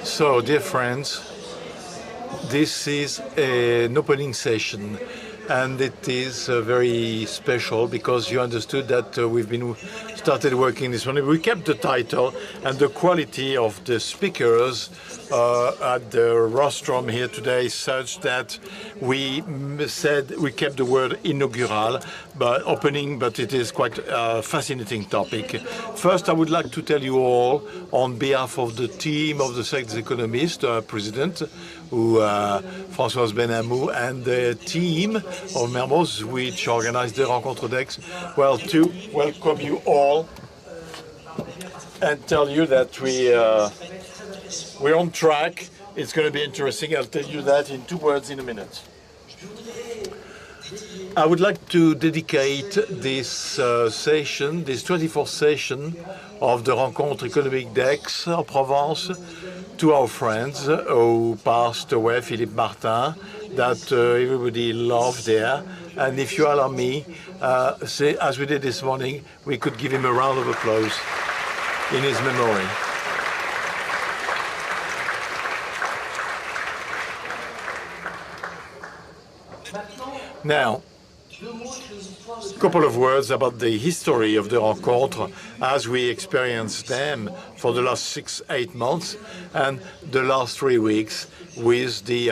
So, dear friends, this is an opening session, and it is very special because you understood that we've been started working this morning. We kept the title and the quality of the speakers at the rostrum here today is such that we said we kept the word inaugural, but opening, but it is quite a fascinating topic. First, I would like to tell you all on behalf of the team of the Sex Economist, President, who Françoise Benamou, and the team of Mermoz, which organized the Rencontre d'Aix, well, to welcome you all and tell you that we're on track. It's going to be interesting. I'll tell you that in 2 words in a minute. I would like to dedicate this session, this 24th session of the Rencontre économique d'Aix en Provence, to our friends who passed away, Philippe Martin, that everybody loved there. And if you allow me, say, as we did this morning, we could give him a round of applause in his memory. Now, a couple of words about the history of the Rencontre as we experienced them for the last 6-8 months and the last 3 weeks with the,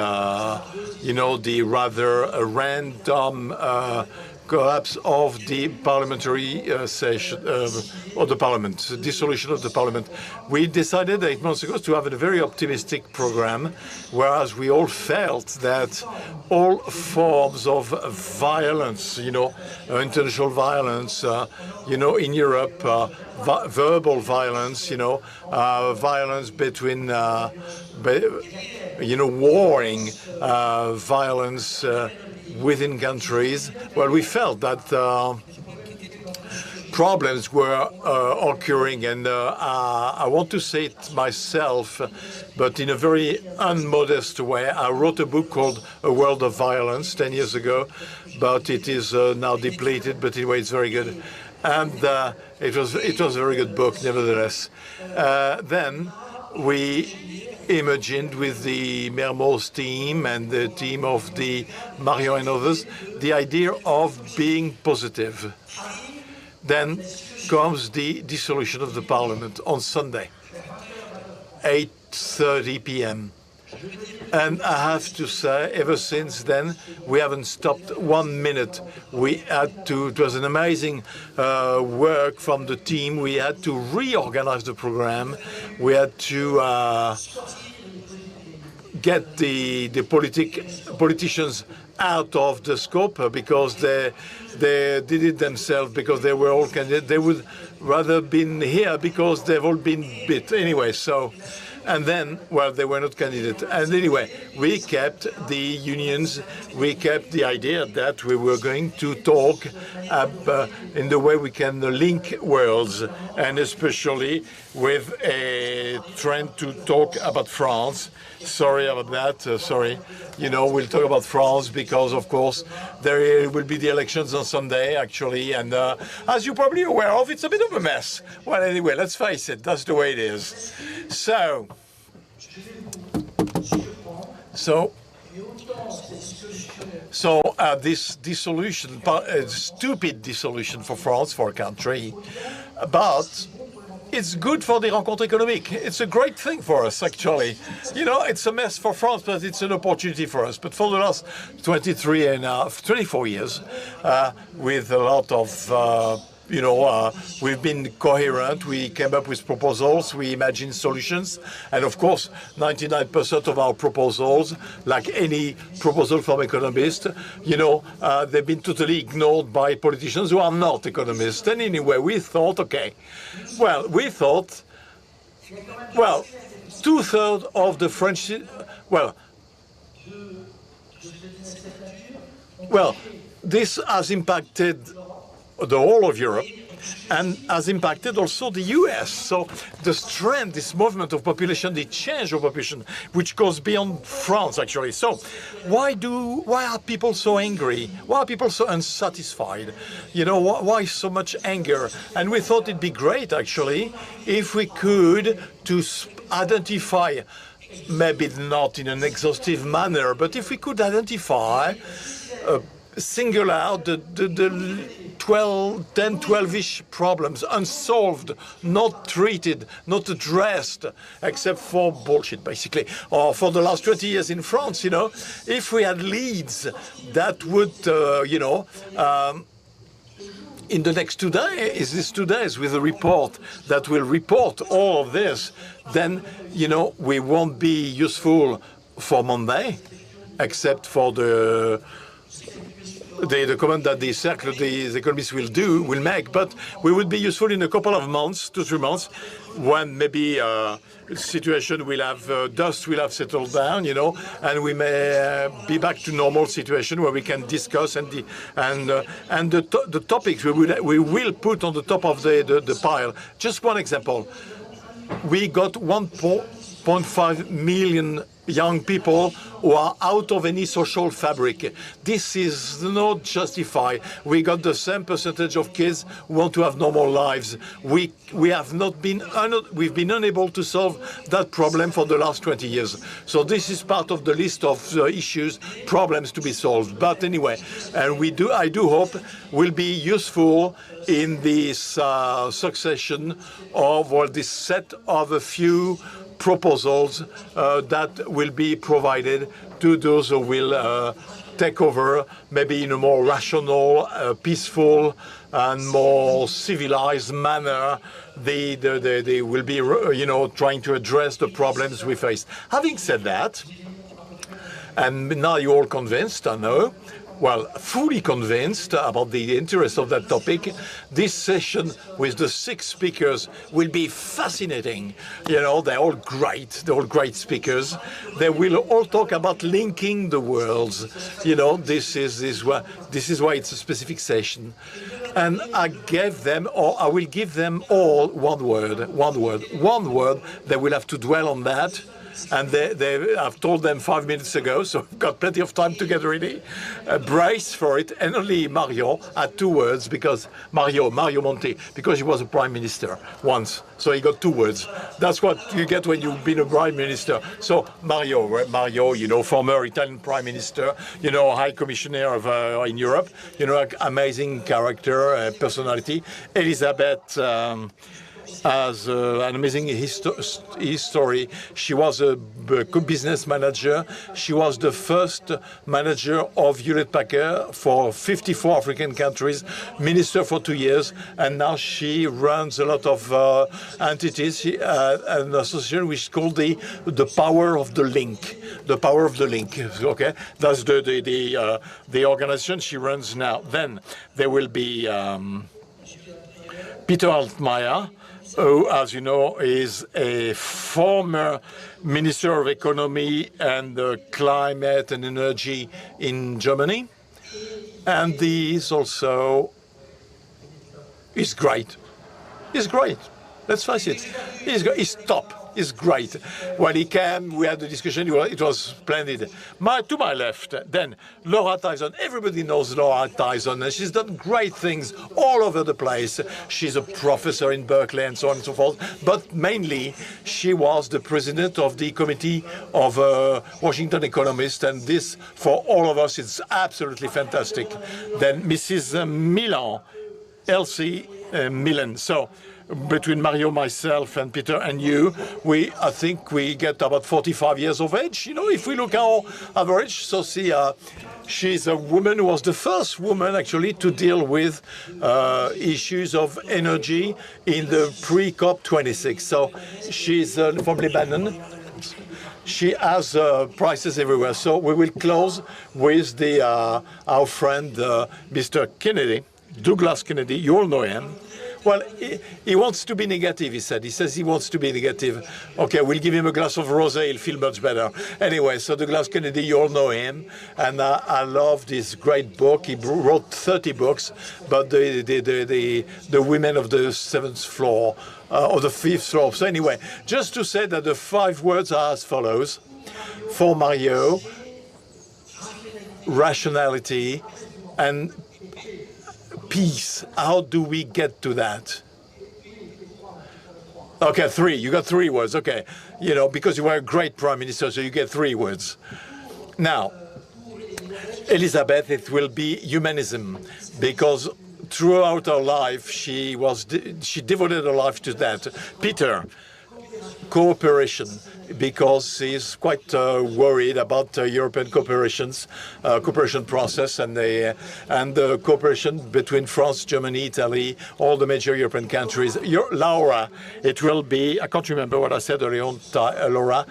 the rather random collapse of the parliamentary session of the parliament, dissolution of the parliament. We decided 8 months ago to have a very optimistic program, whereas we all felt that all forms of violence, international violence, in Europe, verbal violence, violence between, warring violence within countries. Well, we felt that problems were occurring, and I want to say it myself, but in a very unmodest way. I wrote a book called A World of Violence 10 years ago, but it is now depleted, but anyway, it's very good. And it was a very good book, nevertheless. Then we imagined with the Mermoz team and the team of the Marion and others, the idea of being positive. Then comes the dissolution of the parliament on Sunday, 8:30 p.m. And I have to say, ever since then, we haven't stopped 1 minute. We had to, it was an amazing work from the team. We had to reorganize the program. We had to get the politicians out of the scope because they did it themselves, because they were all candidates. They would rather been here because they've all been bit anyway. So. And then, well, they were not candidates. And anyway, we kept the unions, we kept the idea that we were going to talk in the way we can link worlds, and especially with a trend to talk about France. Sorry about that, sorry. We'll talk about France because, of course, there will be the elections on Sunday, actually. And as you're probably aware of, it's a bit of a mess. Well, anyway, let's face it, that's the way it is. So this dissolution, stupid dissolution for France, for a country, but it's good for the Rencontre économique. It's a great thing for us, actually. It's a mess for France, but it's an opportunity for us. But for the last 24 years, with a lot of we've been coherent. We came up with proposals. We imagined solutions. And of course, 99% of our proposals, like any proposal from economists, they've been totally ignored by politicians who are not economists. And anyway, we thought, 2/3 of the French, this has impacted the whole of Europe and has impacted also the US. So this trend, this movement of population, the change of population, which goes beyond France, actually. So why are people so angry? Why are people so unsatisfied? Why so much anger? And we thought it'd be great, actually, if we could identify, maybe not in an exhaustive manner, but if we could identify, single out the 12-ish problems unsolved, not treated, not addressed, except for bullshit, basically. Or for the last 20 years in France, you know, if we had leads that would, in the next 2 days, these 2 days with a report that will report all of this, then, you know, we won't be useful for Monday, except for the comment that the Cercle des Economistes will make, but we will be useful in a couple of months, 2-3 months, when maybe situation will have, dust will have settled down, you know, and we may be back to normal situation where we can discuss and the topics we will put on the top of the pile. Just one example. We got 1.5 million young people who are out of any social fabric. This is not justified. We got the same percentage of kids who want to have normal lives. We've been unable to solve that problem for the last 20 years. So this is part of the list of issues, problems to be solved. But anyway, and I do hope will be useful in this succession of this set of a few proposals that will be provided to those who will take over, maybe in a more rational, peaceful, and more civilized manner. They will be, trying to address the problems we face. Having said that, and now you're all convinced, I know, well, fully convinced about the interest of that topic. This session with the 6 speakers will be fascinating. You know, they're all great speakers. They will all talk about linking the worlds. You know, this is why it's a specific session. And I will give them all one word. They will have to dwell on that. And I've told them 5 minutes ago, so I've got plenty of time to get ready. Brace for it. And only Mario had 2 words, because Mario Monti, because he was a prime minister once. So he got 2 words. That's what you get when you've been a prime minister. So Mario, you know, former Italian prime minister, you know, high commissioner in Europe, you know, amazing character, personality. Elizabeth has an amazing history. She was a business manager. She was the first manager of Hewlett-Packard for 54 African countries, minister for 2 years, and now she runs a lot of entities, an association which is called the Power of the Link. The Power of the Link. Okay, that's the organization she runs now. Then there will be Peter Altmaier, who, as you know, is a former Minister of Economy and Climate and Energy in Germany. And he's great. He's great. Let's face it. He's top. He's great. When he came, we had the discussion. It was splendid. To my left, then Laura Tyson. Everybody knows Laura Tyson, and she's done great things all over the place. She's a professor in Berkeley and so on and so forth. But mainly, she was the president of the committee of Washington Economists, and this, for all of us, is absolutely fantastic. Then Mrs. Milan, Elsie Milan. So, between Mario, myself, and Peter, and you, I think we get about 45 years of age. You know, if we look at our average, so see, she's a woman who was the first woman actually to deal with issues of energy in the pre-COP26. So she's from Lebanon. She has prices everywhere. So we will close with our friend, Mr. Kennedy, Douglas Kennedy. You all know him. Well, he wants to be negative, he said. He says he wants to be negative. Okay, we'll give him a glass of rosé, he'll feel much better. Anyway, so Douglas Kennedy, you all know him. And I love this great book. He wrote 30 books, but the women of the 7th floor, or the 5th floor. So anyway, just to say that the 5 words are as follows. For Mario, rationality and peace. How do we get to that? Okay, three. You got 3 words. Okay, you know, because you were a great prime minister, so you get 3 words. Now, Elizabeth, it will be humanism, because throughout her life she devoted her life to that. Peter, cooperation, because he's quite worried about European cooperation process and the cooperation between France, Germany, Italy, all the major European countries. Laura, it will be, I can't remember what I said earlier on, Laura,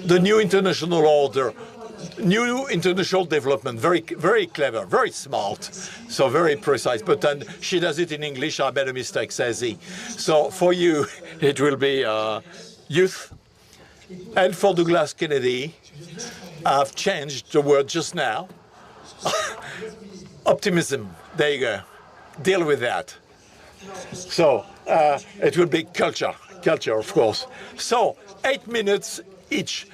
the new international order. New international development, very, very clever, very smart, so very precise. But then she does it in English. I made a mistake, says he. So for you, it will be youth. And for Douglas Kennedy, I've changed the word just now. Optimism. There you go. Deal with that. So it will be culture, of course. So 8 minutes each.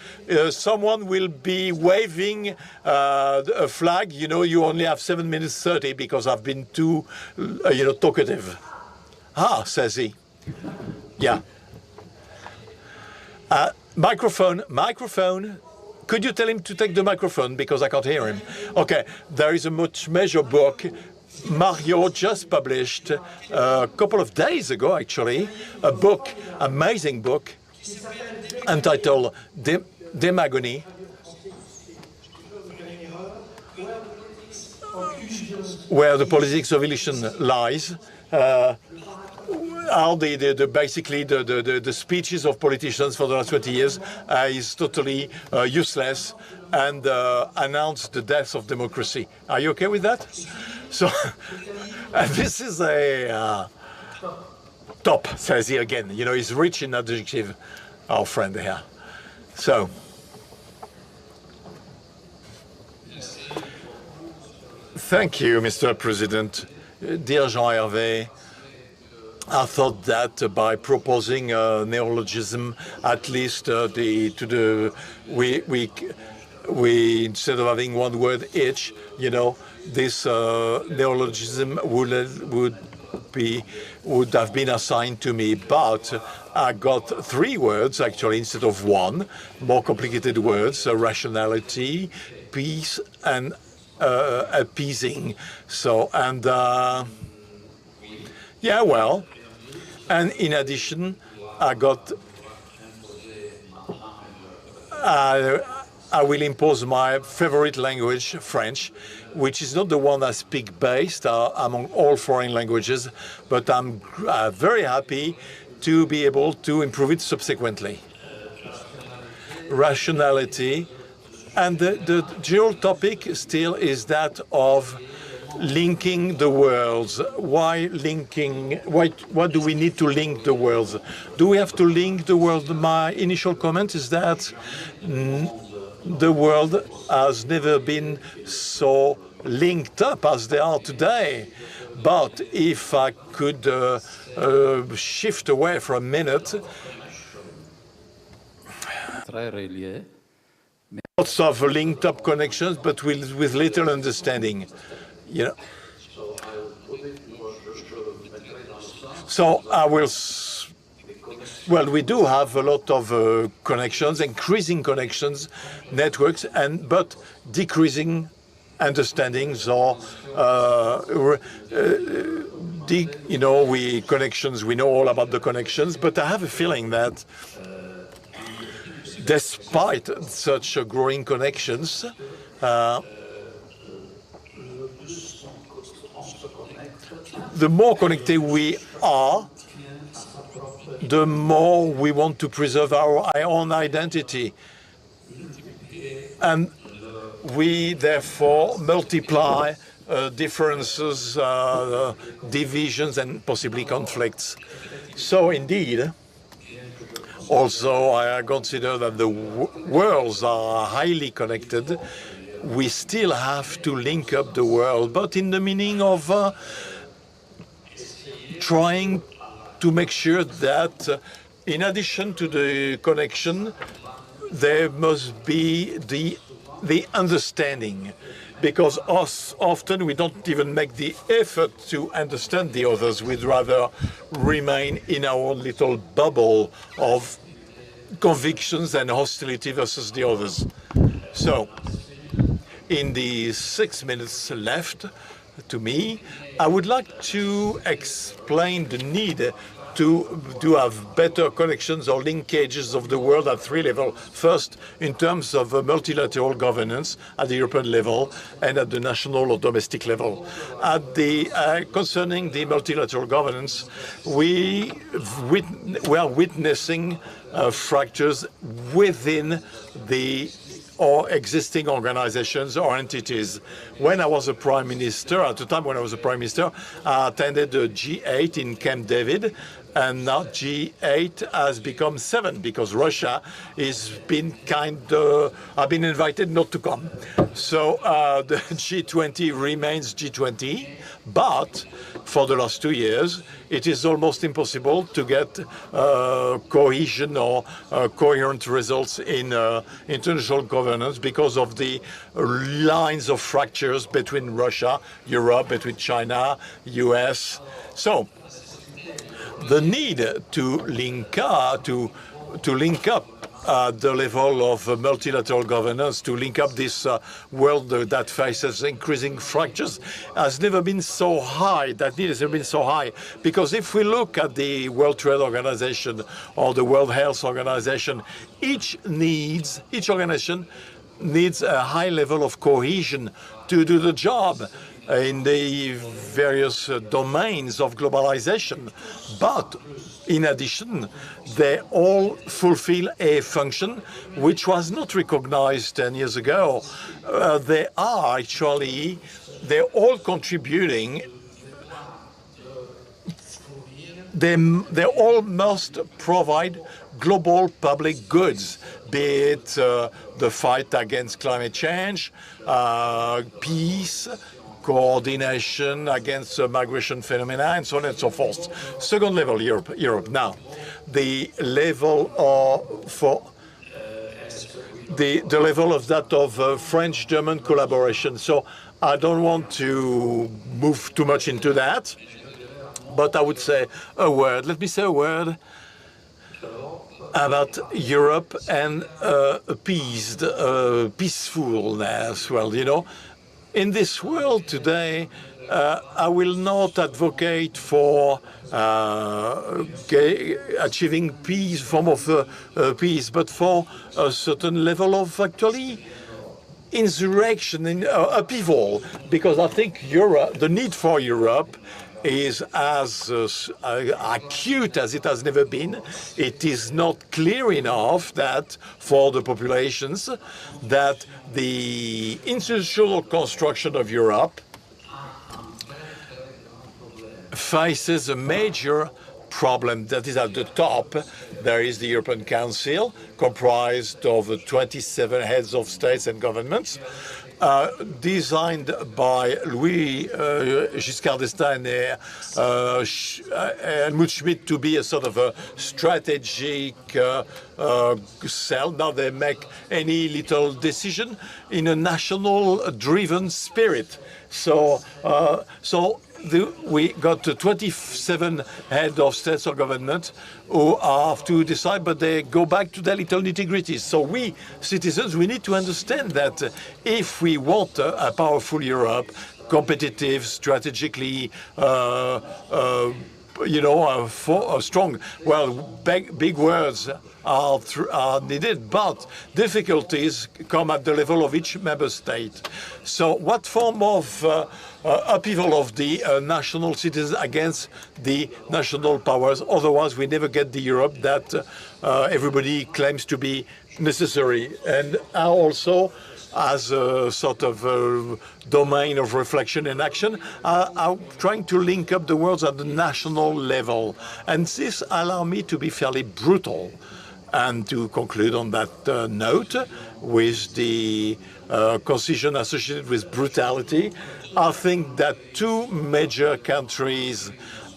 Someone will be waving a flag. You know, you only have 7 minutes 30 because I've been too, talkative. Ah, says he. Yeah. Microphone. Could you tell him to take the microphone because I can't hear him? Okay. There is a much measure book. Mario just published a couple of days ago, actually, a book, amazing book, entitled Demagogy, where the politics of illusion lies. How basically the speeches of politicians for the last 20 years is totally useless and announced the death of democracy. Are you okay with that? So this is a top, says he again. You know, he's rich in adjective, our friend here. So, thank you, Mr. President. Dear Jean-Hervé, I thought that by proposing a neologism, at least we instead of having 1 word each, you know, this neologism would have been assigned to me, but I got 3 words actually instead of 1, more complicated words: rationality, peace, and appeasing. So, and yeah, well, and in addition, I got. I will impose my favorite language, French, which is not the one I speak best among all foreign languages, but I'm very happy to be able to improve it subsequently. Rationality, and the general topic still is that of linking the worlds. Why linking? What do we need to link the worlds? Do we have to link the world? My initial comment is that the world has never been so linked up as they are today. But if I could shift away for a minute, lots of linked up connections, but with little understanding. You know. So I will. Well, we do have a lot of connections, increasing connections, networks, but decreasing understandings or connections. We know all about the connections, but I have a feeling that despite such growing connections, the more connected we are, the more we want to preserve our own identity. And we therefore multiply differences, divisions, and possibly conflicts. So indeed, also I consider that the worlds are highly connected. We still have to link up the world, but in the meaning of trying to make sure that in addition to the connection, there must be the understanding. because often we don't even make the effort to understand the others. We'd rather remain in our little bubble of convictions and hostility versus the others. So, in the 6 minutes left to me, I would like to explain the need to have better connections or linkages of the world at three levels. First, in terms of multilateral governance at the European level and at the national or domestic level. Concerning the multilateral governance, we are witnessing fractures within or existing organizations or entities. When I was a prime minister, at the time when I was a prime minister, I attended the G8 in Camp David, and now G8 has become 7 because Russia has been I've been invited not to come. So the G20 remains G20, but for the last 2 years, it is almost impossible to get cohesion or coherent results in international governance because of the lines of fractures between Russia, Europe, between China, US. So the need to link up the level of multilateral governance, to link up this world that faces increasing fractures, has never been so high. That need has never been so high. Because if we look at the World Trade Organization or the World Health Organization, each organization needs a high level of cohesion to do the job in the various domains of globalization. But in addition, they all fulfill a function which was not recognized 10 years ago. They're all contributing. They all must provide global public goods, be it the fight against climate change, peace, coordination against migration phenomena, and so on and so forth. Second level, Europe. Now, the level the level of that of French-German collaboration. So I don't want to move too much into that, but I would say a word. Let me say a word about Europe and peacefulness. Well, you know, in this world today, I will not advocate for achieving peace, form of peace, but for a certain level of actually insurrection, upheaval, because I think the need for Europe is as acute as it has never been. It is not clear enough that for the populations that the institutional construction of Europe faces a major problem that is at the top. There is the European Council, comprised of 27 heads of states and governments, designed by Louis Giscard d'Estaing and Helmut Schmidt to be a sort of a strategic cell. Now they make any little decision in a national-driven spirit. So, we got 27 heads of states or government who have to decide, but they go back to their little nitty-gritties. So we, citizens, we need to understand that if we want a powerful Europe, competitive, strategically, strong, well, big words are needed, but difficulties come at the level of each member state. So what form of upheaval of the national citizens against the national powers? Otherwise, we never get the Europe that everybody claims to be necessary. And also, as a sort of domain of reflection and action, are trying to link up the worlds at the national level. And this allows me to be fairly brutal. And to conclude on that note, with the concision associated with brutality, I think that two major countries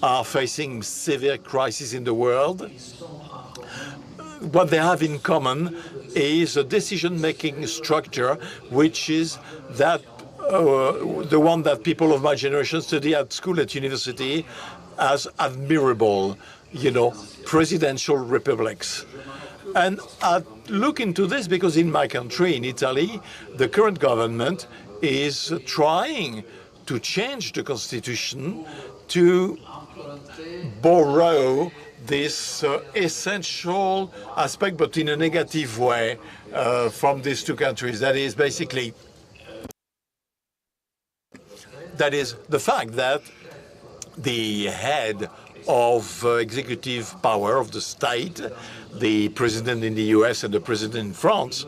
are facing severe crises in the world. What they have in common is a decision-making structure, which is that the one that people of my generation study at school, at university, as admirable, presidential republics. And I look into this because in my country, in Italy, the current government is trying to change the constitution to borrow this essential aspect, but in a negative way, from these two countries. That is basically, that is the fact that the head of executive power of the state, the president in the US and the president in France,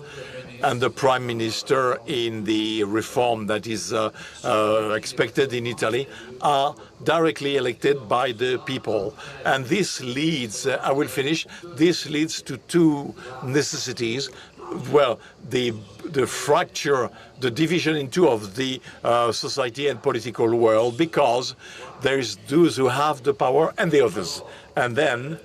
and the prime minister in the reform that is expected in Italy, are directly elected by the people. And this leads, I will finish, this leads to two necessities. Well, the fracture, the division in two of the society and political world, because there's those who have the power and the others. And then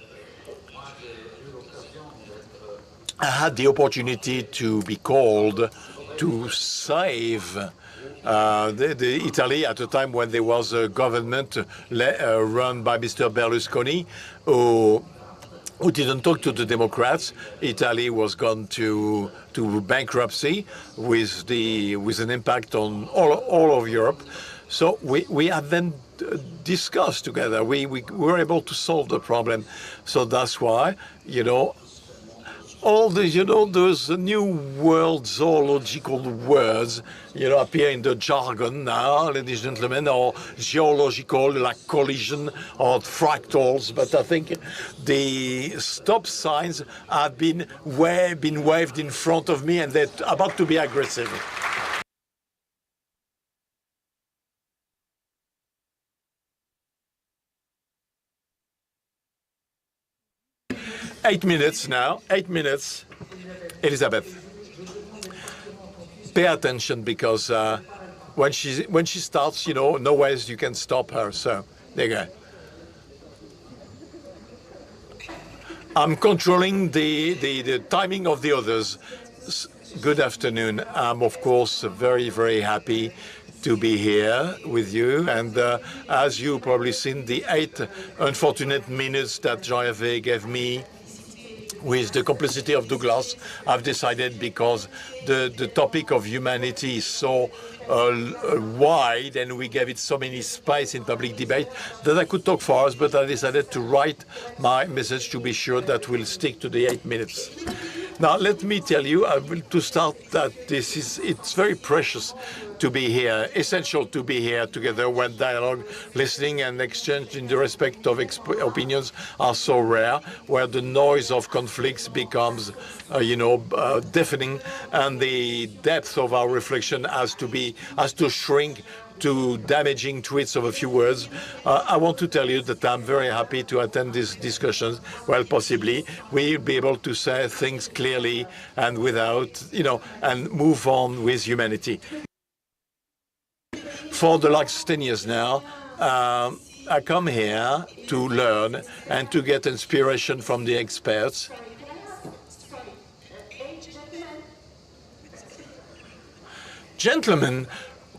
I had the opportunity to be called to save Italy at a time when there was a government run by Mr. Berlusconi, who didn't talk to the Democrats. Italy was gone to bankruptcy with an impact on all of Europe. So we have then discussed together. We were able to solve the problem. So that's why, all the, those new world zoological words, appear in the jargon now, ladies and gentlemen, or geological, like collision or fractals. But I think the stop signs have been waved in front of me, and they're about to be aggressive. Eight minutes now. 8 minutes. Elizabeth, pay attention, because when she starts, no ways you can stop her. So there you go. I'm controlling the timing of the others. Good afternoon. I'm of course very, very happy to be here with you, and as you probably seen, the 8 unfortunate minutes that Jean-Hervé gave me with the complicity of Douglas, I've decided, because the topic of humanity is so wide and we gave it so many space in public debate, that I could talk for hours, but I decided to write my message to be sure that we'll stick to the 8 minutes. Now, let me tell you, to start, that it's very precious to be here, essential to be here together when dialogue, listening and exchange in the respect of opinions are so rare, where the noise of conflicts becomes, deafening, and the depth of our reflection has to shrink to damaging tweets of a few words. I want to tell you that I'm very happy to attend these discussions. Well, possibly we'll be able to say things clearly and without, and move on with humanity. For the last 10 years now, I come here to learn and to get inspiration from the experts. Gentlemen,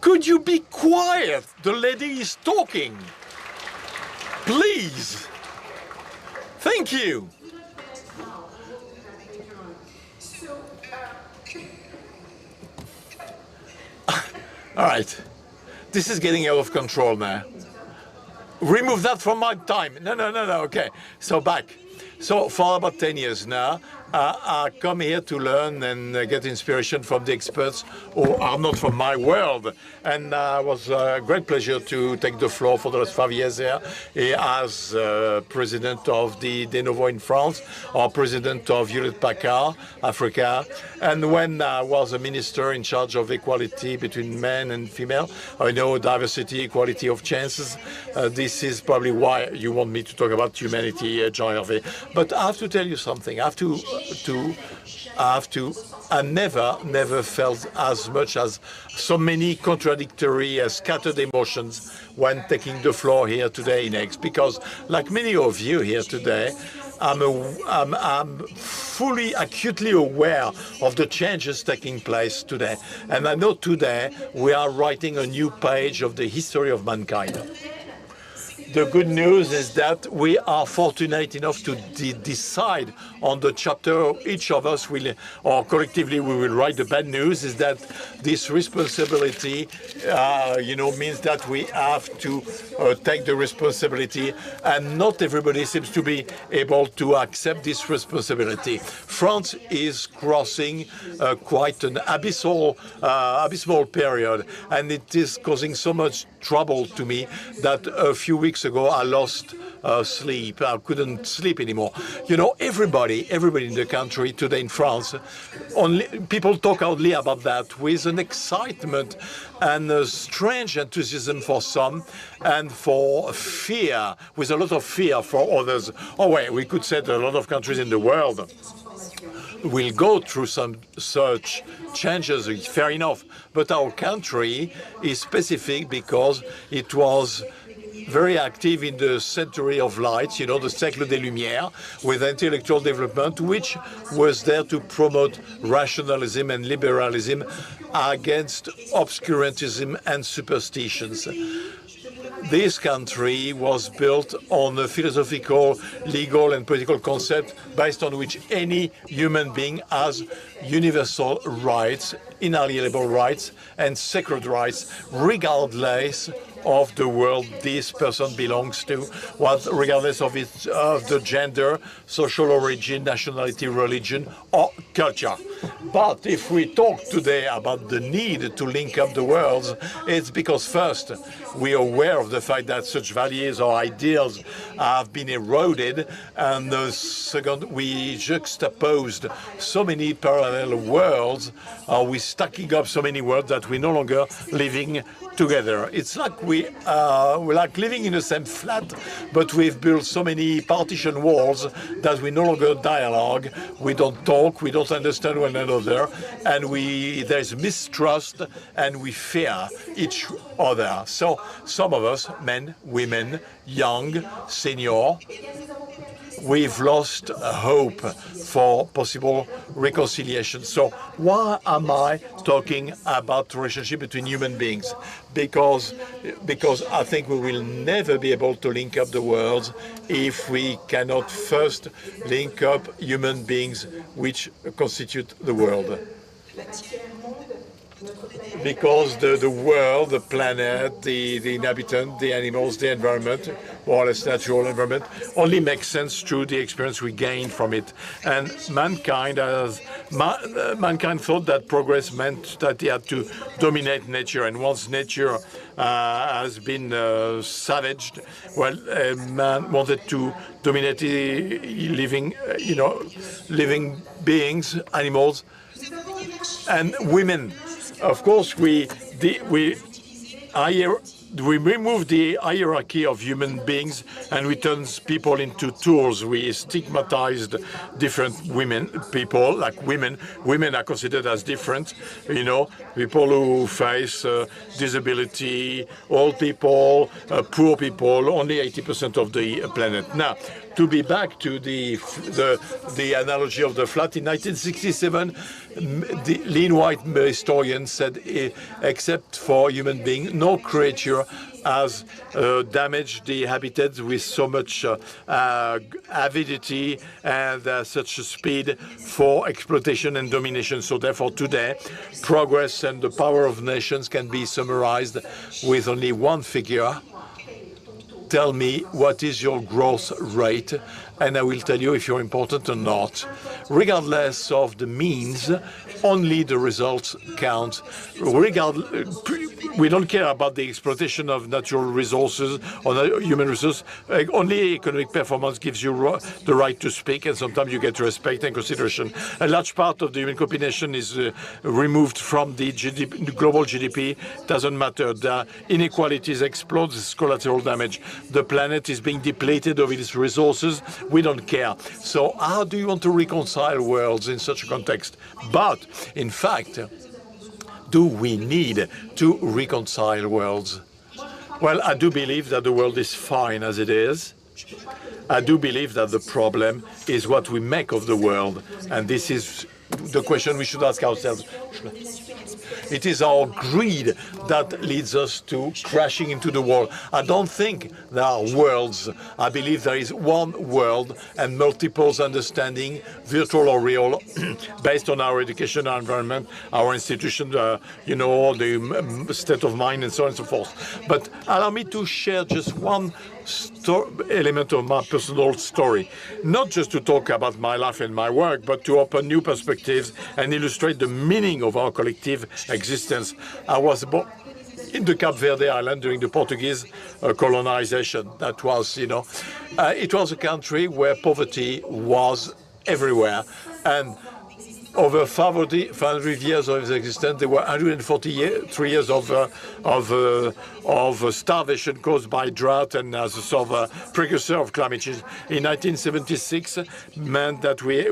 could you be quiet? The lady is talking. Please. Thank you. All right. This is getting out of control now. Remove that from my time. No, okay. So back. So for about 10 years now, I come here to learn and get inspiration from the experts who are not from my world. And it was a great pleasure to take the floor for the last 5 years here as president of the De Novo in France, or president of Hewlett-Packard Africa. And when I was a minister in charge of equality between men and female, I know diversity, equality of chances. This is probably why you want me to talk about humanity, Jean-Hervé. But I have to tell you something. I never felt as much as so many contradictory, scattered emotions when taking the floor here today in Aix, because like many of you here today, I'm fully, acutely aware of the changes taking place today. And I know today we are writing a new page of the history of mankind. The good news is that we are fortunate enough to decide on the chapter. Each of us will, or collectively, we will write. The bad news is that this responsibility, means that we have to take the responsibility, and not everybody seems to be able to accept this responsibility. France is crossing quite an abysmal period, and it is causing so much trouble to me that a few weeks ago I lost sleep. I couldn't sleep anymore. Everybody in the country today in France, people talk only about that with an excitement and a strange enthusiasm for some, and for fear, with a lot of fear for others. We could say that a lot of countries in the world will go through some such changes, fair enough. But our country is specific because it was very active in the century of light, the siècle des Lumières, with intellectual development, which was there to promote rationalism and liberalism against obscurantism and superstitions. This country was built on a philosophical, legal, and political concept based on which any human being has universal rights, inalienable rights, and sacred rights, regardless of the world this person belongs to, regardless of the gender, social origin, nationality, religion, or culture. But if we talk today about the need to link up the worlds, it's because first, we are aware of the fact that such values or ideals have been eroded, and second, we juxtaposed so many parallel worlds, we're stacking up so many worlds that we're no longer living together. It's like we're like living in the same flat, but we've built so many partition walls that we no longer dialogue, we don't talk, we don't understand one another, and there's mistrust, and we fear each other. So some of us, men, women, young, senior, we've lost hope for possible reconciliation. So why am I talking about the relationship between human beings? Because I think we will never be able to link up the worlds if we cannot first link up human beings which constitute the world. Because the world, the planet, the inhabitant, the animals, the environment, more or less natural environment, only makes sense through the experience we gain from it. And mankind thought that progress meant that he had to dominate nature. And once nature has been savaged, man wanted to dominate living beings, animals, and women. Of course, we remove the hierarchy of human beings and we turn people into tools. We stigmatized different people like women. Women are considered as different, people who face disability, old people, poor people, only 80% of the planet. Now, to be back to the analogy of the flat, in 1967, the lean white historian said, except for human being, no creature has damaged the habitat with so much avidity and such a speed for exploitation and domination. So therefore today, progress and the power of nations can be summarized with only one figure. Tell me what is your growth rate, and I will tell you if you're important or not. Regardless of the means, only the results count. We don't care about the exploitation of natural resources or human resources. Only economic performance gives you the right to speak, and sometimes you get respect and consideration. A large part of the human population is removed from the global GDP. Doesn't matter. The inequalities explode. This is collateral damage. The planet is being depleted of its resources. We don't care. So how do you want to reconcile worlds in such a context? But, in fact, do we need to reconcile worlds? Well, I do believe that the world is fine as it is. I do believe that the problem is what we make of the world, and this is the question we should ask ourselves. It is our greed that leads us to crashing into the wall. I don't think there are worlds. I believe there is one world and multiples understanding, virtual or real, based on our education, our environment, our institution, the state of mind, and so on and so forth. But allow me to share just one element of my personal story, not just to talk about my life and my work, but to open new perspectives and illustrate the meaning of our collective existence. I was born in the Cape Verde Island during the Portuguese colonization. That was, it was a country where poverty was everywhere. And over 500 years of its existence, there were 143 years of starvation caused by drought and as a sort of precursor of climate change. In 1976, meant that we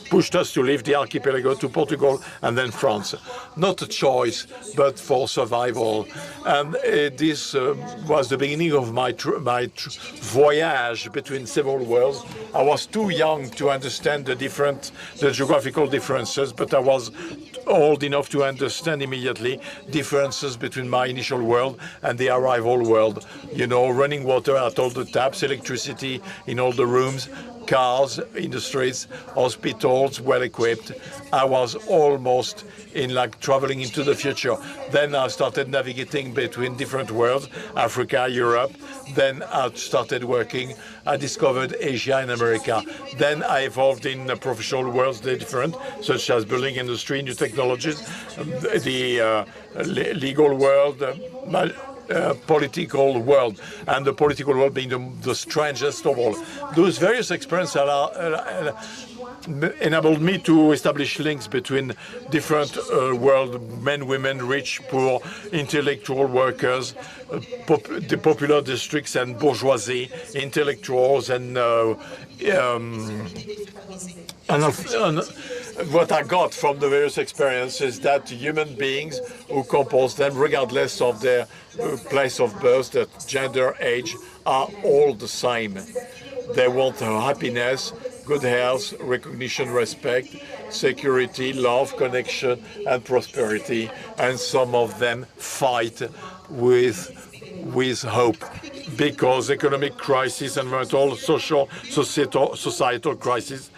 pushed us to leave the archipelago to Portugal and then France. Not a choice, but for survival. And this was the beginning of my voyage between several worlds. I was too young to understand the geographical differences, but I was old enough to understand immediately differences between my initial world and the arrival world. Running water at all the taps, electricity in all the rooms, cars in the streets, hospitals well equipped. I was almost traveling into the future. Then I started navigating between different worlds, Africa, Europe. Then I started working. I discovered Asia and America. Then I evolved in professional worlds different, such as building industry, new technologies, the legal world, political world, and the political world being the strangest of all. Those various experiences enabled me to establish links between different world, men, women, rich, poor, intellectual workers, the popular districts and bourgeoisie, intellectuals, and what I got from the various experiences is that human beings who compose them, regardless of their place of birth, their gender, age, are all the same. They want happiness, good health, recognition, respect, security, love, connection, and prosperity. And some of them fight with hope, because economic crisis, environmental, social, societal crisis,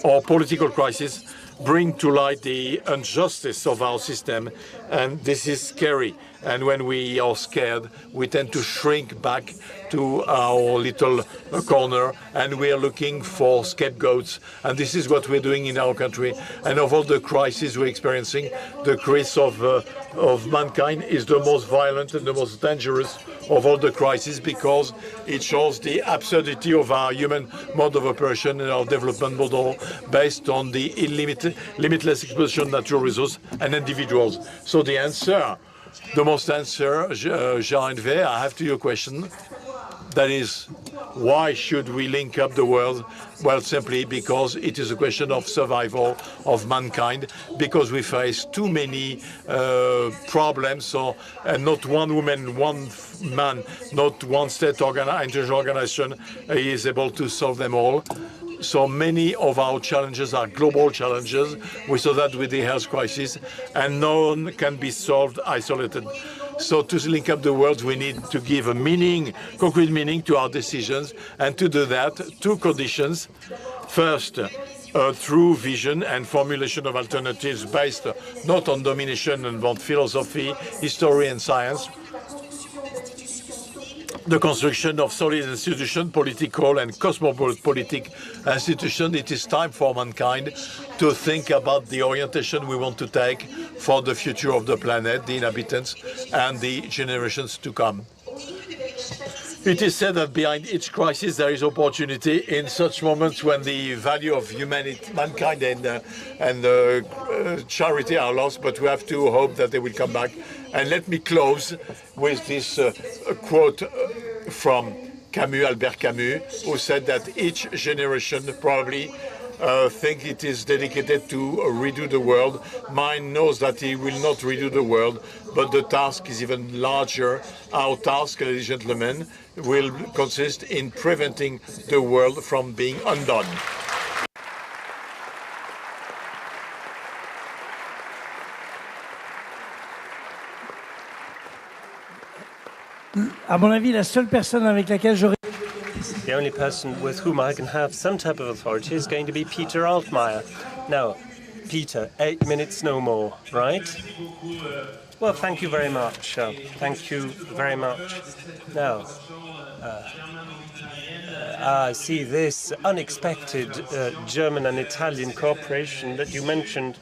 or political crisis bring to light the injustice of our system, and this is scary. And when we are scared, we tend to shrink back to our little corner, and we are looking for scapegoats. And this is what we're doing in our country. And of all the crises we're experiencing, the crisis of mankind is the most violent and the most dangerous of all the crises, because it shows the absurdity of our human mode of operation and our development model based on the limitless exploitation of natural resources and individuals. So the answer, Jean-Hervé, I have to your question. That is, why should we link up the world? Well, simply because it is a question of survival of mankind, because we face too many problems, and not one woman, one man, not one state international organization is able to solve them all. So many of our challenges are global challenges. We saw that with the health crisis, and none can be solved isolated. So to link up the world, we need to give a meaning, concrete meaning to our decisions, and to do that, two conditions. First, through vision and formulation of alternatives based not on domination and on philosophy, history, and science. The construction of solid institutions, political and cosmopolitic institutions. It is time for mankind to think about the orientation we want to take for the future of the planet, the inhabitants, and the generations to come. It is said that behind each crisis there is opportunity. In such moments when the value of humanity, mankind, and charity are lost, but we have to hope that they will come back. And let me close with this quote from Camus, Albert Camus, who said that each generation probably think it is dedicated to redo the world. Mine knows that he will not redo the world, but the task is even larger. Our task, ladies and gentlemen, will consist in preventing the world from being undone. À mon avis, la seule personne avec laquelle j'aurais... The only person with whom I can have some type of authority is going to be Peter Altmaier. Now, Peter, 8 minutes, no more, right? Well, thank you very much. Thank you very much. Now, I see this unexpected German and Italian cooperation that you mentioned.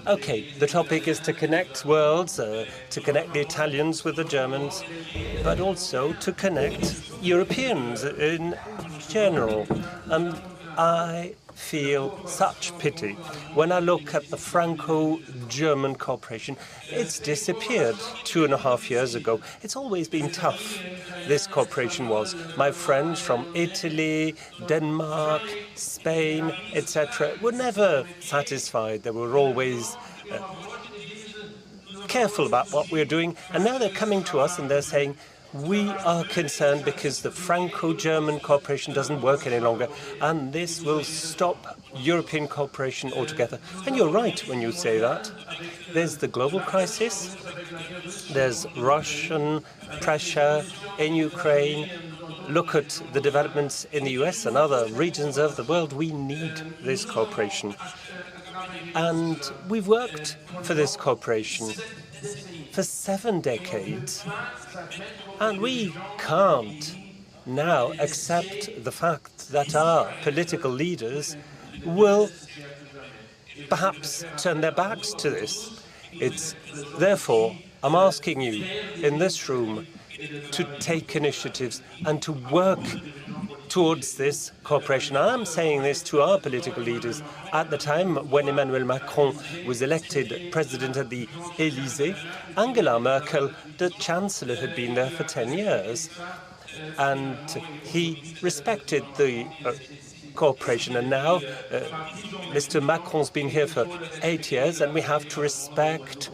Okay, the topic is to connect worlds, to connect the Italians with the Germans, but also to connect Europeans in general. I feel such pity when I look at the Franco-German cooperation. It's disappeared 2.5 years ago. It's always been tough, this cooperation was. My friends from Italy, Denmark, Spain, etc. were never satisfied. They were always careful about what we're doing. And now they're coming to us and they're saying, we are concerned because the Franco-German cooperation doesn't work any longer, and this will stop European cooperation altogether. And you're right when you say that. There's the global crisis, there's Russian pressure in Ukraine. Look at the developments in the US and other regions of the world. We need this cooperation. And we've worked for this cooperation for 7 decades. And we can't now accept the fact that our political leaders will perhaps turn their backs to this. Therefore, I'm asking you in this room to take initiatives and to work towards this cooperation. I'm saying this to our political leaders. At the time when Emmanuel Macron was elected president at the Élysée, Angela Merkel, the chancellor, had been there for 10 years. And he respected the cooperation. And now Mr. Macron's been here for 8 years, and we have to respect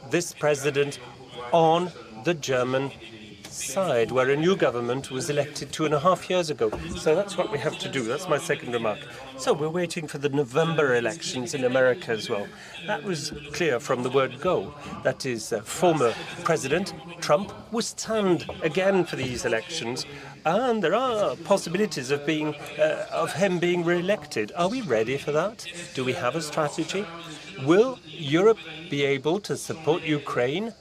this president on the German side, where a new government was elected 2.5 years ago. So that's what we have to do. That's my second remark. So we're waiting for the November elections in America as well. That was clear from the word go. That is, former President Trump will stand again for these elections, and there are possibilities of him being re-elected. Are we ready for that? Do we have a strategy? Will Europe be able to support Ukraine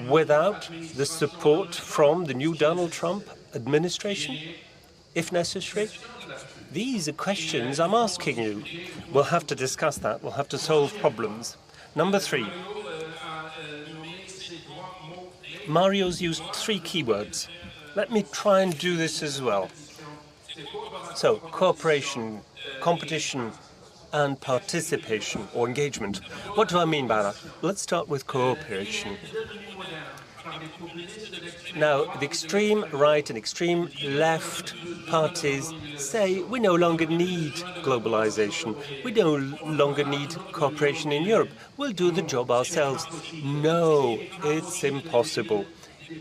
without the support from the new Donald Trump administration, if necessary? These are questions I'm asking you. We'll have to discuss that. We'll have to solve problems. Number 3. Mario's used 3 keywords. Let me try and do this as well. So, cooperation, competition, and participation or engagement. What do I mean by that? Let's start with cooperation. Now, the extreme right and extreme left parties say we no longer need globalization. We no longer need cooperation in Europe. We'll do the job ourselves. No, it's impossible.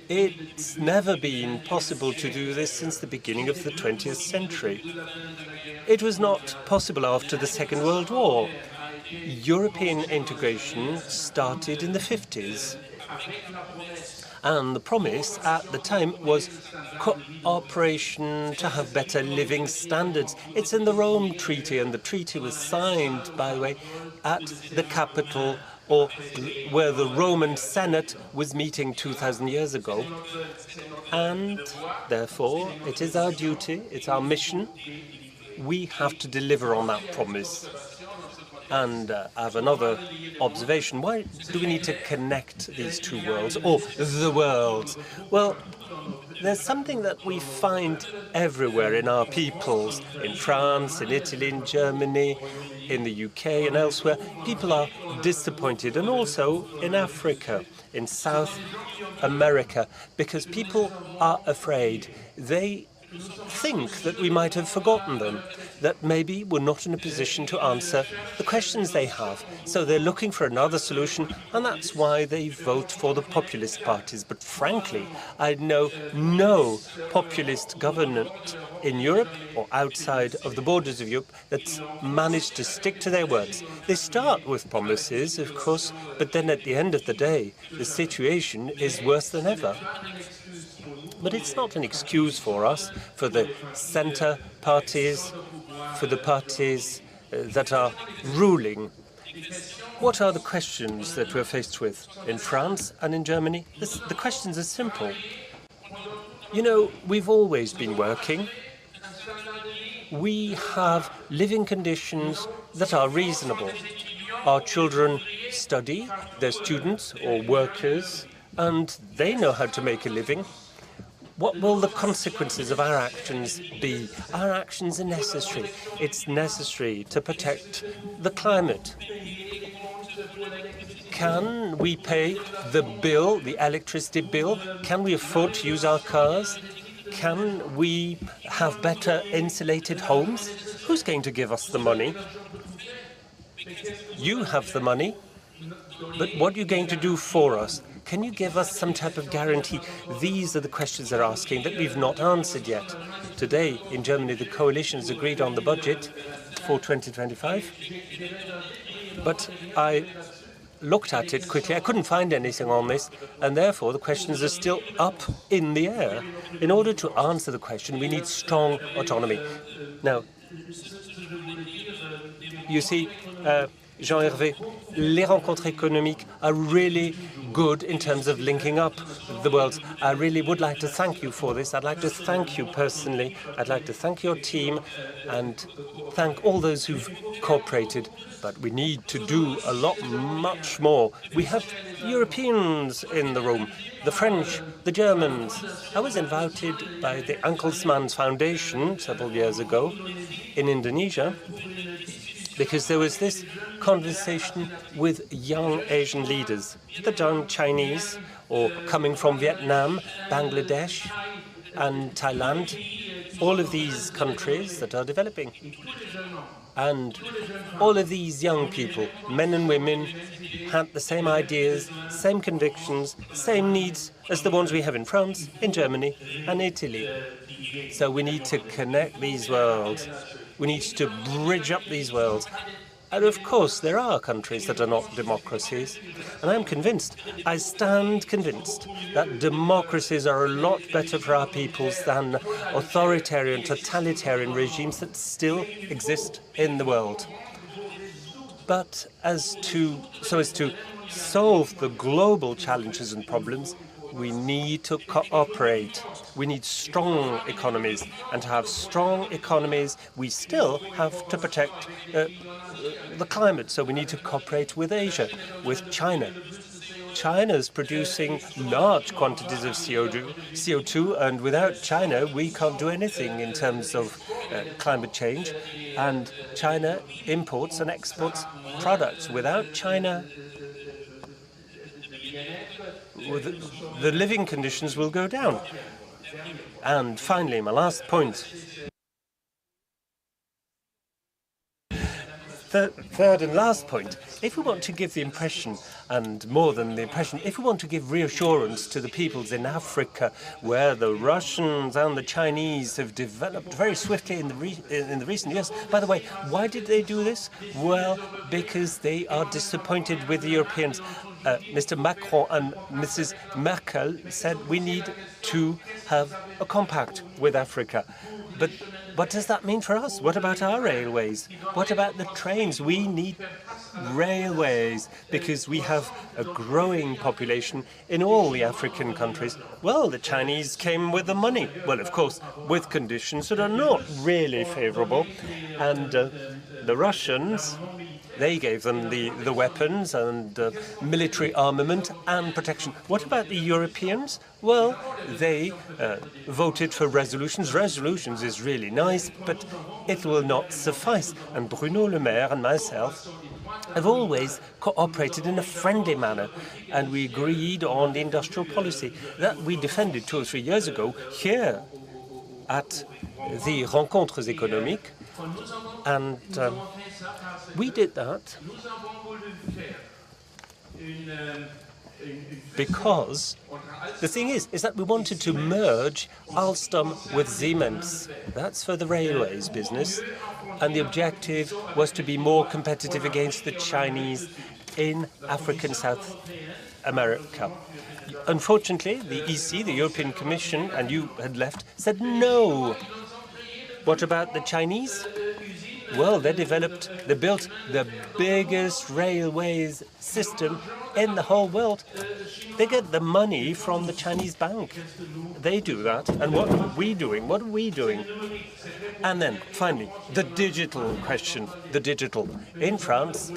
It's never been possible to do this since the beginning of the 20th century. It was not possible after the Second World War. European integration started in the 50s. And the promise at the time was cooperation to have better living standards. It's in the Rome Treaty, and the treaty was signed, by the way, at the capital, or where the Roman Senate was meeting 2,000 years ago. And therefore, it is our duty, it's our mission. We have to deliver on that promise. And I have another observation. Why do we need to connect these two worlds, or the worlds? Well, there's something that we find everywhere in our peoples, in France, in Italy, in Germany, in the UK and elsewhere. People are disappointed, and also in Africa, in South America, because people are afraid. They think that we might have forgotten them, that maybe we're not in a position to answer the questions they have. So they're looking for another solution, and that's why they vote for the populist parties. But frankly, I know no populist government in Europe or outside of the borders of Europe that's managed to stick to their words. They start with promises, of course, but then at the end of the day, the situation is worse than ever. But it's not an excuse for us, for the centre parties, for the parties that are ruling. What are the questions that we're faced with in France and in Germany? The questions are simple. You know, we've always been working. We have living conditions that are reasonable. Our children study, they're students or workers, and they know how to make a living. What will the consequences of our actions be? Our actions are necessary. It's necessary to protect the climate. Can we pay the bill, the electricity bill? Can we afford to use our cars? Can we have better insulated homes? Who's going to give us the money? You have the money, but what are you going to do for us? Can you give us some type of guarantee? These are the questions they're asking that we've not answered yet. Today, in Germany, the coalition has agreed on the budget for 2025. But I looked at it quickly. I couldn't find anything on this, and therefore the questions are still up in the air. In order to answer the question, we need strong autonomy. Now, you see, Jean-Hervé, les rencontres économiques are really good in terms of linking up the worlds. I really would like to thank you for this. I'd like to thank you personally. I'd like to thank your team and thank all those who've cooperated. But we need to do a lot, much more. We have Europeans in the room, the French, the Germans. I was invited by the Ankelsmans Foundation several years ago in Indonesia, because there was this conversation with young Asian leaders, the young Chinese, or coming from Vietnam, Bangladesh, and Thailand, all of these countries that are developing. And all of these young people, men and women, had the same ideas, same convictions, same needs as the ones we have in France, in Germany, and Italy. So we need to connect these worlds. We need to bridge up these worlds. And of course, there are countries that are not democracies. And I'm convinced, I stand convinced, that democracies are a lot better for our peoples than authoritarian, totalitarian regimes that still exist in the world. But so as to solve the global challenges and problems, we need to cooperate. We need strong economies. And to have strong economies, we still have to protect the climate. So we need to cooperate with Asia, with China. China is producing large quantities of CO2, and without China, we can't do anything in terms of climate change. And China imports and exports products. Without China, the living conditions will go down. And finally, my last point. Third and last point, if we want to give the impression, and more than the impression, if we want to give reassurance to the peoples in Africa, where the Russians and the Chinese have developed very swiftly in the recent years. By the way, why did they do this? Well, because they are disappointed with the Europeans. Mr. Macron and Mrs. Merkel said we need to have a compact with Africa. But what does that mean for us? What about our railways? What about the trains? We need railways because we have a growing population in all the African countries. Well, the Chinese came with the money. Well, of course, with conditions that are not really favorable. And the Russians, they gave them the weapons and military armament and protection. What about the Europeans? Well, they voted for resolutions. Resolutions is really nice, but it will not suffice. And Bruno Le Maire and myself have always cooperated in a friendly manner, and we agreed on the industrial policy that we defended 2 or 3 years ago here at the rencontres économiques, and we did that because the thing is that we wanted to merge Alstom with Siemens. That's for the railways business, and the objective was to be more competitive against the Chinese in Africa and South America. Unfortunately, the EC, the European Commission, and you had left, said no. What about the Chinese? Well, they built the biggest railways system in the whole world. They get the money from the Chinese bank. They do that. And what are we doing? What are we doing? And then, finally, the digital question, the digital. In France,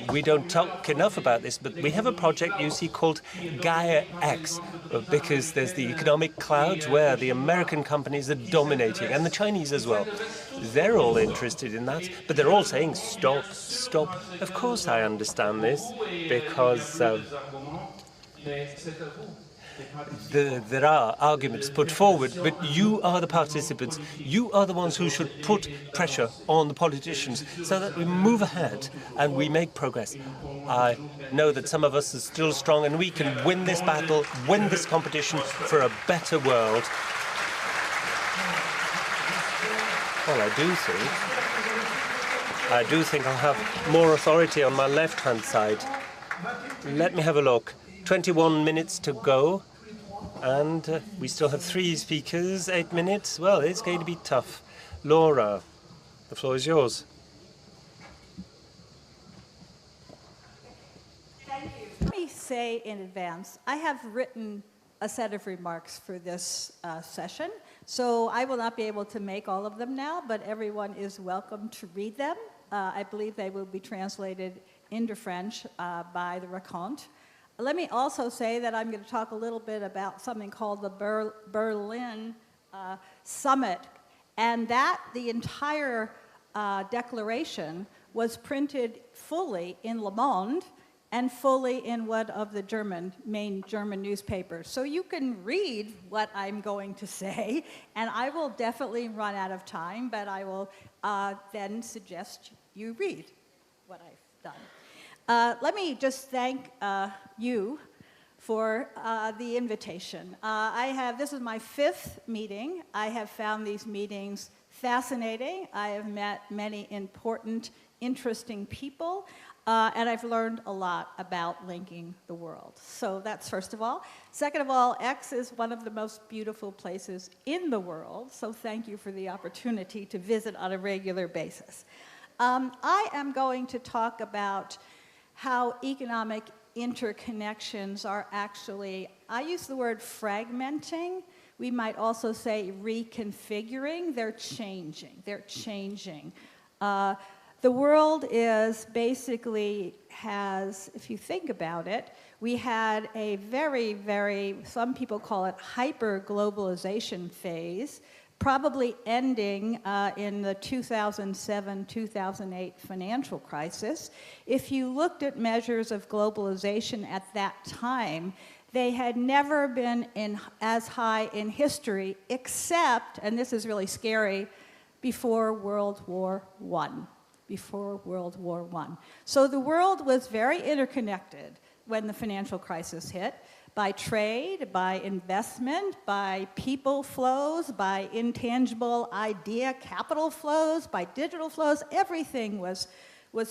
we don't talk enough about this, but we have a project, you see, called Gaia X, because there's the economic cloud where the American companies are dominating, and the Chinese as well. They're all interested in that, but they're all saying, stop, stop. Of course I understand this, because there are arguments put forward, but you are the participants. You are the ones who should put pressure on the politicians so that we move ahead and we make progress. I know that some of us are still strong and we can win this battle, win this competition for a better world. Well, I do think I'll have more authority on my left-hand side. Let me have a look. 21 minutes to go, and we still have 3 speakers, 8 minutes. Well, it's going to be tough. Laura, the floor is yours. Thank you. Let me say in advance, I have written a set of remarks for this session, so I will not be able to make all of them now, but everyone is welcome to read them. I believe they will be translated into French by the Raconte. Let me also say that I'm going to talk a little bit about something called the Berlin Summit, and that the entire declaration was printed fully in Le Monde and fully in one of the main German newspapers. So you can read what I'm going to say, and I will definitely run out of time, but I will then suggest you read what I've done. Let me just thank you for the invitation. This is my 5th meeting. I have found these meetings fascinating. I have met many important, interesting people, and I've learned a lot about linking the world. So that's first of all. Second of all, X is one of the most beautiful places in the world, so thank you for the opportunity to visit on a regular basis. I am going to talk about how economic interconnections are actually, I use the word fragmenting. We might also say reconfiguring. They're changing. They're changing. The world is basically if you think about it, we had a very, some people call it hyper-globalization phase, probably ending in the 2007-2008 financial crisis. If you looked at measures of globalization at that time, they had never been as high in history, except, and this is really scary, before World War I. Before World War I. So the world was very interconnected when the financial crisis hit, by trade, by investment, by people flows, by intangible idea capital flows, by digital flows. Everything was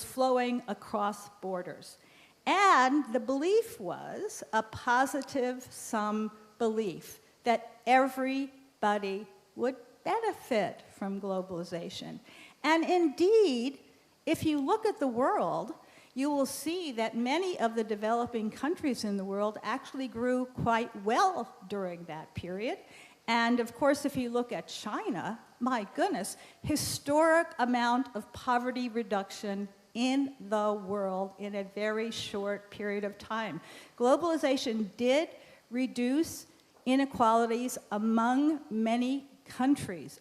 flowing across borders. And the belief was a positive sum belief that everybody would benefit from globalization. And indeed, if you look at the world, you will see that many of the developing countries in the world actually grew quite well during that period. And of course, if you look at China, my goodness, historic amount of poverty reduction in the world in a very short period of time. Globalization did reduce inequalities among many countries,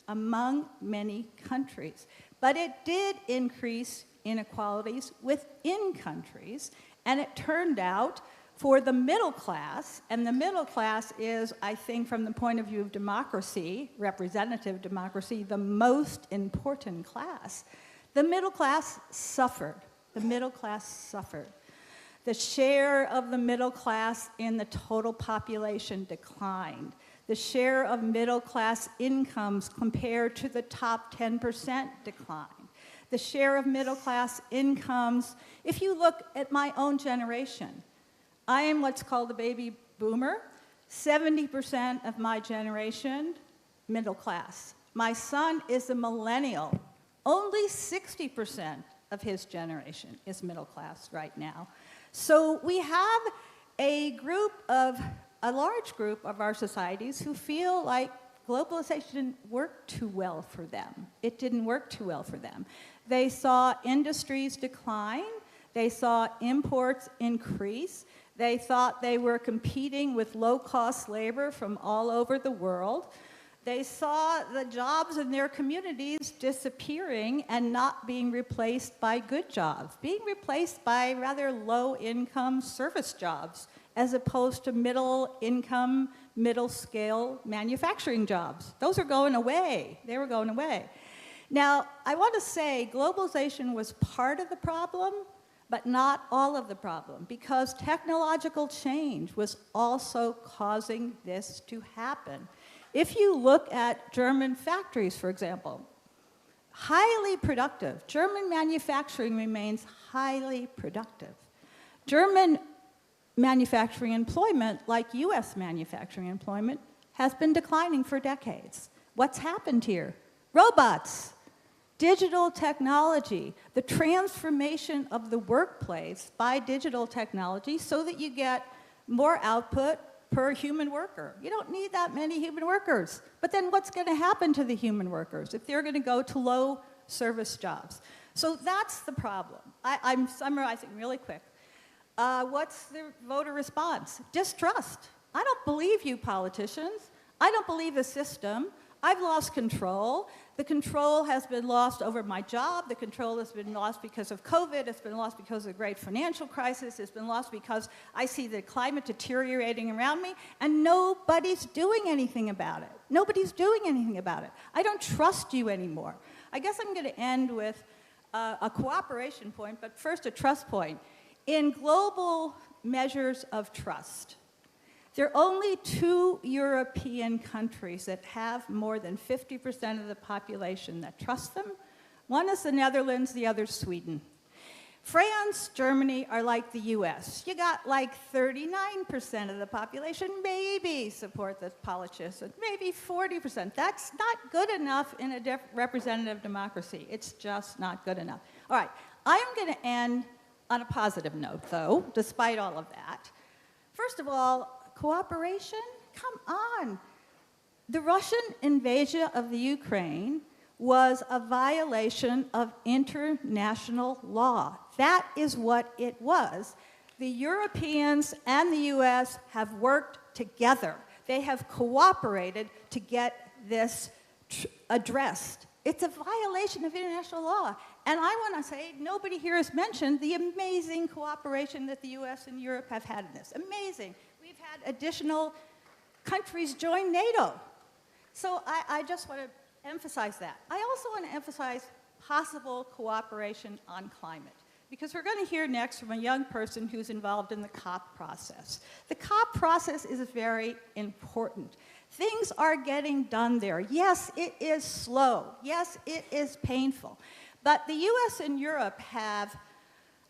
but it did increase inequalities within countries, and it turned out for the middle class, and the middle class is, I think, from the point of view of democracy, representative democracy, the most important class. The middle class suffered. The middle class suffered. The share of the middle class in the total population declined. The share of middle class incomes compared to the top 10% declined. The share of middle class incomes, if you look at my own generation, I am what's called a baby boomer. 70% of my generation, middle class. My son is a millennial. Only 60% of his generation is middle class right now. So we have a large group of our societies who feel like globalization didn't work too well for them. It didn't work too well for them. They saw industries decline. They saw imports increase. They thought they were competing with low-cost labor from all over the world. They saw the jobs in their communities disappearing and not being replaced by good jobs, being replaced by rather low-income service jobs, as opposed to middle-income, middle-scale manufacturing jobs. Those are going away. They were going away. Now, I want to say globalization was part of the problem, but not all of the problem, because technological change was also causing this to happen. If you look at German factories, for example, highly productive. German manufacturing remains highly productive. German manufacturing employment, like US manufacturing employment, has been declining for decades. What's happened here? Robots, digital technology, the transformation of the workplace by digital technology so that you get more output per human worker. You don't need that many human workers. But then what's going to happen to the human workers if they're going to go to low service jobs? So that's the problem. I'm summarizing really quick. What's the voter response? Distrust. I don't believe you politicians. I don't believe the system. I've lost control. The control has been lost over my job. The control has been lost because of COVID. It's been lost because of the great financial crisis. It's been lost because I see the climate deteriorating around me, and nobody's doing anything about it. Nobody's doing anything about it. I don't trust you anymore. I guess I'm going to end with a cooperation point, but first a trust point. In global measures of trust, there are only 2 European countries that have more than 50% of the population that trust them. One is the Netherlands, the other is Sweden. France, Germany are like the US. You got like 39% of the population maybe support the politicians, maybe 40%. That's not good enough in a representative democracy. It's just not good enough. All right, I'm going to end on a positive note, though, despite all of that. First of all, cooperation? Come on. The Russian invasion of the Ukraine was a violation of international law. That is what it was. The Europeans and the US have worked together. They have cooperated to get this addressed. It's a violation of international law. And I want to say, nobody here has mentioned the amazing cooperation that the US and Europe have had in this. Amazing. We've had additional countries join NATO. So I just want to emphasize that. I also want to emphasize possible cooperation on climate, because we're going to hear next from a young person who's involved in the COP process. The COP process is very important. Things are getting done there. Yes, it is slow. Yes, it is painful. But the US and Europe have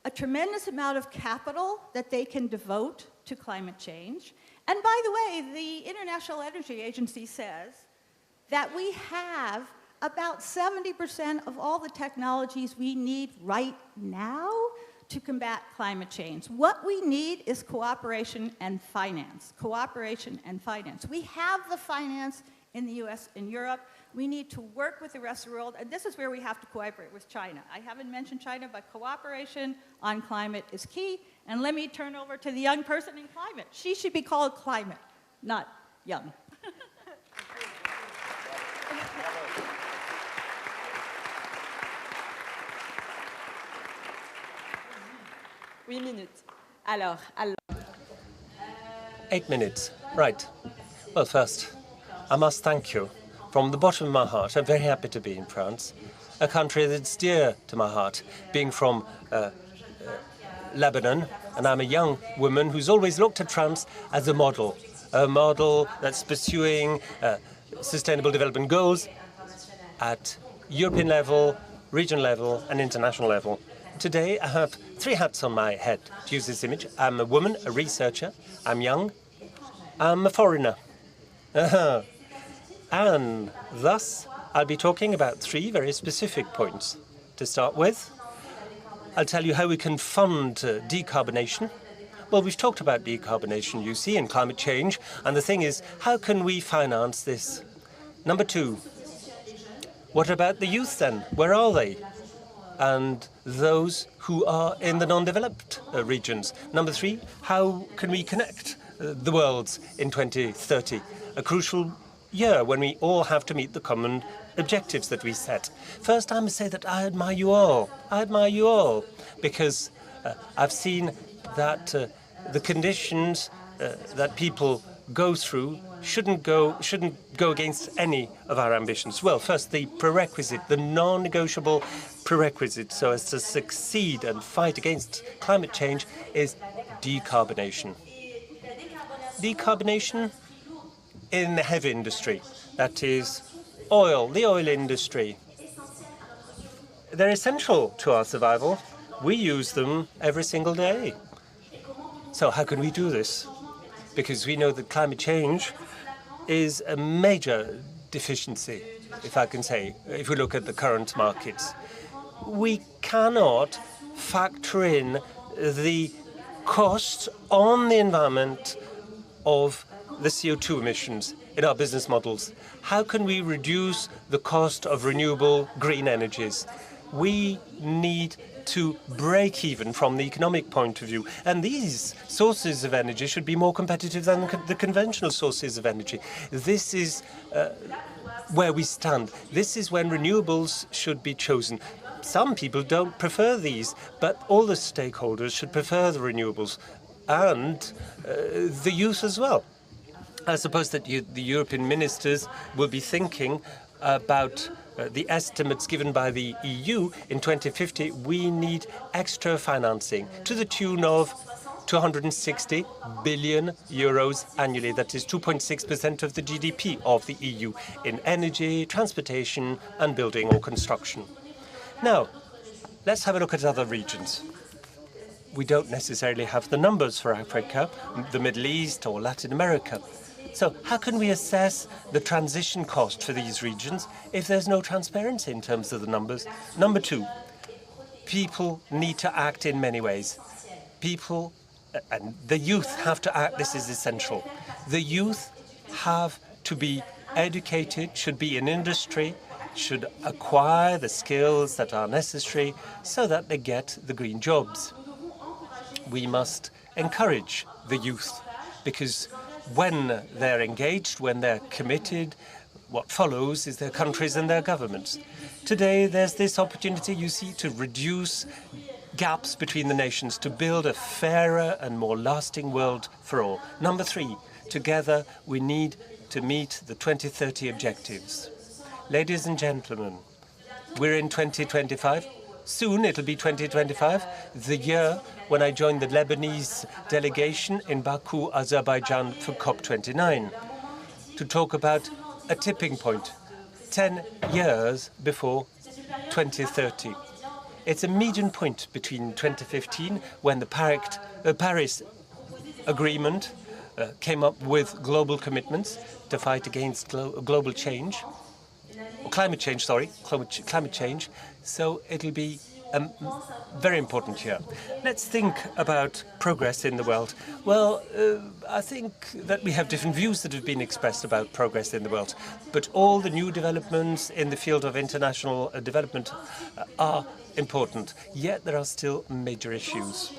a tremendous amount of capital that they can devote to climate change. And by the way, the International Energy Agency says that we have about 70% of all the technologies we need right now to combat climate change. What we need is cooperation and finance. Cooperation and finance. We have the finance in the US and Europe. We need to work with the rest of the world, and this is where we have to cooperate with China. I haven't mentioned China, but cooperation on climate is key. And let me turn over to the young person in climate. She should be called climate, not young. Oui, minutes. Alors. 8 minutes. Right. Well, first, I must thank you from the bottom of my heart. I'm very happy to be in France, a country that's dear to my heart, being from Lebanon, and I'm a young woman who's always looked at France as a model that's pursuing sustainable development goals at European level, regional level, and international level. Today, I have 3 hats on my head, to use this image. I'm a woman, a researcher, I'm young, I'm a foreigner. And thus, I'll be talking about 3 very specific points. To start with, I'll tell you how we can fund decarbonation. Well, we've talked about decarbonation, you see, and climate change, and the thing is, how can we finance this? Number 2, what about the youth then? Where are they? And those who are in the non-developed regions. Number 3, how can we connect the worlds in 2030? A crucial year when we all have to meet the common objectives that we set. First, I must say that I admire you all. I admire you all because I've seen that the conditions that people go through shouldn't go against any of our ambitions. Well, first, the prerequisite, the non-negotiable prerequisite, so as to succeed and fight against climate change, is decarbonation. Decarbonation in the heavy industry, that is oil, the oil industry. They're essential to our survival. We use them every single day. So how can we do this? Because we know that climate change is a major deficiency, if I can say, if we look at the current markets. We cannot factor in the costs on the environment of the CO2 emissions in our business models. How can we reduce the cost of renewable green energies? We need to break even from the economic point of view. And these sources of energy should be more competitive than the conventional sources of energy. This is where we stand. This is when renewables should be chosen. Some people don't prefer these, but all the stakeholders should prefer the renewables and the youth as well. I suppose that the European ministers will be thinking about the estimates given by the EU. In 2050, we need extra financing to the tune of 260 billion euros annually. That is 2.6% of the GDP of the EU in energy, transportation, and building or construction. Now, let's have a look at other regions. We don't necessarily have the numbers for Africa, the Middle East, or Latin America. So how can we assess the transition cost for these regions if there's no transparency in terms of the numbers? Number 2, people need to act in many ways. People and the youth have to act. This is essential. The youth have to be educated, should be in industry, should acquire the skills that are necessary so that they get the green jobs. We must encourage the youth because when they're engaged, when they're committed, what follows is their countries and their governments. Today, there's this opportunity, you see, to reduce gaps between the nations, to build a fairer and more lasting world for all. Number 3, together we need to meet the 2030 objectives. Ladies and gentlemen, we're in 2025. Soon it'll be 2025, the year when I joined the Lebanese delegation in Baku, Azerbaijan for COP29 to talk about a tipping point 10 years before 2030. It's a median point between 2015, when the Paris Agreement came up with global commitments to fight against global change, or climate change, sorry, climate change. So it'll be a very important year. Let's think about progress in the world. Well, I think that we have different views that have been expressed about progress in the world, but all the new developments in the field of international development are important, yet there are still major issues.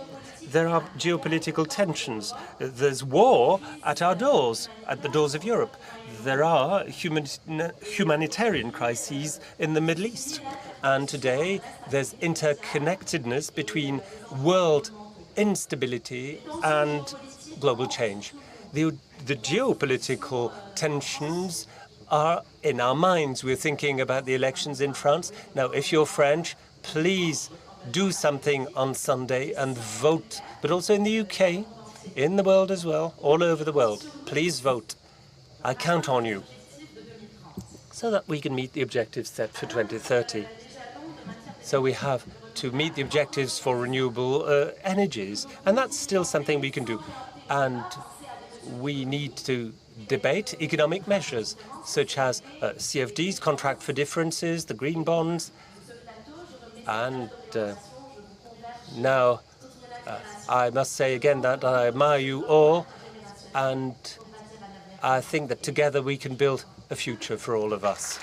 There are geopolitical tensions. There's war at our doors, at the doors of Europe. There are humanitarian crises in the Middle East. And today, there's interconnectedness between world instability and global change. the geopolitical tensions are in our minds. We're thinking about the elections in France. Now, if you're French, please do something on Sunday and vote. But also in the UK, in the world as well, all over the world, please vote. I count on you so that we can meet the objectives set for 2030. So we have to meet the objectives for renewable energies, and that's still something we can do. And we need to debate economic measures, such as CFDs, contract for differences, the green bonds, and now I must say again that I admire you all, and I think that together we can build a future for all of us.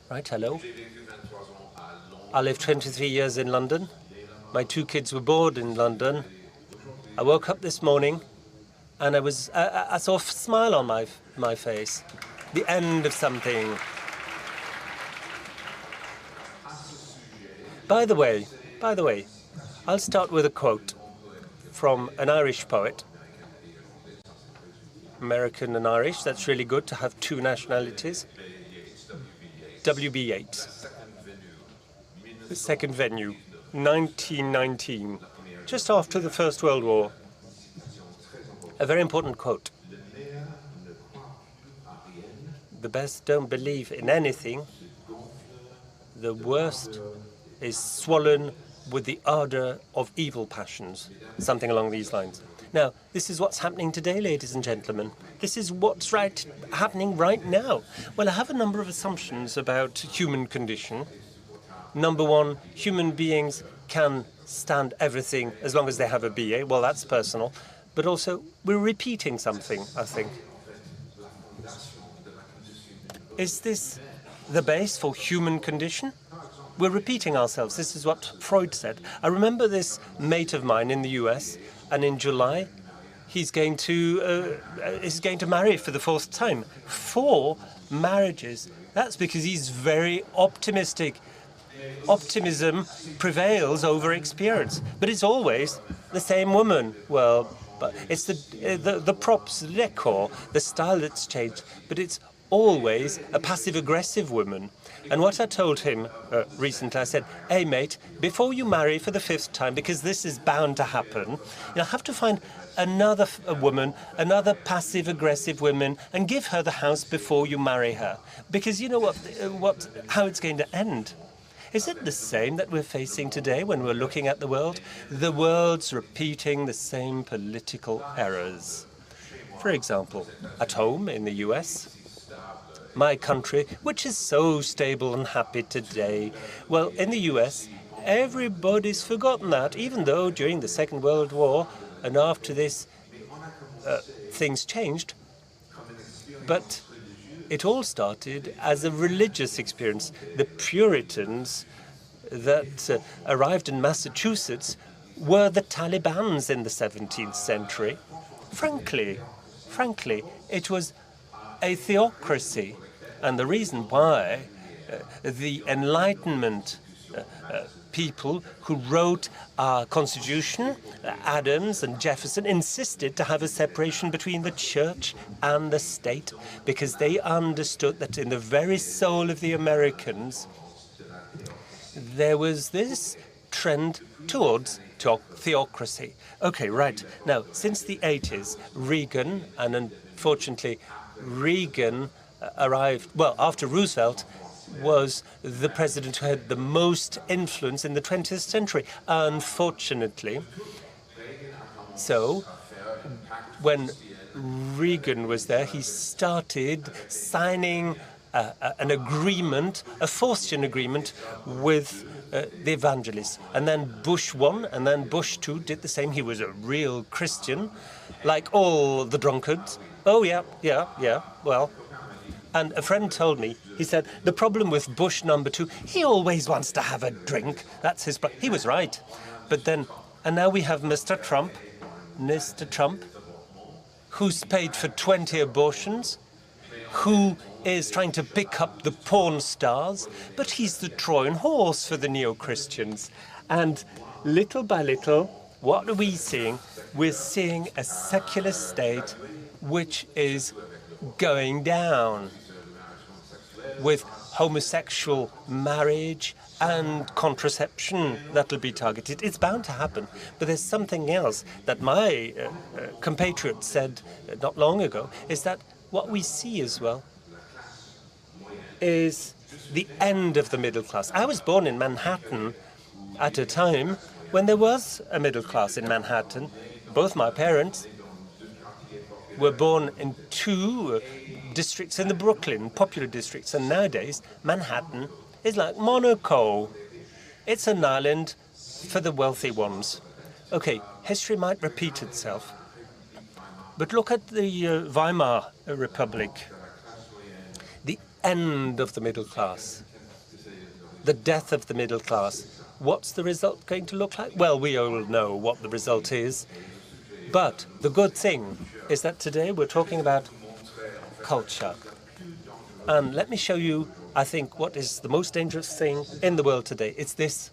Right, hello. I lived 23 years in London. My 2 kids were born in London. I woke up this morning and I saw a smile on my face. The end of something. By the way, I'll start with a quote from an Irish poet. American and Irish, that's really good to have 2 nationalities. W.B. Yeats. The Second Venue, 1919, just after the First World War. A very important quote. The best don't believe in anything. The worst is swollen with the ardor of evil passions. Something along these lines. Now, this is what's happening today, ladies and gentlemen. This is what's happening right now. Well, I have a number of assumptions about human condition. Number 1, human beings can stand everything as long as they have a BA. Well, that's personal. But also, we're repeating something, I think. Is this the base for human condition? We're repeating ourselves. This is what Freud said. I remember this mate of mine in the US, and in July, he's going to marry for the 4th time. 4 marriages. That's because he's very optimistic. Optimism prevails over experience, but it's always the same woman. Well, but it's the props, the decor, the style that's changed, but it's always a passive-aggressive woman. And what I told him recently, I said, hey, mate, before you marry for the 5th time, because this is bound to happen, you'll have to find another woman, another passive-aggressive woman, and give her the house before you marry her. Because you know how it's going to end. Is it the same that we're facing today when we're looking at the world? The world's repeating the same political errors. For example, at home in the US, my country, which is so stable and happy today. Well, in the US, everybody's forgotten that, even though during the Second World War and after this, things changed. But it all started as a religious experience. The Puritans that arrived in Massachusetts were the Talibans in the 17th century. Frankly, it was a theocracy. And the reason why the Enlightenment people who wrote our Constitution, Adams and Jefferson, insisted to have a separation between the church and the state, because they understood that in the very soul of the Americans, there was this trend towards theocracy. Okay, right. Now, since the 80s, Reagan, and unfortunately, Reagan arrived, well, after Roosevelt, was the president who had the most influence in the 20th century, unfortunately. So, when Reagan was there, he started signing an agreement, a Faustian agreement with the evangelists. And then Bush 1 and then Bush 2 did the same. He was a real Christian, like all the drunkards. Oh, yeah, well. And a friend told me, he said, the problem with Bush number 2, he always wants to have a drink. That's his problem. He was right. But then, and now we have Mr. Trump, who's paid for 20 abortions. who is trying to pick up the porn stars, but he's the Trojan horse for the neo-Christians. And little by little, what are we seeing? We're seeing a secular state which is going down, with homosexual marriage and contraception that'll be targeted. It's bound to happen. But there's something else that my compatriot said not long ago, is that what we see as well is the end of the middle class. I was born in Manhattan at a time when there was a middle class in Manhattan. Both my parents were born in two districts in the Brooklyn, popular districts, and nowadays Manhattan is like Monaco. It's an island for the wealthy ones. Okay, history might repeat itself, but look at the Weimar Republic, the end of the middle class, the death of the middle class. What's the result going to look like? Well, we all know what the result is, but the good thing is that today we're talking about culture. And let me show you, I think, what is the most dangerous thing in the world today. It's this.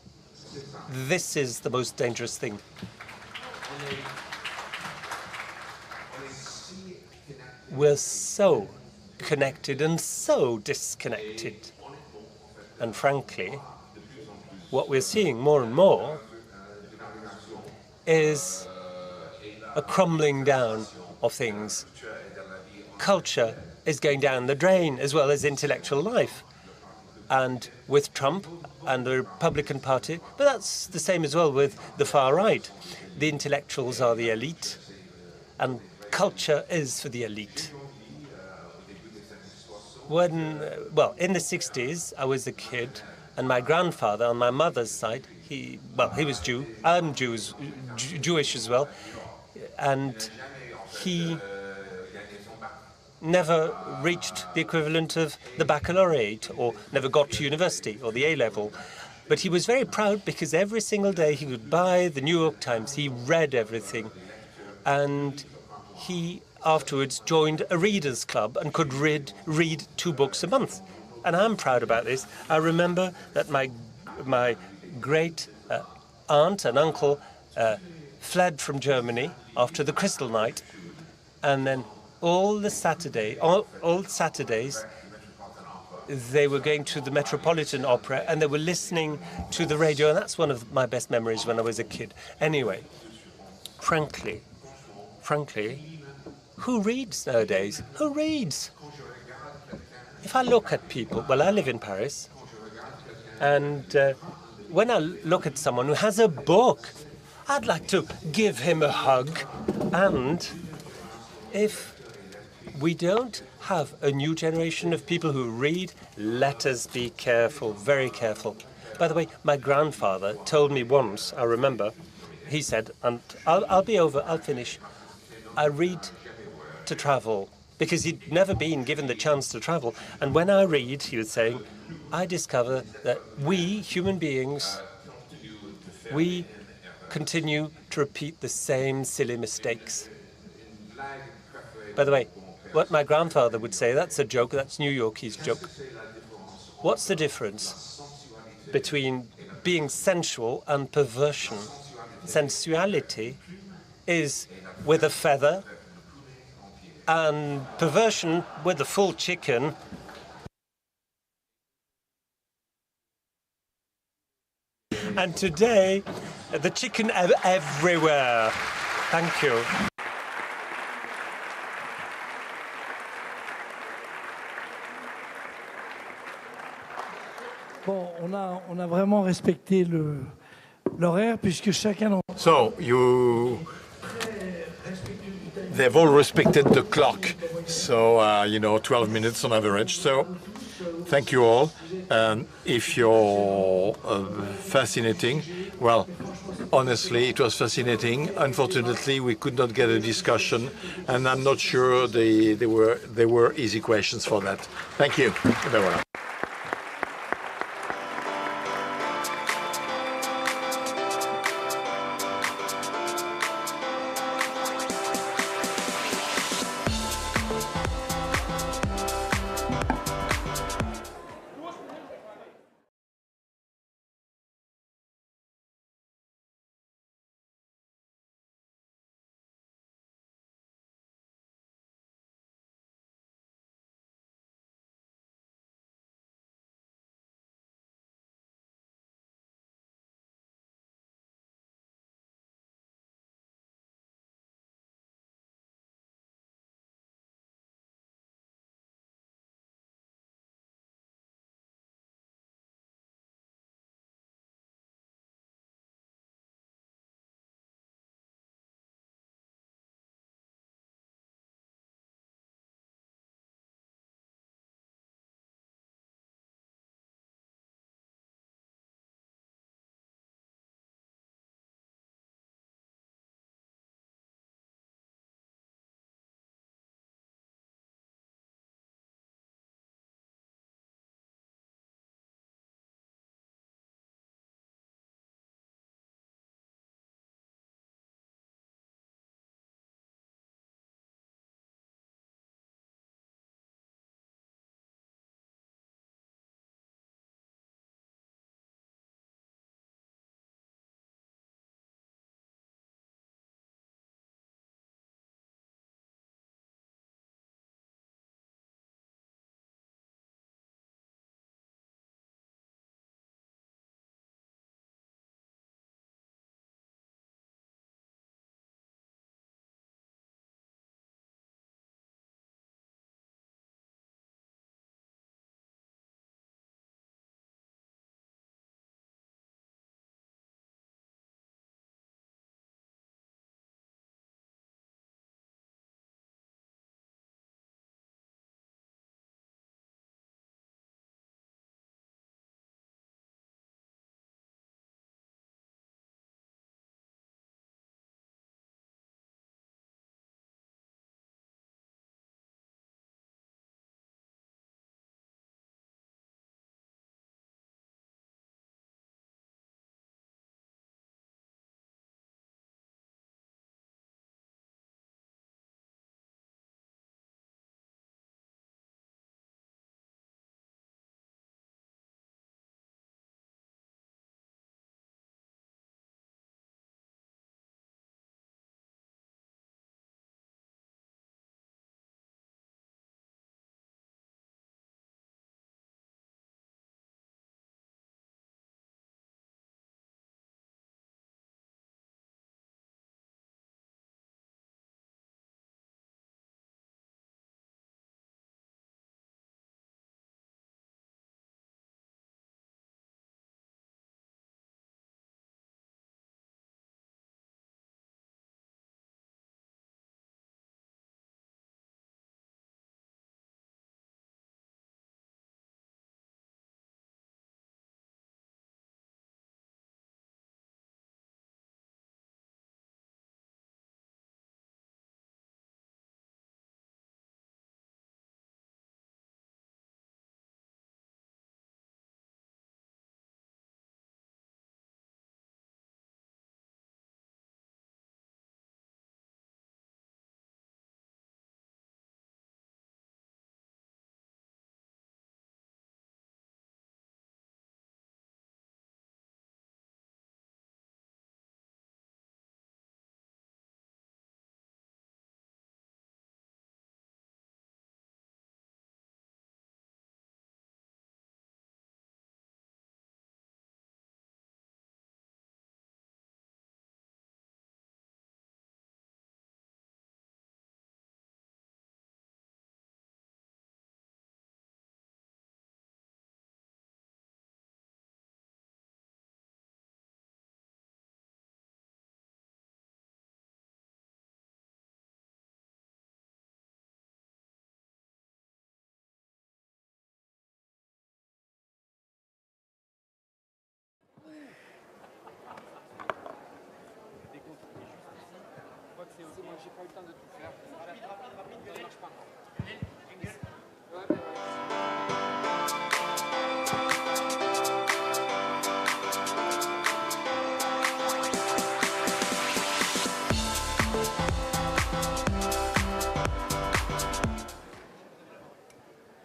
This is the most dangerous thing. We're so connected and so disconnected. And frankly, what we're seeing more and more is a crumbling down of things. Culture is going down the drain, as well as intellectual life. And with Trump and the Republican Party, but that's the same as well with the far right. The intellectuals are the elite, and culture is for the elite. When, well, in the 60s, I was a kid, and my grandfather on my mother's side, he was Jew. I'm Jewish as well, and he never reached the equivalent of the baccalaureate, or never got to university or the A-level. But he was very proud because every single day he would buy the New York Times. He read everything. And he afterwards joined a readers' club and could read 2 books a month. And I'm proud about this. I remember that my great aunt and uncle fled from Germany after the Crystal Night, and then all Saturdays, they were going to the Metropolitan Opera and they were listening to the radio, and that's one of my best memories when I was a kid. Anyway, frankly, who reads nowadays? Who reads? If I look at people, well, I live in Paris, and when I look at someone who has a book, I'd like to give him a hug. And if we don't have a new generation of people who read, let us be careful, very careful. By the way, my grandfather told me once, I remember, he said, and I'll be over, I'll finish, I read to travel, because he'd never been given the chance to travel. And when I read, he was saying, I discover that we, human beings, we continue to repeat the same silly mistakes. By the way, what my grandfather would say, that's a joke, that's New Yorkie's joke. What's the difference between being sensual and perversion? Sensuality is with a feather, and perversion with a full chicken. And today, the chicken everywhere. Thank you. Bon, on a vraiment respecté l'horaire puisque chacun. So they've all respected the clock. So 12 minutes on average. So thank you all. And if you're fascinating, well, honestly, it was fascinating. Unfortunately, we could not get a discussion, and I'm not sure there were easy questions for that. Thank you.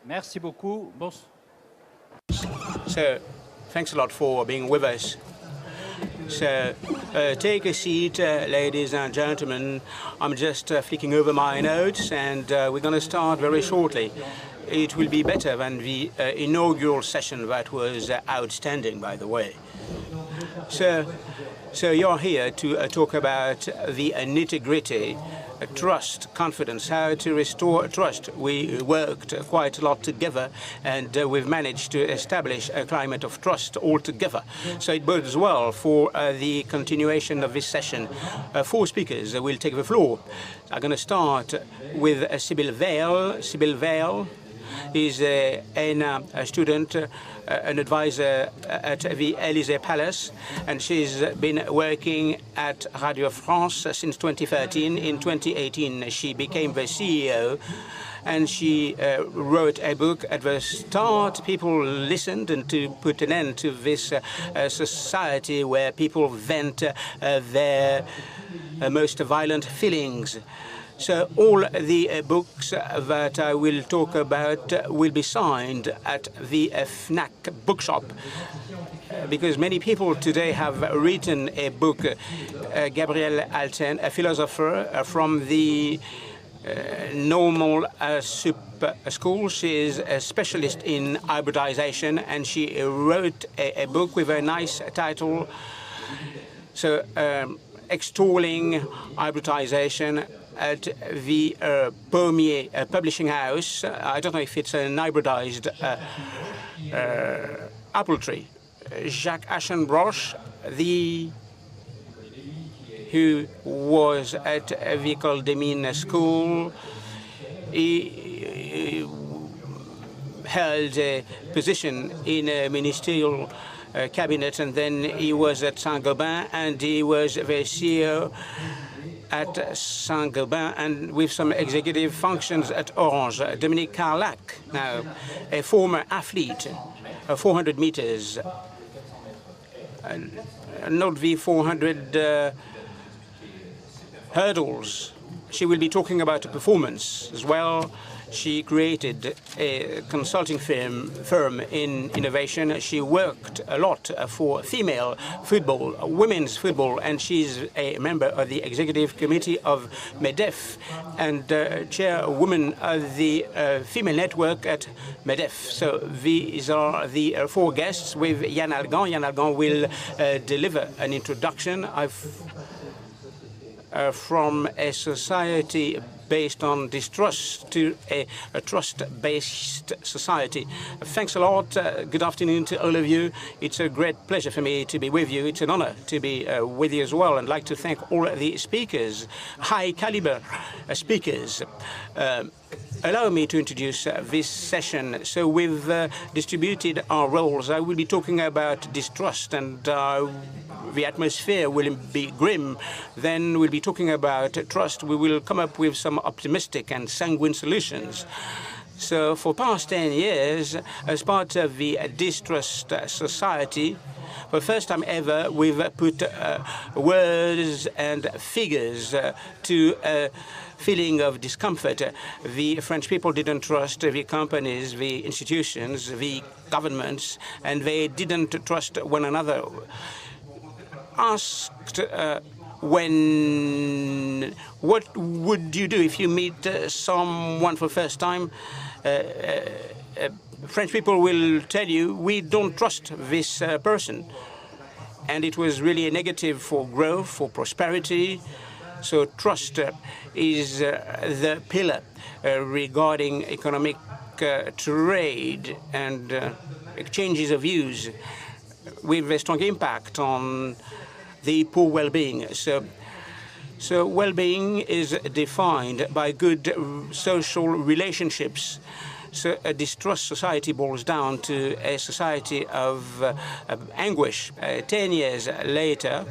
Merci beaucoup. So, thanks a lot for being with us. So, take a seat, ladies and gentlemen. I'm just flicking over my notes, and we're going to start very shortly. It will be better than the inaugural session that was outstanding, by the way. So you're here to talk about the nitty-gritty, trust, confidence, how to restore trust. We worked quite a lot together, and we've managed to establish a climate of trust altogether. So it bodes well for the continuation of this session. 4 speakers will take the floor. I'm going to start with Sibylle Veil. Sibylle Veil is a student, an advisor at the Élysée Palace, and she's been working at Radio France since 2013. In 2018, she became the CEO, and she wrote a book. At the start, people listened, and to put an end to this society where people vent their most violent feelings. So all the books that I will talk about will be signed at the FNAC bookshop, because many people today have written a book. Gabrielle Alten, a philosopher from the normal school. She is a specialist in hybridization, and she wrote a book with a nice title. So, extolling hybridization at the Pommier publishing house. I don't know if it's an hybridized apple tree. Jacques Aschenbroich, who was at the École des Mines school, he held a position in a ministerial cabinet, and then he was at Saint-Gobain, and he was the CEO at Saint-Gobain, and with some executive functions at Orange. Dominique Carlac, now a former athlete, 400 meters, not the 400 hurdles. She will be talking about performance as well. She created a consulting firm in innovation. She worked a lot for female football, women's football, and she's a member of the executive committee of MEDEF and chairwoman of the female network at MEDEF. So these are the 4 guests with Yann Algan. Yann Algan will deliver an introduction from a society based on distrust to a trust-based society. Thanks a lot. Good afternoon to all of you. It's a great pleasure for me to be with you. It's an honor to be with you as well. I'd like to thank all the speakers, high-caliber speakers. Allow me to introduce this session. So we've distributed our roles. I will be talking about distrust, and the atmosphere will be grim. Then we'll be talking about trust. We will come up with some optimistic and sanguine solutions. So for past 10 years, as part of the distrust society, for the first time ever, we've put words and figures to a feeling of discomfort. The French people didn't trust the companies, the institutions, the governments, and they didn't trust one another. Asked what would you do if you meet someone for the first time? French people will tell you, we don't trust this person. And it was really a negative for growth, for prosperity. So trust is the pillar regarding economic trade and exchanges of views, with a strong impact on the poor well-being. So well-being is defined by good social relationships. So a distrust society boils down to a society of anguish. 10 years later,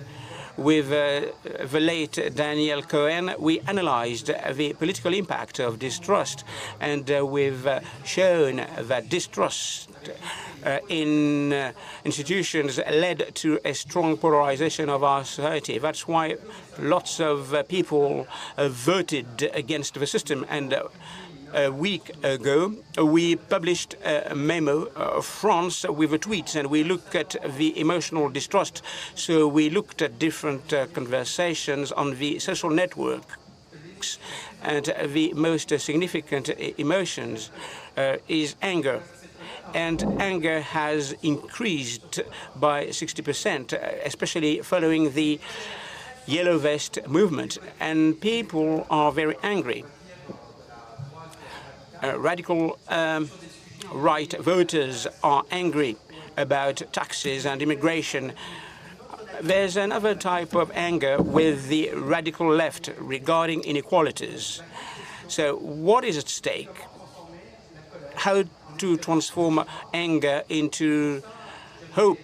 With the late Daniel Cohen, we analyzed the political impact of distrust, and we've shown that distrust in institutions led to a strong polarization of our society. That's why lots of people voted against the system. And a week ago, we published a memo, France, with the tweets, and we looked at the emotional distrust. So we looked at different conversations on the social networks, and the most significant emotions is anger. And anger has increased by 60%, especially following the Yellow Vest movement. And people are very angry. Radical right voters are angry about taxes and immigration. There's another type of anger with the radical left regarding inequalities. So what is at stake? How to transform anger into hope?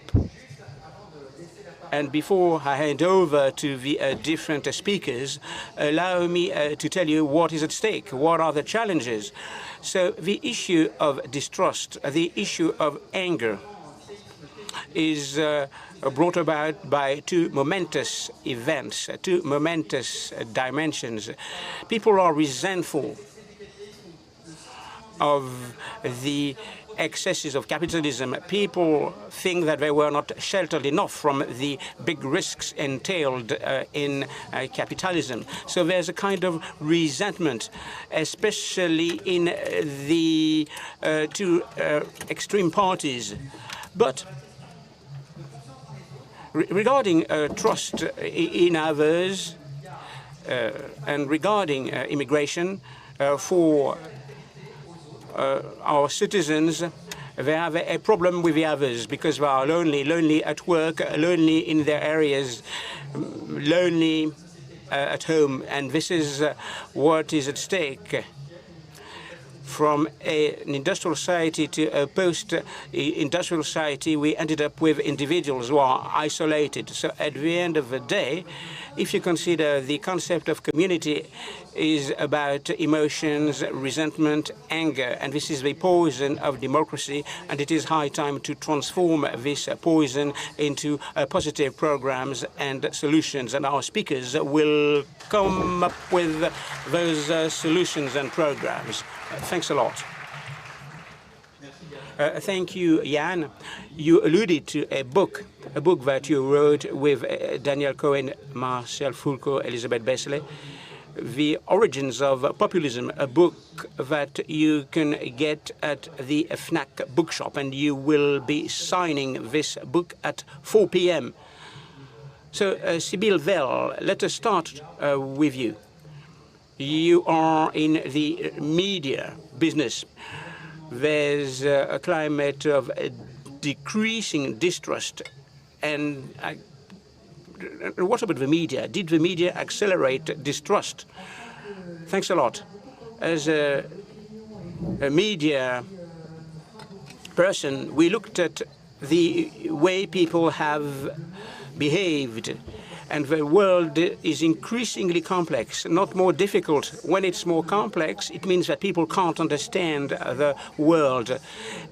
And before I hand over to the different speakers, allow me to tell you what is at stake, what are the challenges. So the issue of distrust, the issue of anger is brought about by two momentous events, two momentous dimensions. People are resentful of the excesses of capitalism. People think that they were not sheltered enough from the big risks entailed in capitalism. So there's a kind of resentment, especially in the two extreme parties. But regarding trust in others and regarding immigration, for our citizens, they have a problem with the others because they are lonely at work, lonely in their areas, lonely at home. And this is what is at stake. From an industrial society to a post-industrial society, we ended up with individuals who are isolated. So at the end of the day, if you consider the concept of community is about emotions, resentment, anger, and this is the poison of democracy, and it is high time to transform this poison into positive programs and solutions. And our speakers will come up with those solutions and programs. Thanks a lot. Thank you, Jan. You alluded to a book that you wrote with Daniel Cohen, Marcel Foucault, Elisabeth Besselet, The Origins of Populism, a book that you can get at the FNAC bookshop, and you will be signing this book at 4 p.m. So, Sibylle Vell, let us start with you. You are in the media business. There's a climate of decreasing distrust. And what about the media? Did the media accelerate distrust? Thanks a lot. As a media person, we looked at the way people have behaved. And the world is increasingly complex, not more difficult. When it's more complex, it means that people can't understand the world.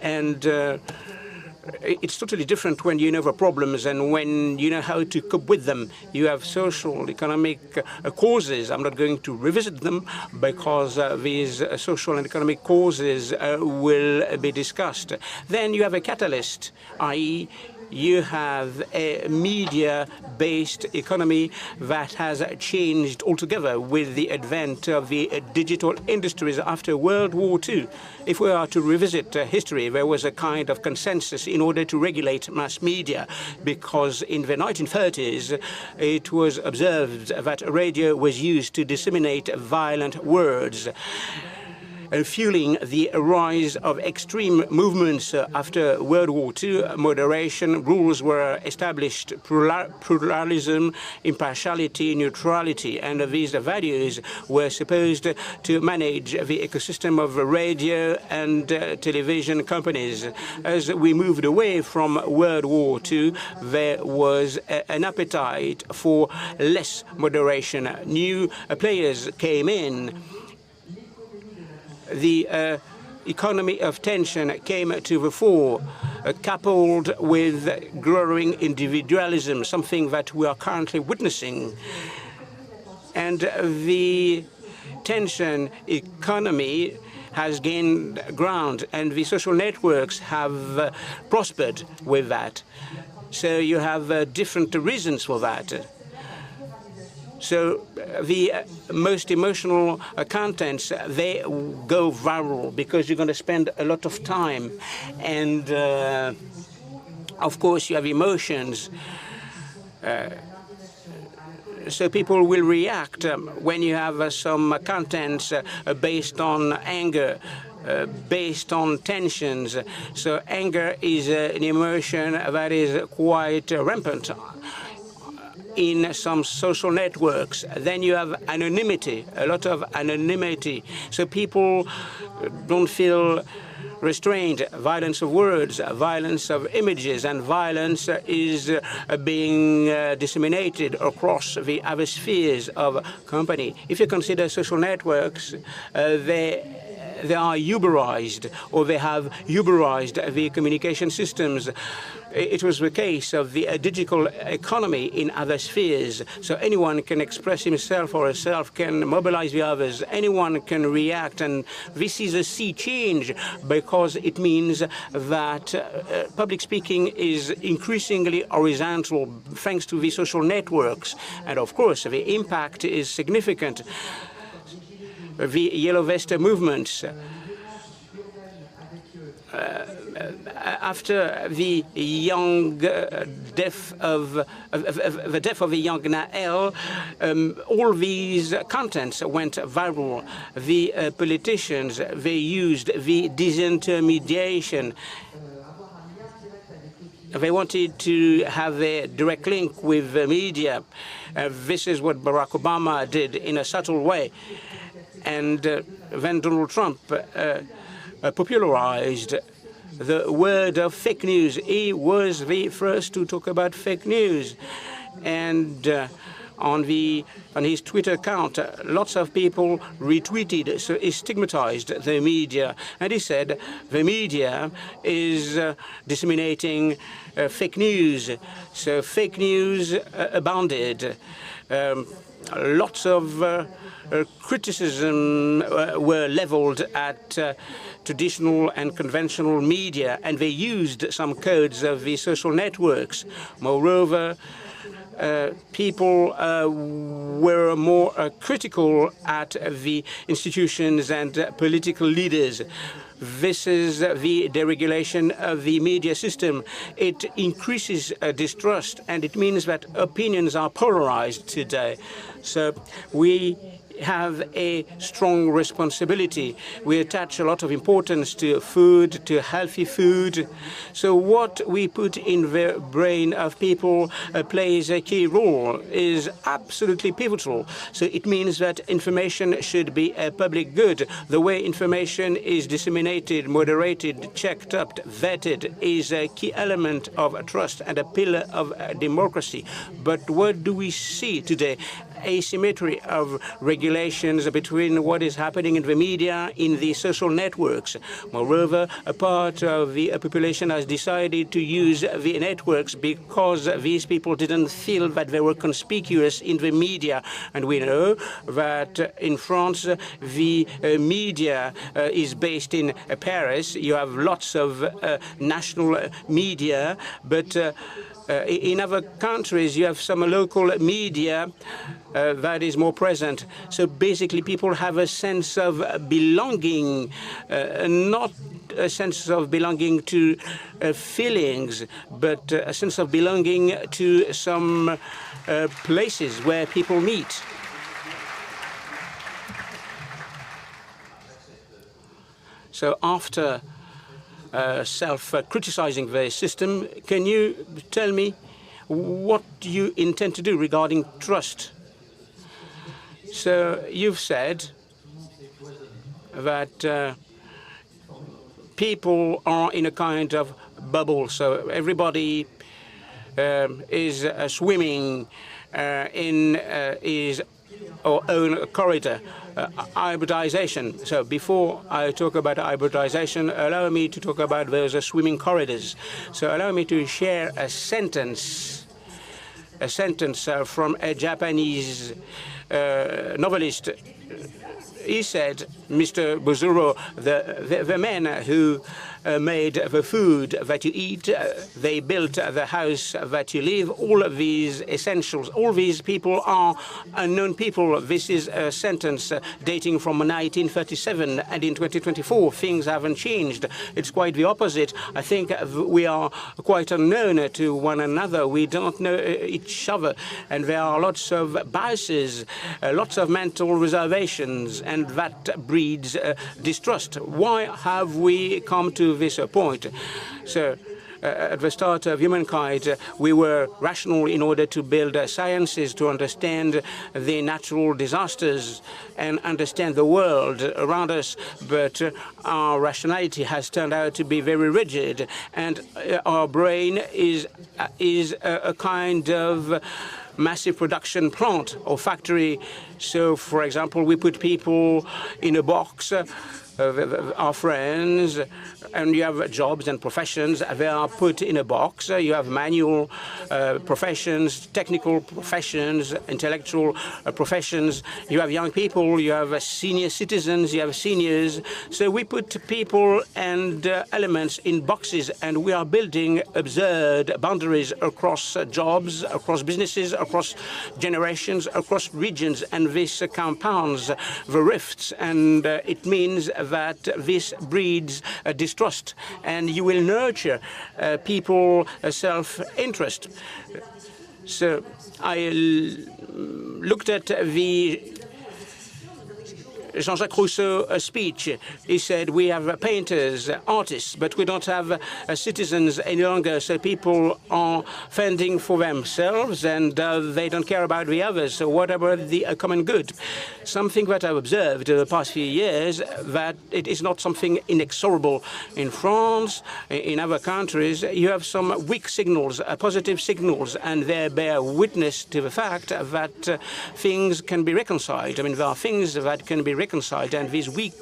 And it's totally different when you know the problems and when you know how to cope with them. You have social, economic causes. I'm not going to revisit them because these social and economic causes will be discussed. Then you have a catalyst, i.e., you have a media-based economy that has changed altogether with the advent of the digital industries after World War II. If we are to revisit history, there was a kind of consensus in order to regulate mass media, because in the 1930s, it was observed that radio was used to disseminate violent words. fueling the rise of extreme movements after World War II. Moderation rules were established: pluralism, impartiality, neutrality, and these values were supposed to manage the ecosystem of radio and television companies. As we moved away from World War II, there was an appetite for less moderation. New players came in. The economy of tension came to the fore, coupled with growing individualism, something that we are currently witnessing. And the tension economy has gained ground, and the social networks have prospered with that. So you have different reasons for that. So the most emotional contents, they go viral because you're going to spend a lot of time. And of course, you have emotions. So people will react when you have some contents based on anger, based on tensions. So anger is an emotion that is quite rampant in some social networks. Then you have anonymity, a lot of anonymity. So people don't feel restrained. Violence of words, violence of images, and violence is being disseminated across the other spheres of company. If you consider social networks, they are Uberized, or they have Uberized the communication systems. It was the case of the digital economy in other spheres. So anyone can express himself or herself, can mobilize the others, anyone can react. And this is a sea change because it means that public speaking is increasingly horizontal thanks to the social networks. And of course, the impact is significant. The Yellow Vest movements, after the young death of the young Nael, all these contents went viral. The politicians, they used the disintermediation. They wanted to have a direct link with the media. This is what Barack Obama did in a subtle way. And then Donald Trump popularized the word of fake news. He was the first to talk about fake news. And on his Twitter account, lots of people retweeted, so he stigmatized the media. And he said the media is disseminating fake news. So fake news abounded. Lots of criticism were leveled at traditional and conventional media, and they used some codes of the social networks. Moreover, people were more critical at the institutions and political leaders. This is the deregulation of the media system. It increases distrust, and it means that opinions are polarized today. So we have a strong responsibility. We attach a lot of importance to food, to healthy food. So what we put in the brain of people plays a key role, is absolutely pivotal. So it means that information should be a public good. The way information is disseminated, moderated, checked up, vetted is a key element of trust and a pillar of democracy. But what do we see today? Asymmetry of regulations between what is happening in the media, in the social networks. Moreover, a part of the population has decided to use the networks because these people didn't feel that they were conspicuous in the media. And we know that in France, the media is based in Paris. You have lots of national media, but in other countries, you have some local media that is more present. So basically, people have a sense of belonging, not a sense of belonging to feelings, but a sense of belonging to some places where people meet. So after self-criticizing the system, can you tell me what you intend to do regarding trust? So you've said that people are in a kind of bubble, so everybody is swimming in his or own corridor. Hybridization. So before I talk about hybridization, allow me to talk about those swimming corridors. So allow me to share a sentence from a Japanese novelist. He said, Mr. Buzuro, the men who made the food that you eat, they built the house that you live, all of these essentials, all these people are unknown people. This is a sentence dating from 1937, and in 2024, things haven't changed. It's quite the opposite. I think we are quite unknown to one another. We don't know each other, and there are lots of biases, lots of mental reservations, and that breeds distrust. Why have we come to this point? So at the start of humankind, we were rational in order to build sciences, to understand the natural disasters and understand the world around us. But our rationality has turned out to be very rigid, and our brain is a kind of massive production plant or factory. So, for example, we put people in a box, our friends, and you have jobs and professions. They are put in a box. You have manual professions, technical professions, intellectual professions. You have young people, you have senior citizens, you have seniors. So we put people and elements in boxes, and we are building absurd boundaries across jobs, across businesses, across generations, across regions, and this compounds the rifts, and it means that this breeds distrust, and you will nurture people self-interest. So I looked at the Jean-Jacques Rousseau speech. He said, we have painters, artists, but we don't have citizens any longer. So people are fending for themselves, and they don't care about the others. So what about the common good? Something that I've observed in the past few years, that it is not something inexorable. In France, in other countries, you have some weak signals, positive signals, and they bear witness to the fact that things can be reconciled. I mean, there are things that can be reconciled, and these weak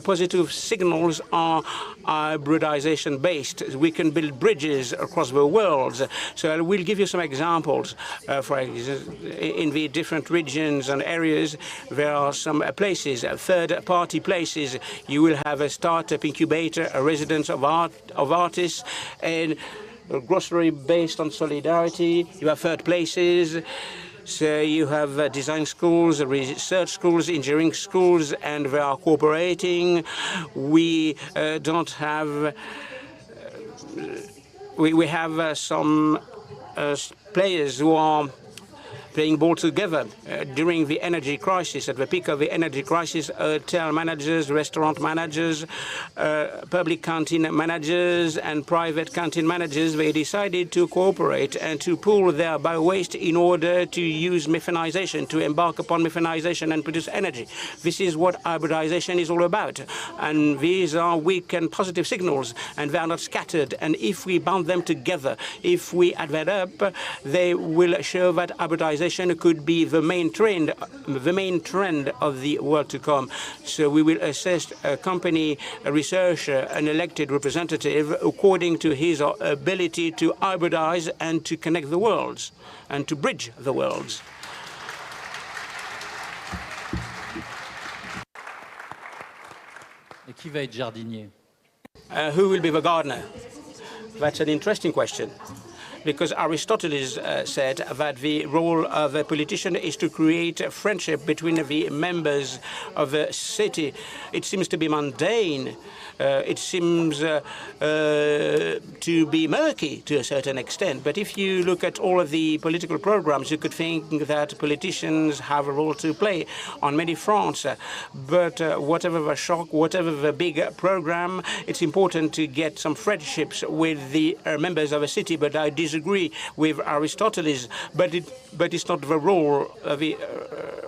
positive signals are hybridization based. We can build bridges across the world. So I will give you some examples. For example, in the different regions and areas, there are some places, third-party places. You will have a startup incubator, a residence of artists, and a grocery based on solidarity. You have third places. So you have design schools, research schools, engineering schools, and they are cooperating. We don't have. We have some players who are playing ball together during the energy crisis. At the peak of the energy crisis, hotel managers, restaurant managers, public canteen managers, and private canteen managers, they decided to cooperate and to pool their bio-waste in order to use methanization, to embark upon methanization and produce energy. This is what hybridization is all about. And these are weak and positive signals, and they are not scattered. And if we bound them together, if we add that up, they will show that hybridization could be the main trend of the world to come. So we will assess a company, a researcher, an elected representative according to his ability to hybridize and to connect the worlds and to bridge the worlds. Et qui va être jardinier? Who will be the gardener? That's an interesting question. because Aristotle said that the role of a politician is to create a friendship between the members of a city. It seems to be mundane. It seems to be murky to a certain extent. But if you look at all of the political programs, you could think that politicians have a role to play on many fronts. But whatever the shock, whatever the big program, it's important to get some friendships with the members of a city. But I disagree with Aristotle. But it's not the role of the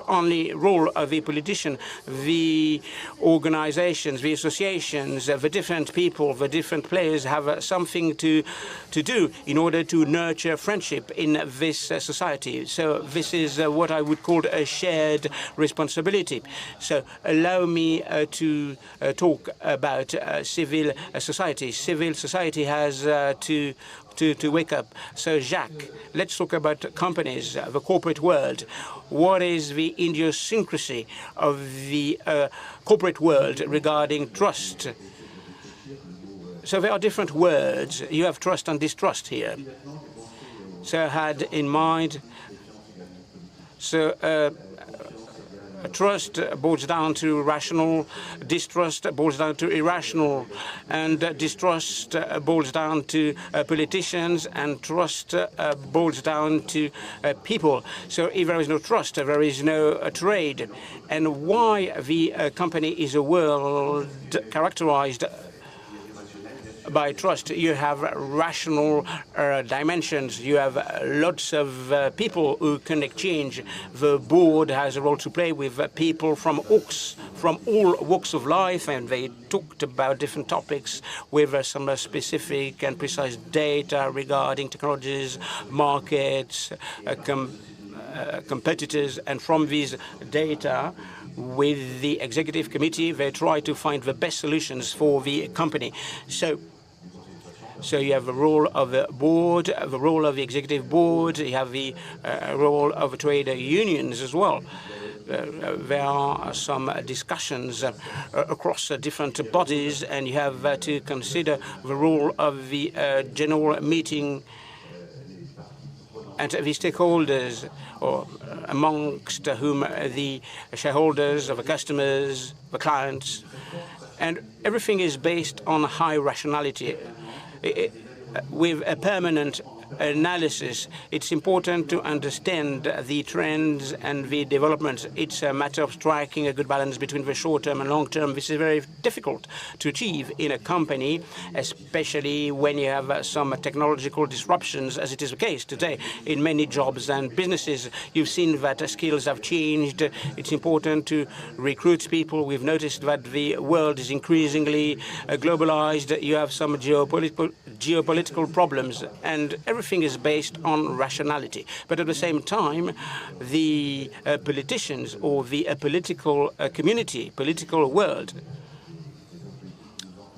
only role of the politician. The organizations, the associations, the different people, the different players have something to do in order to nurture friendship in this society. So this is what I would call a shared responsibility. So allow me to talk about civil society. Civil society has to wake up. So Jacques, let's talk about companies, the corporate world. What is the idiosyncrasy of the corporate world regarding trust? So there are different words. You have trust and distrust here. So I had in mind, trust boils down to rational, distrust boils down to irrational, and distrust boils down to politicians, and trust boils down to people. So if there is no trust, there is no trade. And why the company is a world characterized by trust? You have rational dimensions. You have lots of people who can exchange. The board has a role to play with people from all walks of life, and they talked about different topics with some specific and precise data regarding technologies, markets, competitors, and from these data, with the executive committee, they try to find the best solutions for the company. So you have the role of the board, the role of the executive board, you have the role of trade unions as well. There are some discussions across different bodies, and you have to consider the role of the general meeting and the stakeholders, or amongst whom the shareholders, the customers, the clients, and everything is based on high rationality. With a permanent analysis, it's important to understand the trends and the developments. It's a matter of striking a good balance between the short term and long term. This is very difficult to achieve in a company, especially when you have some technological disruptions, as it is the case today in many jobs and businesses. You've seen that skills have changed. It's important to recruit people. We've noticed that the world is increasingly globalized. You have some geopolitical problems, and everything is based on rationality. But at the same time, the politicians or the political community, political world,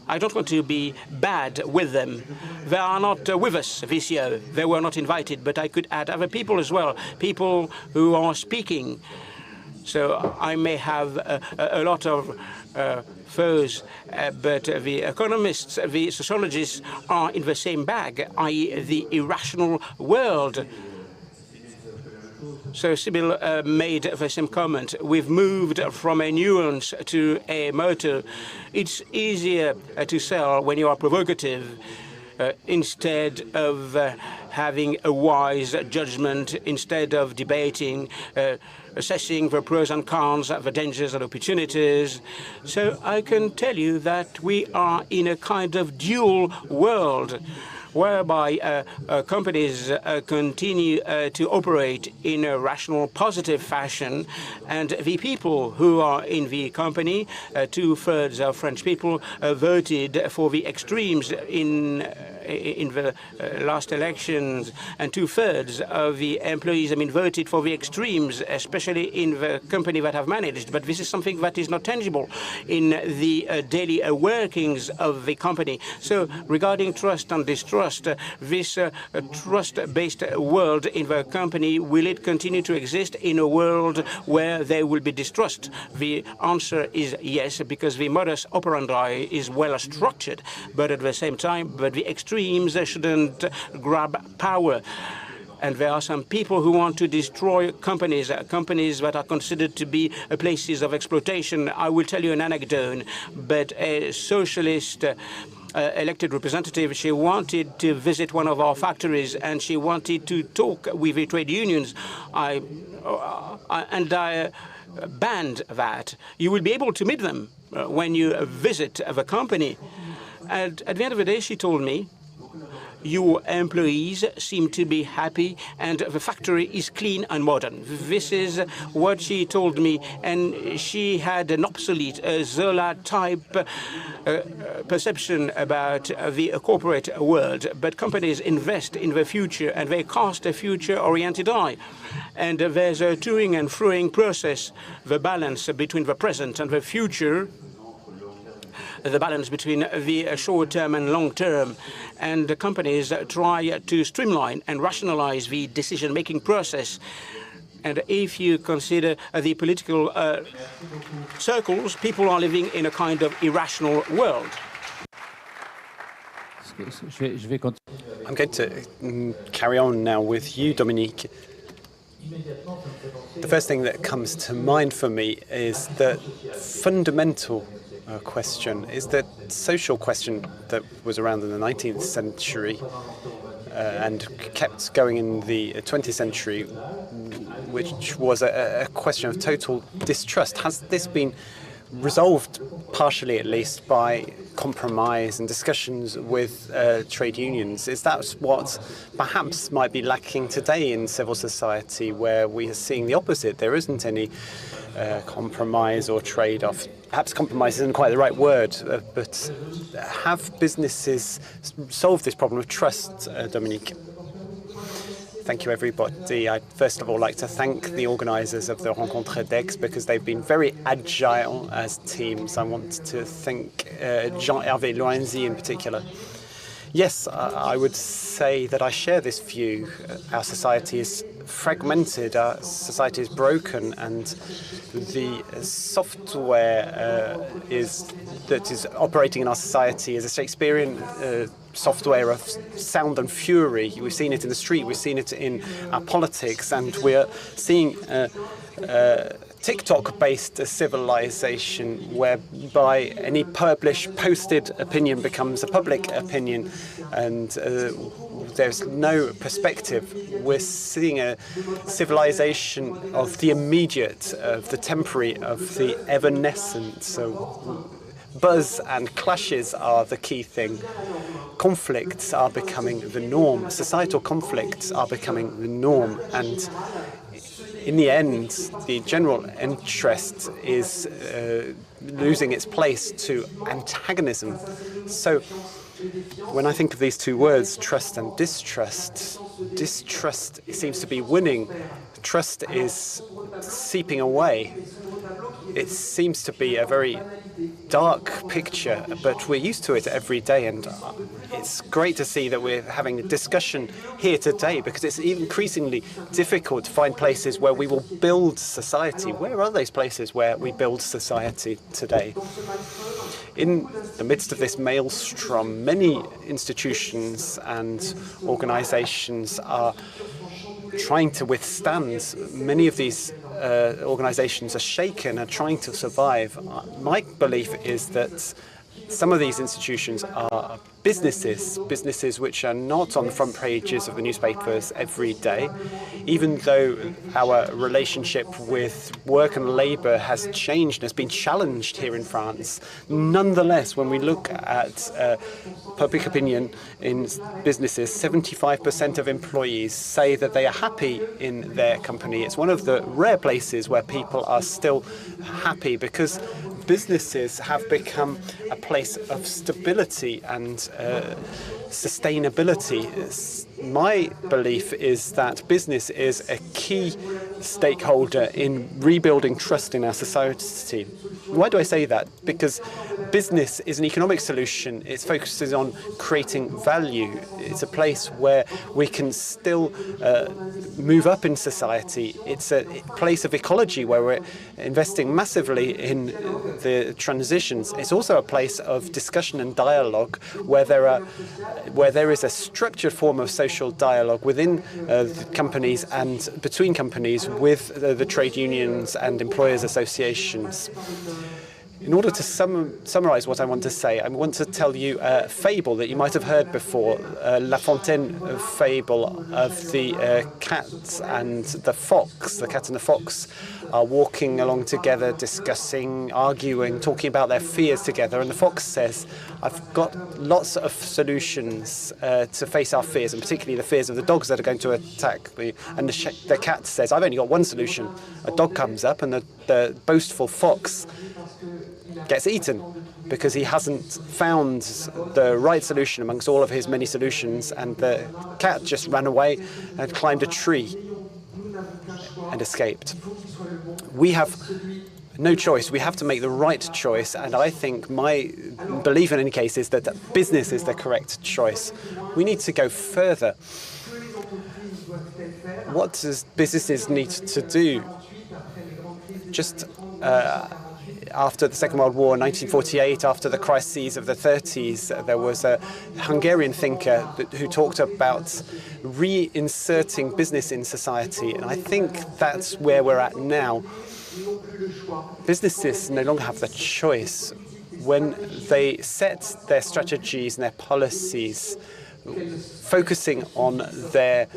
I don't want to be bad with them. They are not with us this year. They were not invited, but I could add other people as well, people who are speaking. So I may have a lot of foes, but the economists, the sociologists are in the same bag, i.e. the irrational world. So Sibyl made the same comment. We've moved from a nuance to a motto. It's easier to sell when you are provocative, instead of having a wise judgment, instead of debating, assessing the pros and cons, the dangers and opportunities. So I can tell you that we are in a kind of dual world, whereby companies continue to operate in a rational, positive fashion, and the people who are in the company, 2/3 of French people, voted for the extremes in the last elections, and 2/3 of the employees, voted for the extremes, especially in the company that have managed. But this is something that is not tangible in the daily workings of the company. So regarding trust and distrust, this trust-based world in the company, will it continue to exist in a world where there will be distrust? The answer is yes, because the modus operandi is well structured, but at the same time, the extreme extremes shouldn't grab power. And there are some people who want to destroy companies that are considered to be places of exploitation. I will tell you an anecdote, but a socialist elected representative, she wanted to visit one of our factories and she wanted to talk with the trade unions. I banned that. You will be able to meet them when you visit the company. And at the end of the day, she told me, your employees seem to be happy and the factory is clean and modern. This is what she told me, and she had an obsolete Zola-type perception about the corporate world. But companies invest in the future and they cast a future-oriented eye. And there's a toing and froing process, the balance between the present and the future, the balance between the short-term and long-term, and the companies try to streamline and rationalize the decision-making process. And if you consider the political circles, people are living in a kind of irrational world. I'm going to carry on now with you, Dominique. The first thing that comes to mind for me is the fundamental question, is that social question that was around in the 19th century and kept going in the 20th century, which was a question of total distrust. Has this been resolved, partially at least, by compromise and discussions with trade unions? Is that what perhaps might be lacking today in civil society, where we are seeing the opposite? There isn't any compromise or trade-off. Perhaps compromise isn't quite the right word, but have businesses solved this problem of trust, Dominique? Thank you, everybody. I'd first of all like to thank the organisers of the Rencontre d'Aix, because they've been very agile as teams. I want to thank Jean-Hervé Lorenzi in particular. Yes, I would say that I share this view. Our society is fragmented, our society is broken, and the software that is operating in our society is a Shakespearean software of sound and fury. We've seen it in the street, we've seen it in our politics, and we're seeing TikTok-based civilization, whereby any posted opinion becomes a public opinion, and there's no perspective. We're seeing a civilization of the immediate, of the temporary, of the evanescent. So buzz and clashes are the key thing. Conflicts are becoming the norm. Societal conflicts are becoming the norm, and in the end, the general interest is losing its place to antagonism. So when I think of these two words, trust and distrust, distrust seems to be winning. Trust is seeping away. It seems to be a very dark picture, but we're used to it every day, and it's great to see that we're having a discussion here today, because it's increasingly difficult to find places where we will build society. Where are those places where we build society today? In the midst of this maelstrom, many institutions and organizations are trying to withstand. Many of these organizations are shaken, are trying to survive. My belief is that some of these institutions are businesses which are not on the front pages of the newspapers every day, even though our relationship with work and labour has changed and has been challenged here in France. Nonetheless, when we look at public opinion in businesses, 75% of employees say that they are happy in their company. It's one of the rare places where people are still happy, because businesses have become a place of stability and sustainability. My belief is that business is a key stakeholder in rebuilding trust in our society. Why do I say that? Because business is an economic solution. It focuses on creating value. It's a place where we can still move up in society. It's a place of ecology where we're investing massively in the transitions. It's also a place of discussion and dialogue where there is a structured form of social dialogue within the companies and between companies with the trade unions and employers associations. In order to summarize what I want to say, I want to tell you a fable that you might have heard before, La Fontaine fable of the cat and the fox. The cat and the fox are walking along together, discussing, arguing, talking about their fears together. And the fox says, I've got lots of solutions to face our fears, and particularly the fears of the dogs that are going to attack me. And the cat says, I've only got one solution. A dog comes up and the boastful fox gets eaten because he hasn't found the right solution amongst all of his many solutions, and the cat just ran away and climbed a tree and escaped. We have no choice. We have to make the right choice, and I think my belief in any case is that business is the correct choice. We need to go further. What does businesses need to do? Just after the Second World War, 1948, after the crises of the 30s, there was a Hungarian thinker who talked about reinserting business in society. And I think that's where we're at now. Businesses no longer have the choice. When they set their strategies and their policies, focusing on their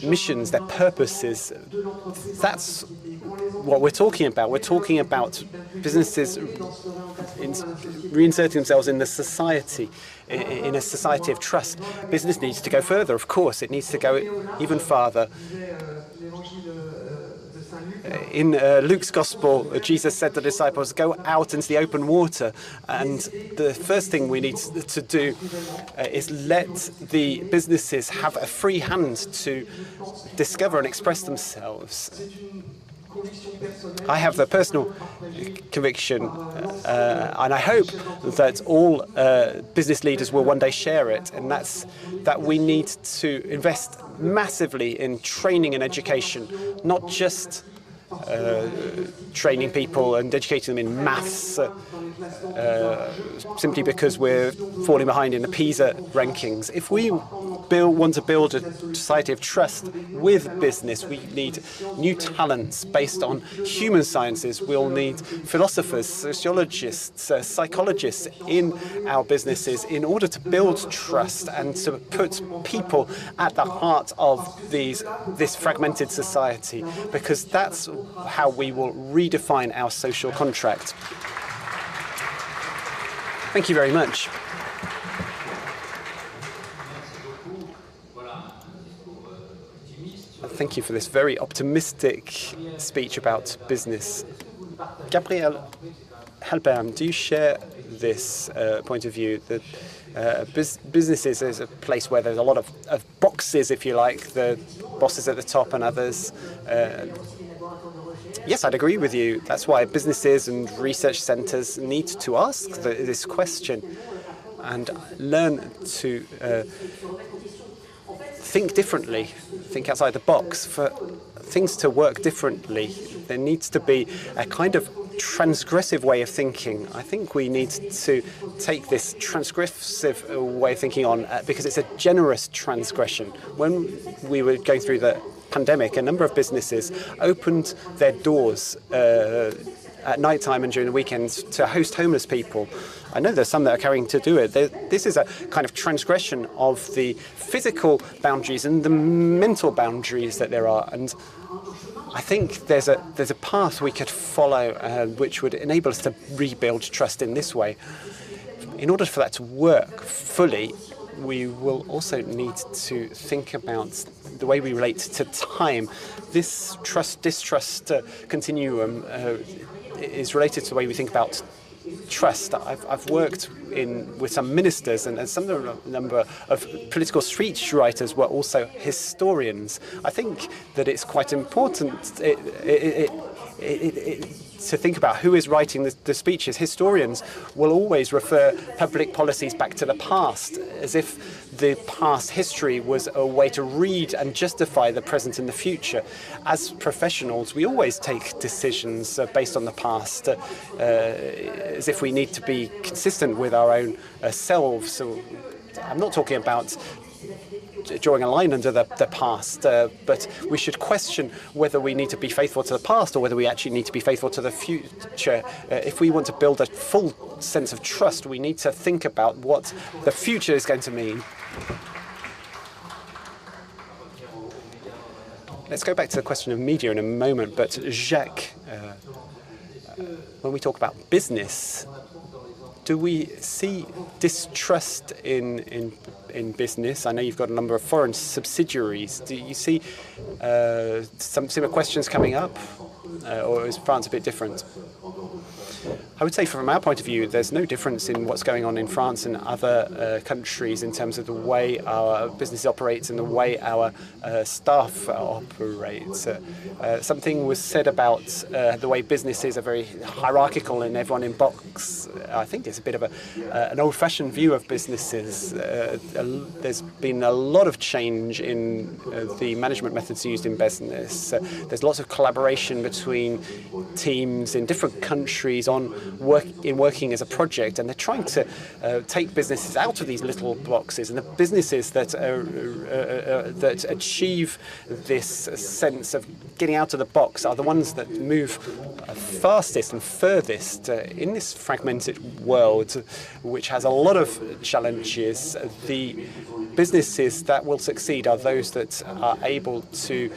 missions, their purposes, that's what we're talking about. We're talking about businesses reinserting themselves in the society, in a society of trust. Business needs to go further, of course. It needs to go even farther. In Luke's Gospel, Jesus said to the disciples, go out into the open water. And the first thing we need to do is let the businesses have a free hand to discover and express themselves. I have the personal conviction, and I hope that all business leaders will one day share it, and that's that we need to invest massively in training and education, not just training people and educating them in maths simply because we're falling behind in the PISA rankings. If we want to build a society of trust with business, we need new talents based on human sciences. We'll need philosophers, sociologists, psychologists in our businesses in order to build trust and to put people at the heart of this fragmented society, because that's how we will redefine our social contract. Thank you very much. Thank you for this very optimistic speech about business. Gabriel Halpern, do you share this point of view that businesses is a place where there's a lot of boxes, if you like, the bosses at the top and others? Yes, I'd agree with you. That's why businesses and research centres need to ask this question and learn to think differently, think outside the box. For things to work differently, there needs to be a kind of transgressive way of thinking. I think we need to take this transgressive way of thinking on because it's a generous transgression. When we were going through the pandemic, a number of businesses opened their doors at night time and during the weekends to host homeless people. I know there's some that are carrying to do it. This is a kind of transgression of the physical boundaries and the mental boundaries that there are. And I think there's a path we could follow which would enable us to rebuild trust in this way. In order for that to work fully, we will also need to think about the way we relate to time. This trust-distrust continuum is related to the way we think about trust. I've worked with some ministers and some number of political speechwriters were also historians. I think that it's quite important. It's to think about who is writing the speeches. Historians will always refer public policies back to the past, as if the past history was a way to read and justify the present and the future. As professionals, we always take decisions based on the past, as if we need to be consistent with our own selves. So I'm not talking about drawing a line under the past, but we should question whether we need to be faithful to the past or whether we actually need to be faithful to the future. If we want to build a full sense of trust, we need to think about what the future is going to mean. Let's go back to the question of media in a moment, but Jacques, when we talk about business, do we see distrust in business? I know you've got a number of foreign subsidiaries. Do you see some similar questions coming up, or is France a bit different? I would say from our point of view, there's no difference in what's going on in France and other countries in terms of the way our business operates and the way our staff operates. Something was said about the way businesses are very hierarchical and everyone in box. I think it's a bit of an old-fashioned view of businesses. There's been a lot of change in the management methods used in business. There's lots of collaboration between teams in different countries working as a project, and they're trying to take businesses out of these little boxes. And the businesses that achieve this sense of getting out of the box are the ones that move fastest and furthest in this fragmented world, which has a lot of challenges. The businesses that will succeed are those that are able to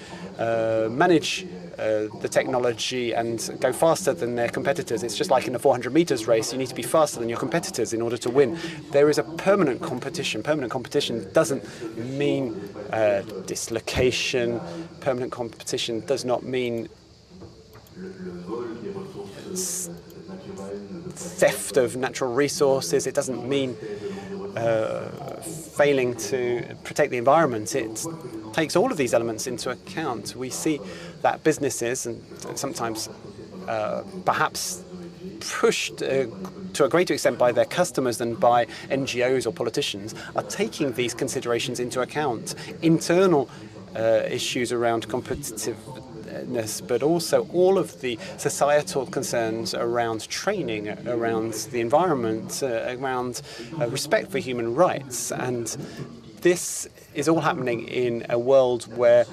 manage the technology and go faster than their competitors. It's just like in a 400 meters race, you need to be faster than your competitors in order to win. There is a permanent competition. Permanent competition doesn't mean dislocation. Permanent competition does not mean theft of natural resources. It doesn't mean failing to protect the environment. It takes all of these elements into account. We see that businesses, and sometimes perhaps pushed to a greater extent by their customers than by NGOs or politicians, are taking these considerations into account. Internal issues around competitiveness, but also all of the societal concerns around training, around the environment, around respect for human rights. And this is all happening in a world where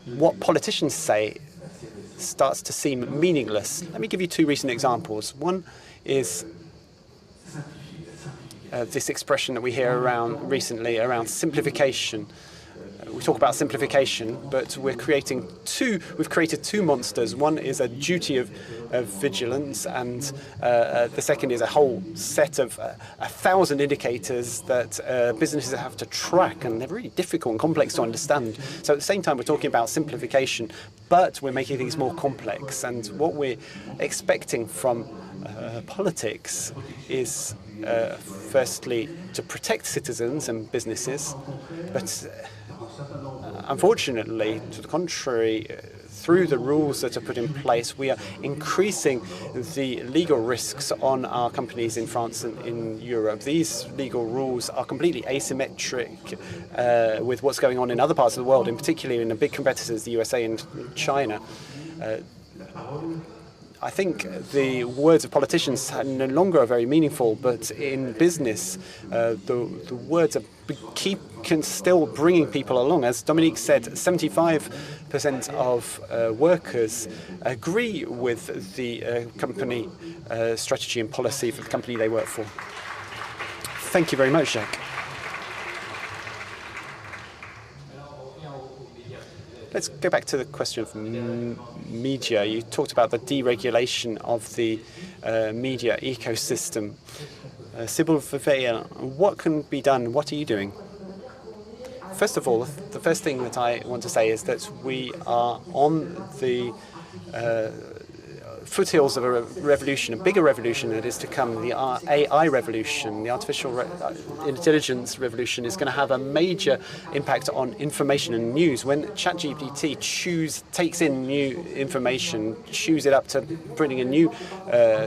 what politicians say starts to seem meaningless. Let me give you two recent examples. One is this expression that we hear around recently around simplification. We talk about simplification, but we've created two monsters. One is a duty of vigilance, and the second is a whole set of 1,000 indicators that businesses have to track, and they're really difficult and complex to understand. So at the same time, we're talking about simplification, but we're making things more complex. And what we're expecting from politics is firstly to protect citizens and businesses, but unfortunately, to the contrary, through the rules that are put in place, we are increasing the legal risks on our companies in France and in Europe. These legal rules are completely asymmetric with what's going on in other parts of the world, in particular in the big competitors, the USA and China. I think the words of politicians no longer are very meaningful, but in business, the words can still bringing people along. As Dominique said, 75% of workers agree with the company strategy and policy for the company they work for. Thank you very much, Jacques. Let's go back to the question of media. You talked about the deregulation of the media ecosystem. Sybil Verveil, what can be done? What are you doing? First of all, the first thing that I want to say is that we are on the foothills of a revolution, a bigger revolution that is to come, the AI revolution, the artificial intelligence revolution, is going to have a major impact on information and news. When ChatGPT takes in new information, chews it up to printing a new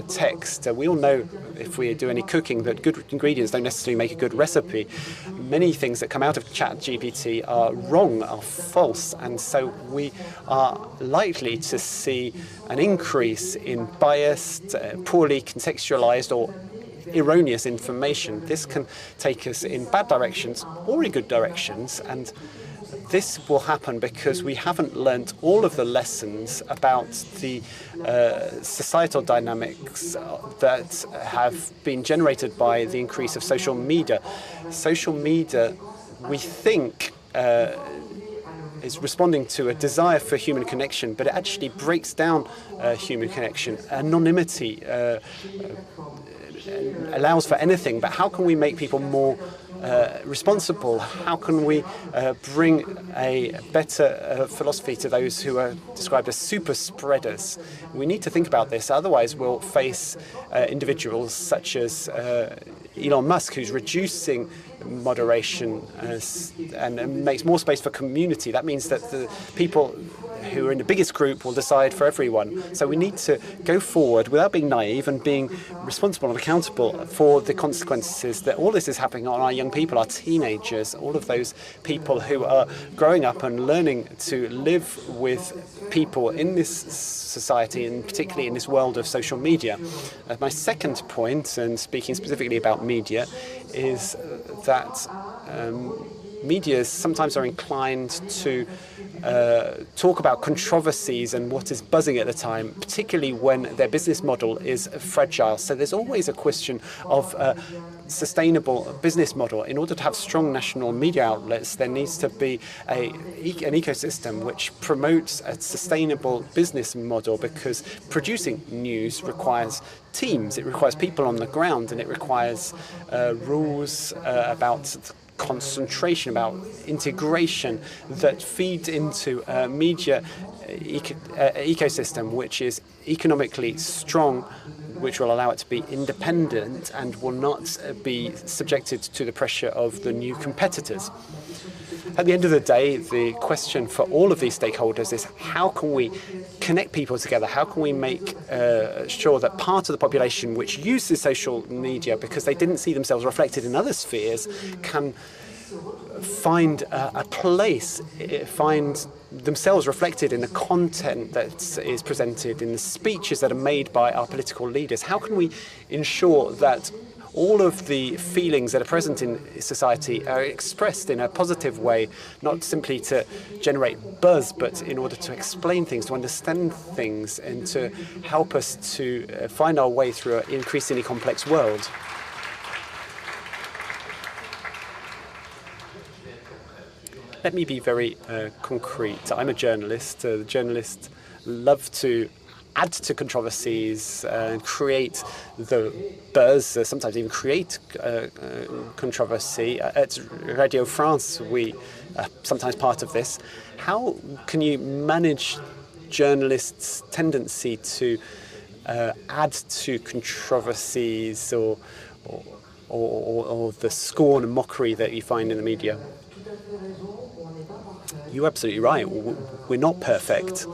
text, we all know if we do any cooking that good ingredients don't necessarily make a good recipe. Many things that come out of ChatGPT are wrong, are false, and so we are likely to see an increase in biased, poorly contextualized or erroneous information. This can take us in bad directions or in good directions, and this will happen because we haven't learnt all of the lessons about the societal dynamics that have been generated by the increase of social media. Social media, we think, is responding to a desire for human connection, but it actually breaks down human connection. Anonymity allows for anything, but how can we make people more responsible? How can we bring a better philosophy to those who are described as super spreaders? We need to think about this, otherwise we'll face individuals such as Elon Musk, who's reducing moderation and makes more space for community. That means that the people who are in the biggest group will decide for everyone. So we need to go forward without being naive and being responsible and accountable for the consequences that all this is happening on our young people, our teenagers, all of those people who are growing up and learning to live with people in this society, and particularly in this world of social media. My second point, and speaking specifically about media, is that media sometimes are inclined to talk about controversies and what is buzzing at the time, particularly when their business model is fragile. So there's always a question of a sustainable business model. In order to have strong national media outlets, there needs to be an ecosystem which promotes a sustainable business model, because producing news requires teams, it requires people on the ground, and it requires rules about concentration, about integration that feed into a media ecosystem which is economically strong, which will allow it to be independent and will not be subjected to the pressure of the new competitors. At the end of the day, the question for all of these stakeholders is how can we connect people together? How can we make sure that part of the population which uses social media because they didn't see themselves reflected in other spheres can find a place, find themselves reflected in the content that is presented, in the speeches that are made by our political leaders? How can we ensure that all of the feelings that are present in society are expressed in a positive way, not simply to generate buzz, but in order to explain things, to understand things, and to help us to find our way through an increasingly complex world? Let me be very concrete. I'm a journalist. Journalists love to add to controversies and create the buzz, sometimes even create controversy. At Radio France, we are sometimes part of this. How can you manage journalists' tendency to add to controversies or the scorn and mockery that you find in the media? You're absolutely right. We're not perfect.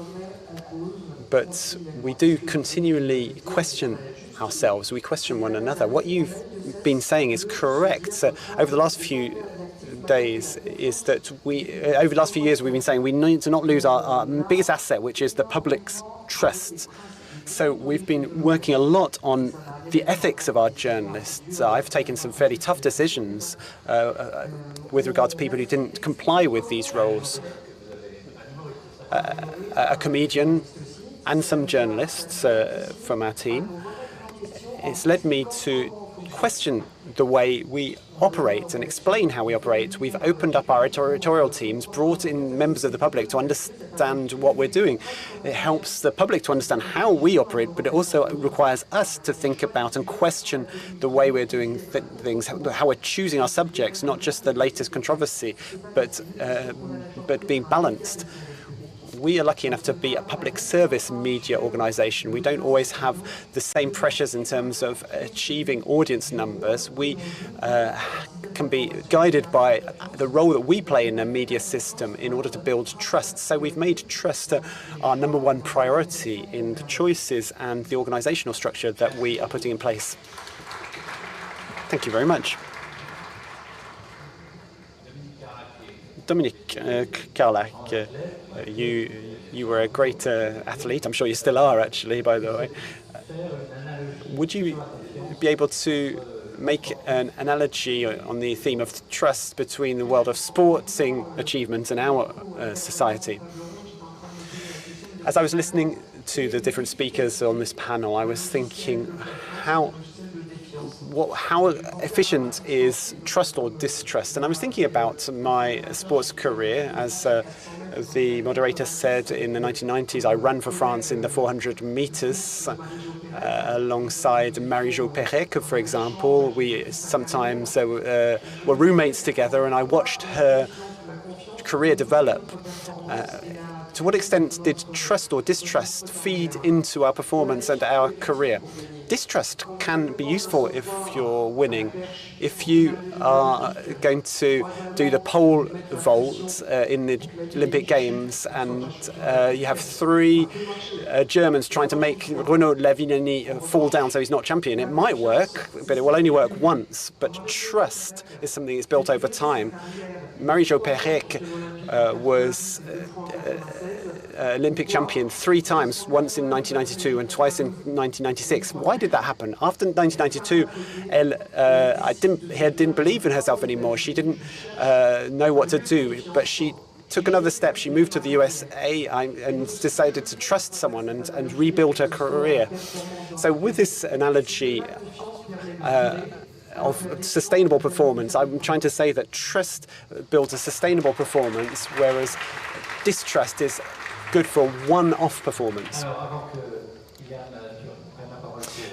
But we do continually question ourselves. We question one another. What you've been saying is correct. So over the last few days is that over the last few years, we've been saying we need to not lose our biggest asset, which is the public's trust. So we've been working a lot on the ethics of our journalists. I've taken some fairly tough decisions with regard to people who didn't comply with these roles. A comedian and some journalists from our team. It's led me to question the way we operate and explain how we operate. We've opened up our editorial teams, brought in members of the public to understand what we're doing. It helps the public to understand how we operate, but it also requires us to think about and question the way we're doing things, how we're choosing our subjects, not just the latest controversy, but being balanced. We are lucky enough to be a public service media organisation. We don't always have the same pressures in terms of achieving audience numbers. We can be guided by the role that we play in the media system in order to build trust. So we've made trust our number one priority in the choices and the organisational structure that we are putting in place. Thank you very much. Dominic Carlac, you were a great athlete. I'm sure you still are, actually, by the way. Would you be able to make an analogy on the theme of trust between the world of sporting achievements and our society? As I was listening to the different speakers on this panel, I was thinking how efficient is trust or distrust? And I was thinking about my sports career. As the moderator said, in the 1990s, I ran for France in the 400 meters alongside Marie-Jo Pérec, for example. We sometimes were roommates together, and I watched her career develop. To what extent did trust or distrust feed into our performance and our career? Distrust can be useful if you're winning. If you are going to do the pole vault in the Olympic Games and you have three Germans trying to make Renaud Lavillenie fall down so he's not champion, it might work, but it will only work once. But trust is something that's built over time. Marie-Jo Pérec was Olympic champion 3 times, once in 1992 and twice in 1996. Why did that happen? After 1992, Elle didn't believe in herself anymore. She didn't know what to do, but she took another step. She moved to the USA and decided to trust someone and rebuild her career. So with this analogy of sustainable performance, I'm trying to say that trust builds a sustainable performance, whereas distrust is good for one-off performance.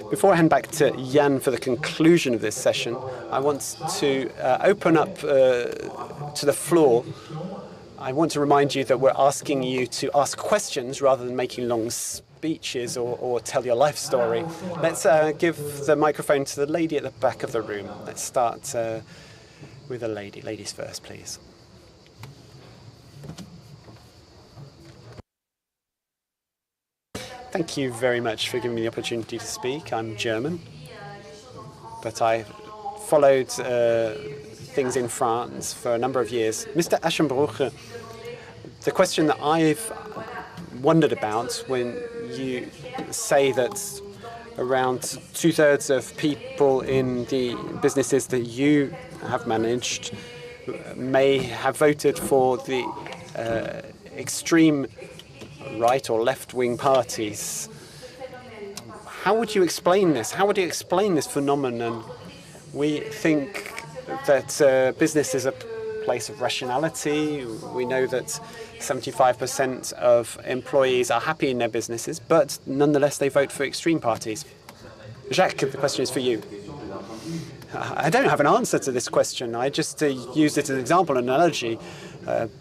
Before I hand back to Jan for the conclusion of this session, I want to open up to the floor. I want to remind you that we're asking you to ask questions rather than making long speeches or tell your life story. Let's give the microphone to the lady at the back of the room. Let's start with the lady. Ladies first, please. Thank you very much for giving me the opportunity to speak. I'm German, but I followed things in France for a number of years. Mr. Aschenbruch, the question that I've wondered about when you say that around 2/3 of people in the businesses that you have managed may have voted for the extreme right or left-wing parties. How would you explain this? How would you explain this phenomenon? We think that business is a place of rationality. We know that 75% of employees are happy in their businesses, but nonetheless they vote for extreme parties. Jacques, the question is for you. I don't have an answer to this question. I just used it as an example, an analogy.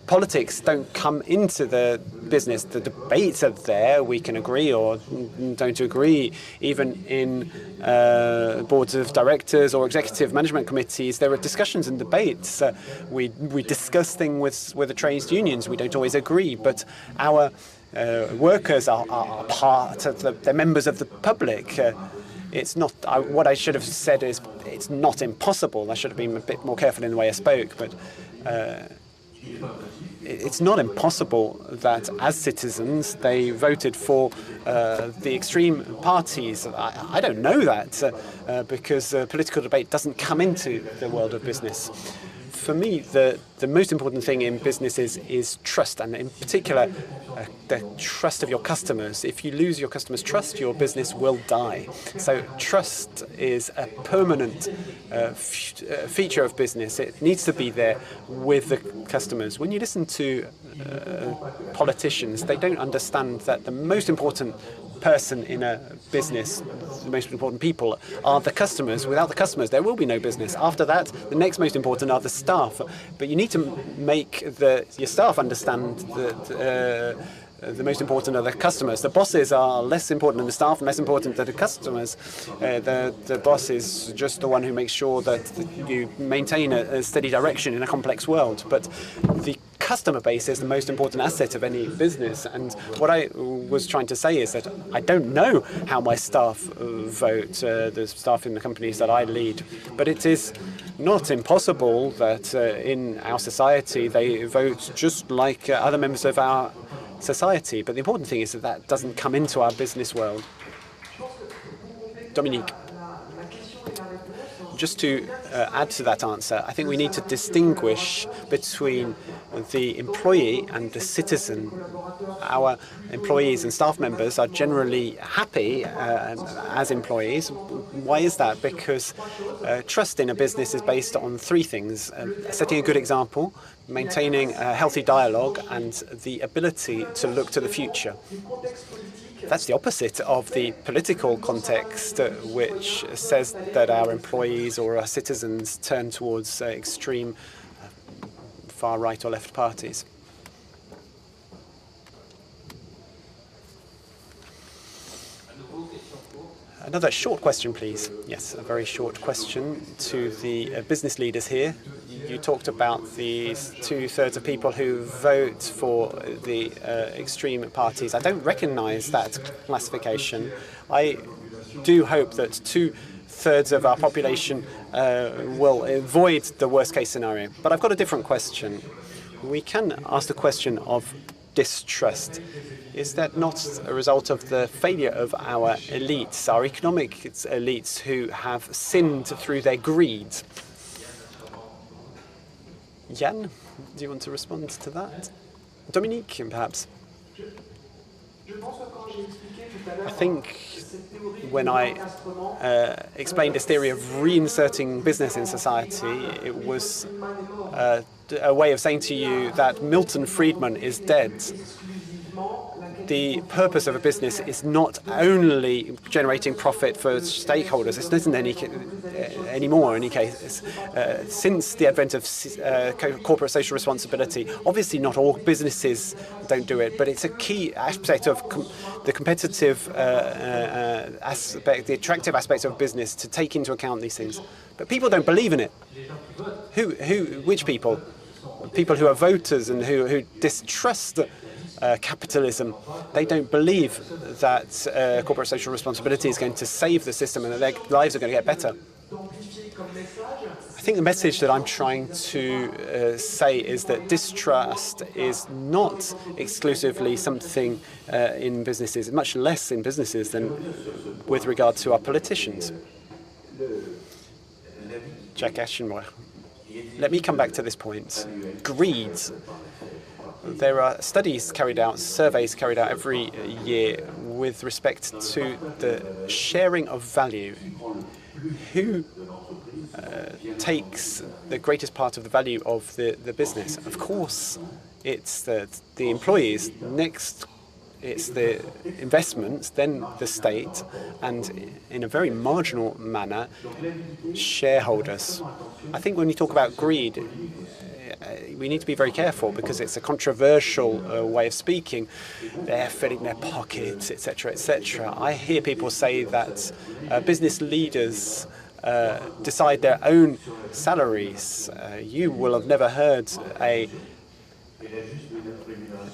Politics don't come into the business. The debates are there. We can agree or don't agree. Even in boards of directors or executive management committees, there are discussions and debates. We discuss things with the trade unions. We don't always agree, but our workers are part of they're members of the public. It's not. What I should have said is it's not impossible. I should have been a bit more careful in the way I spoke, but. It's not impossible that as citizens they voted for the extreme parties. I don't know that because political debate doesn't come into the world of business. For me, the most important thing in business is trust, and in particular, the trust of your customers. If you lose your customers' trust, your business will die. So trust is a permanent feature of business. It needs to be there with the customers. When you listen to politicians, they don't understand that the most important person in a business, the most important people are the customers. Without the customers, there will be no business. After that, the next most important are the staff. But you need to make your staff understand the most important are the customers. The bosses are less important than the staff and less important than the customers. The boss is just the one who makes sure that you maintain a steady direction in a complex world. But the customer base is the most important asset of any business. And what I was trying to say is that I don't know how my staff vote, the staff in the companies that I lead, but it is not impossible that in our society they vote just like other members of our society. But the important thing is that that doesn't come into our business world. Dominique. Just to add to that answer, I think we need to distinguish between the employee and the citizen. Our employees and staff members are generally happy as employees. Why is that? Because trust in a business is based on three things: setting a good example, maintaining a healthy dialogue, and the ability to look to the future. That's the opposite of the political context, which says that our employees or our citizens turn towards extreme far right or left parties. Another short question, please. Yes, a very short question to the business leaders here. You talked about these 2/3 of people who vote for the extreme parties. I don't recognize that classification. I do hope that 2/3 of our population will avoid the worst case scenario. But I've got a different question. We can ask the question of distrust. Is that not a result of the failure of our elites, our economic elites who have sinned through their greed? Jan, do you want to respond to that? Dominique, perhaps? I think when I explained this theory of reinserting business in society, it was a way of saying to you that Milton Friedman is dead. The purpose of a business is not only generating profit for stakeholders. It isn't anymore in any case. Since the advent of corporate social responsibility, obviously not all businesses don't do it, but it's a key aspect of the competitive aspect, the attractive aspect of business to take into account these things. But people don't believe in it. Which people? People who are voters and who distrust capitalism. They don't believe that corporate social responsibility is going to save the system and that their lives are going to get better. I think the message that I'm trying to say is that distrust is not exclusively something in businesses, much less in businesses than with regard to our politicians. Jack Ashenmoor. Let me come back to this point. Greed. There are studies carried out, surveys carried out every year with respect to the sharing of value. Who takes the greatest part of the value of the business? Of course, it's the employees. Next, it's the investments, then the state, and in a very marginal manner, shareholders. I think when you talk about greed, we need to be very careful because it's a controversial way of speaking. They're filling their pockets, etc., etc. I hear people say that business leaders decide their own salaries. You will have never heard a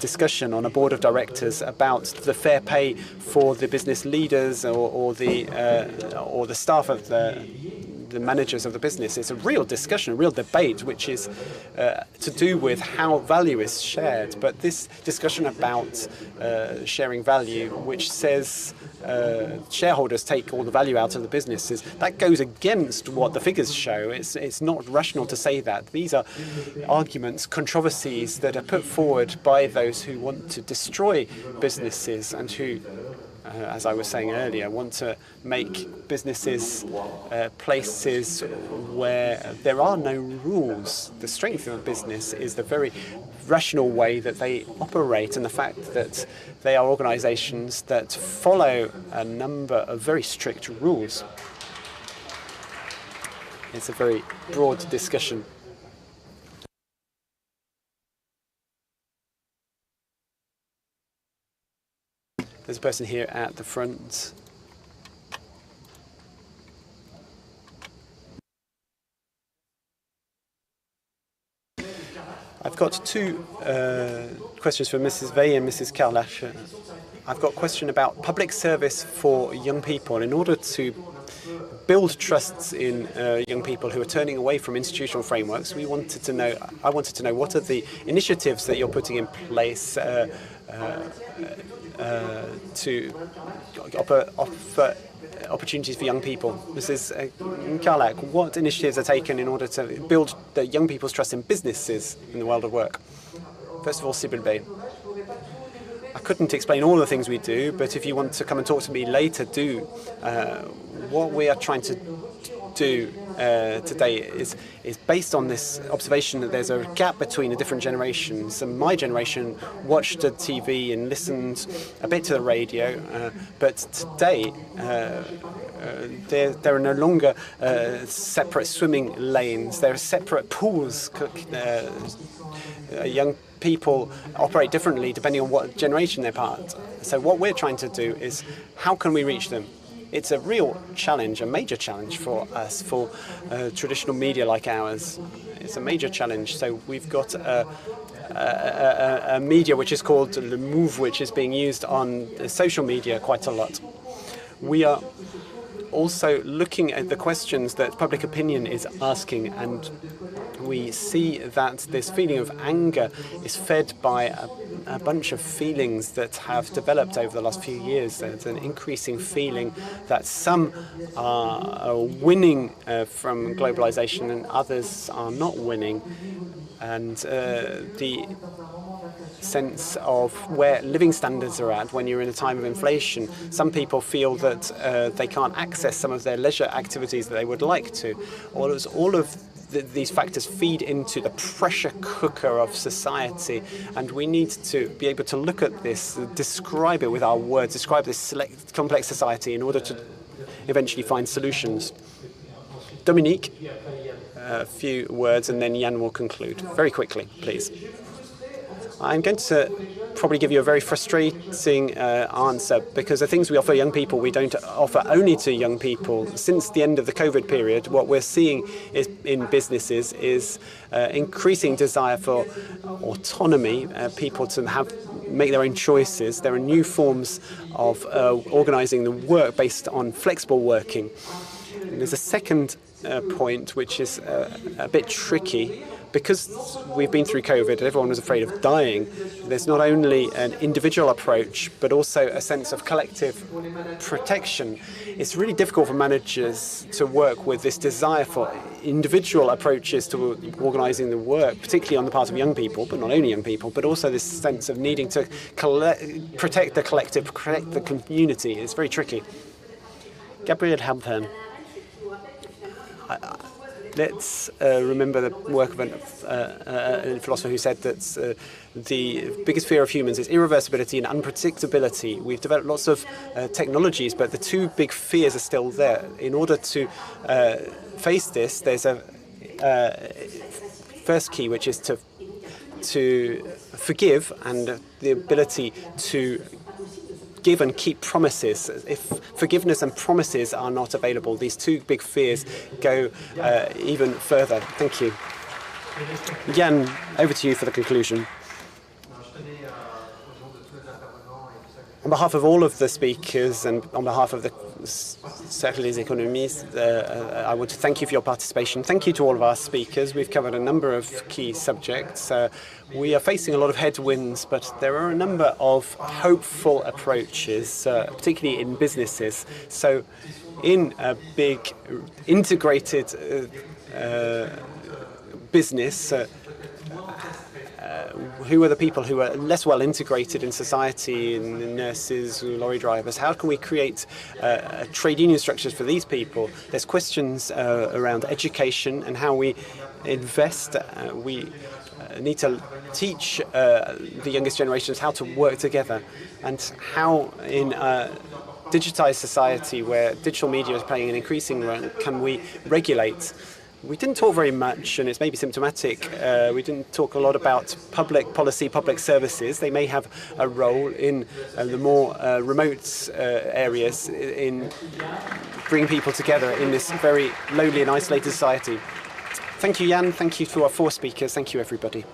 discussion on a board of directors about the fair pay for the business leaders or the staff of the managers of the business. It's a real discussion, a real debate, which is to do with how value is shared. But this discussion about sharing value, which says shareholders take all the value out of the businesses, that goes against what the figures show. It's not rational to say that. These are arguments, controversies that are put forward by those who want to destroy businesses and who, as I was saying earlier, want to make businesses places where there are no rules. The strength of a business is the very rational way that they operate and the fact that they are organizations that follow a number of very strict rules. It's a very broad discussion. There's a person here at the front. I've got two questions for Mrs. Vey and Mrs. Karlash. I've got a question about public service for young people. In order to build trusts in young people who are turning away from institutional frameworks, I wanted to know what are the initiatives that you're putting in place to offer opportunities for young people. Mrs. Karlak, what initiatives are taken in order to build the young people's trust in businesses in the world of work? First of all, Sibyl Bay. I couldn't explain all the things we do, but if you want to come and talk to me later, do. What we are trying to do today is based on this observation that there's a gap between the different generations. And my generation watched the TV and listened a bit to the radio, but today there are no longer separate swimming lanes. There are separate pools. Young people operate differently depending on what generation they're part. So what we're trying to do is how can we reach them? It's a real challenge, a major challenge for us, for traditional media like ours. It's a major challenge. So we've got a media which is called Le Move, which is being used on social media quite a lot. We are also looking at the questions that public opinion is asking, and we see that this feeling of anger is fed by a bunch of feelings that have developed over the last few years. There's an increasing feeling that some are winning from globalization and others are not winning. And the sense of where living standards are at when you're in a time of inflation. Some people feel that they can't access some of their leisure activities that they would like to. All of these factors feed into the pressure cooker of society, and we need to be able to look at this, describe it with our words, describe this complex society in order to eventually find solutions. Dominique, a few words, and then Jan will conclude. Very quickly, please. I'm going to probably give you a very frustrating answer, because the things we offer young people, we don't offer only to young people. Since the end of the COVID period, what we're seeing is in businesses is increasing desire for autonomy, people to make their own choices. There are new forms of organizing the work based on flexible working. And there's a second point which is a bit tricky. Because we've been through COVID and everyone was afraid of dying, there's not only an individual approach, but also a sense of collective protection. It's really difficult for managers to work with this desire for individual approaches to organising the work, particularly on the part of young people, but not only young people, but also this sense of needing to protect the collective, protect the community. It's very tricky. Gabriel Hampton. Let's remember the work of a philosopher who said that the biggest fear of humans is irreversibility and unpredictability. We've developed lots of technologies, but the two big fears are still there. In order to face this, there's a first key, which is to forgive, and the ability to give and keep promises. If forgiveness and promises are not available, these two big fears go even further. Thank you. Jan, over to you for the conclusion. On behalf of all of the speakers and on behalf of the Cercle des Économistes, I want to thank you for your participation. Thank you to all of our speakers. We've covered a number of key subjects. We are facing a lot of headwinds, but there are a number of hopeful approaches, particularly in businesses. So in a big integrated business, who are the people who are less well integrated in society, in nurses, lorry drivers? How can we create trade union structures for these people? There's questions around education and how we invest. We need to teach the youngest generations how to work together, and how in a digitized society where digital media is playing an increasing role, can we regulate We didn't talk very much, and it's maybe symptomatic. We didn't talk a lot about public policy, public services. They may have a role in the more remote areas in bringing people together in this very lonely and isolated society. Thank you, Jan. Thank you to our 4 speakers. Thank you, everybody.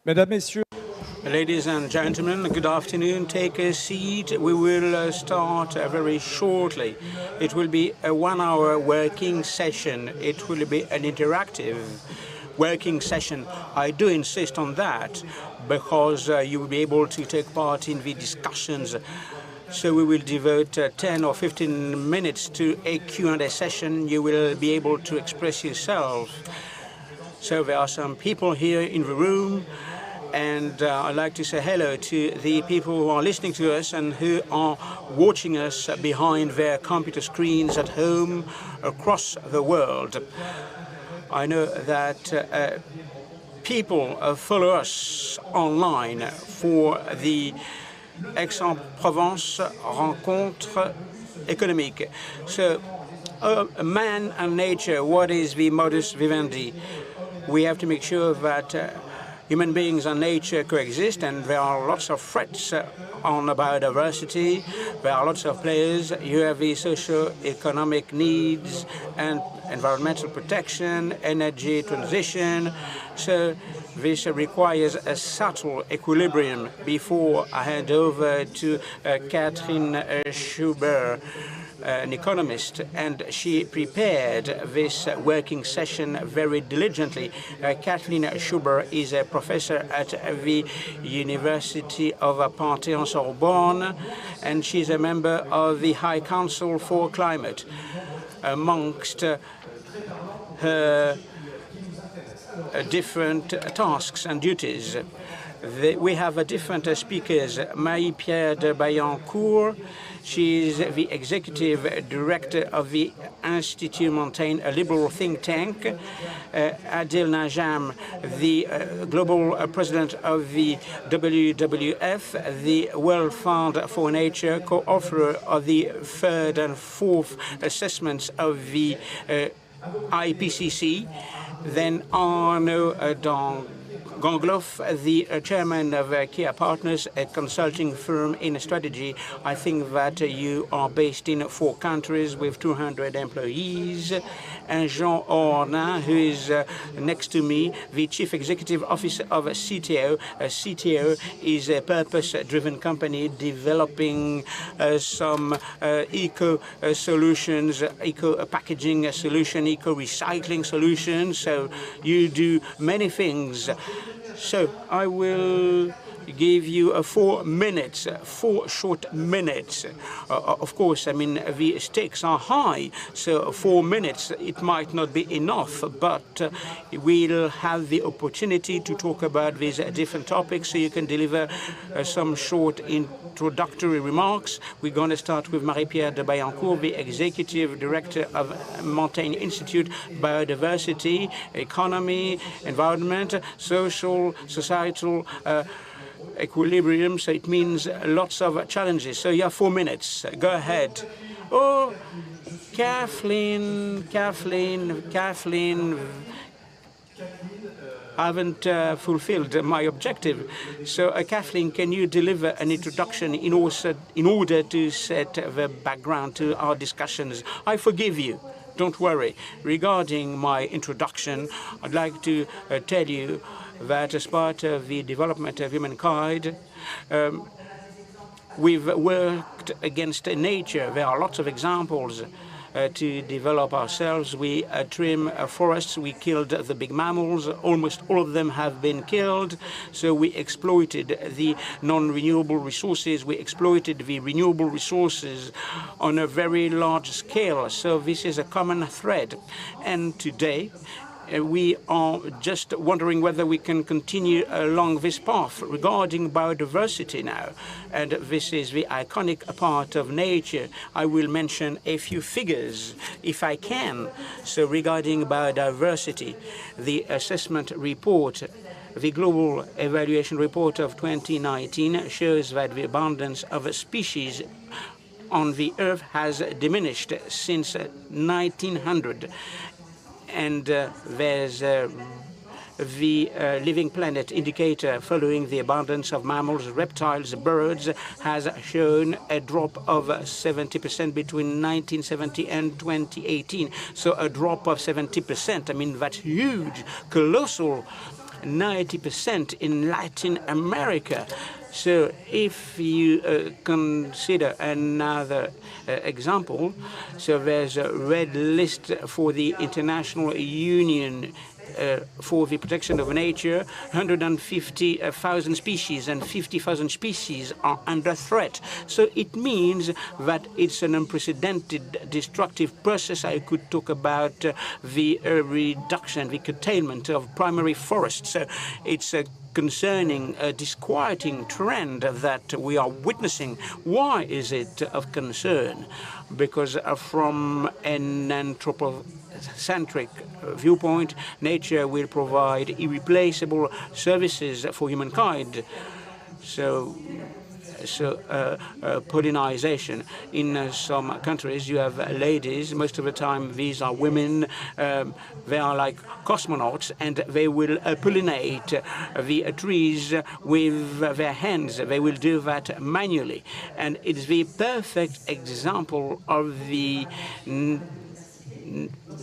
Mesdames, Messieurs. Ladies and gentlemen, good afternoon. Take a seat. We will start very shortly. It will be a 1-hour working session. It will be an interactive working session. I do insist on that because you will be able to take part in the discussions. So we will devote 10 or 15 minutes to a Q&A session. You will be able to express yourself. So there are some people here in the room, and I'd like to say hello to the people who are listening to us and who are watching us behind their computer screens at home across the world. I know that people follow us online for the Aix-en-Provence rencontre économique. So, man and nature, what is the modus vivendi? We have to make sure that human beings and nature coexist, and there are lots of threats on biodiversity. There are lots of players. You have the socio-economic needs and environmental protection, energy transition. So this requires a subtle equilibrium. Before I hand over to Catherine Schubert, an economist, and she prepared this working session very diligently. Kathleen Schubert is a professor at the University of Panthéon-Sorbonne, and she's a member of the High Council for Climate. Amongst her different tasks and duties, we have different speakers. Marie-Pierre de Baillancourt, she is the executive director of the Institut Montaigne, a liberal think tank. Adil Najam, the global president of the WWF, the World Fund for Nature, co-author of the third and fourth assessments of the IPCC. Then Arnaud Gangloff, the chairman of Kia Partners, a consulting firm in strategy. I think that you are based in 4 countries with 200 employees. And Jean Ornin, who is next to me, the chief executive officer of CTO. CTO is a purpose-driven company developing some eco-solutions, eco-packaging solution, eco-recycling solutions. So you do many things. So I will give you 4 minutes, 4 short minutes. Of course, I mean, the stakes are high, so 4 minutes, it might not be enough, but we'll have the opportunity to talk about these different topics, so you can deliver some short introductory remarks. We're going to start with Marie-Pierre de Baillancourt, the Executive Director of Montaigne Institute, Biodiversity, Economy, Environment, Social, Societal, equilibrium, so it means lots of challenges. So you have 4 minutes. Go ahead. Oh, Kathleen, I haven't fulfilled my objective. So, Kathleen, can you deliver an introduction in order to set the background to our discussions? I forgive you. Don't worry. Regarding my introduction, I'd like to tell you that as part of the development of humankind, we've worked against nature. There are lots of examples to develop ourselves. We trim forests, we killed the big mammals, almost all of them have been killed. So we exploited the non-renewable resources, we exploited the renewable resources on a very large scale. So this is a common thread. And today, we are just wondering whether we can continue along this path regarding biodiversity now. And this is the iconic part of nature. I will mention a few figures, if I can. So regarding biodiversity, the assessment report, the Global Evaluation Report of 2019 shows that the abundance of species on the Earth has diminished since 1900. And there's the Living Planet indicator following the abundance of mammals, reptiles, birds has shown a drop of 70% between 1970 and 2018. So a drop of 70%. I mean, that's huge, colossal. 90% in Latin America. So if you consider another example, so there's a red list for the International Union for the protection of nature, 150,000 species and 50,000 species are under threat. So it means that it's an unprecedented destructive process. I could talk about the reduction, the curtailment of primary forests. So it's a concerning, a disquieting trend that we are witnessing. Why is it of concern? Because from an anthropocentric viewpoint, nature will provide irreplaceable services for humankind. So pollinization. In some countries, you have ladies. Most of the time, these are women. They are like cosmonauts, and they will pollinate the trees with their hands. They will do that manually. And it's the perfect example of the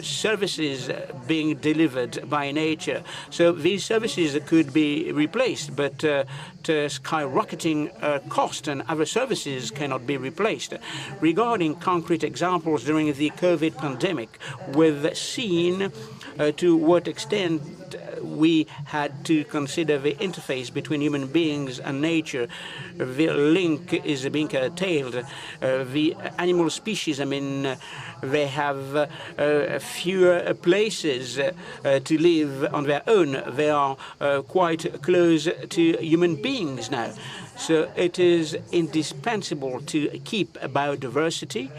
services being delivered by nature. So these services could be replaced, but to skyrocketing cost and other services cannot be replaced. Regarding concrete examples during the COVID pandemic, we've seen to what extent we had to consider the interface between human beings and nature. The link is being curtailed. The animal species, they have fewer places to live on their own. They are quite close to human beings now. So it is indispensable to keep biodiversity.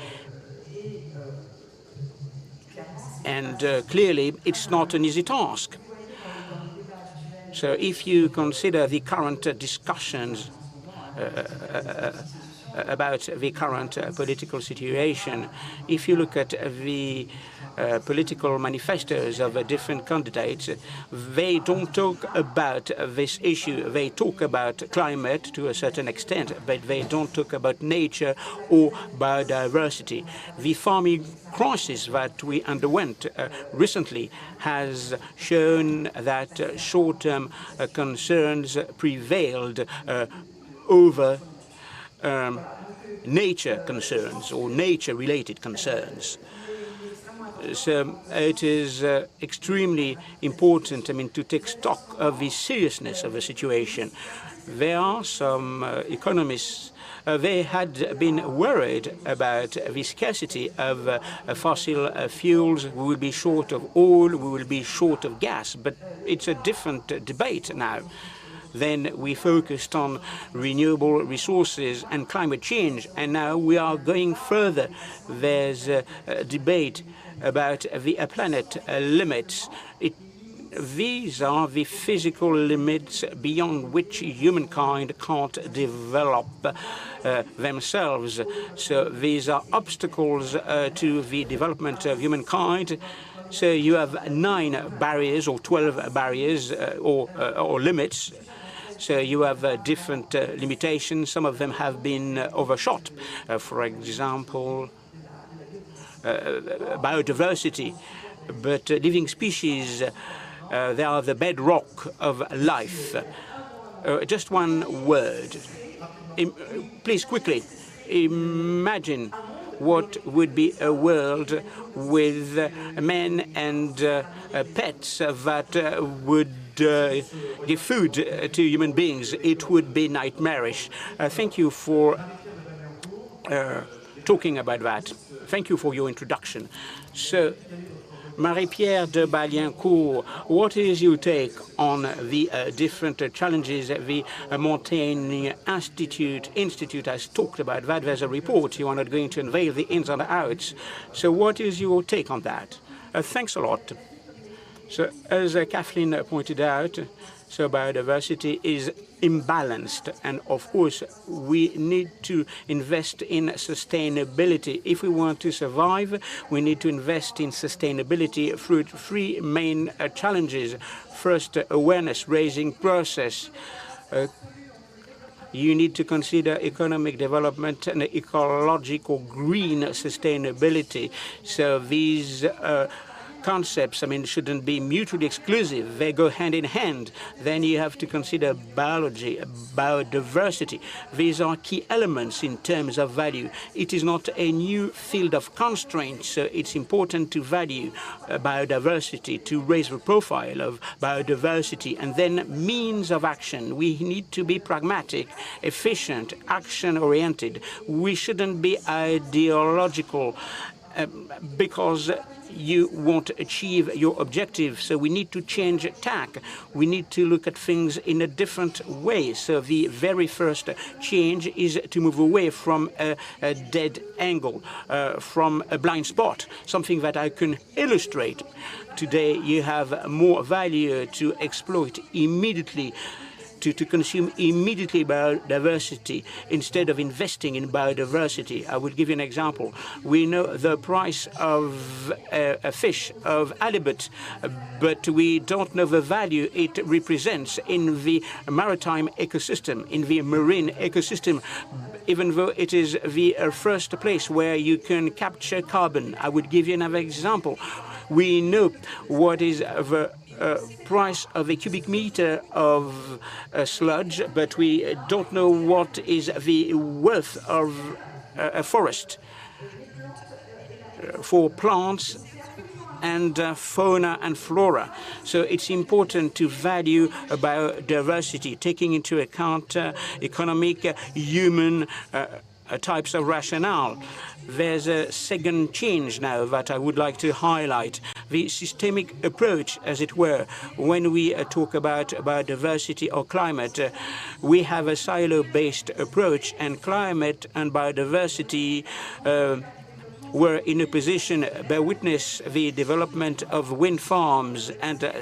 And clearly, it's not an easy task. So if you consider the current discussions about the current political situation, if you look at the political manifestos of different candidates, they don't talk about this issue. They talk about climate to a certain extent, but they don't talk about nature or biodiversity. The farming crisis that we underwent recently has shown that short-term concerns prevailed over nature concerns or nature-related concerns. So it is extremely important, to take stock of the seriousness of the situation. There are some economists, they had been worried about the scarcity of fossil fuels. We will be short of oil, we will be short of gas, but it's a different debate now. Then we focused on renewable resources and climate change, and now we are going further. There's a debate about the planet limits. These are the physical limits beyond which humankind can't develop themselves. So these are obstacles to the development of humankind. So you have 9 barriers or 12 barriers or limits. So you have different limitations. Some of them have been overshot. For example, biodiversity. But living species, they are the bedrock of life. Just one word. Please, quickly, imagine what would be a world with men and pets that would give food to human beings. It would be nightmarish. Thank you for talking about that. Thank you for your introduction. So, Marie-Pierre de Baliencourt, what is your take on the different challenges the Montaigne Institute has talked about? That there's a report. You are not going to unveil the ins and outs. So what is your take on that? Thanks a lot. So as Kathleen pointed out, so biodiversity is imbalanced, and of course we need to invest in sustainability. If we want to survive, we need to invest in sustainability through 3 main challenges. First, awareness-raising process. You need to consider economic development and ecological green sustainability. So these concepts, shouldn't be mutually exclusive. They go hand in hand. Then you have to consider biology, biodiversity. These are key elements in terms of value. It is not a new field of constraints, so it's important to value biodiversity, to raise the profile of biodiversity, and then means of action. We need to be pragmatic, efficient, action-oriented. We shouldn't be ideological because you won't achieve your objective. So we need to change tack. We need to look at things in a different way. So the very first change is to move away from a dead angle, from a blind spot, something that I can illustrate. Today, you have more value to exploit immediately, to consume immediately biodiversity instead of investing in biodiversity. I will give you an example. We know the price of a fish, of halibut, but we don't know the value it represents in the maritime ecosystem, in the marine ecosystem, even though it is the first place where you can capture carbon. I would give you another example. We know what is the price of a cubic meter of sludge, but we don't know what is the worth of a forest for plants and fauna and flora. So it's important to value biodiversity, taking into account economic, human types of rationale. There's a second change now that I would like to highlight, the systemic approach, as it were. When we talk about biodiversity or climate, we have a silo-based approach, and climate and biodiversity were in a position, bear witness the development of wind farms and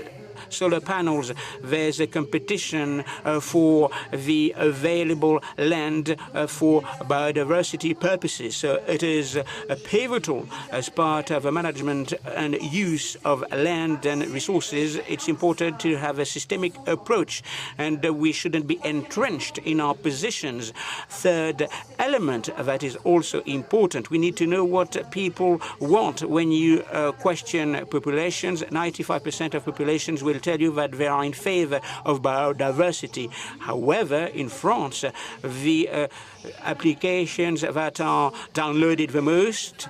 solar panels. There's a competition for the available land for biodiversity purposes. So it is pivotal as part of a management and use of land and resources. It's important to have a systemic approach, and we shouldn't be entrenched in our positions. Third element that is also important, we need to know what people want. When you question populations, 95% of populations will tell you that they are in favor of biodiversity. However, in France, the applications that are downloaded the most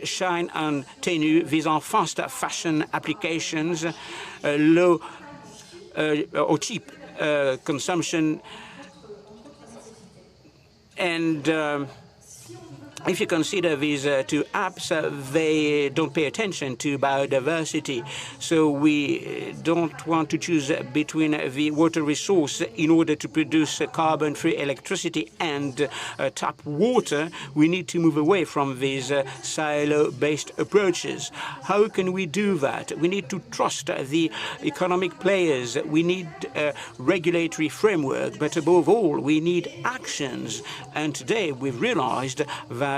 shine and tenue. These are fast fashion applications, low or cheap consumption, and if you consider these two apps, they don't pay attention to biodiversity. So we don't want to choose between the water resource in order to produce carbon-free electricity and tap water. We need to move away from these silo-based approaches. How can we do that? We need to trust the economic players. We need a regulatory framework, but above all, we need actions. And today we've realized that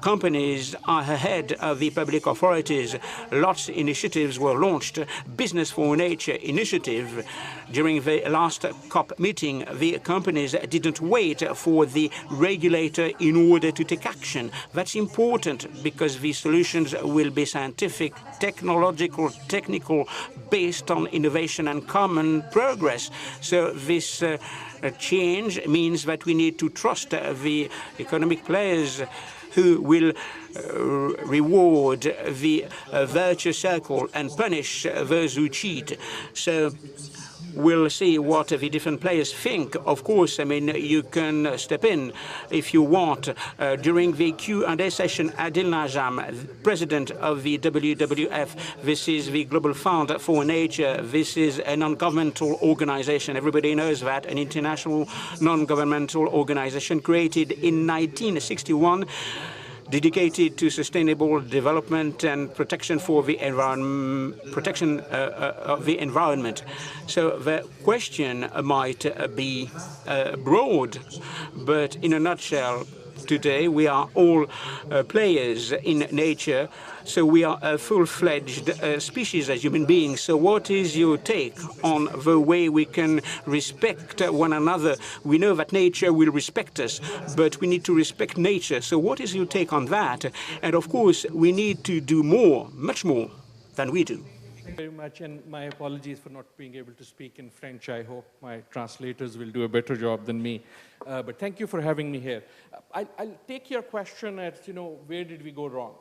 companies are ahead of the public authorities. Lots of initiatives were launched. Business for Nature initiative. During the last COP meeting, the companies didn't wait for the regulator in order to take action. That's important because the solutions will be scientific, technological, technical, based on innovation and common progress. So this change means that we need to trust the economic players who will reward the virtuous circle and punish those who cheat. So we'll see what the different players think. Of course, you can step in if you want. During the Q&A session, Adil Najam, president of the WWF, this is the Global Fund for Nature. This is a non-governmental organization. Everybody knows that, an international non-governmental organization created in 1961, dedicated to sustainable development and protection for the environment, of the environment. So the question might be broad, but in a nutshell, today. We are all players in nature, so we are a full-fledged species as human beings. So what is your take on the way we can respect one another? We know that nature will respect us, but we need to respect nature. So what is your take on that? And of course, we need to do more, much more than we do. Very much, and my apologies for not being able to speak in French. I hope my translators will do a better job than me. But thank you for having me here. I'll take your question as, where did we go wrong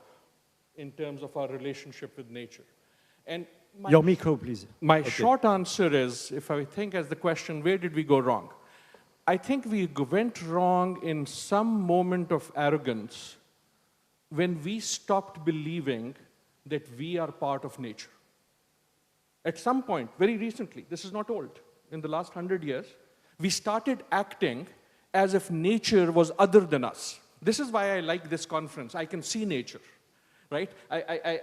in terms of our relationship with nature? And your micro, please. My short answer is, if I think as the question, where did we go wrong? I think we went wrong in some moment of arrogance when we stopped believing that we are part of nature. At some point, very recently, this is not old, in the last 100 years, we started acting as if nature was other than us. This is why I like this conference. I can see nature, right?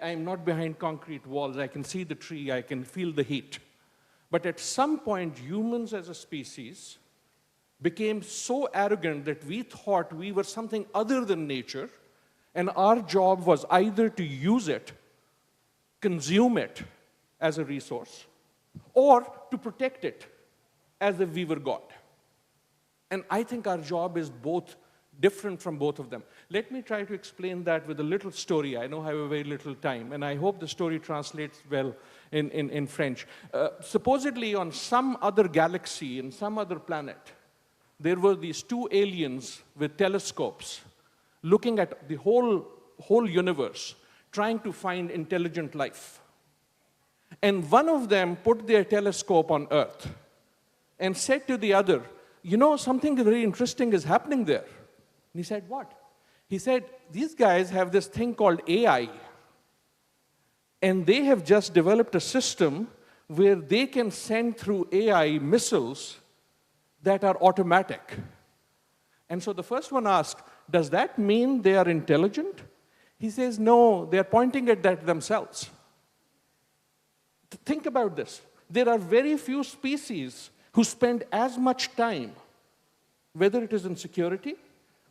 I'm not behind concrete walls. I can see the tree. I can feel the heat. But at some point, humans as a species became so arrogant that we thought we were something other than nature, and our job was either to use it, consume it, as a resource, or to protect it as if we were God. And I think our job is both different from both of them. Let me try to explain that with a little story. I know I have very little time, and I hope the story translates well in French. Supposedly on some other galaxy, in some other planet, there were these two aliens with telescopes looking at the whole universe, trying to find intelligent life. And one of them put their telescope on Earth and said to the other, something very interesting is happening there. And he said, what? He said, these guys have this thing called AI. And they have just developed a system where they can send through AI missiles that are automatic. And so the first one asked, does that mean they are intelligent? He says, no, they're pointing at that themselves. Think about this. There are very few species who spend as much time, whether it is in security,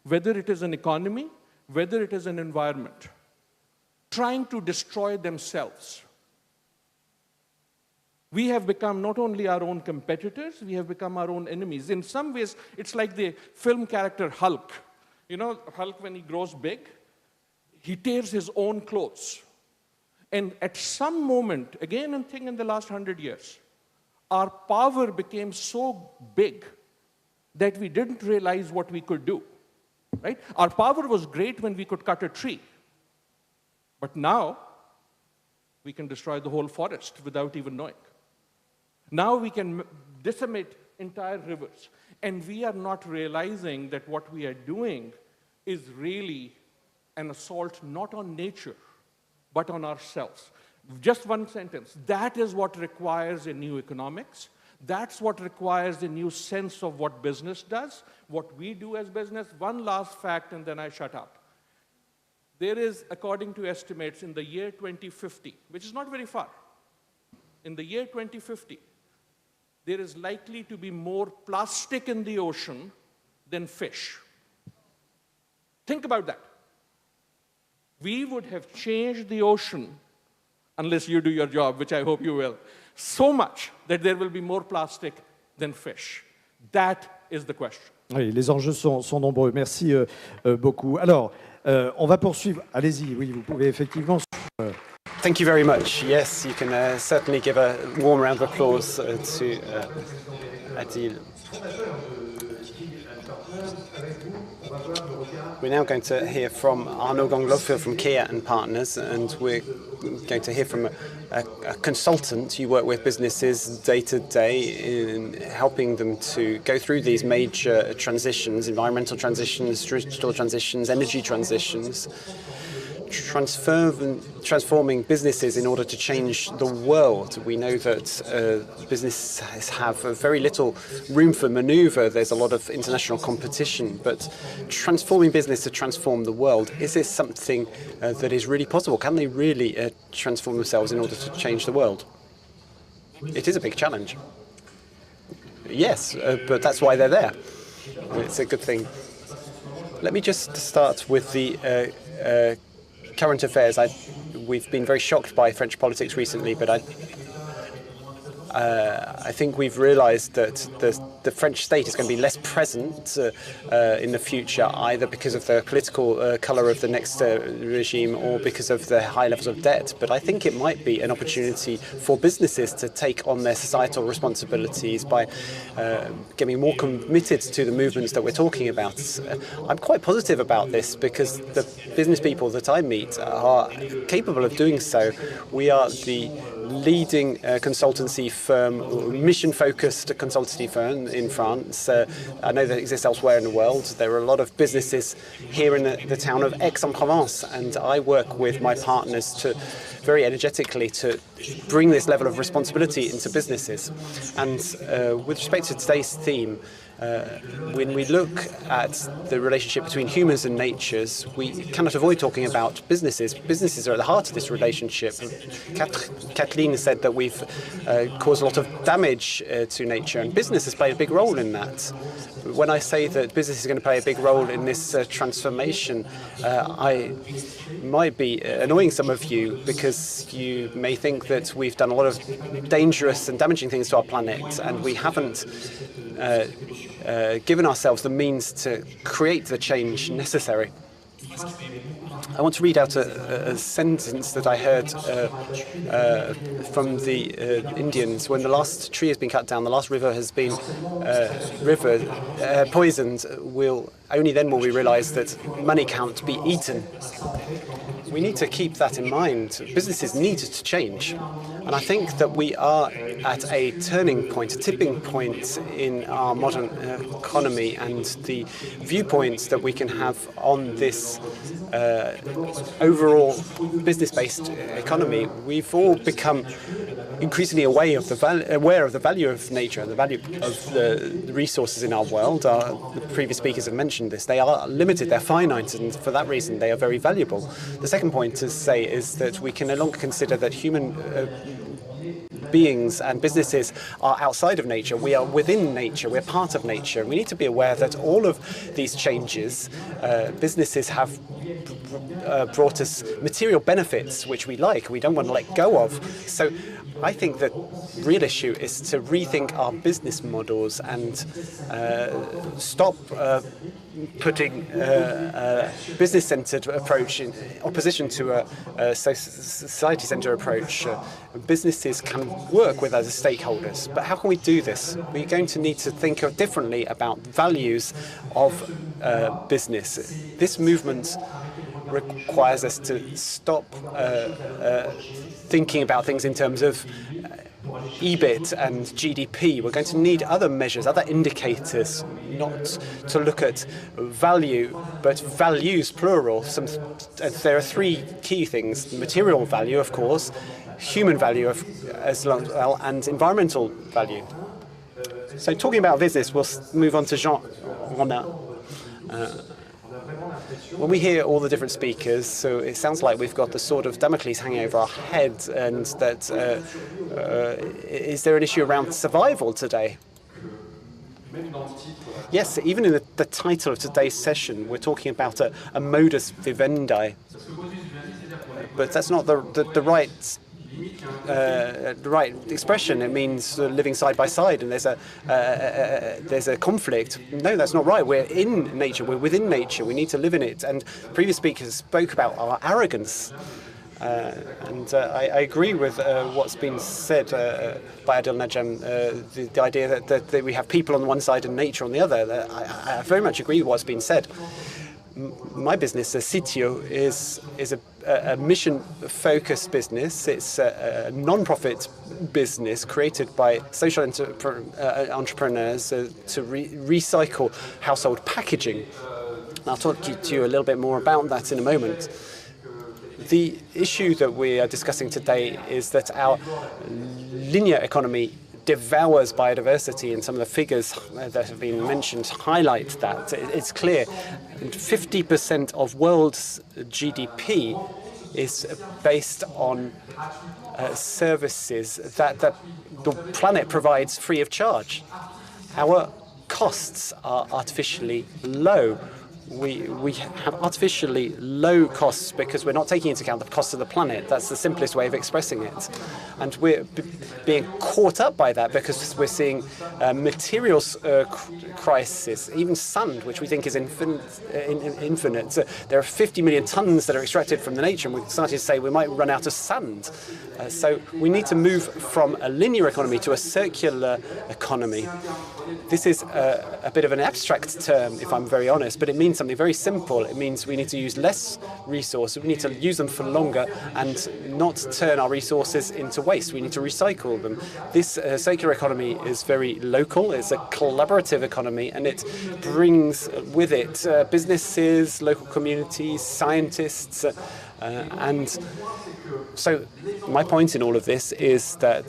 whether it is in economy, whether it is in environment, trying to destroy themselves. We have become not only our own competitors, we have become our own enemies. In some ways, it's like the film character Hulk. Hulk, when he grows big, he tears his own clothes. And at some moment, again, I think in the last 100 years, our power became so big that we didn't realize what we could do, right? Our power was great when we could cut a tree. But now, we can destroy the whole forest without even knowing. Now we can decimate entire rivers. And we are not realizing that what we are doing is really an assault not on nature, but on ourselves. Just one sentence. That is what requires a new economics. That's what requires a new sense of what business does, what we do as business. One last fact, and then I shut up. There is, according to estimates, in the year 2050, which is not very far, in the year 2050, there is likely to be more plastic in the ocean than fish. Think about that. We would have changed the ocean, unless you do your job, which I hope you will, so much that there will be more plastic than fish. That is the question. Oui, les enjeux sont nombreux. Merci beaucoup. Alors, on va poursuivre. Allez-y, oui, vous pouvez effectivement... Thank you very much. Yes, you can certainly give a warm round of applause to Adil. We're now going to hear from Arnaud Gangloff from Kia and Partners, and we're going to hear from a consultant. You work with businesses day to day in helping them to go through these major transitions, environmental transitions, digital transitions, energy transitions, transforming businesses in order to change the world. We know that businesses have very little room for maneuver. There's a lot of international competition, but transforming business to transform the world, is this something that is really possible? Can they really transform themselves in order to change the world? It is a big challenge. Yes, but that's why they're there. It's a good thing. Let me just start with the current affairs. We've been very shocked by French politics recently, but I think we've realized that the French state is going to be less present in the future, either because of the political colour of the next regime or because of the high levels of debt. But I think it might be an opportunity for businesses to take on their societal responsibilities by getting more committed to the movements that we're talking about. I'm quite positive about this because the business people that I meet are capable of doing so. We are the leading consultancy firm, mission-focused consultancy firm in France. I know that exists elsewhere in the world. There are a lot of businesses here in the town of Aix-en-Provence, and I work with my partners to very energetically to bring this level of responsibility into businesses. And with respect to today's theme, when we look at the relationship between humans and natures, we cannot avoid talking about businesses. Businesses are at the heart of this relationship. Kathleen said that we've caused a lot of damage to nature, and business has played a big role in that. When I say that business is going to play a big role in this transformation, I might be annoying some of you because you may think that we've done a lot of dangerous and damaging things to our planet, and we haven't given ourselves the means to create the change necessary. I want to read out a sentence that I heard from the Indians. When the last tree has been cut down, the last river has been poisoned, only then will we realize that money can't be eaten. We need to keep that in mind. Businesses need to change. And I think that we are at a turning point, a tipping point in our modern economy, and the viewpoints that we can have on this overall business-based economy. We've all become increasingly aware of the value of nature and the value of the resources in our world. The previous speakers have mentioned this. They are limited, they're finite, and for that reason they are very valuable. The second point to say is that we can no longer consider that human beings and businesses are outside of nature. We are within nature. We're part of nature. We need to be aware that all of these changes, businesses have brought us material benefits which we like, we don't want to let go of. So I think the real issue is to rethink our business models and stop putting a business-centered approach in opposition to a society-centered approach. Businesses can work with other stakeholders, but how can we do this? We're going to need to think differently about values of business. This movement requires us to stop thinking about things in terms of EBIT and GDP. We're going to need other measures, other indicators, not to look at value, but values, plural. There are three key things: material value, of course, human value as well, and environmental value. So talking about business, we'll move on to Jean Ronin. When we hear all the different speakers, so it sounds like we've got the sword of Damocles hanging over our head, and that is there an issue around survival today? Yes, even in the title of today's session, we're talking about a modus vivendi, but that's not the right expression. It means living side by side, and there's a conflict. No, that's not right. We're in nature. We're within nature. We need to live in it. And previous speakers spoke about our arrogance, and I agree with what's been said by Adil Najam. The idea that we have people on one side and nature on the other. I very much agree with what's been said. My business, Sitio, is a mission-focused business. It's a non-profit business created by social entrepreneurs to recycle household packaging. I'll talk to you a little bit more about that in a moment. The issue that we are discussing today is that our linear economy devours biodiversity, and some of the figures that have been mentioned highlight that. It's clear 50% of world's GDP is based on services that the planet provides free of charge. Our costs are artificially low. we have artificially low costs because we're not taking into account the cost of the planet. That's the simplest way of expressing it. And we're being caught up by that because we're seeing materials crisis, even sand, which we think is infinite. So there are 50 million tons that are extracted from the nature, and we're starting to say we might run out of sand. So we need to move from a linear economy to a circular economy. This is a bit of an abstract term, if I'm very honest, but it means something very simple. It means we need to use less resources, we need to use them for longer and not turn our resources into waste. We need to recycle them. This circular economy is very local, it's a collaborative economy, and it brings with it businesses, local communities, scientists, and so my point in all of this is that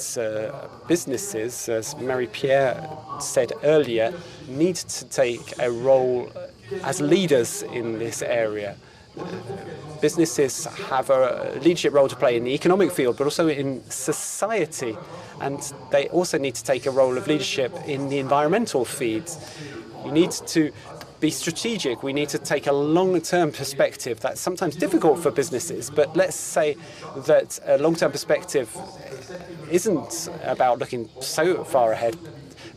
businesses, as Marie-Pierre said earlier, need to take a role as leaders in this area. Businesses have a leadership role to play in the economic field, but also in society. And they also need to take a role of leadership in the environmental fields. You need to be strategic. We need to take a long-term perspective. That's sometimes difficult for businesses, but let's say that a long-term perspective isn't about looking so far ahead.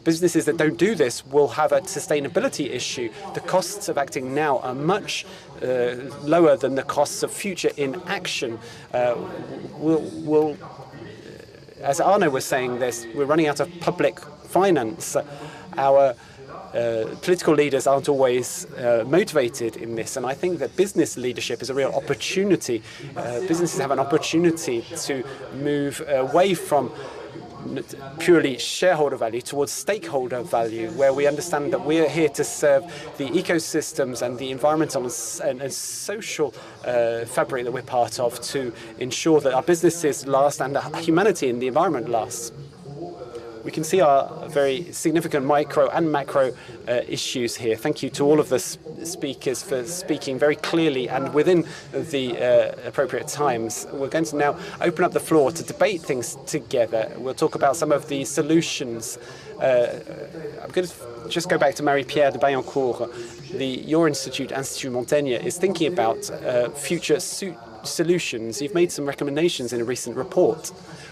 Businesses that don't do this will have a sustainability issue. The costs of acting now are much lower than the costs of future inaction. As Arno was saying this, we're running out of public finance. Our political leaders aren't always motivated in this, and I think that business leadership is a real opportunity. Businesses have an opportunity to move away from purely shareholder value towards stakeholder value, where we understand that we're here to serve the ecosystems and the environmental and social fabric that we're part of to ensure that our businesses last and humanity and the environment lasts. We can see our very significant micro and macro issues here. Thank you to all of the speakers for speaking very clearly and within the appropriate times. We're going to now open up the floor to debate things together. We'll talk about some of the solutions. I'm going to just go back to Marie-Pierre de Baillancourt. Your institute, Institut Montaigne, is thinking about future solutions. You've made some recommendations in a recent report.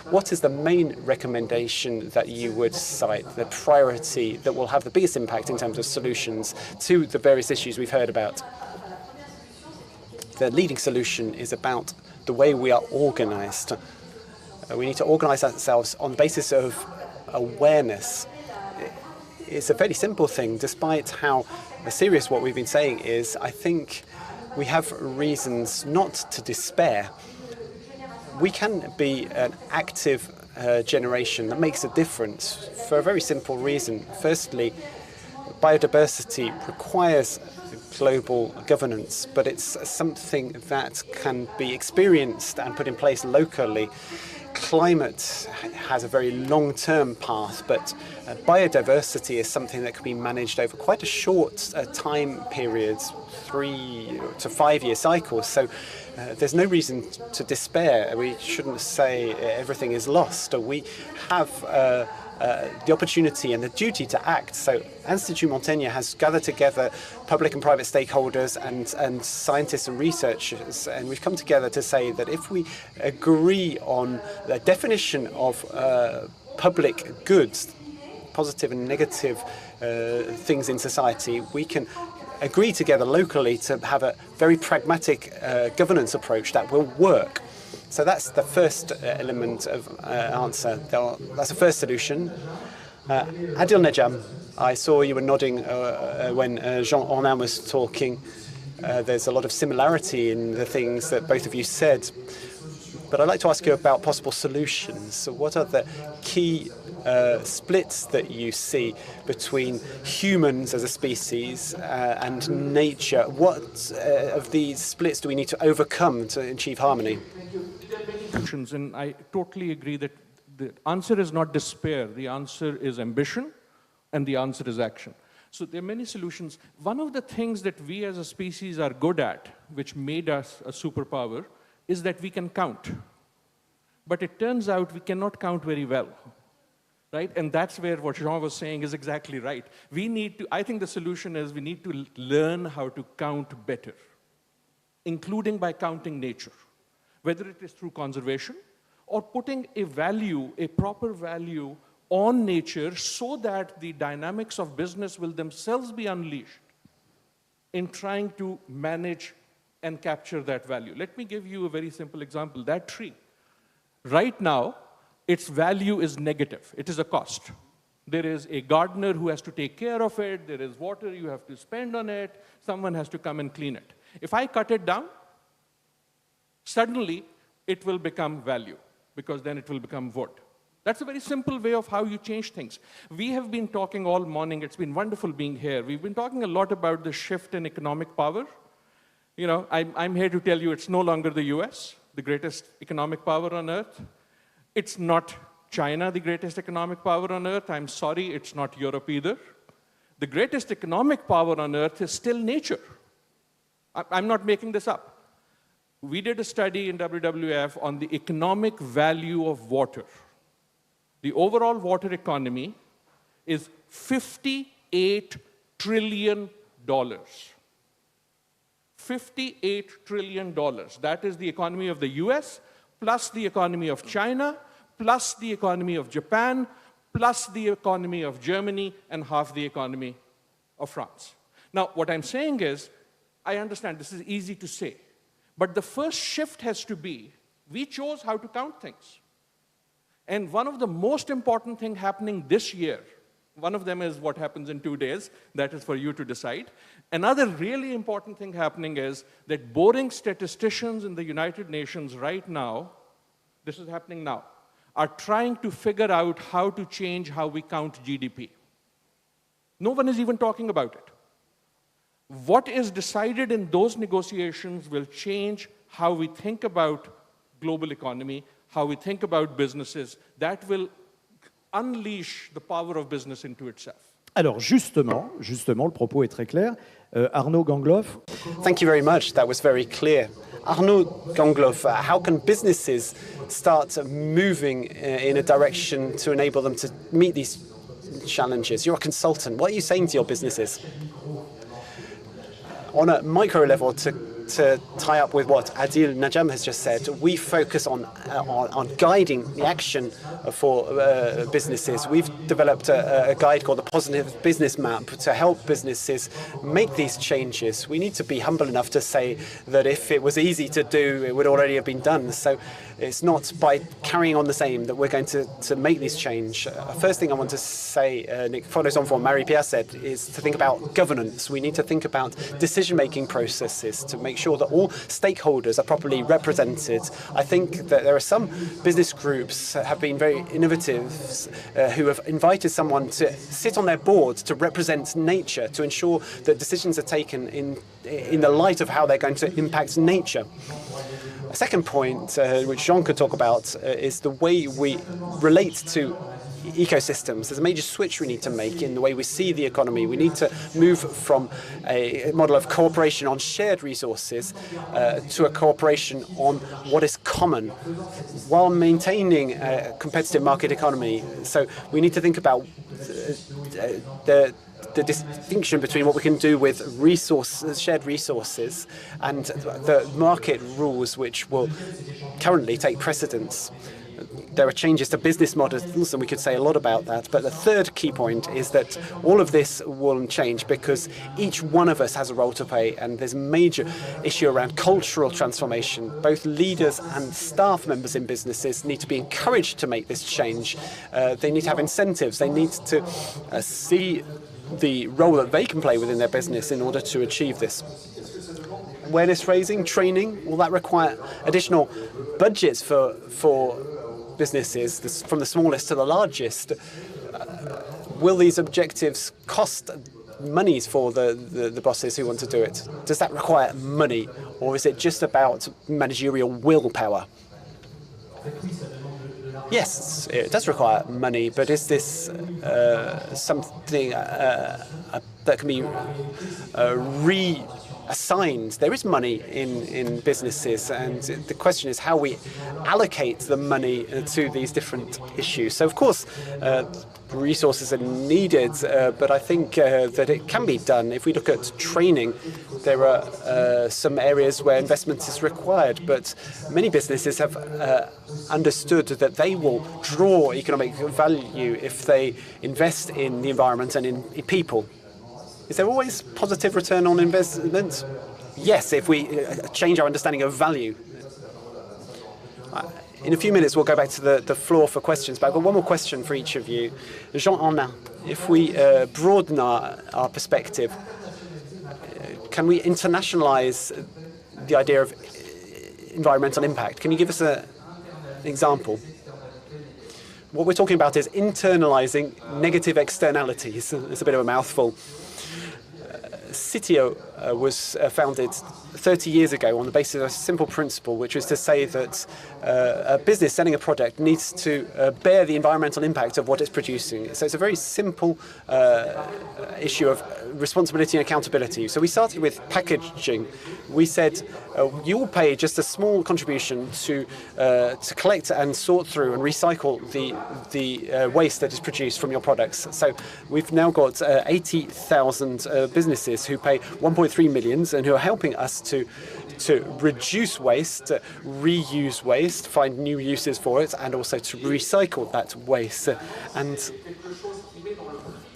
What is the main recommendation that you would cite, the priority that will have the biggest impact in terms of solutions to the various issues we've heard about? The leading solution is about the way we are organized. We need to organize ourselves on the basis of awareness. It's a very simple thing, despite how serious what we've been saying is. I think we have reasons not to despair. We can be an active generation that makes a difference for a very simple reason. Firstly, biodiversity requires global governance, but it's something that can be experienced and put in place locally. Climate has a very long-term path, but biodiversity is something that can be managed over quite a short time period, 3 to 5 year cycles. So there's no reason to despair. We shouldn't say everything is lost. We have the opportunity and the duty to act. So Institut Montaigne has gathered together public and private stakeholders and scientists and researchers, and we've come together to say that if we agree on the definition of public goods, positive and negative things in society, we can agree together locally to have a very pragmatic governance approach that will work. So that's the first element of answer. That's the first solution. Adil Nejam, I saw you were nodding when Jean Ornin was talking. There's a lot of similarity in the things that both of you said. But I'd like to ask you about possible solutions. So what are the key splits that you see between humans as a species and nature? What of these splits do we need to overcome to achieve harmony? And I totally agree that the answer is not despair. The answer is ambition, and the answer is action. So there are many solutions. One of the things that we as a species are good at, which made us a superpower, is that we can count. But it turns out we cannot count very well. right? And that's where what Jean was saying is exactly right. We need to, I think the solution is we need to learn how to count better, including by counting nature, whether it is through conservation or putting a value, a proper value on nature so that the dynamics of business will themselves be unleashed in trying to manage and capture that value. Let me give you a very simple example. That tree, right now, its value is negative. It is a cost. There is a gardener who has to take care of it. There is water you have to spend on it. Someone has to come and clean it. If I cut it down, suddenly it will become value, because then it will become wood. That's a very simple way of how you change things. We have been talking all morning. It's been wonderful being here. We've been talking a lot about the shift in economic power. You know, I'm here to tell you it's no longer the US, the greatest economic power on earth. It's not China, the greatest economic power on earth. I'm sorry, it's not Europe either. The greatest economic power on earth is still nature. I'm not making this up. We did a study in WWF on the economic value of water. The overall water economy is $58 trillion. $58 trillion. That is the economy of the US, plus the economy of China, plus the economy of Japan, plus the economy of Germany, and half the economy of France. Now, what I'm saying is, I understand this is easy to say, but the first shift has to be, we chose how to count things. And one of the most important things happening this year, one of them is what happens in 2 days. That is for you to decide. Another really important thing happening is that boring statisticians in the United Nations right now, this is happening now, are trying to figure out how to change how we count GDP. No one is even talking about it. What is decided in those negotiations will change how we think about global economy, how we think about businesses. That will unleash the power of business into itself. Alors justement, le propos est très clair. Arnaud Gangloff. Thank you very much. That was very clear. Arnaud Gangloff, how can businesses start moving in a direction to enable them to meet these challenges? You're a consultant. What are you saying to your businesses? On a micro level, to tie up with what Adil Najam has just said, we focus on guiding the action for businesses. We've developed a guide called the Positive Business Map to help businesses make these changes. We need to be humble enough to say that if it was easy to do, it would already have been done. So it's not by carrying on the same that we're going to make this change. First thing I want to say, Nick, follows on from what Marie-Pierre said, is to think about governance. We need to think about decision-making processes to make sure that all stakeholders are properly represented. I think that there are some business groups that have been very innovative who have invited someone to sit on their board to represent nature, to ensure that decisions are taken in the light of how they're going to impact nature. A second point, which Jean could talk about, is the way we relate to ecosystems. There's a major switch we need to make in the way we see the economy. We need to move from a model of cooperation on shared resources to a cooperation on what is common while maintaining a competitive market economy. So we need to think about the distinction between what we can do with shared resources and the market rules which will currently take precedence. There are changes to business models, and we could say a lot about that. But the third key point is that all of this will change because each one of us has a role to play, and there's a major issue around cultural transformation. Both leaders and staff members in businesses need to be encouraged to make this change. They need to have incentives. They need to see the role that they can play within their business in order to achieve this. Awareness raising, training, will that require additional budgets for businesses, from the smallest to the largest? Will these objectives cost monies for the bosses who want to do it? Does that require money, or is it just about managerial willpower? Yes, it does require money, but is this something that can be assigned. There is money in businesses, and the question is how we allocate the money to these different issues. So, of course, resources are needed, but I think that it can be done. If we look at training, there are some areas where investment is required, but many businesses have understood that they will draw economic value if they invest in the environment and in people. Is there always positive return on investment? Yes, if we change our understanding of value. In a few minutes, we'll go back to the floor for questions, but I've got one more question for each of you. Jean-Anna, if we broaden our perspective, can we internationalize the idea of environmental impact? Can you give us an example? What we're talking about is internalizing negative externalities. It's a bit of a mouthful. Sitio was founded 30 years ago on the basis of a simple principle, which was to say that a business selling a product needs to bear the environmental impact of what it's producing. So it's a very simple issue of responsibility and accountability. So we started with packaging. We said you will pay just a small contribution to collect and sort through and recycle the waste that is produced from your products. So we've now got 80,000 businesses who pay 1.3 million and who are helping us to reduce waste, reuse waste, find new uses for it, and also to recycle that waste. And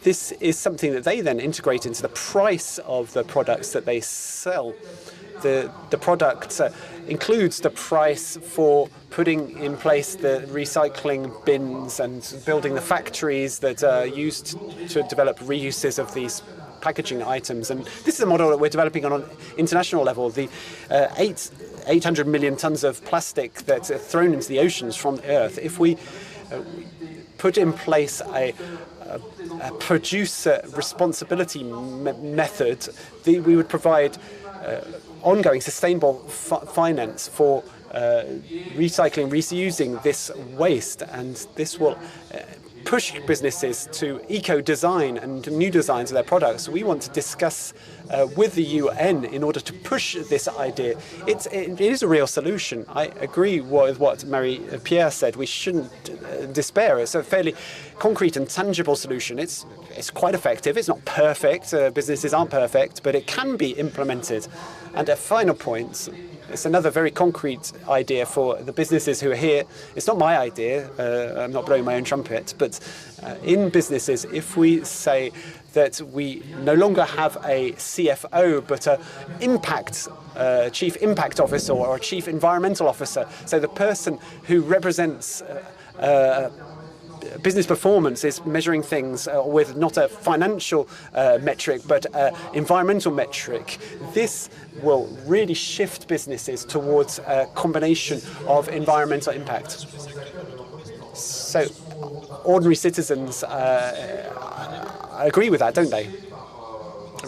this is something that they then integrate into the price of the products that they sell. The product includes the price for putting in place the recycling bins and building the factories that are used to develop reuses of these packaging items. And this is a model that we're developing on an international level. The 800 million tons of plastic that's thrown into the oceans from the Earth, if we put in place a producer responsibility method, we would provide ongoing sustainable finance for recycling, reusing this waste, and this will push businesses to eco-design and new designs of their products. We want to discuss with the UN in order to push this idea. It is a real solution. I agree with what Marie-Pierre said. We shouldn't despair. It's a fairly concrete and tangible solution. It's quite effective. It's not perfect. Businesses aren't perfect, but it can be implemented. And a final point, it's another very concrete idea for the businesses who are here. It's not my idea. I'm not blowing my own trumpet. But in businesses, if we say that we no longer have a CFO, but a chief impact officer or a chief environmental officer, so the person who represents business performance is measuring things with not a financial metric, but an environmental metric. This will really shift businesses towards a combination of environmental impact. So ordinary citizens agree with that, don't they?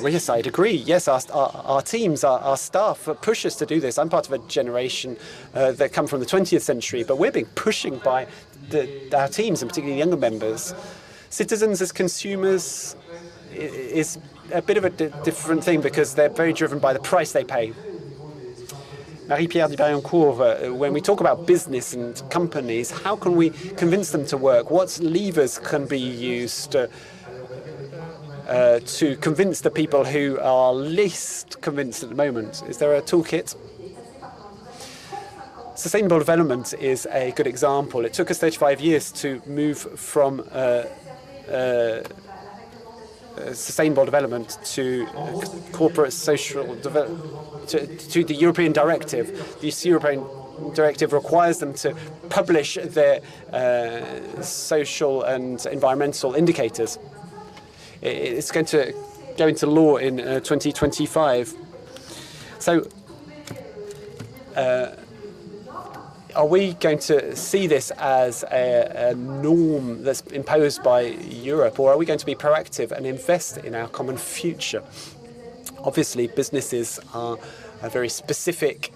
Yes, I'd agree. Yes, our teams, our staff push us to do this. I'm part of a generation that come from the 20th century, but we're being pushing by our teams, and particularly younger members. Citizens as consumers is a bit of a different thing because they're very driven by the price they pay. Marie-Pierre Dibariancourt, when we talk about business and companies, how can we convince them to work? What levers can be used to convince the people who are least convinced at the moment? Is there a toolkit? Sustainable development is a good example. It took us 35 years to move from sustainable development to corporate social development, to the European directive. This European directive requires them to publish their social and environmental indicators. It's going to go into law in 2025. So are we going to see this as a norm that's imposed by Europe, or are we going to be proactive and invest in our common future? Obviously, businesses are a very specific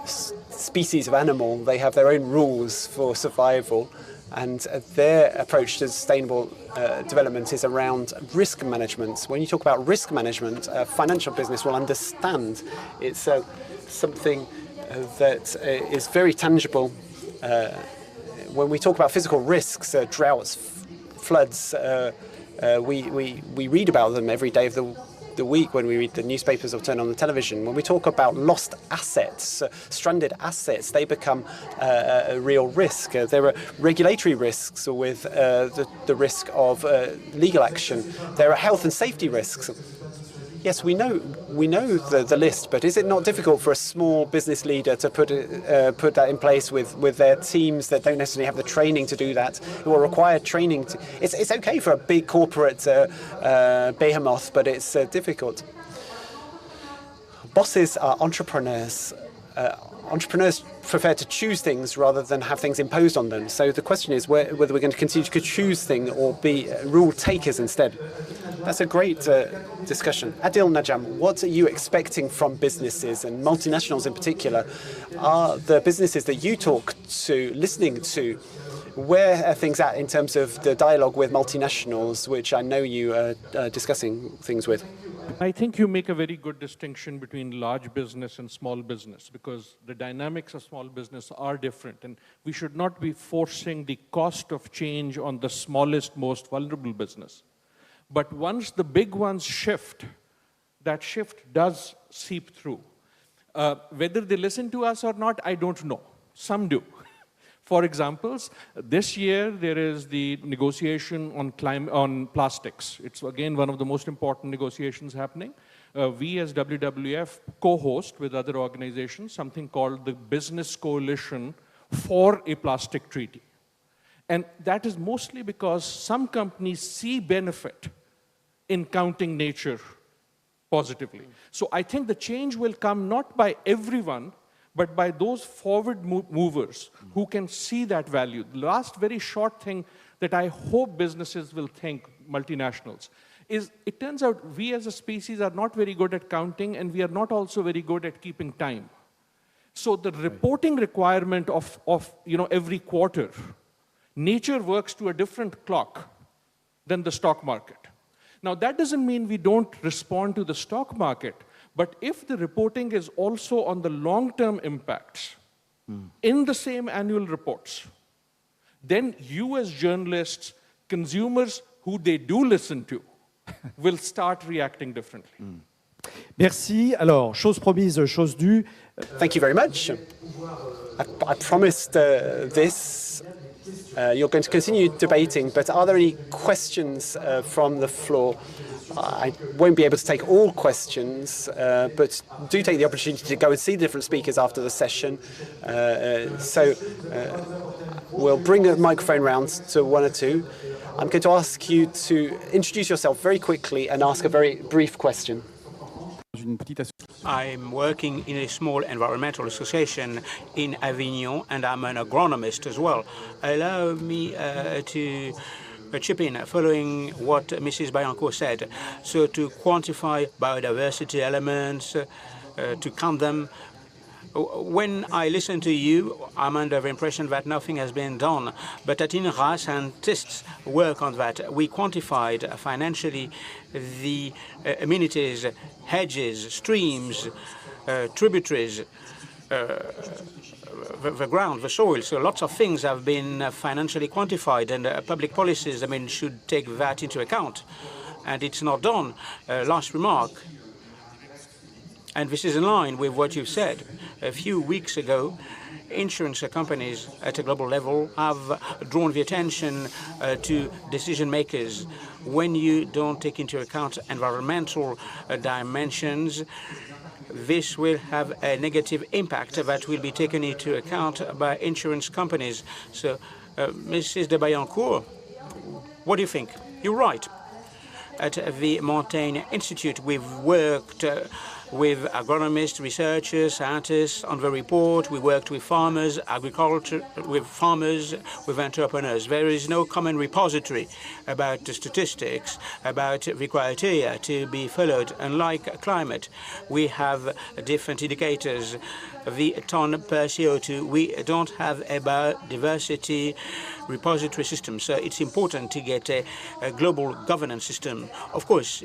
species of animal. They have their own rules for survival, and their approach to sustainable development is around risk management. When you talk about risk management, financial business will understand it's something that is very tangible. When we talk about physical risks, droughts, floods, we read about them every day of the week when we read the newspapers or turn on the television. When we talk about lost assets, stranded assets, they become a real risk. There are regulatory risks with the risk of legal action. There are health and safety risks. Yes, we know the list, but is it not difficult for a small business leader to put that in place with their teams that don't necessarily have the training to do that, who will require training? It's okay for a big corporate behemoth, but it's difficult. Bosses are entrepreneurs. Entrepreneurs prefer to choose things rather than have things imposed on them. So the question is whether we're going to continue to choose things or be rule takers instead. That's a great discussion. Adil Najam, what are you expecting from businesses and multinationals in particular? Are the businesses that you talk to, listening to, where are things at in terms of the dialogue with multinationals, which I know you are discussing things with? I think you make a very good distinction between large business and small business, because the dynamics of small business are different, and we should not be forcing the cost of change on the smallest, most vulnerable business. But once the big ones shift, that shift does seep through. Whether they listen to us or not, I don't know. Some do. For examples, this year there is the negotiation on plastics. It's again one of the most important negotiations happening. We as WWF co-host with other organizations something called the Business Coalition for a Plastic Treaty. And that is mostly because some companies see benefit in counting nature positively. So I think the change will come not by everyone, but by those forward movers who can see that value. The last very short thing that I hope businesses will think, multinationals, is it turns out we as a species are not very good at counting, and we are not also very good at keeping time. So the reporting requirement of every quarter, nature works to a different clock than the stock market. Now that doesn't mean we don't respond to the stock market, but if the reporting is also on the long-term impacts in the same annual reports, then you as journalists, consumers who they do listen to, will start reacting differently. Merci. Alors, chose promise, chose due. Thank you very much. I promised this. You're going to continue debating, but are there any questions from the floor? I won't be able to take all questions, but do take the opportunity to go and see the different speakers after the session. We'll bring a microphone round to one or two. I'm going to ask you to introduce yourself very quickly and ask a very brief question. I'm working in a small environmental association in Avignon, and I'm an agronomist as well. Allow me to chip in following what Mrs. Bayancourt said. So to quantify biodiversity elements, to count them. When I listen to you, I'm under the impression that nothing has been done. But at Inogurale, scientists work on that. We quantified financially the amenities, hedges, streams, tributaries, the ground, the soil. So lots of things have been financially quantified, and public policies, should take that into account. And it's not done. Last remark. And this is in line with what you've said. A few weeks ago, insurance companies at a global level have drawn the attention to decision makers. When you don't take into account environmental dimensions, this will have a negative impact that will be taken into account by insurance companies. So, Mrs. de Bayancourt, what do you think? You're right. At the Montaigne Institute, we've worked with agronomists, researchers, scientists on the report. We worked with farmers, with entrepreneurs. There is no common repository about the statistics, about the criteria to be followed. Unlike climate, we have different indicators. The ton per CO2, we don't have a biodiversity repository system. So it's important to get a global governance system. Of course,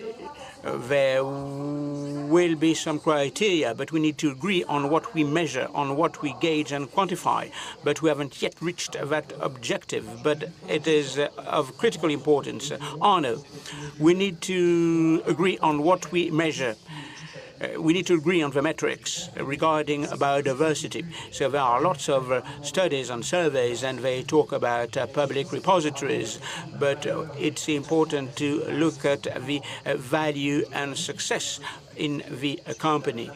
there will be some criteria, but we need to agree on what we measure, on what we gauge and quantify. But we haven't yet reached that objective. But it is of critical importance. Arno, we need to agree on what we measure. We need to agree on the metrics regarding biodiversity. So there are lots of studies and surveys, and they talk about public repositories, but it's important to look at the value and success in the company.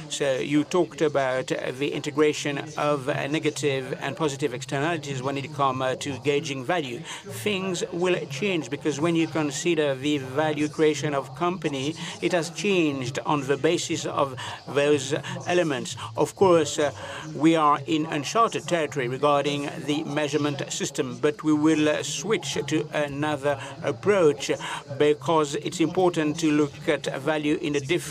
So you talked about the integration of negative and positive externalities when it comes to gauging value. Things will change because when you consider the value creation of company, it has changed on the basis of those elements. Of course, we are in uncharted territory regarding the measurement system, but we will switch to another approach because it's important to look at value in a different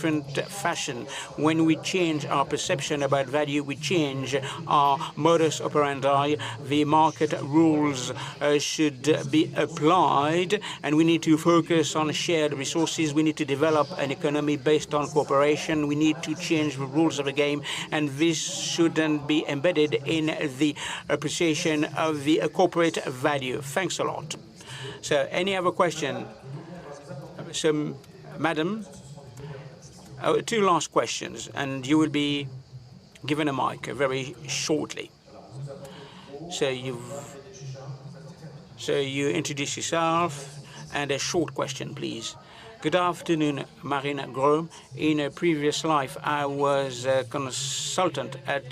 fashion. When we change our perception about value, we change our modus operandi. The market rules should be applied, and we need to focus on shared resources. We need to develop an economy based on cooperation. We need to change the rules of the game, and this shouldn't be embedded in the appreciation of the corporate value. Thanks a lot. So, any other question? So, Madam, two last questions, and you will be given a mic very shortly. So you introduce yourself, and a short question, please. Good afternoon, Marine Gros. In a previous life, I was a consultant at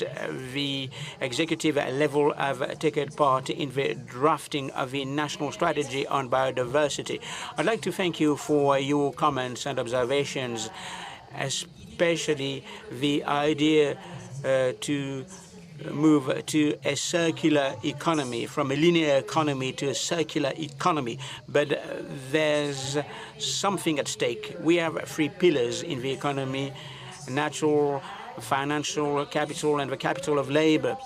the executive level. I've taken part in the drafting of the national strategy on biodiversity. I'd like to thank you for your comments and observations, especially the idea to move to a circular economy, from a linear economy to a circular economy. But there's something at stake. We have three pillars in the economy: natural, financial capital, and the capital of labor.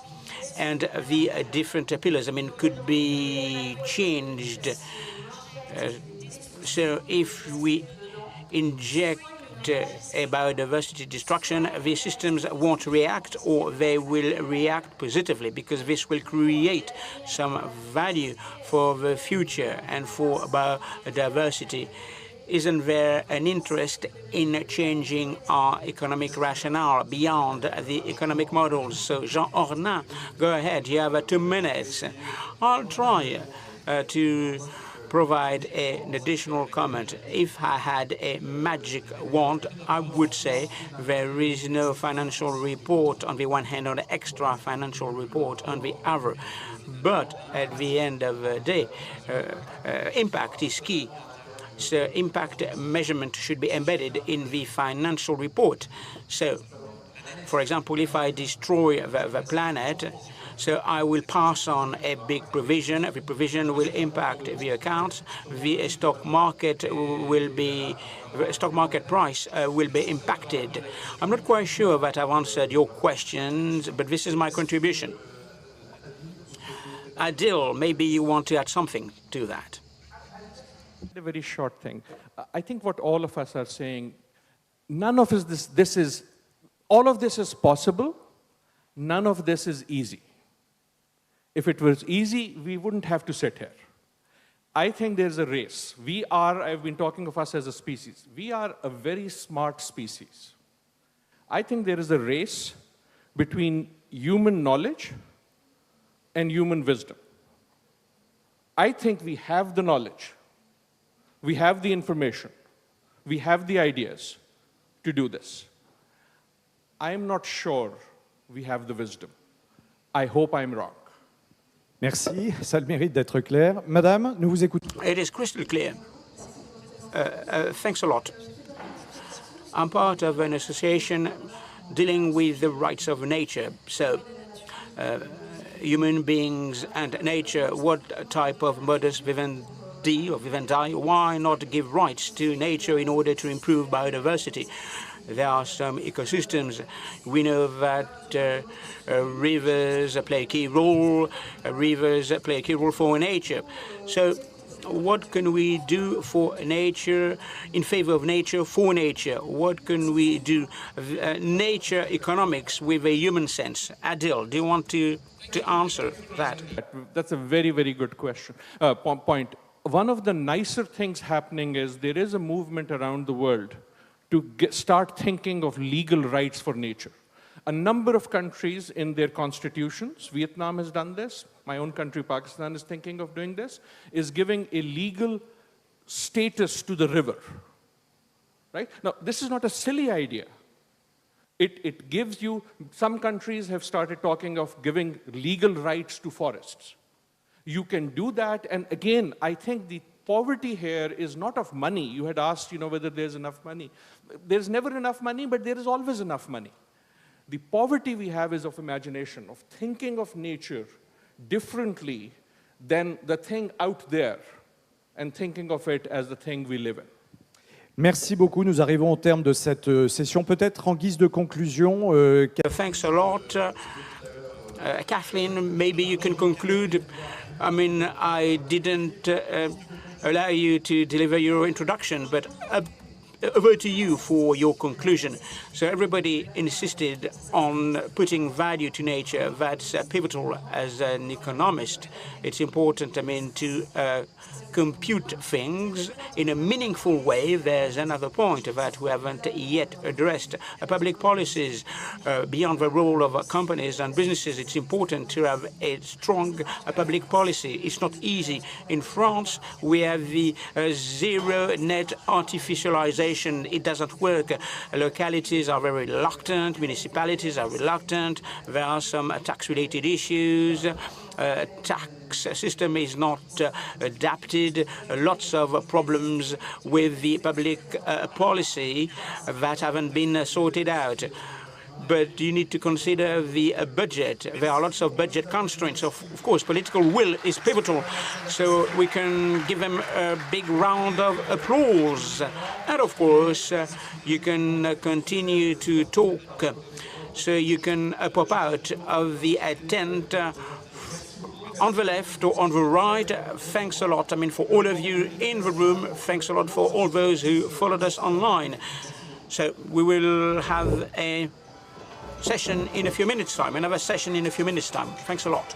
And the different pillars, could be changed. So if we inject a biodiversity destruction, the systems won't react, or they will react positively, because this will create some value for the future and for biodiversity. Isn't there an interest in changing our economic rationale beyond the economic models? So, Jean Ornin, go ahead. You have 2 minutes. I'll try to provide an additional comment. If I had a magic wand, I would say there is no financial report on the one hand, or an extra financial report on the other. But at the end of the day, impact is key. So impact measurement should be embedded in the financial report. So, for example, if I destroy the planet, so I will pass on a big provision. The provision will impact the accounts. The stock market price will be impacted. I'm not quite sure that I've answered your questions, but this is my contribution. Adil, maybe you want to add something to that. A very short thing. I think what all of us are saying, none of all of this is possible. None of this is easy. If it was easy, we wouldn't have to sit here. I think there's a race. I've been talking of us as a species. We are a very smart species. I think there is a race between human knowledge and human wisdom. I think we have the knowledge. We have the information. We have the ideas to do this. I'm not sure we have the wisdom. I hope I'm wrong. Merci, ça a le mérite d'être clair. Madame, nous vous écoutons. It is crystal clear. Thanks a lot. I'm part of an association dealing with the rights of nature. So, human beings and nature, what type of modus vivendi or vivendi? Why not give rights to nature in order to improve biodiversity? There are some ecosystems. We know that rivers play a key role. Rivers play a key role for nature. So what can we do for nature, in favor of nature, for nature? What can we do? Nature economics with a human sense. Adil, do you want to answer that? That's a very, very good question. Point. One of the nicer things happening is there is a movement around the world to start thinking of legal rights for nature. A number of countries in their constitutions, Vietnam has done this, my own country, Pakistan, is thinking of doing this, is giving a legal status to the river. Right? Now, this is not a silly idea. It gives you, some countries have started talking of giving legal rights to forests. You can do that, and again, I think the poverty here is not of money. You had asked, whether there's enough money. There's never enough money, but there is always enough money. The poverty we have is of imagination, of thinking of nature differently than the thing out there, and thinking of it as the thing we live in. Merci beaucoup. Nous arrivons au terme de cette session. Peut-être en guise de conclusion. Thanks a lot. Kathleen, maybe you can conclude. I mean, I didn't allow you to deliver your introduction, but over to you for your conclusion. So everybody insisted on putting value to nature. That's pivotal as an economist. It's important, to compute things in a meaningful way. There's another point that we haven't yet addressed. Public policies, beyond the role of companies and businesses, it's important to have a strong public policy. It's not easy. In France, we have the zero net artificialization. It doesn't work. Localities are very reluctant. Municipalities are reluctant. There are some tax-related issues. Tax system is not adapted. Lots of problems with the public policy that haven't been sorted out. But you need to consider the budget. There are lots of budget constraints. Of course, political will is pivotal. So we can give them a big round of applause. And of course, you can continue to talk. So you can pop out of the tent on the left or on the right. Thanks a lot. For all of you in the room, thanks a lot for all those who followed us online. So we will have a session in a few minutes' time, another session in a few minutes' time. Thanks a lot.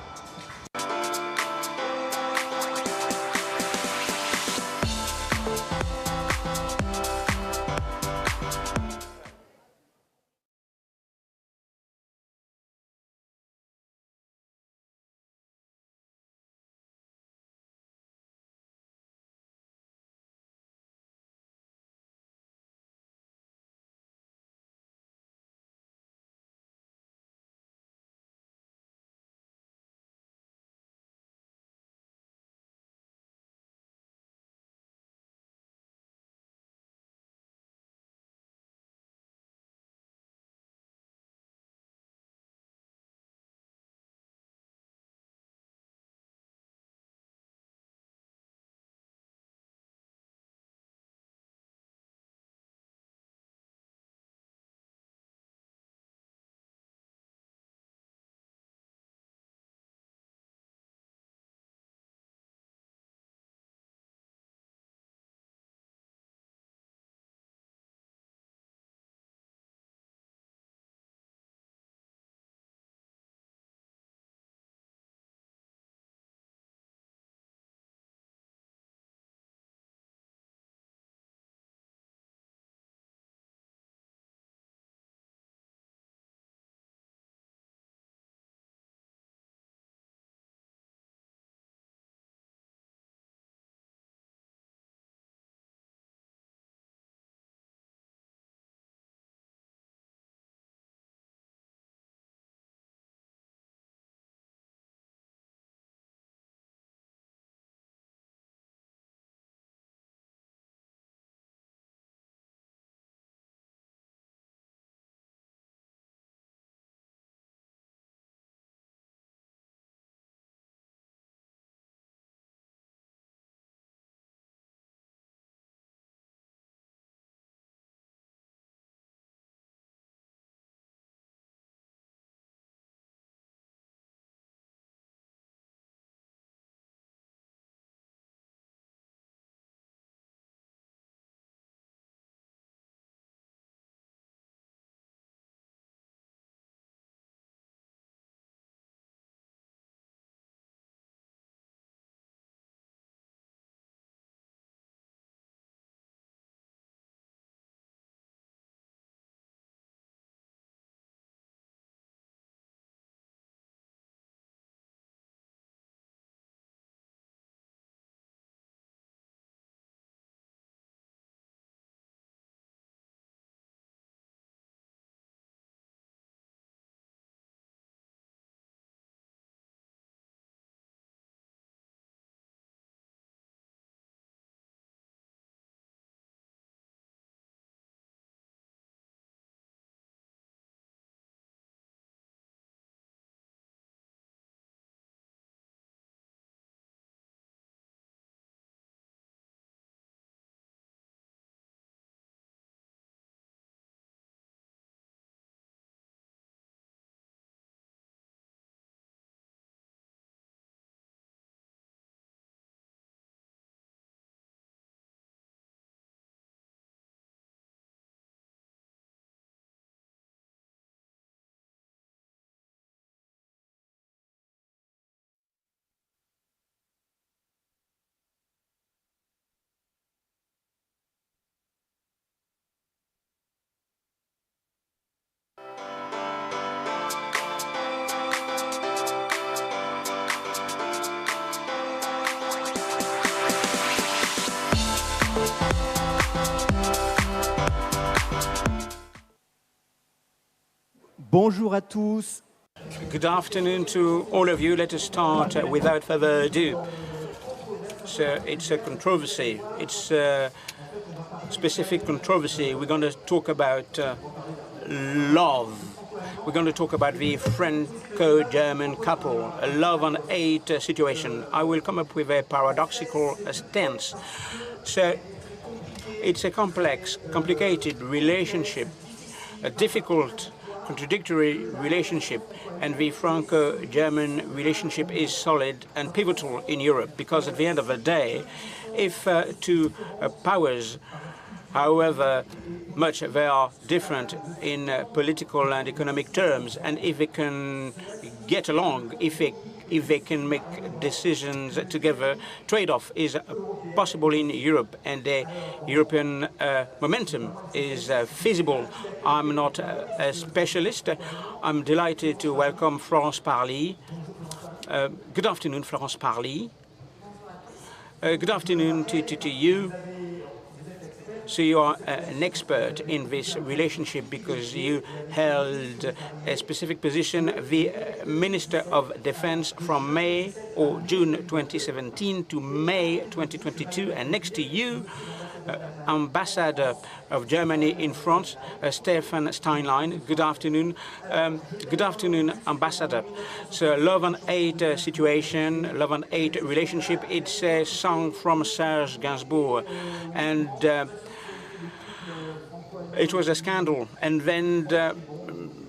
Bonjour à tous. Good afternoon to all of you. Let us start without further ado. So it's a controversy. It's a specific controversy. We're going to talk about love. We're going to talk about the Franco-German couple, a love and hate situation. I will come up with a paradoxical stance. So it's a complex, complicated relationship, a difficult, contradictory relationship, and the Franco-German relationship is solid and pivotal in Europe because at the end of the day, if two powers, however much they are different in political and economic terms, and if they can get along, if they can make decisions together, trade-off is possible in Europe, and the European momentum is feasible. I'm not a specialist. I'm delighted to welcome Florence Parly. Good afternoon, Florence Parly. Good afternoon to you. So you are an expert in this relationship because you held a specific position, the Minister of Defense from May or June 2017 to May 2022, and next to you, Ambassador of Germany in France, Stefan Steinlein. Good afternoon. Good afternoon, Ambassador. So love and hate situation, love and hate relationship. It's a song from Serge Gainsbourg, and it was a scandal. And then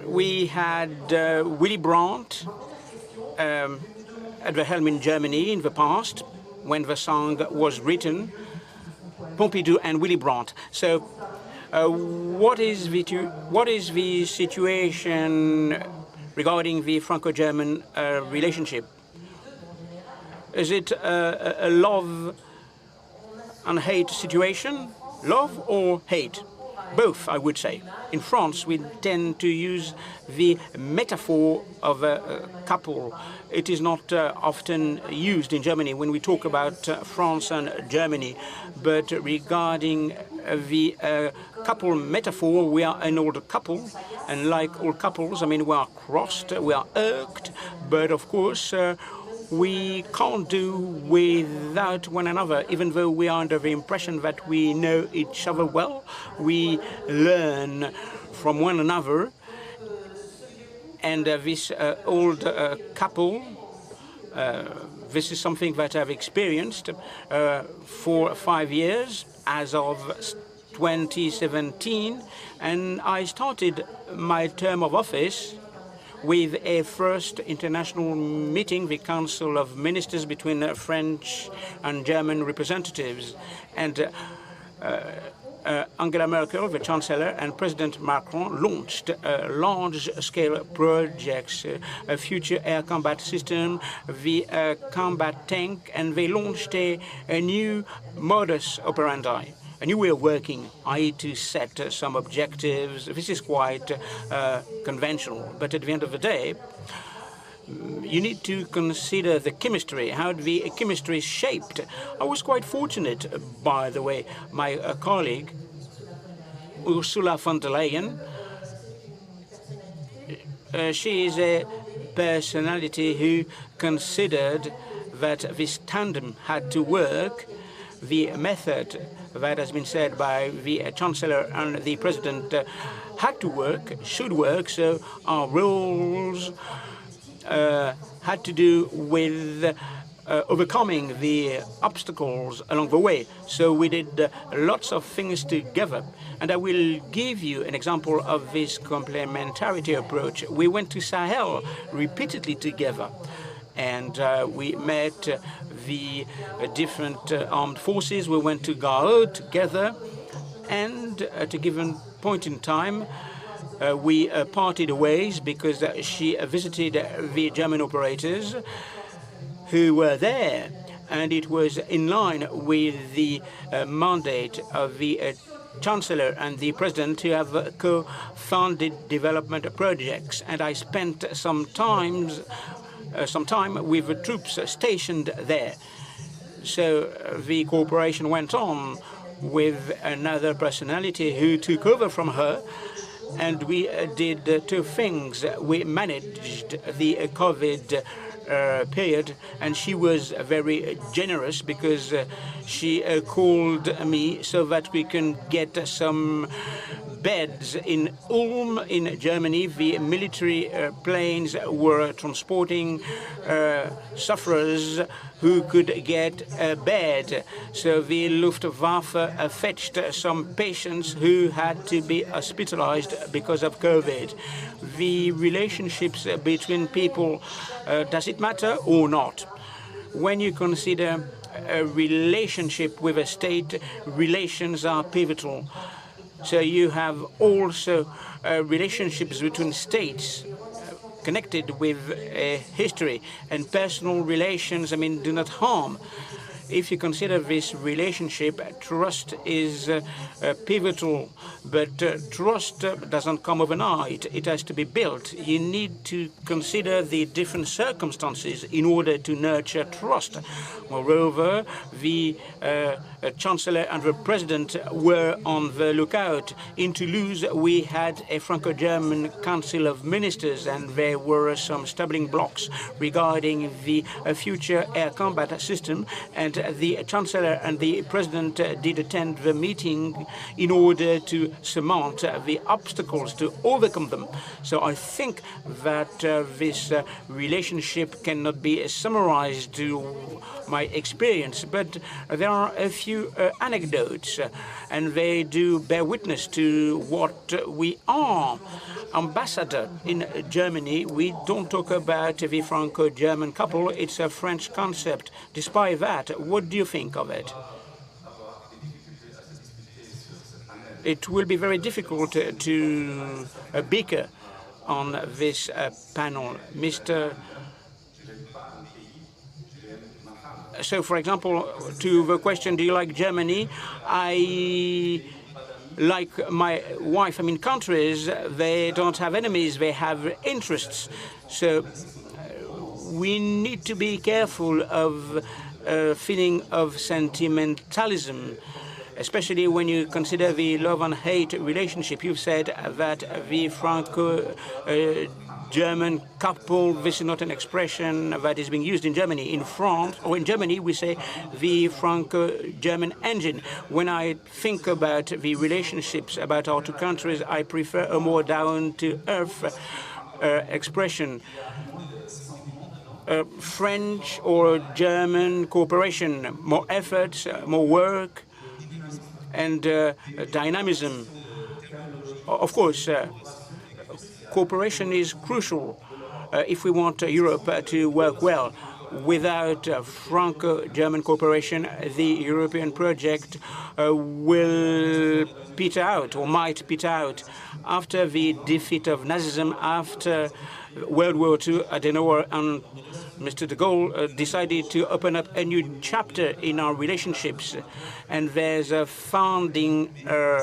we had Willy Brandt at the helm in Germany in the past when the song was written, Pompidou and Willy Brandt. So what is the situation regarding the Franco-German relationship? Is it a love and hate situation? Love or hate? Both, I would say. In France, we tend to use the metaphor of a couple. It is not often used in Germany when we talk about France and Germany. But regarding the couple metaphor, we are an old couple. And like all couples, I mean, we are crossed, we are irked. But of course, we can't do without one another, even though we are under the impression that we know each other well. We learn from one another. And this old couple, this is something that I've experienced for 5 years as of 2017. And I started my term of office with a first international meeting, the Council of Ministers between French and German representatives. And Angela Merkel, the Chancellor, and President Macron launched large-scale projects, a future air combat system, the combat tank, and they launched a new modus operandi. I knew we were working. I had to set some objectives. This is quite conventional. But at the end of the day, you need to consider the chemistry, how the chemistry is shaped. I was quite fortunate, by the way. My colleague, Ursula von der Leyen, she is a personality who considered that this tandem had to work. The method that has been said by the Chancellor and the President had to work, should work, so our roles had to do with overcoming the obstacles along the way. So we did lots of things together. And I will give you an example of this complementarity approach. We went to Sahel repeatedly together. And we met the different armed forces. We went to Gao together. And at a given point in time, we parted ways because she visited the German operators who were there. And it was in line with the mandate of the Chancellor and the President to have co-funded development projects. And I spent some time with the troops stationed there. So the cooperation went on with another personality who took over from her. and we did two things. We managed the COVID period, and she was very generous because she called me so that we can get some beds in Ulm in Germany. The military planes were transporting sufferers who could get a bed. So the Luftwaffe fetched some patients who had to be hospitalized because of COVID. The relationships between people, does it matter or not? When you consider a relationship with a state, relations are pivotal. So you have also relationships between states connected with history, and personal relations, do not harm. If you consider this relationship, trust is pivotal, but trust doesn't come overnight. It has to be built. You need to consider the different circumstances in order to nurture trust. Moreover, the Chancellor and the President were on the lookout. In Toulouse, we had a Franco-German Council of Ministers, and there were some stumbling blocks regarding the future air combat system, and the Chancellor and the President did attend the meeting in order to surmount the obstacles, to overcome them. So I think that this relationship cannot be summarized to my experience, but there are a few anecdotes, and they do bear witness to what we are. Ambassador in Germany, we don't talk about the Franco-German couple, it's a French concept. Despite that, what do you think of it? It will be very difficult to bicker on this panel. So, for example, to the question, do you like Germany? I like my wife. Countries, they don't have enemies, they have interests. So we need to be careful of a feeling of sentimentalism, especially when you consider the love and hate relationship. You've said that the Franco-German couple, this is not an expression that is being used in Germany. In France, or in Germany, we say the Franco-German engine. When I think about the relationships about our two countries, I prefer a more down-to-earth expression. French or German cooperation, more effort, more work, and dynamism. Of course, cooperation is crucial if we want Europe to work well. Without Franco-German cooperation, the European project will peter out, or might peter out. After the defeat of Nazism, after World War II, Adenauer and Mr. de Gaulle decided to open up a new chapter in our relationships. And there's a founding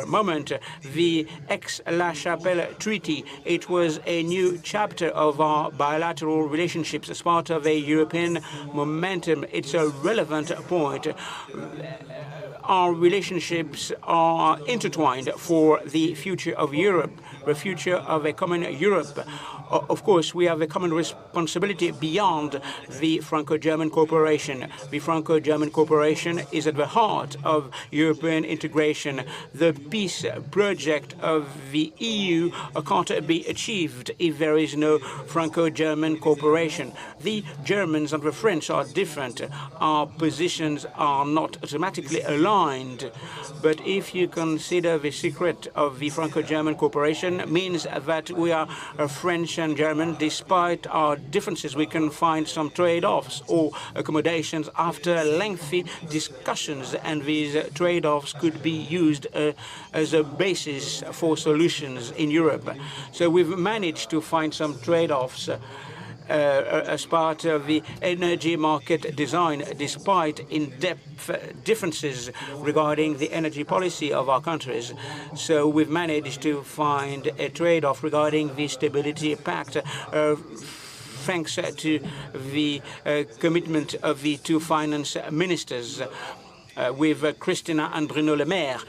moment, the Aix-la Chapelle Treaty. It was a new chapter of our bilateral relationships as part of a European momentum. It's a relevant point. Our relationships are intertwined for the future of Europe, the future of a common Europe. Of course, we have a common responsibility beyond the Franco-German cooperation. The Franco-German cooperation is at the heart of European integration. The peace project of the EU can't be achieved if there is no Franco-German cooperation. The Germans and the French are different. Our positions are not automatically aligned. But if you consider the secret of the Franco-German cooperation, means that we are French and German. Despite our differences, we can find some trade-offs or accommodations after lengthy discussions, and these trade-offs could be used as a basis for solutions in Europe. So we've managed to find some trade-offs as part of the energy market design, despite in-depth differences regarding the energy policy of our countries. So we've managed to find a trade-off regarding the Stability Pact, thanks to the commitment of the two finance ministers with Christina and Bruno Le Maire.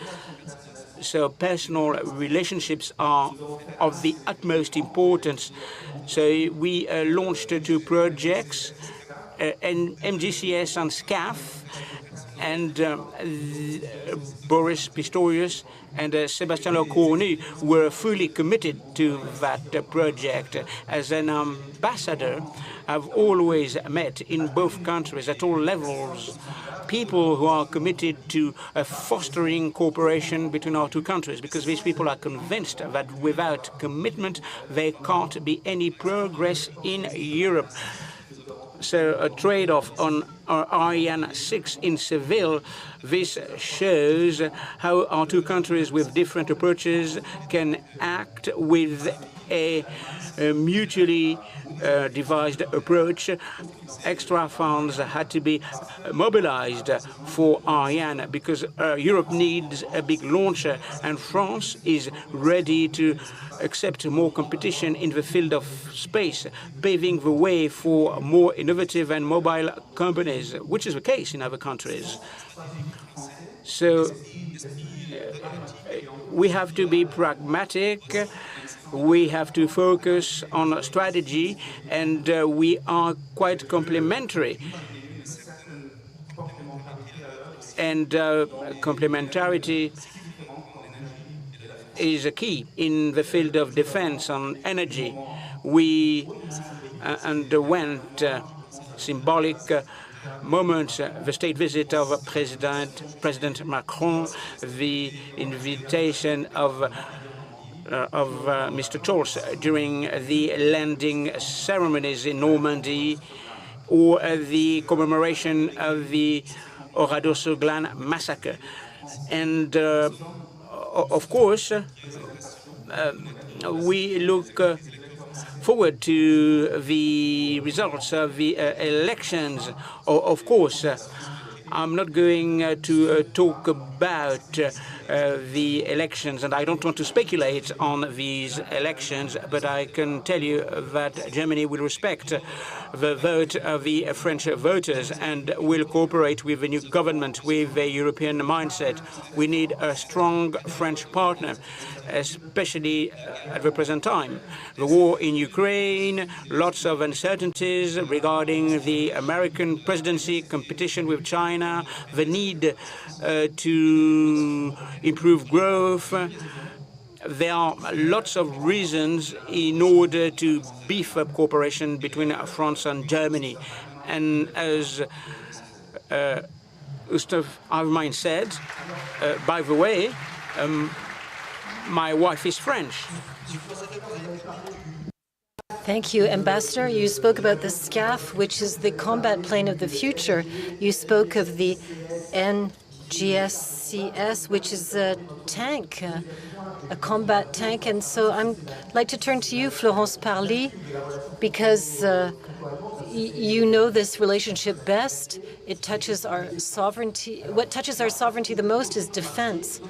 So personal relationships are of the utmost importance. So we launched 2 projects, MGCS and SCAF, and Boris Pistorius and Sébastien Lecornu were fully committed to that project. As an ambassador, I've always met in both countries at all levels people who are committed to fostering cooperation between our 2 countries, because these people are convinced that without commitment there can't be any progress in Europe. So a trade-off on Ariane 6 in Seville, this shows how our 2 countries with different approaches can act with a mutually devised approach. Extra funds had to be mobilized for Ariane because Europe needs a big launcher, and France is ready to accept more competition in the field of space, paving the way for more innovative and mobile companies, which is the case in other countries. So we have to be pragmatic. We have to focus on strategy, and we are quite complementary. And complementarity is a key in the field of defense on energy. We underwent symbolic moments, the state visit of President Macron, the invitation of Mr. Scholz during the landing ceremonies in Normandy, or the commemoration of the Oradour-sur-Glane massacre. And of course, we look forward to the results of the elections. Of course, I'm not going to talk about the elections, and I don't want to speculate on these elections, but I can tell you that Germany will respect the vote of the French voters and will cooperate with the new government with a European mindset. We need a strong French partner, especially at the present time. The war in Ukraine, lots of uncertainties regarding the American presidency, competition with China, the need to improve growth. There are lots of reasons in order to beef up cooperation between France and Germany. And as Ustav Armain said, by the way, my wife is French. Thank you, Ambassador. You spoke about the SCAF, which is the combat plane of the future. You spoke of the NGSCS, which is a tank, a combat tank. And so I'd like to turn to you, Florence Parly, because you know this relationship best. It touches our sovereignty. What touches our sovereignty the most is defense.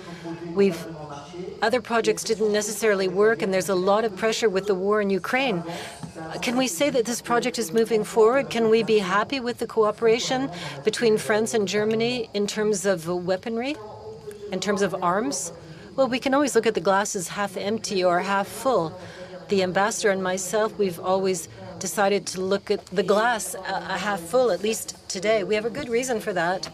Other projects didn't necessarily work, and there's a lot of pressure with the war in Ukraine. Can we say that this project is moving forward? Can we be happy with the cooperation between France and Germany in terms of weaponry, in terms of arms? Well, we can always look at the glass as half empty or half full. The ambassador and myself, we've always decided to look at the glass a half full, at least today. We have a good reason for that,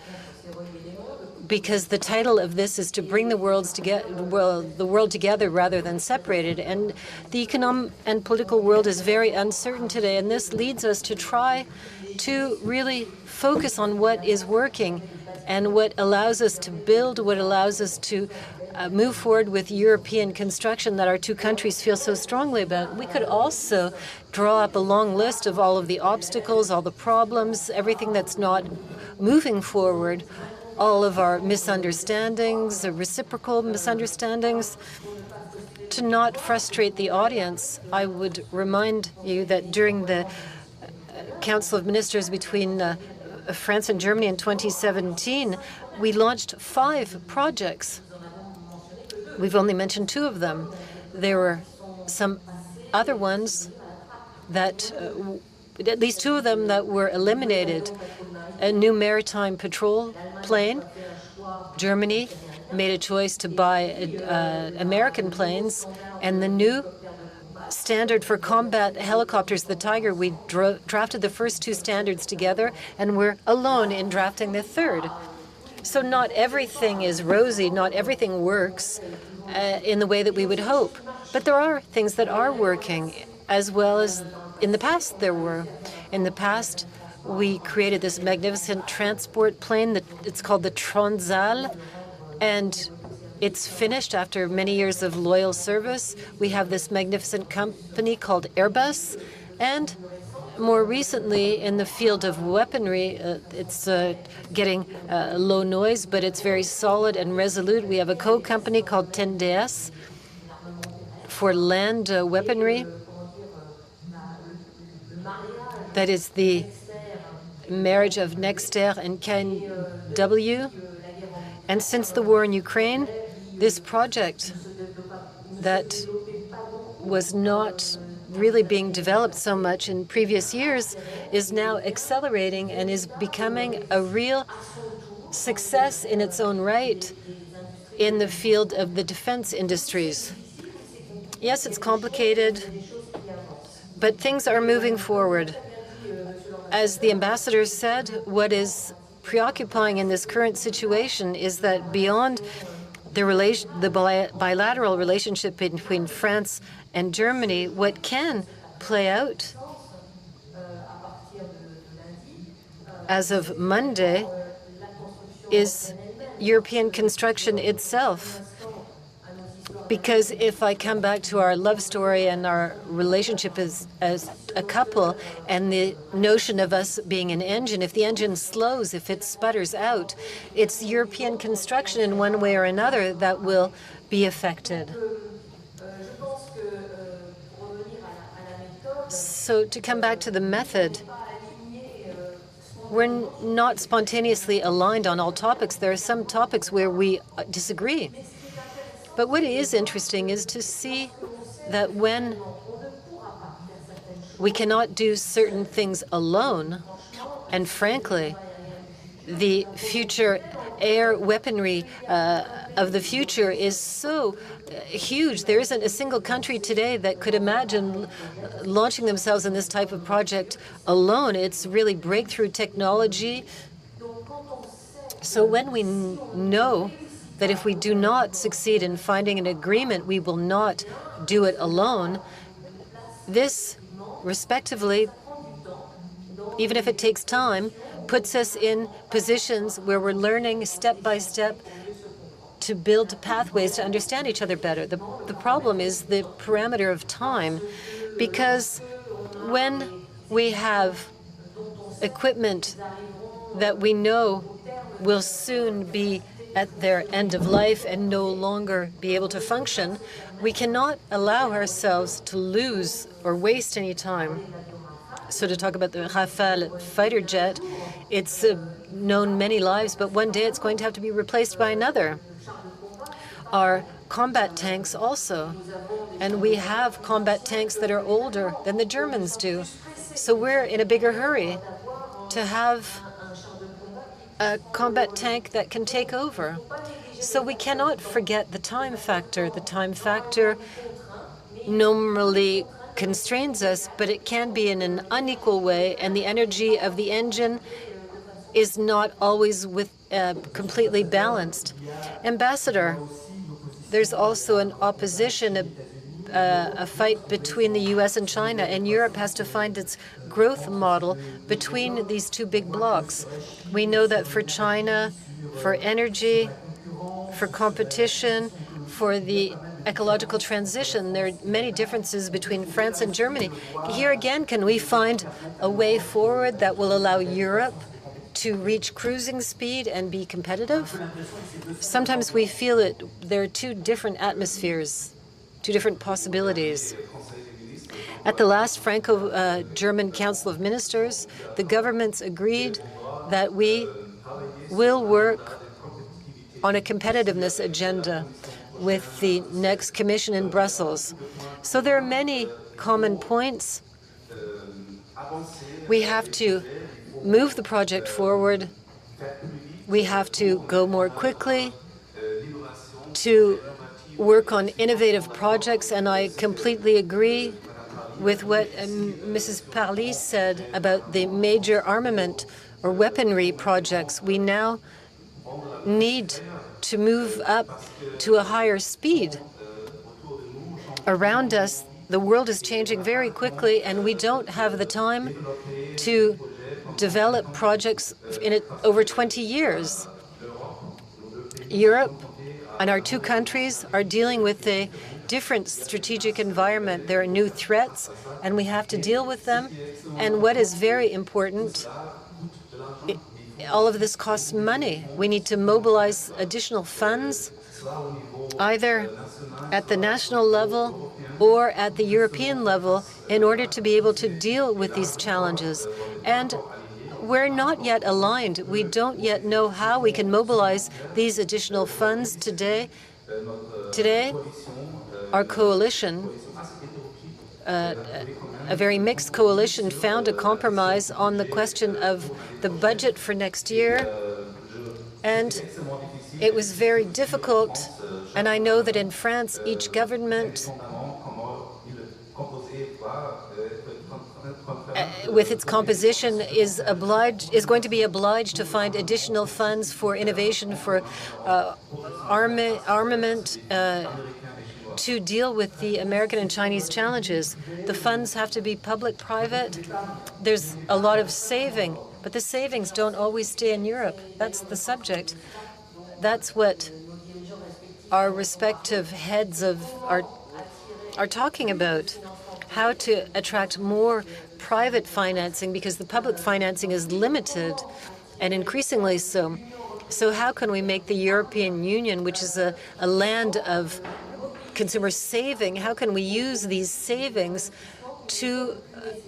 because the title of this is to bring the world together rather than separated. And the economic and political world is very uncertain today, and this leads us to try to really focus on what is working and what allows us to build, what allows us to move forward with European construction that our 2 countries feel so strongly about. We could also draw up a long list of all of the obstacles, all the problems, everything that's not moving forward, all of our misunderstandings, the reciprocal misunderstandings. To not frustrate the audience, I would remind you that during the Council of Ministers between France and Germany in 2017, we launched 5 projects. We've only mentioned 2 of them. There were some other ones that, at least 2 of them that were eliminated. A new maritime patrol plane, Germany made a choice to buy American planes, and the new standard for combat helicopters, the Tiger, we drafted the first two standards together, and we're alone in drafting the third. So not everything is rosy, not everything works in the way that we would hope. But there are things that are working, as well as in the past there were. In the past, we created this magnificent transport plane that it's called the Transal, and it's finished after many years of loyal service. We have this magnificent company called Airbus, and more recently in the field of weaponry, it's getting low noise, but it's very solid and resolute. We have a co-company called 10DS for land weaponry. That is the marriage of Nexter and KNW. And since the war in Ukraine, this project that was not really being developed so much in previous years is now accelerating and is becoming a real success in its own right in the field of the defense industries. Yes, it's complicated, but things are moving forward. As the ambassador said, what is preoccupying in this current situation is that beyond the bilateral relationship between France and Germany, what can play out as of Monday is European construction itself. Because if I come back to our love story and our relationship as a couple and the notion of us being an engine, if the engine slows, if it sputters out, it's European construction in one way or another that will be affected. So to come back to the method, we're not spontaneously aligned on all topics. There are some topics where we disagree. But what is interesting is to see that when we cannot do certain things alone, and frankly, the future air weaponry of the future is so huge. There isn't a single country today that could imagine launching themselves in this type of project alone. It's really breakthrough technology. So when we know that if we do not succeed in finding an agreement, we will not do it alone, this, respectively, even if it takes time, puts us in positions where we're learning step by step to build pathways to understand each other better. The problem is the parameter of time, because when we have equipment that we know will soon be at their end of life and no longer be able to function, we cannot allow ourselves to lose or waste any time. So to talk about the Rafale fighter jet, it's known many lives, but one day it's going to have to be replaced by another. Our combat tanks also, and we have combat tanks that are older than the Germans do. So we're in a bigger hurry to have a combat tank that can take over. So we cannot forget the time factor. The time factor normally constrains us, but it can be in an unequal way, and the energy of the engine is not always completely balanced. Ambassador, there's also an opposition, a fight between the US and China, and Europe has to find its growth model between these two big blocs. We know that for China, for energy, for competition, for the ecological transition, there are many differences between France and Germany. Here again, can we find a way forward that will allow Europe to reach cruising speed and be competitive? Sometimes we feel it. There are two different atmospheres, two different possibilities. At the last Franco-German Council of Ministers, the governments agreed that we will work on a competitiveness agenda with the next commission in Brussels. So there are many common points. We have to move the project forward. We have to go more quickly. to work on innovative projects, and I completely agree with what Mrs. Parly said about the major armament or weaponry projects. We now need to move up to a higher speed. Around us, the world is changing very quickly, and we don't have the time to develop projects in over 20 years. Europe and our two countries are dealing with a different strategic environment. There are new threats, and we have to deal with them. And what is very important, all of this costs money. We need to mobilize additional funds, either at the national level or at the European level, in order to be able to deal with these challenges. And we're not yet aligned. We don't yet know how we can mobilize these additional funds today. Today, our coalition, a very mixed coalition, found a compromise on the question of the budget for next year. And it was very difficult. And I know that in France, each government, with its composition, is going to be obliged to find additional funds for innovation, for armament, to deal with the American and Chinese challenges. The funds have to be public-private. There's a lot of saving, but the savings don't always stay in Europe. That's the subject. That's what our respective heads are talking about, how to attract more private financing, because the public financing is limited, and increasingly so. So how can we make the European Union, which is a land of consumer saving, how can we use these savings to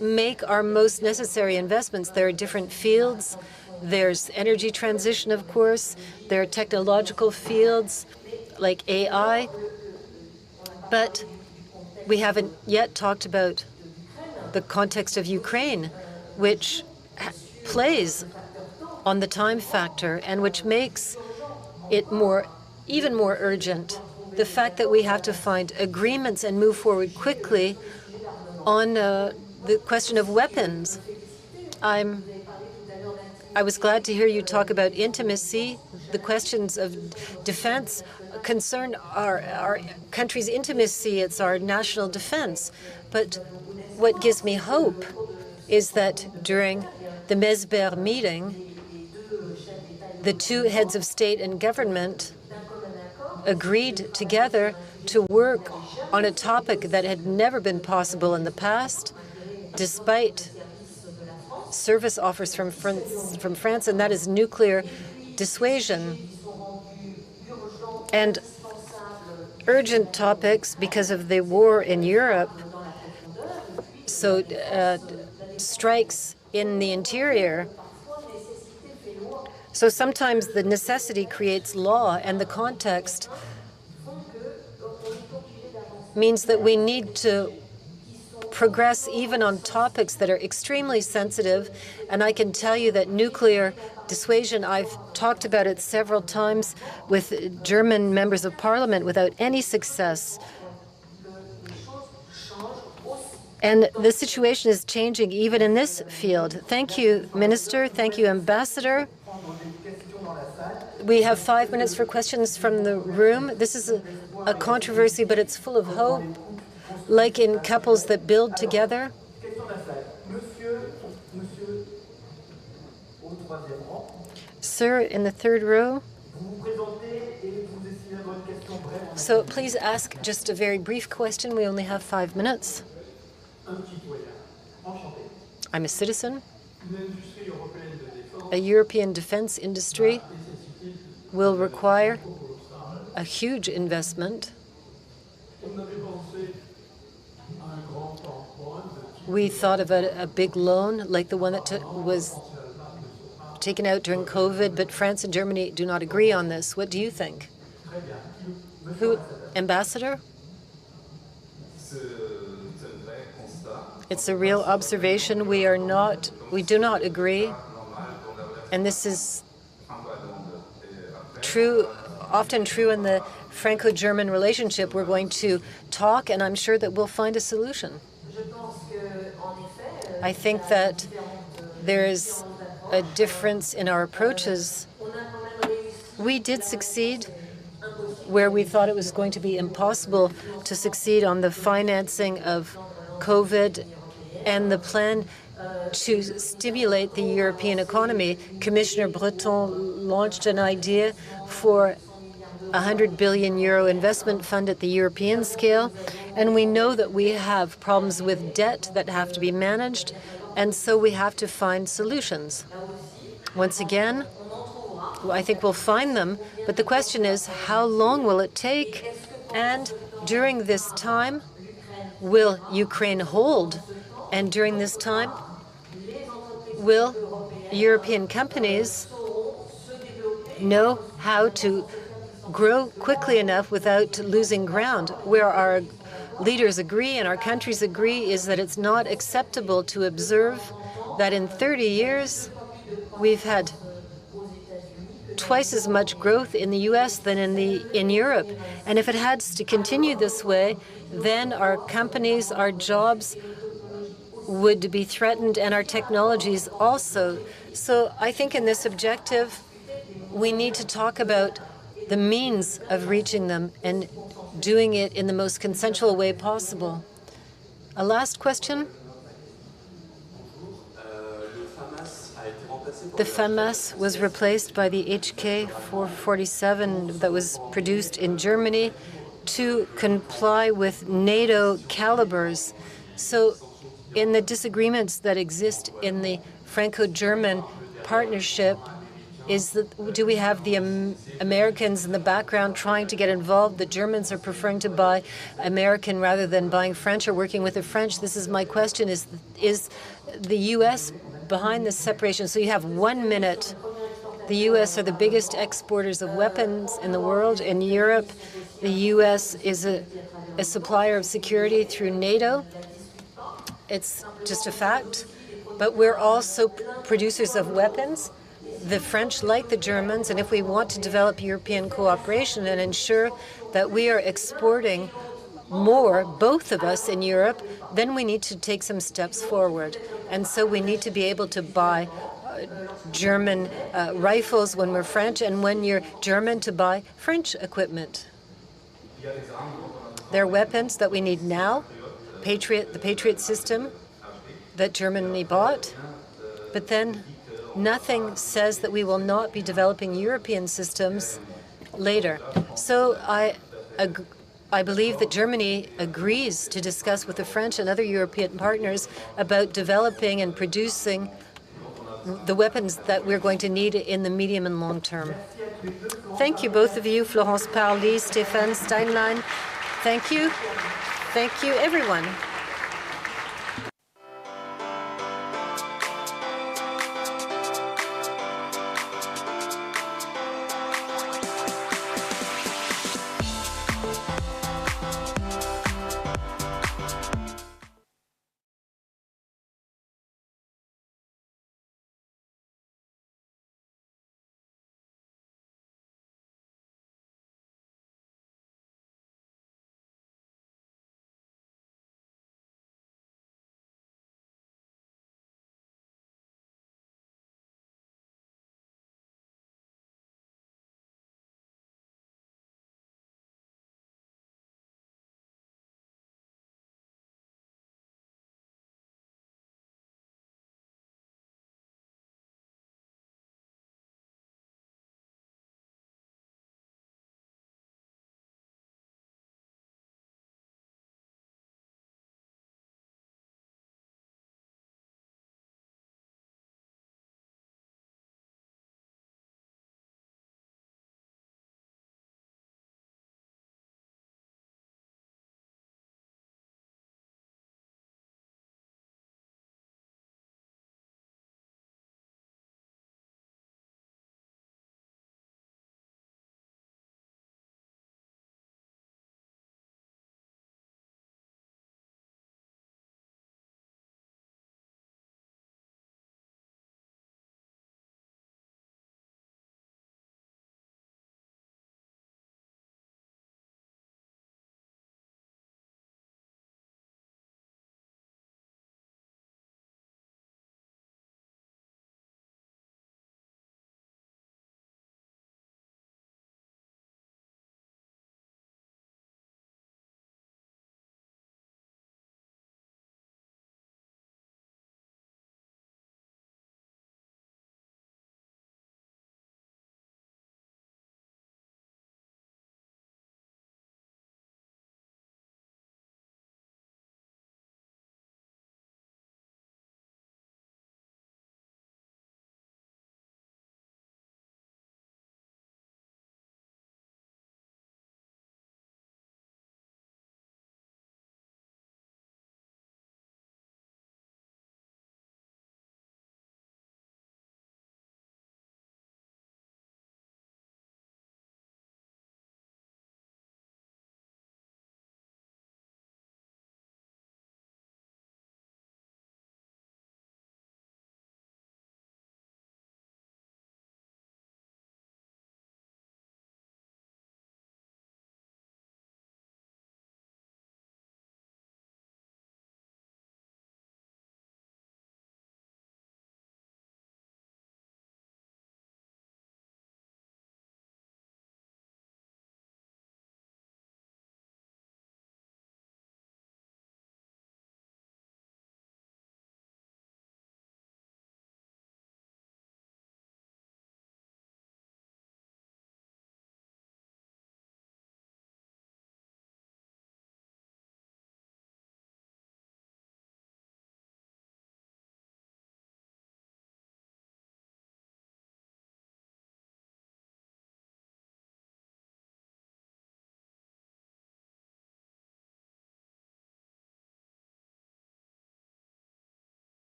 make our most necessary investments? There are different fields. There's energy transition, of course. There are technological fields like AI. But we haven't yet talked about the context of Ukraine, which plays on the time factor and which makes it even more urgent. The fact that we have to find agreements and move forward quickly on the question of weapons. I was glad to hear you talk about intimacy. The questions of defense concern our country's intimacy. It's our national defense. But what gives me hope is that during the Mesber meeting, the two heads of state and government agreed together to work on a topic that had never been possible in the past, despite service offers from France, and that is nuclear dissuasion. And urgent topics because of the war in Europe, so strikes in the interior. So sometimes the necessity creates law, and the context means that we need to progress even on topics that are extremely sensitive. And I can tell you that nuclear dissuasion, I've talked about it several times with German members of parliament without any success. And the situation is changing even in this field. Thank you, Minister. Thank you, Ambassador. We have 5 minutes for questions from the room. This is a controversy, but it's full of hope, like in couples that build together. Sir, in the third row. So please ask just a very brief question. We only have 5 minutes. I'm a citizen. A European defense industry will require a huge investment. We thought of a big loan like the one that was taken out during COVID, but France and Germany do not agree on this. What do you think? Ambassador? It's a real observation. We do not agree. And this is true, often true in the Franco-German relationship, we're going to talk, and I'm sure that we'll find a solution. I think that there's a difference in our approaches. We did succeed where we thought it was going to be impossible to succeed on the financing of COVID and the plan to stimulate the European economy. Commissioner Breton launched an idea for a 100 billion euro investment fund at the European scale, and we know that we have problems with debt that have to be managed, and so we have to find solutions. Once again, I think we'll find them, but the question is, how long will it take? And during this time, will Ukraine hold? And during this time, will European companies know how to grow quickly enough without losing ground? Where our leaders agree and our countries agree is that it's not acceptable to observe that in 30 years we've had twice as much growth in the US than in Europe. And if it has to continue this way, then our companies, our jobs would be threatened, and our technologies also. So I think in this objective, we need to talk about the means of reaching them and doing it in the most consensual way possible. A last question? The FAMAS was replaced by the HK 447 that was produced in Germany to comply with NATO calibers. So in the disagreements that exist in the Franco-German partnership, do we have the Americans in the background trying to get involved? The Germans are preferring to buy American rather than buying French or working with the French. This is my question. Is the U.S. behind this separation? So you have 1 minute. The U.S. are the biggest exporters of weapons in the world. In Europe, the U.S. is a supplier of security through NATO. It's just a fact. But we're also producers of weapons. The French, like the Germans, and if we want to develop European cooperation and ensure that we are exporting more, both of us in Europe, then we need to take some steps forward. And so we need to be able to buy German rifles when we're French, and when you're German, to buy French equipment. There are weapons that we need now, the Patriot system that Germany bought, but then nothing says that we will not be developing European systems later. So I believe that Germany agrees to discuss with the French and other European partners about developing and producing the weapons that we're going to need in the medium and long term. Thank you, both of you, Florence Parly, Stéphane Steinlein. Thank you. Thank you, everyone.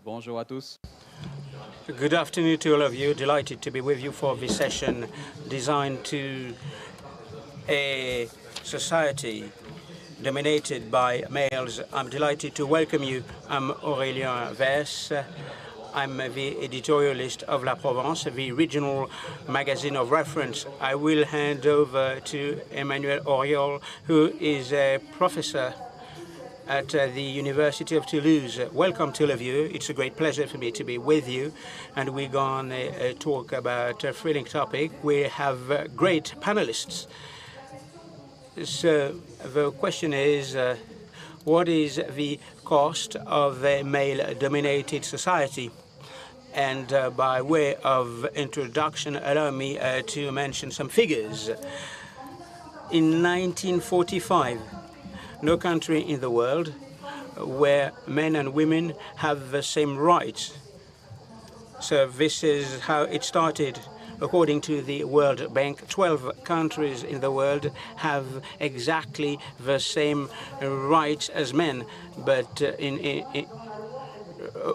Bonjour à tous. Good afternoon to all of you. Delighted to be with you for this session designed to a society dominated by males. I'm delighted to welcome you. I'm Aurélien Vess. I'm the editorialist of La Provence, the regional magazine of reference. I will hand over to Emmanuel Auriol, who is a professor at the University of Toulouse. Welcome to all of you. It's a great pleasure for me to be with you. And we're going to talk about a thrilling topic. We have great panelists. So the question is, what is the cost of a male-dominated society? And by way of introduction, allow me to mention some figures. In 1945, no country in the world where men and women have the same rights. So this is how it started. According to the World Bank, 12 countries in the world have exactly the same rights as men, but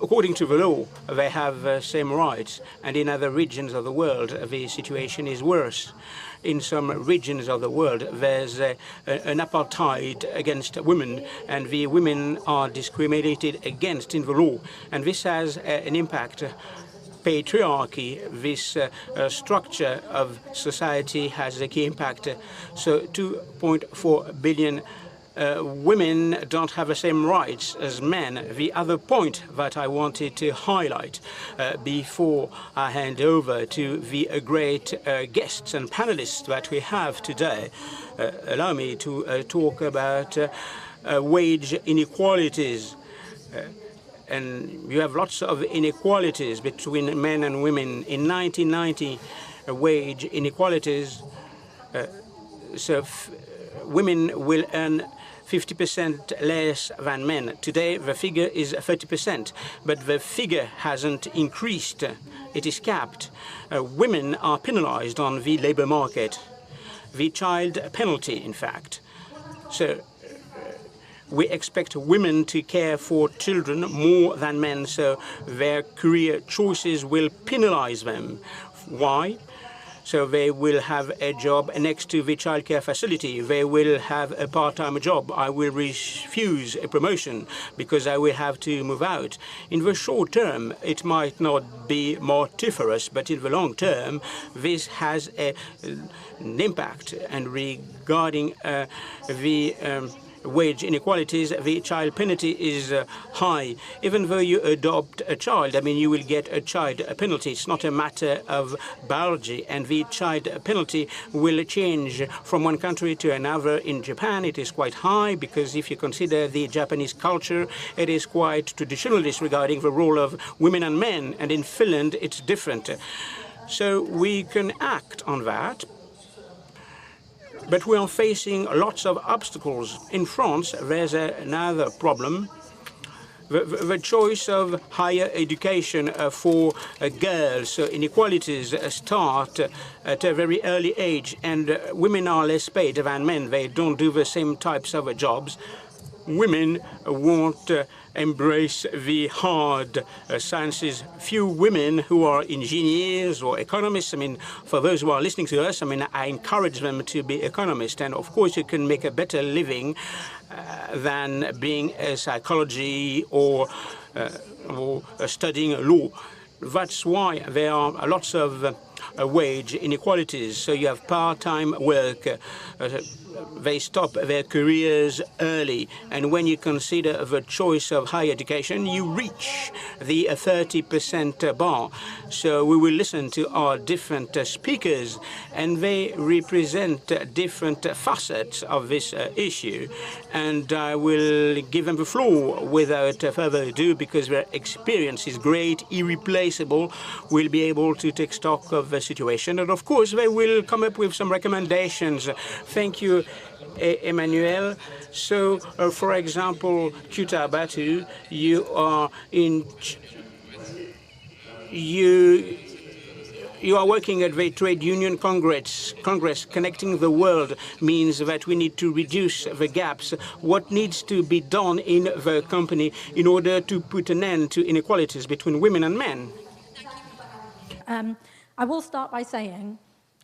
according to the law, they have the same rights, and in other regions of the world, the situation is worse. In some regions of the world, there's an apartheid against women, and the women are discriminated against in the law, and this has an impact. Patriarchy, this structure of society has a key impact. So 2.4 billion women don't have the same rights as men. The other point that I wanted to highlight before I hand over to the great guests and panelists that we have today, allow me to talk about wage inequalities. And you have lots of inequalities between men and women. In 1990, wage inequalities, women will earn 50% less than men. Today, the figure is 30%, but the figure hasn't increased. It is capped. Women are penalized on the labor market, the child penalty, in fact. So we expect women to care for children more than men, so their career choices will penalize them. Why? So they will have a job next to the childcare facility. They will have a part-time job. I will refuse a promotion because I will have to move out. In the short term, it might not be mortiferous, but in the long term, this has an impact. And regarding the wage inequalities, the child penalty is high. Even though you adopt a child, I mean, you will get a child penalty. It's not a matter of biology, and the child penalty will change from one country to another. In Japan, it is quite high because if you consider the Japanese culture, it is quite traditionalist regarding the role of women and men, and in Finland, it's different. So we can act on that. But we are facing lots of obstacles. In France, there's another problem. The choice of higher education for girls. So inequalities start at a very early age, and women are less paid than men. They don't do the same types of jobs. Women won't embrace the hard sciences. Few women who are engineers or economists. I mean, for those who are listening to us, I mean, I encourage them to be economists. And of course, you can make a better living than being a psychology or studying law. That's why there are lots of wage inequalities. So you have part-time work. They stop their careers early. And when you consider the choice of higher education, you reach the 30% bar. So we will listen to our different speakers, and they represent different facets of this issue. And I will give them the floor without further ado, because their experience is great, irreplaceable. We'll be able to take stock of the situation. And of course, they will come up with some recommendations. Thank you, Emmanuel. So, for example, Chuta Batu, you are in... You are working at the Trade Union Congress. Connecting the world means that we need to reduce the gaps. What needs to be done in the company in order to put an end to inequalities between women and men? I will start by saying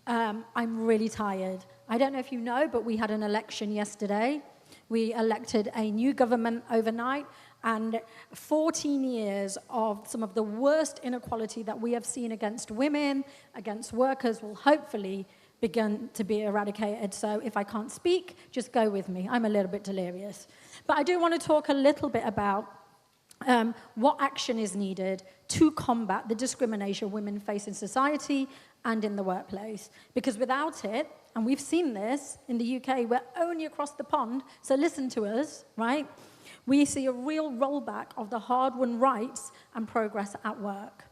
I'm really tired. I don't know if you know, but we had an election yesterday. We elected a new government overnight, and 14 years of some of the worst inequality that we have seen against women, against workers, will hopefully begin to be eradicated. So if I can't speak, just go with me. I'm a little bit delirious. But I do want to talk a little bit about what action is needed to combat the discrimination women face in society and in the workplace. Because without it, and we've seen this in the UK, we're only across the pond, so listen to us, right? We see a real rollback of the hard-won rights and progress at work.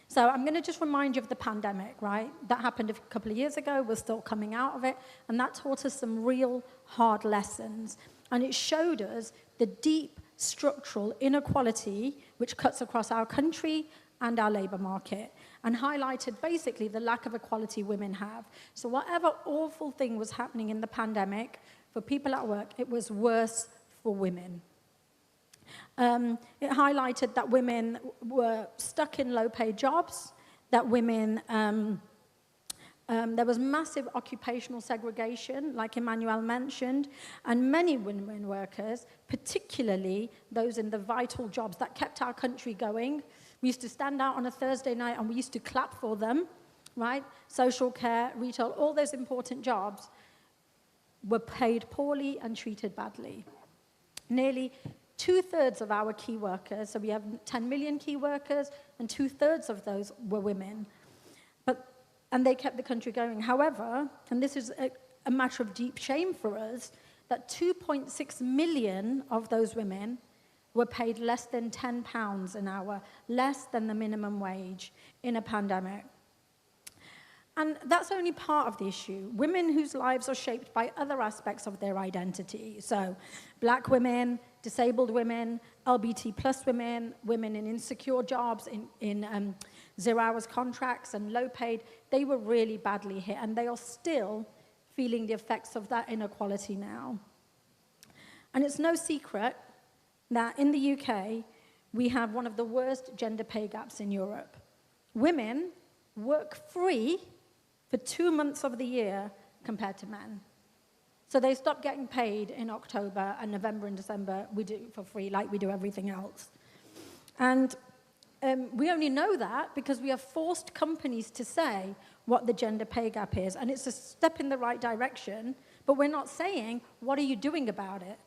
So I'm going to just remind you of the pandemic, right? That happened a couple of years ago. We're still coming out of it. And that taught us some real hard lessons. And it showed us the deep structural inequality which cuts across our country and our labour market, and highlighted basically the lack of equality women have. So whatever awful thing was happening in the pandemic, for people at work, it was worse for women. It highlighted that women were stuck in low-paid jobs, that women, there was massive occupational segregation, like Emmanuel mentioned, and many women workers, particularly those in the vital jobs that kept our country going. We used to stand out on a Thursday night and we used to clap for them, right? Social care, retail, all those important jobs were paid poorly and treated badly. Nearly 2/3 of our key workers, so we have 10 million key workers, and 2/3 of those were women. And they kept the country going. However, and this is a matter of deep shame for us, that 2.6 million of those women were paid less than £10 an hour, less than the minimum wage in a pandemic. And that's only part of the issue. Women whose lives are shaped by other aspects of their identity. So black women, disabled women, LGBT plus women, women in insecure jobs, in zero-hours contracts and low-paid, they were really badly hit, and they are still feeling the effects of that inequality now. And it's no secret that in the UK, we have one of the worst gender pay gaps in Europe. Women work free for 2 months of the year compared to men. So they stop getting paid in October, and November and December we do for free, like we do everything else. And we only know that because we have forced companies to say what the gender pay gap is, and it's a step in the right direction, but we're not saying, what are you doing about it?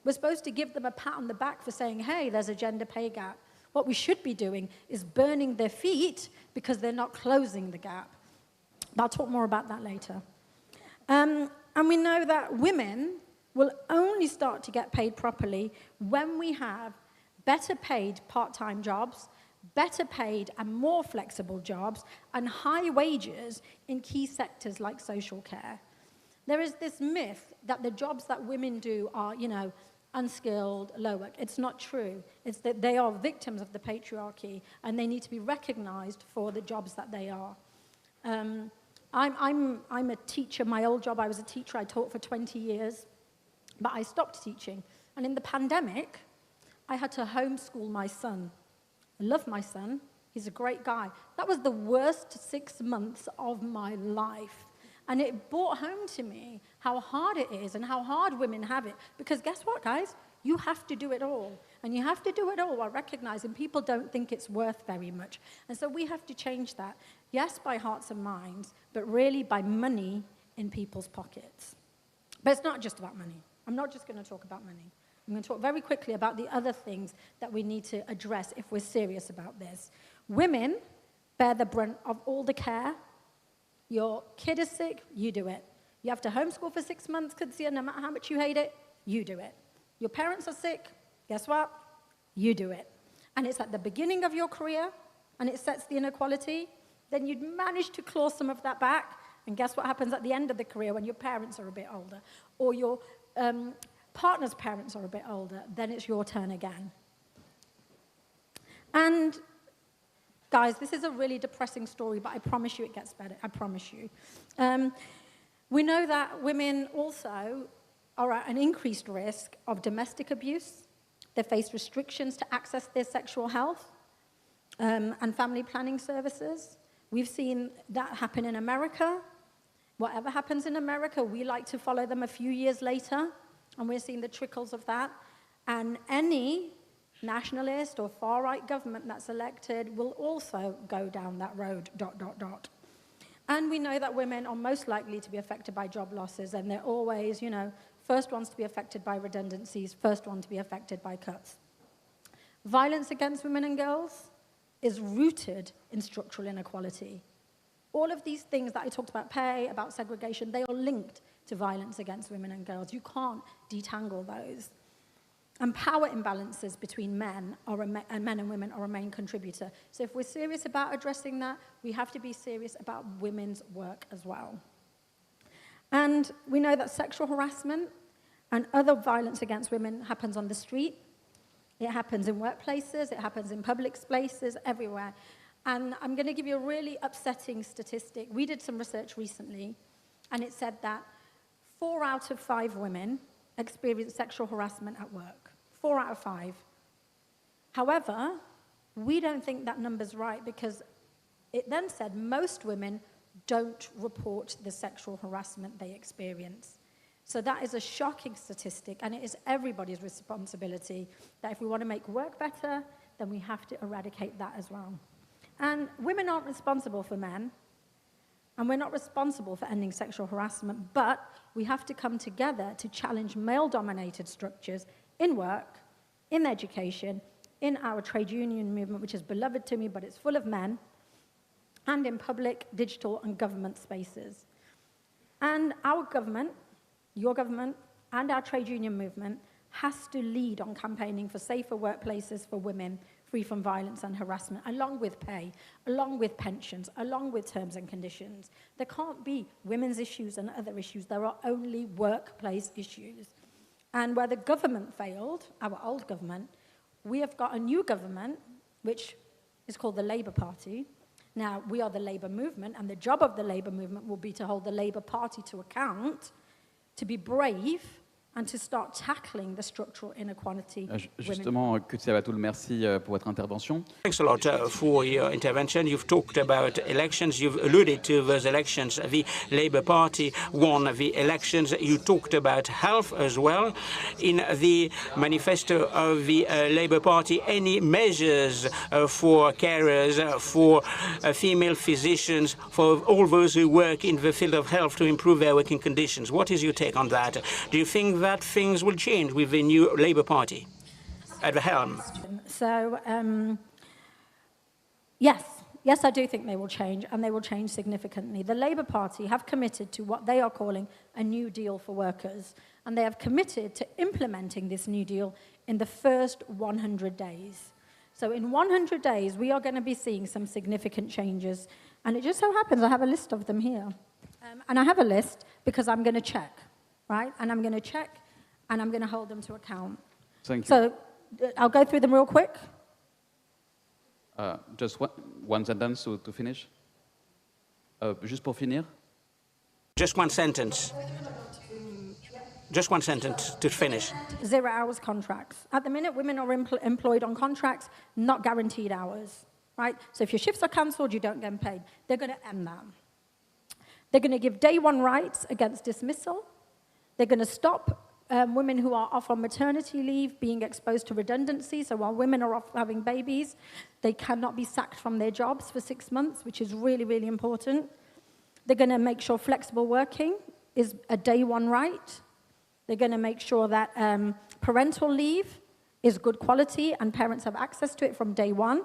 We're supposed to give them a pat on the back for saying, hey, there's a gender pay gap. What we should be doing is burning their feet because they're not closing the gap. But I'll talk more about that later. And we know that women will only start to get paid properly when we have better paid part-time jobs, better paid and more flexible jobs, and high wages in key sectors like social care. There is this myth that the jobs that women do are, unskilled, low work. It's not true. It's that they are victims of the patriarchy, and they need to be recognized for the jobs that they are. I'm a teacher. My old job, I was a teacher. I taught for 20 years, but I stopped teaching. And in the pandemic, I had to homeschool my son. I love my son. He's a great guy. That was the worst 6 months of my life. And it brought home to me how hard it is and how hard women have it. Because guess what, guys? You have to do it all. And you have to do it all while recognizing people don't think it's worth very much. And so we have to change that. Yes, by hearts and minds, but really by money in people's pockets. But it's not just about money. I'm not just going to talk about money. I'm going to talk very quickly about the other things that we need to address if we're serious about this. Women bear the brunt of all the care. Your kid is sick, you do it. You have to homeschool for 6 months, kids here, no matter how much you hate it, you do it. Your parents are sick, guess what? You do it. And it's at the beginning of your career, and it sets the inequality, then you'd manage to claw some of that back. And guess what happens at the end of the career when your parents are a bit older or your partner's parents are a bit older? Then it's your turn again. And guys, this is a really depressing story, but I promise you it gets better. I promise you. We know that women also are at an increased risk of domestic abuse. They face restrictions to access their sexual health and family planning services. We've seen that happen in America. Whatever happens in America, we like to follow them a few years later, and we're seeing the trickles of that. And any nationalist or far-right government that's elected will also go down that road, ... And we know that women are most likely to be affected by job losses, and they're always, first ones to be affected by redundancies, first one to be affected by cuts. Violence against women and girls is rooted in structural inequality. All of these things that I talked about, pay, about segregation, they are linked to violence against women and girls. You can't detangle those. And power imbalances between men and women are a main contributor. So if we're serious about addressing that, we have to be serious about women's work as well. And we know that sexual harassment and other violence against women happens on the street. It happens in workplaces, it happens in public spaces, everywhere. And I'm going to give you a really upsetting statistic. We did some research recently, and it said that 4 out of 5 women experience sexual harassment at work. 4 out of 5. However, we don't think that number's right because it then said most women don't report the sexual harassment they experience. So that is a shocking statistic, and it is everybody's responsibility that if we want to make work better, then we have to eradicate that as well. And women aren't responsible for men, and we're not responsible for ending sexual harassment, but we have to come together to challenge male-dominated structures in work, in education, in our trade union movement, which is beloved to me, but it's full of men, and in public, digital, and government spaces. And our government, your government, and our trade union movement has to lead on campaigning for safer workplaces for women, free from violence and harassment, along with pay, along with pensions, along with terms and conditions. There can't be women's issues and other issues. There are only workplace issues. And where the government failed, our old government, we have got a new government, which is called the Labour Party. Now, we are the Labour movement, and the job of the Labour movement will be to hold the Labour Party to account, to be brave, and to start tackling the structural inequality. Justement, Kutsabatul, merci pour votre intervention. Thanks a lot for your intervention. You've talked about elections. You've alluded to those elections. The Labour Party won the elections. You talked about health as well. In the manifesto of the Labour Party, any measures for carers, for female physicians, for all those who work in the field of health to improve their working conditions? What is your take on that? Do you think that things will change with the new Labour Party at the helm? So, yes, I do think they will change, and they will change significantly. The Labour Party have committed to what they are calling a New Deal for workers, and they have committed to implementing this New Deal in the first 100 days. So in 100 days, we are going to be seeing some significant changes, and it just so happens I have a list of them here. And I have a list because I'm going to check. Right? And I'm going to check, and I'm going to hold them to account. Thank you. So I'll go through them real quick. Just one sentence to finish. Juste pour finir. Just one sentence. Just one sentence to finish. 0 hours contracts. At the minute, women are employed on contracts, not guaranteed hours. Right? So if your shifts are cancelled, you don't get paid. They're going to end that. They're going to give day one rights against dismissal. They're going to stop women who are off on maternity leave being exposed to redundancy. So while women are off having babies, they cannot be sacked from their jobs for 6 months, which is really, really important. They're going to make sure flexible working is a day one right. They're going to make sure that parental leave is good quality and parents have access to it from day one.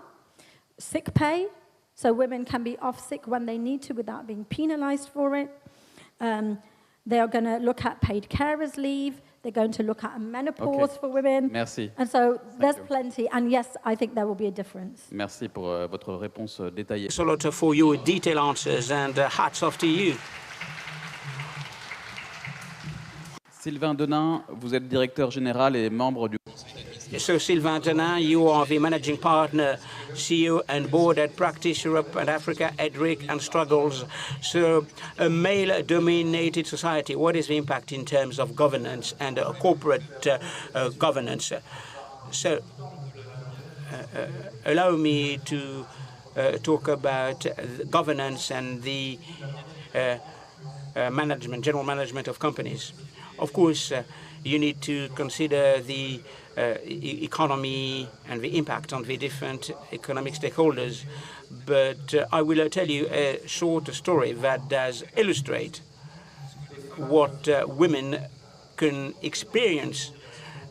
Sick pay, so women can be off sick when they need to without being penalized for it. They are going to look at paid carers leave. They're going to look at a menopause for women. Merci. And so there's you. plenty. And yes, I think there will be a difference. Merci pour votre réponse détaillée. Thanks a lot for your detailed answers, and hats off to you. Sylvain Denain, vous êtes directeur général et membre du... So, Sylvain Denain, you are the managing partner, CEO and board at Practice Europe and Africa, EDRIC and Struggles. So, a male-dominated society, what is the impact in terms of governance and corporate governance? So, allow me to talk about governance and the general management of companies. Of course, you need to consider the economy and the impact on the different economic stakeholders. But I will tell you a short story that does illustrate what women can experience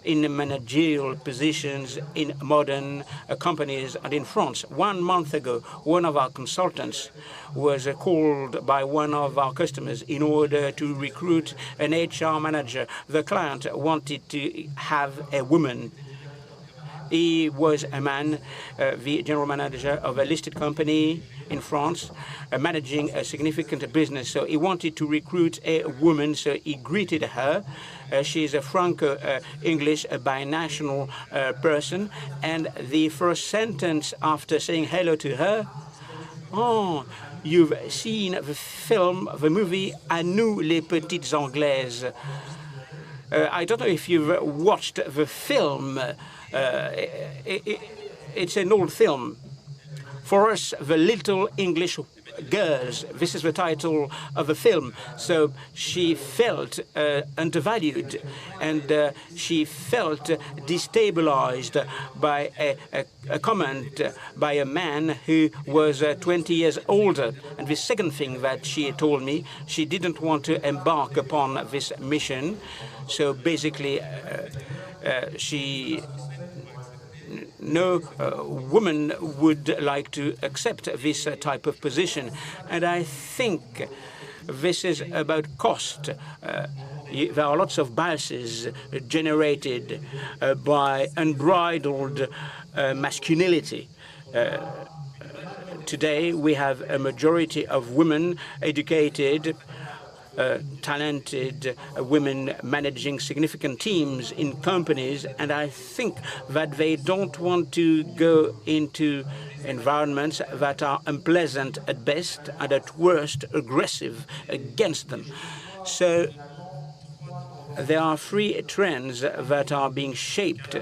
in managerial positions in modern companies and in France. 1 month ago, one of our consultants was called by one of our customers in order to recruit an HR manager. The client wanted to have a woman. He was a man, the general manager of a listed company in France, managing a significant business. So he wanted to recruit a woman, so he greeted her. She's a Franco-English, a binational person. And the first sentence after saying hello to her, "Oh, you've seen the film, the movie, À nous les petites Anglaises." I don't know if you've watched the film. It's an old film. For us, the little English girls. This is the title of the film. So she felt undervalued, and she felt destabilized by a comment by a man who was 20 years older. And the second thing that she told me, she didn't want to embark upon this mission. So basically, no woman would like to accept this type of position. And I think this is about cost. There are lots of biases generated by unbridled masculinity. Today, we have a majority of women educated, talented women managing significant teams in companies, and I think that they don't want to go into environments that are unpleasant at best and at worst aggressive against them. So there are 3 trends that are being shaped.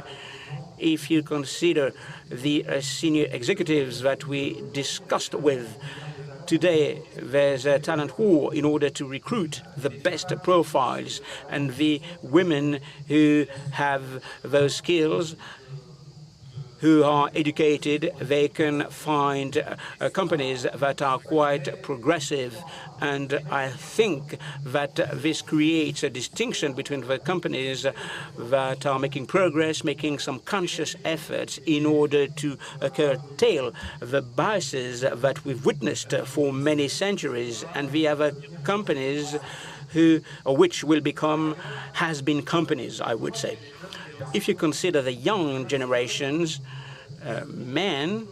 If you consider the senior executives that we discussed with, today, there's a talent war in order to recruit the best profiles, and the women who have those skills, who are educated, they can find companies that are quite progressive. And I think that this creates a distinction between the companies that are making progress, making some conscious efforts in order to curtail the biases that we've witnessed for many centuries, and the other companies which will become has-been companies, I would say. If you consider the young generations, men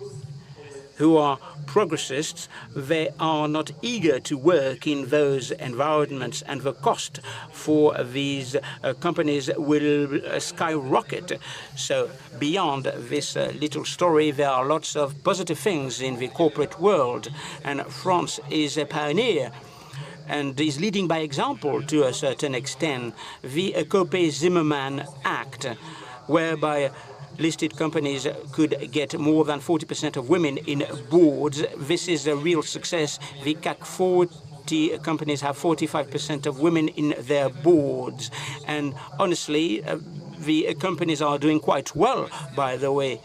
who are progressists, they are not eager to work in those environments, and the cost for these companies will skyrocket. So beyond this little story, there are lots of positive things in the corporate world, and France is a pioneer and is leading by example to a certain extent. The Copé-Zimmermann Act, whereby listed companies could get more than 40% of women in boards. This is a real success. The CAC 40 companies have 45% of women in their boards. And honestly, the companies are doing quite well, by the way.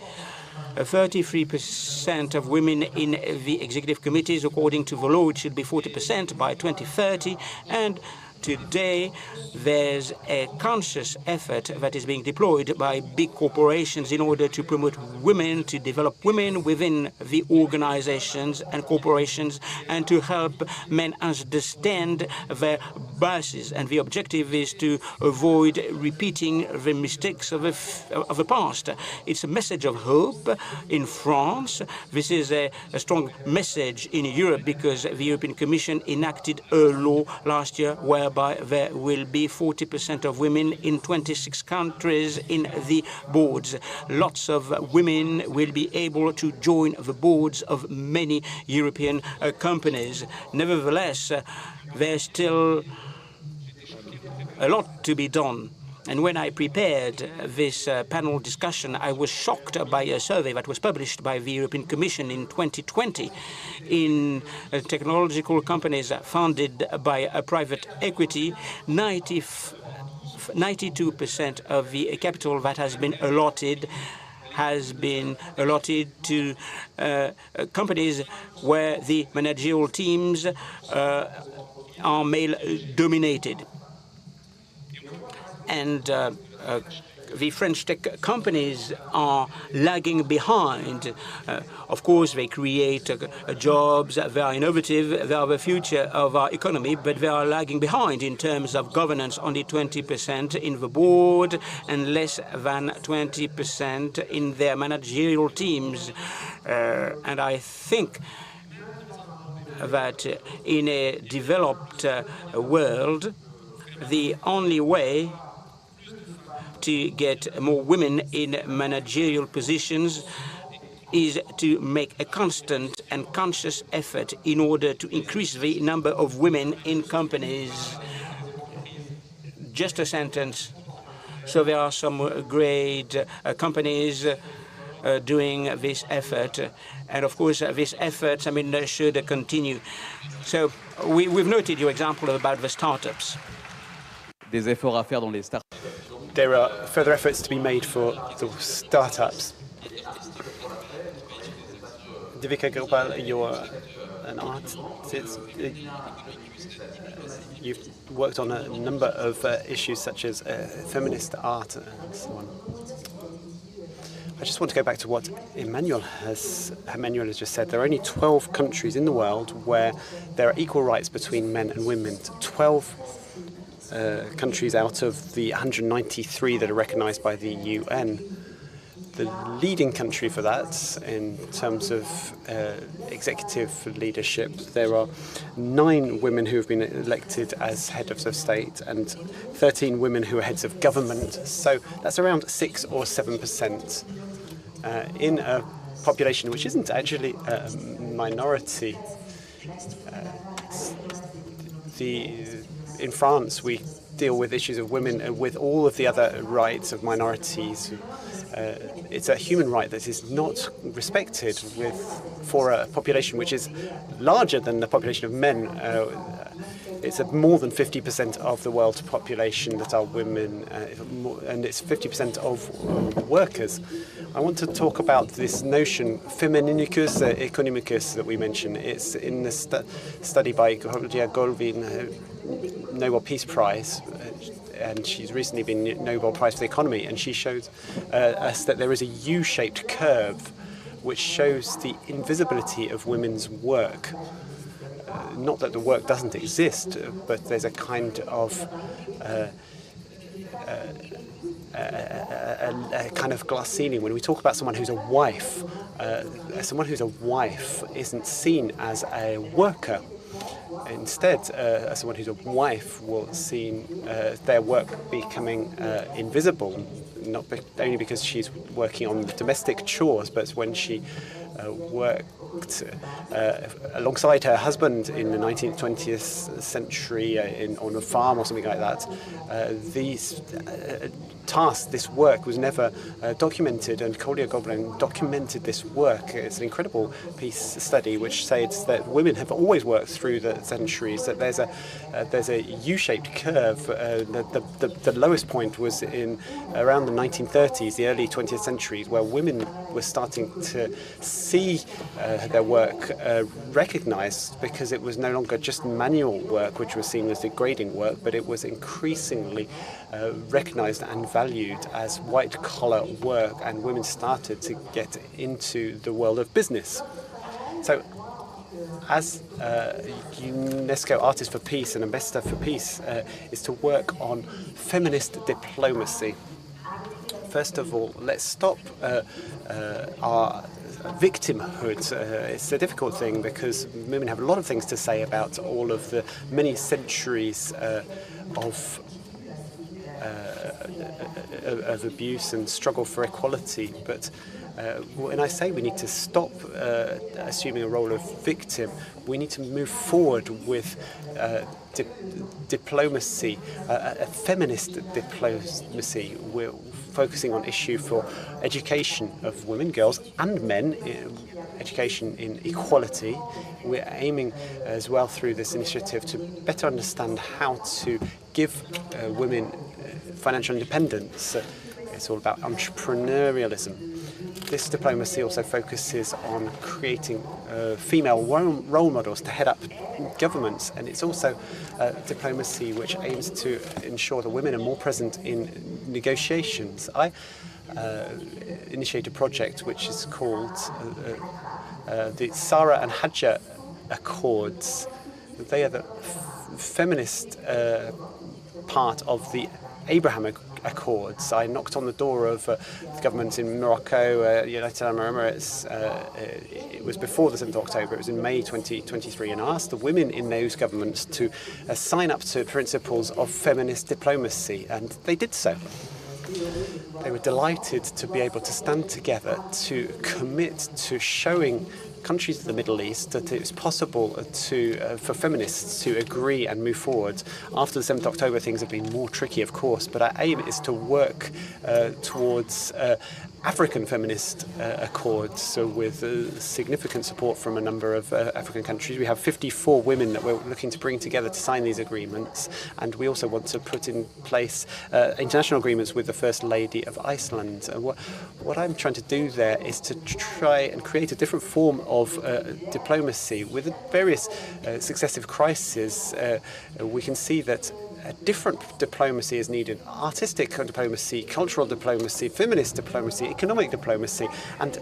33% of women in the executive committees, according to the law, it should be 40% by 2030. And today, there's a conscious effort that is being deployed by big corporations in order to promote women, to develop women within the organizations and corporations, and to help men understand their biases, and the objective is to avoid repeating the mistakes of the past. It's a message of hope in France. This is a strong message in Europe because the European Commission enacted a law last year whereby there will be 40% of women in 26 countries in the boards. Lots of women will be able to join the boards of many European companies. Nevertheless, there's still a lot to be done. And when I prepared this panel discussion, I was shocked by a survey that was published by the European Commission in 2020 in technological companies funded by a private equity. 92% of the capital that has been allotted to companies where the managerial teams are male-dominated. And the French tech companies are lagging behind. Of course, they create jobs, they are innovative, they are the future of our economy, but they are lagging behind in terms of governance, only 20% in the board and less than 20% in their managerial teams. And I think that in a developed world, the only way to get more women in managerial positions is to make a constant and conscious effort in order to increase the number of women in companies. Just a sentence. So there are some great companies doing this effort. And of course, this effort, should continue. So we've noted your example about the startups. Des efforts à faire dans les startups. There are further efforts to be made for the startups. Divika Gopal, you're an artist. You've worked on a number of issues such as feminist art and so on. I just want to go back to what Emmanuel has just said. There are only 12 countries in the world where there are equal rights between men and women. 12 countries out of the 193 that are recognized by the UN. The leading country for that, in terms of executive leadership, there are 9 women who have been elected as heads of state and 13 women who are heads of government. So that's around 6 or 7% in a population which isn't actually a minority. In France, we deal with issues of women with all of the other rights of minorities. It's a human right that is not respected for a population which is larger than the population of men. It's more than 50% of the world's population that are women, and it's 50% of workers. I want to talk about this notion, feminicus economicus, that we mentioned. It's in the study by Claudia Goldwyn, Nobel Peace Prize, and she's recently been Nobel Prize for the Economy, and she shows us that there is a U-shaped curve which shows the invisibility of women's work. Not that the work doesn't exist, but there's a kind of a kind of glass ceiling. When we talk about someone who's a wife isn't seen as a worker. Instead, someone who's a wife will see their work becoming invisible, not only because she's working on the domestic chores, but when she worked alongside her husband in the 19th, 20th century on a farm or something like that. These tasks, this work was never documented, and Claudia Goldwyn documented this work. It's an incredible study which says that women have always worked through the centuries, that there's a U-shaped curve. The lowest point was in around the 1930s, the early 20th century, where women were starting to see their work recognized, because it was no longer just manual work which was seen as degrading work, but it was increasingly recognized and valued as white-collar work, and women started to get into the world of business. So as UNESCO Artist for Peace and Ambassador for Peace, is to work on feminist diplomacy. First of all, let's stop our victimhood. It's a difficult thing because women have a lot of things to say about all of the many centuries of abuse and struggle for equality. But when I say we need to stop assuming a role of victim, we need to move forward with diplomacy, a feminist diplomacy. We're focusing on issue for education of women, girls and men, education in equality. We're aiming as well through this initiative to better understand how to give women financial independence. It's all about entrepreneurialism. This diplomacy also focuses on creating female role models to head up governments, and it's also diplomacy which aims to ensure that women are more present in negotiations. I initiate a project which is called the Sarah and Hajjah Accords. They are the feminist part of the Abraham Accords. I knocked on the door of the government in Morocco, United Arab Emirates. It was before the 7th of October, it was in May 2023, and I asked the women in those governments to sign up to principles of feminist diplomacy, and they did so. They were delighted to be able to stand together to commit to showing countries of the Middle East that it's possible for feminists to agree and move forward. After the 7th of October, things have been more tricky, of course, but our aim is to work towards African feminist accords, so with significant support from a number of African countries. We have 54 women that we're looking to bring together to sign these agreements, and we also want to put in place international agreements with the First Lady of Iceland. What I'm trying to do there is to try and create a different form of diplomacy. With the various successive crises, we can see that a different diplomacy is needed: artistic diplomacy, cultural diplomacy, feminist diplomacy, economic diplomacy, and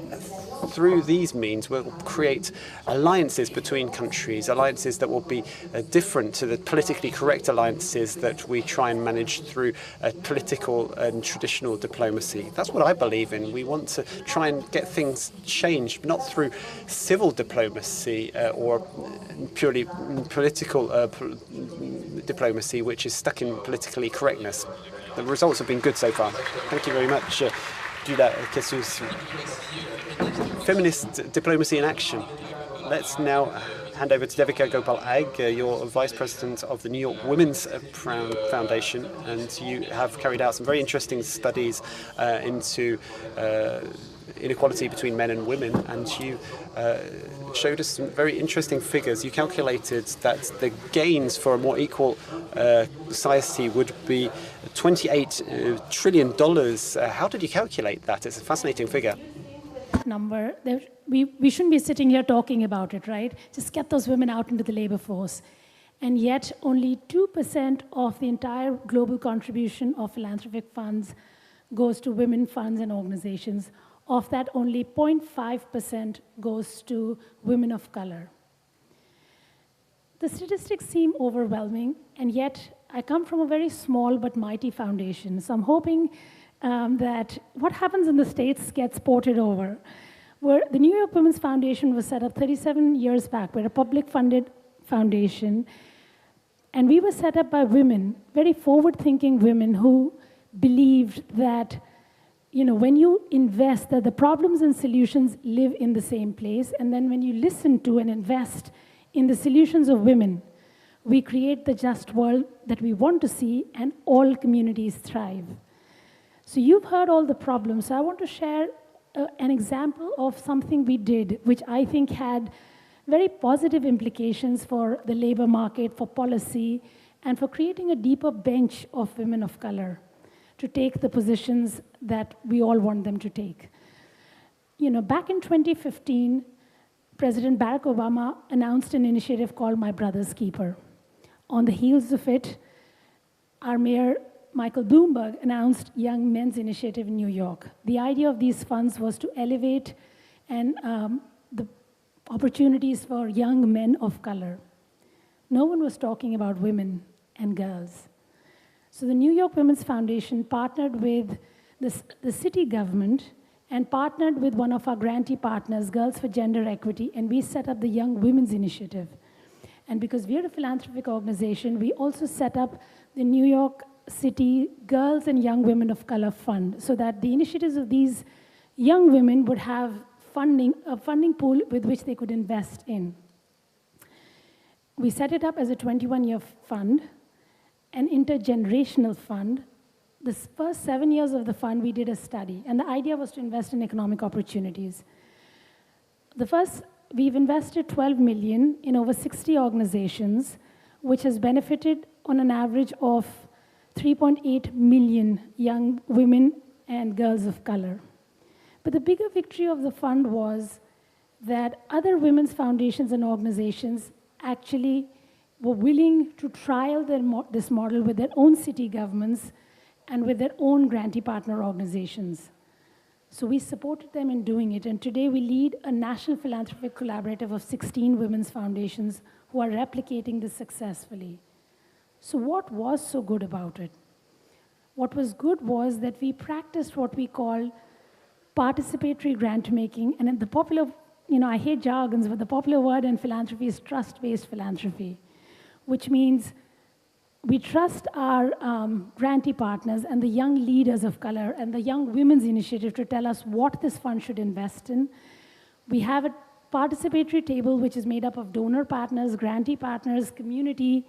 through these means we'll create alliances between countries, alliances that will be different to the politically correct alliances that we try and manage through political and traditional diplomacy. That's what I believe in. We want to try and get things changed, not through civil diplomacy or purely political diplomacy, which is stuck in politically correctness. The results have been good so far. Thank you very much, Julia Jesus. Feminist diplomacy in action. Let's now hand over to Devika Gopal-Ag. You're Vice President of the New York Women's Foundation, and you have carried out some very interesting studies into inequality between men and women, and you showed us some very interesting figures. You calculated that the gains for a more equal society would be $28 trillion. How did you calculate that? It's a fascinating figure. Number, we shouldn't be sitting here talking about it, right? Just get those women out into the labor force. And yet only 2% of the entire global contribution of philanthropic funds goes to women funds and organizations. Of that, only 0.5% goes to women of color. The statistics seem overwhelming, and yet I come from a very small but mighty foundation. So I'm hoping that what happens in the States gets ported over. The New York Women's Foundation was set up 37 years back. We're a public-funded foundation, and we were set up by women, very forward-thinking women who believed that, you know, when you invest, that the problems and solutions live in the same place, and then when you listen to and invest in the solutions of women, we create the just world that we want to see, and all communities thrive. So you've heard all the problems. So I want to share an example of something we did, which I think had very positive implications for the labor market, for policy, and for creating a deeper bench of women of color to take the positions that we all want them to take. You know, back in 2015, President Barack Obama announced an initiative called My Brother's Keeper. On the heels of it, our mayor, Michael Bloomberg, announced Young Men's Initiative in New York. The idea of these funds was to elevate and opportunities for young men of color. No one was talking about women and girls. So the New York Women's Foundation partnered with the city government and partnered with one of our grantee partners, Girls for Gender Equity, and we set up the Young Women's Initiative. And because we're a philanthropic organization, we also set up the New York City Girls and Young Women of Color Fund, so that the initiatives of these young women would have a funding pool with which they could invest in. We set it up as a 21-year fund, an intergenerational fund. The first 7 years of the fund, we did a study, and the idea was to invest in economic opportunities. We've invested 12 million in over 60 organizations, which has benefited on an average of 3.8 million young women and girls of color. But the bigger victory of the fund was that other women's foundations and organizations actually were willing to trial this model with their own city governments and with their own grantee partner organizations. So we supported them in doing it, and today we lead a national philanthropic collaborative of 16 women's foundations who are replicating this successfully. So what was so good about it? What was good was that we practiced what we call participatory grant making, and in the popular, I hate jargons, but the popular word in philanthropy is trust-based philanthropy, which means we trust our grantee partners and the young leaders of color and the Young Women's Initiative to tell us what this fund should invest in. We have a participatory table which is made up of donor partners, grantee partners, community,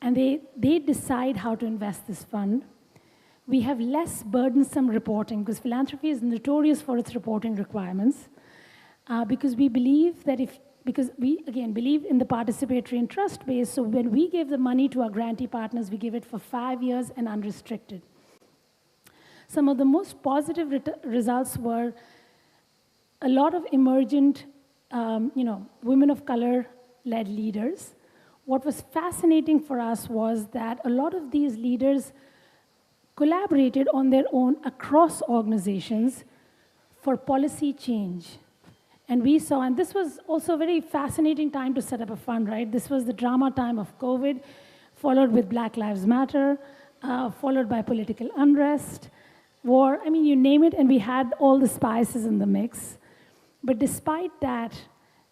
and they decide how to invest this fund. We have less burdensome reporting, because philanthropy is notorious for its reporting requirements, because we believe that because we, again, believe in the participatory and trust base, so when we give the money to our grantee partners, we give it for 5 years and unrestricted. Some of the most positive results were a lot of emergent, women of color-led leaders. What was fascinating for us was that a lot of these leaders collaborated on their own across organizations for policy change. And we saw, and this was also a very fascinating time to set up a fund, right? This was the drama time of COVID, followed with Black Lives Matter, followed by political unrest, war, you name it, and we had all the spices in the mix. But despite that,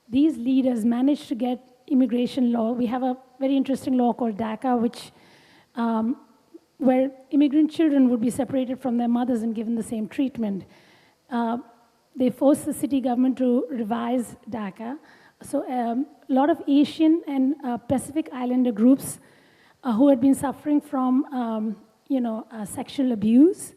these leaders managed to get immigration law. We have a very interesting law called DACA, where immigrant children would be separated from their mothers and given the same treatment. They forced the city government to revise DACA. So a lot of Asian and Pacific Islander groups who had been suffering from sexual abuse,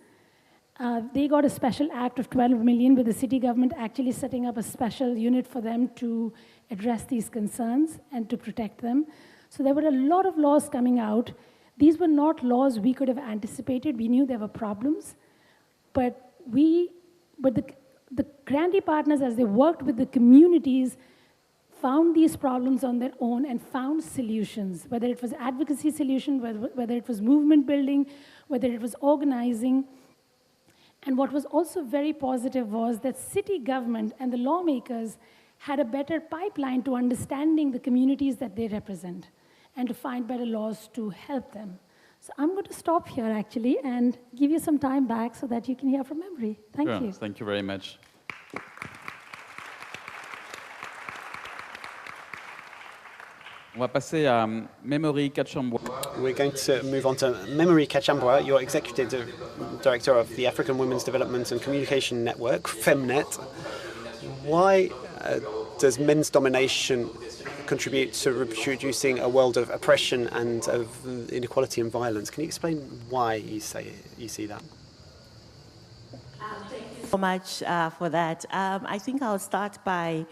they got a special act of 12 million with the city government actually setting up a special unit for them to address these concerns and to protect them. So there were a lot of laws coming out. These were not laws we could have anticipated. We knew there were problems, but the grantee partners, as they worked with the communities, found these problems on their own and found solutions, whether it was advocacy solution, whether it was movement building, whether it was organizing. And what was also very positive was that city government and the lawmakers had a better pipeline to understanding the communities that they represent and to find better laws to help them. So I'm going to stop here, actually, and give you some time back so that you can hear from Emery. Thank you. Thank you very much. On va passer à Memory Kachambois. We're going to move on to Memory Kachambois, your Executive Director of the African Women's Development and Communication Network, FEMNET. Why does men's domination contribute to reproducing a world of oppression and of inequality and violence? Can you explain why you see that? Thank you so much for that. I think I'll start by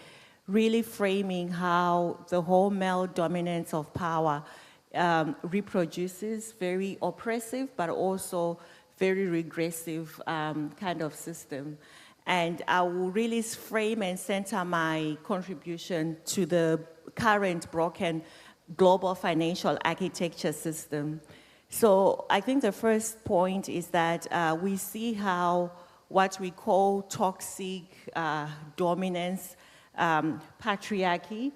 really framing how the whole male dominance of power reproduces very oppressive but also very regressive kind of system. And I will really frame and center my contribution to the current broken global financial architecture system. So I think the first point is that we see how what we call toxic dominance patriarchy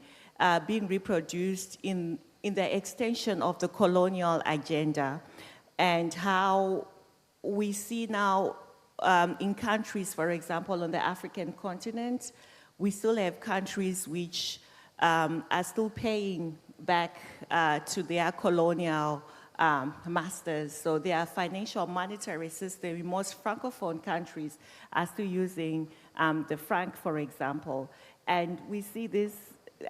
being reproduced in the extension of the colonial agenda, and how we see now in countries, for example, on the African continent, we still have countries which are still paying back to their colonial masters. So their financial monetary system in most Francophone countries are still using the franc, for example. And we see this,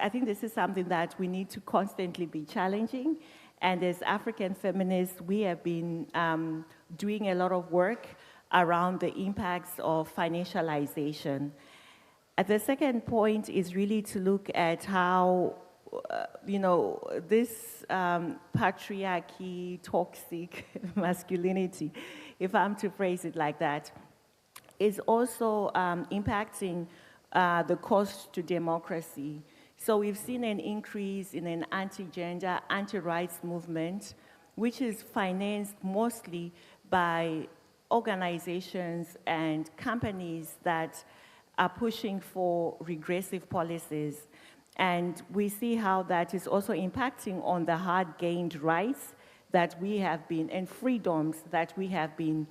I think this is something that we need to constantly be challenging. And as African feminists, we have been doing a lot of work around the impacts of financialization. The second point is really to look at how, this patriarchy, toxic masculinity, if I'm to phrase it like that, is also impacting the cost to democracy. So we've seen an increase in an anti-gender, anti-rights movement, which is financed mostly by organizations and companies that are pushing for regressive policies. And we see how that is also impacting on the hard-gained rights that we have been, and freedoms that we have been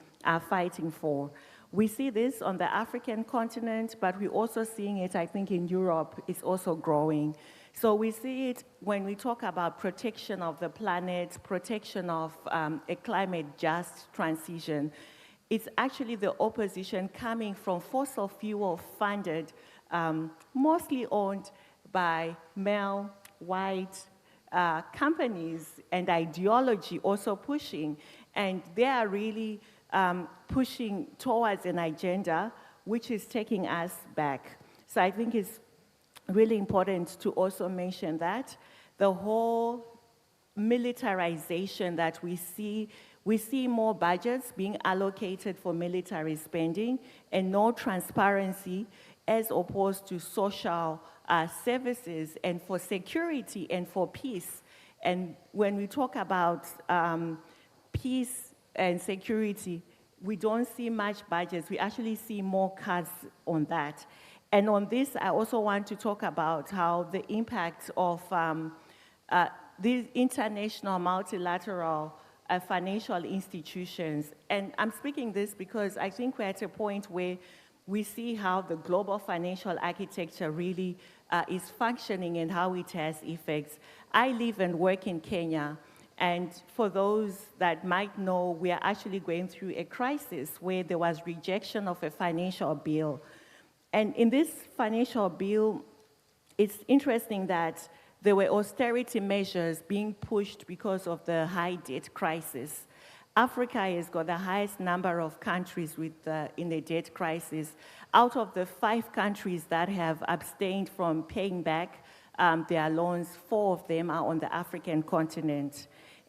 fighting for. We see this on the African continent, but we're also seeing it, I think, in Europe. It's also growing. So we see it when we talk about protection of the planet, protection of a climate-just transition. It's actually the opposition coming from fossil fuel-funded, mostly owned by male, white companies, and ideology also pushing. And they are really pushing towards an agenda which is taking us back. So I think it's really important to also mention that the whole militarization that we see more budgets being allocated for military spending and no transparency as opposed to social services and for security and for peace. And when we talk about peace and security, we don't see much budgets. We actually see more cuts on that. And on this, I also want to talk about how the impact of these international multilateral financial institutions, and I'm speaking this because I think we're at a point where we see how the global financial architecture really is functioning and how it has effects. I live and work in Kenya, and for those that might know, we are actually going through a crisis where there was rejection of a financial bill. And in this financial bill, it's interesting that there were austerity measures being pushed because of the high debt crisis. Africa has got the highest number of countries in a debt crisis. Out of the 5 countries that have abstained from paying back their loans, 4 of them are on the African continent.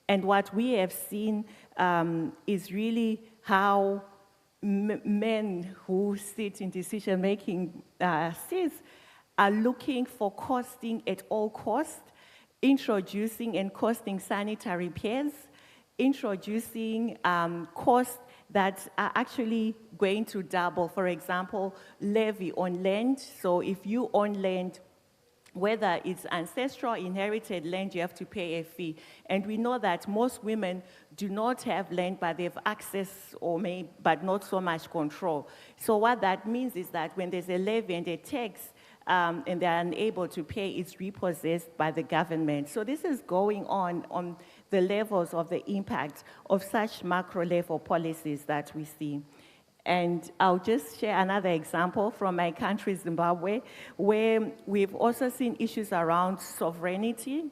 And what we have seen is really how men who sit in decision-making seats are looking for costing at all costs, introducing and costing sanitary pads, introducing costs that are actually going to double. For example, levy on land. So if you own land, whether it's ancestral inherited land, you have to pay a fee. And we know that most women do not have land, but they have access but not so much control. So what that means is that when there's a levy and a tax, and they're unable to pay, it's repossessed by the government. So this is going on the levels of the impact of such macro-level policies that we see. And I'll just share another example from my country, Zimbabwe, where we've also seen issues around sovereignty.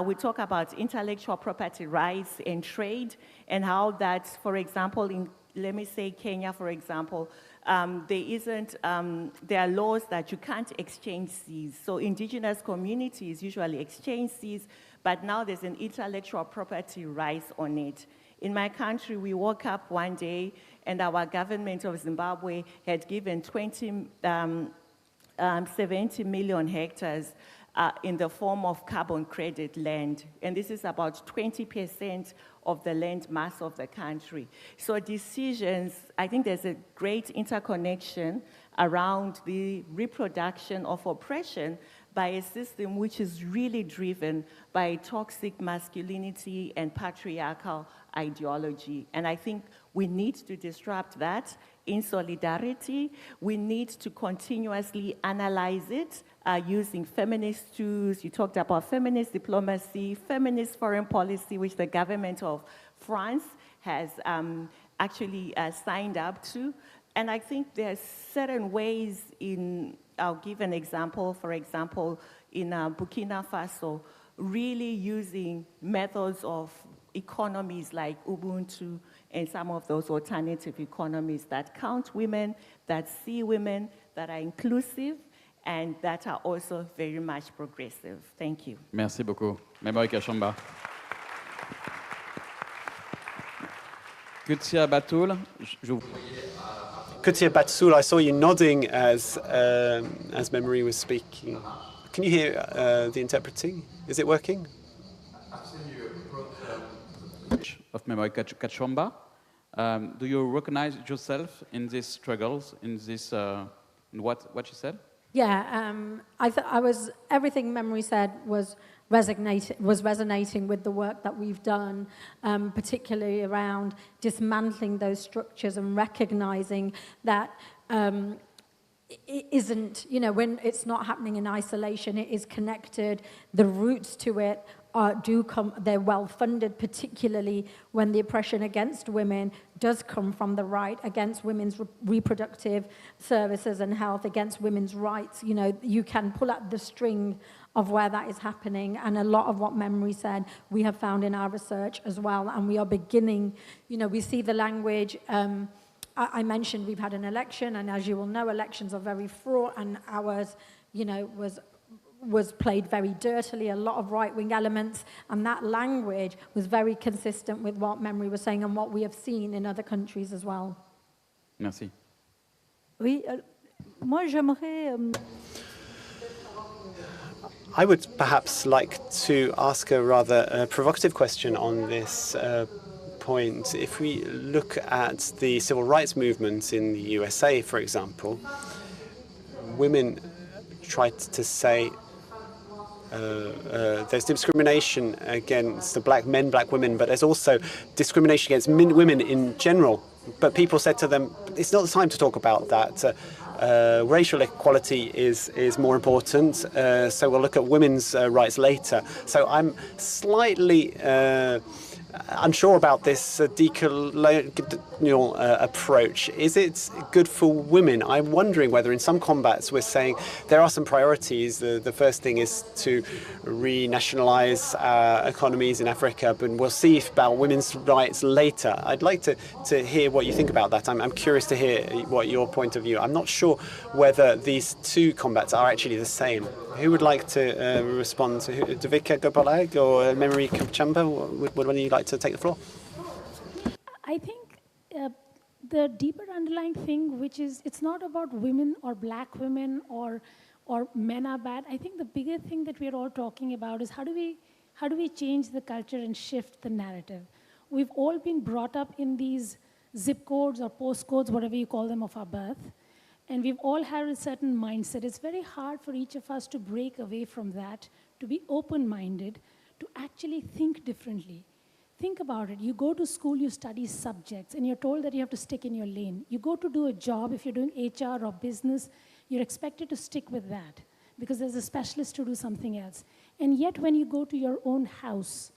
We talk about intellectual property rights and trade, and how that, for example, in, let me say, Kenya, for example, there are laws that you can't exchange seeds. So indigenous communities usually exchange seeds, but now there's an intellectual property rights on it. In my country, we woke up one day and our government of Zimbabwe had given 70 million hectares in the form of carbon credit land. And this is about 20% of the land mass of the country. So decisions, I think there's a great interconnection around the reproduction of oppression by a system which is really driven by toxic masculinity and patriarchal ideology. And I think we need to disrupt that in solidarity. We need to continuously analyze it using feminist tools. You talked about feminist diplomacy, feminist foreign policy, which the government of France has actually signed up to. And I think there's certain ways I'll give an example, for example, in Burkina Faso, really using methods of economies like Ubuntu and some of those alternative economies that count women, that see women, that are inclusive, and that are also very much progressive. Thank you. Merci beaucoup. Memory Kachamba. Kutia Batul, Kutia Batul, I saw you nodding as Memory was speaking. Can you hear the interpreting? Is it working? Of Memory Kachamba. Do you recognize yourself in these struggles, in this, in what you said? Yeah, everything Memory said was resonating with the work that we've done, particularly around dismantling those structures and recognizing that it isn't, when it's not happening in isolation, it is connected. The roots to it they're well funded, particularly when the oppression against women does come from the right, against women's reproductive services and health, against women's rights. You can pull at the string of where that is happening, and a lot of what Memory said we have found in our research as well, and we are beginning, we see the language. I mentioned we've had an election, and as you will know, elections are very fraught, and ours, was played very dirtily, a lot of right-wing elements, and that language was very consistent with what Memory was saying and what we have seen in other countries as well. Merci. Oui, moi j'aimerais... I would perhaps like to ask a rather provocative question on this point. If we look at the civil rights movement in the USA, for example, women tried to say there's discrimination against the black men, black women, but there's also discrimination against women in general. But people said to them, it's not the time to talk about that. Racial equality is more important, so we'll look at women's rights later. So I'm slightly unsure about this decolonial approach. Is it good for women? I'm wondering whether in some combats we're saying there are some priorities. The first thing is to renationalize economies in Africa, but we'll see about women's rights later. I'd like to hear what you think about that. I'm curious to hear what your point of view. I'm not sure whether these two combats are actually the same. Who would like to respond? Devika Gopalag or Memory Kachamba? Would one of you like to take the floor? I think the deeper underlying thing, which is it's not about women or black women or men are bad. I think the bigger thing that we're all talking about is how do we change the culture and shift the narrative? We've all been brought up in these zip codes or postcodes, whatever you call them, of our birth. And we've all had a certain mindset. It's very hard for each of us to break away from that, to be open-minded, to actually think differently. Think about it. You go to school, you study subjects, and you're told that you have to stick in your lane. You go to do a job, if you're doing HR or business, you're expected to stick with that because there's a specialist to do something else. And yet when you go to your own house,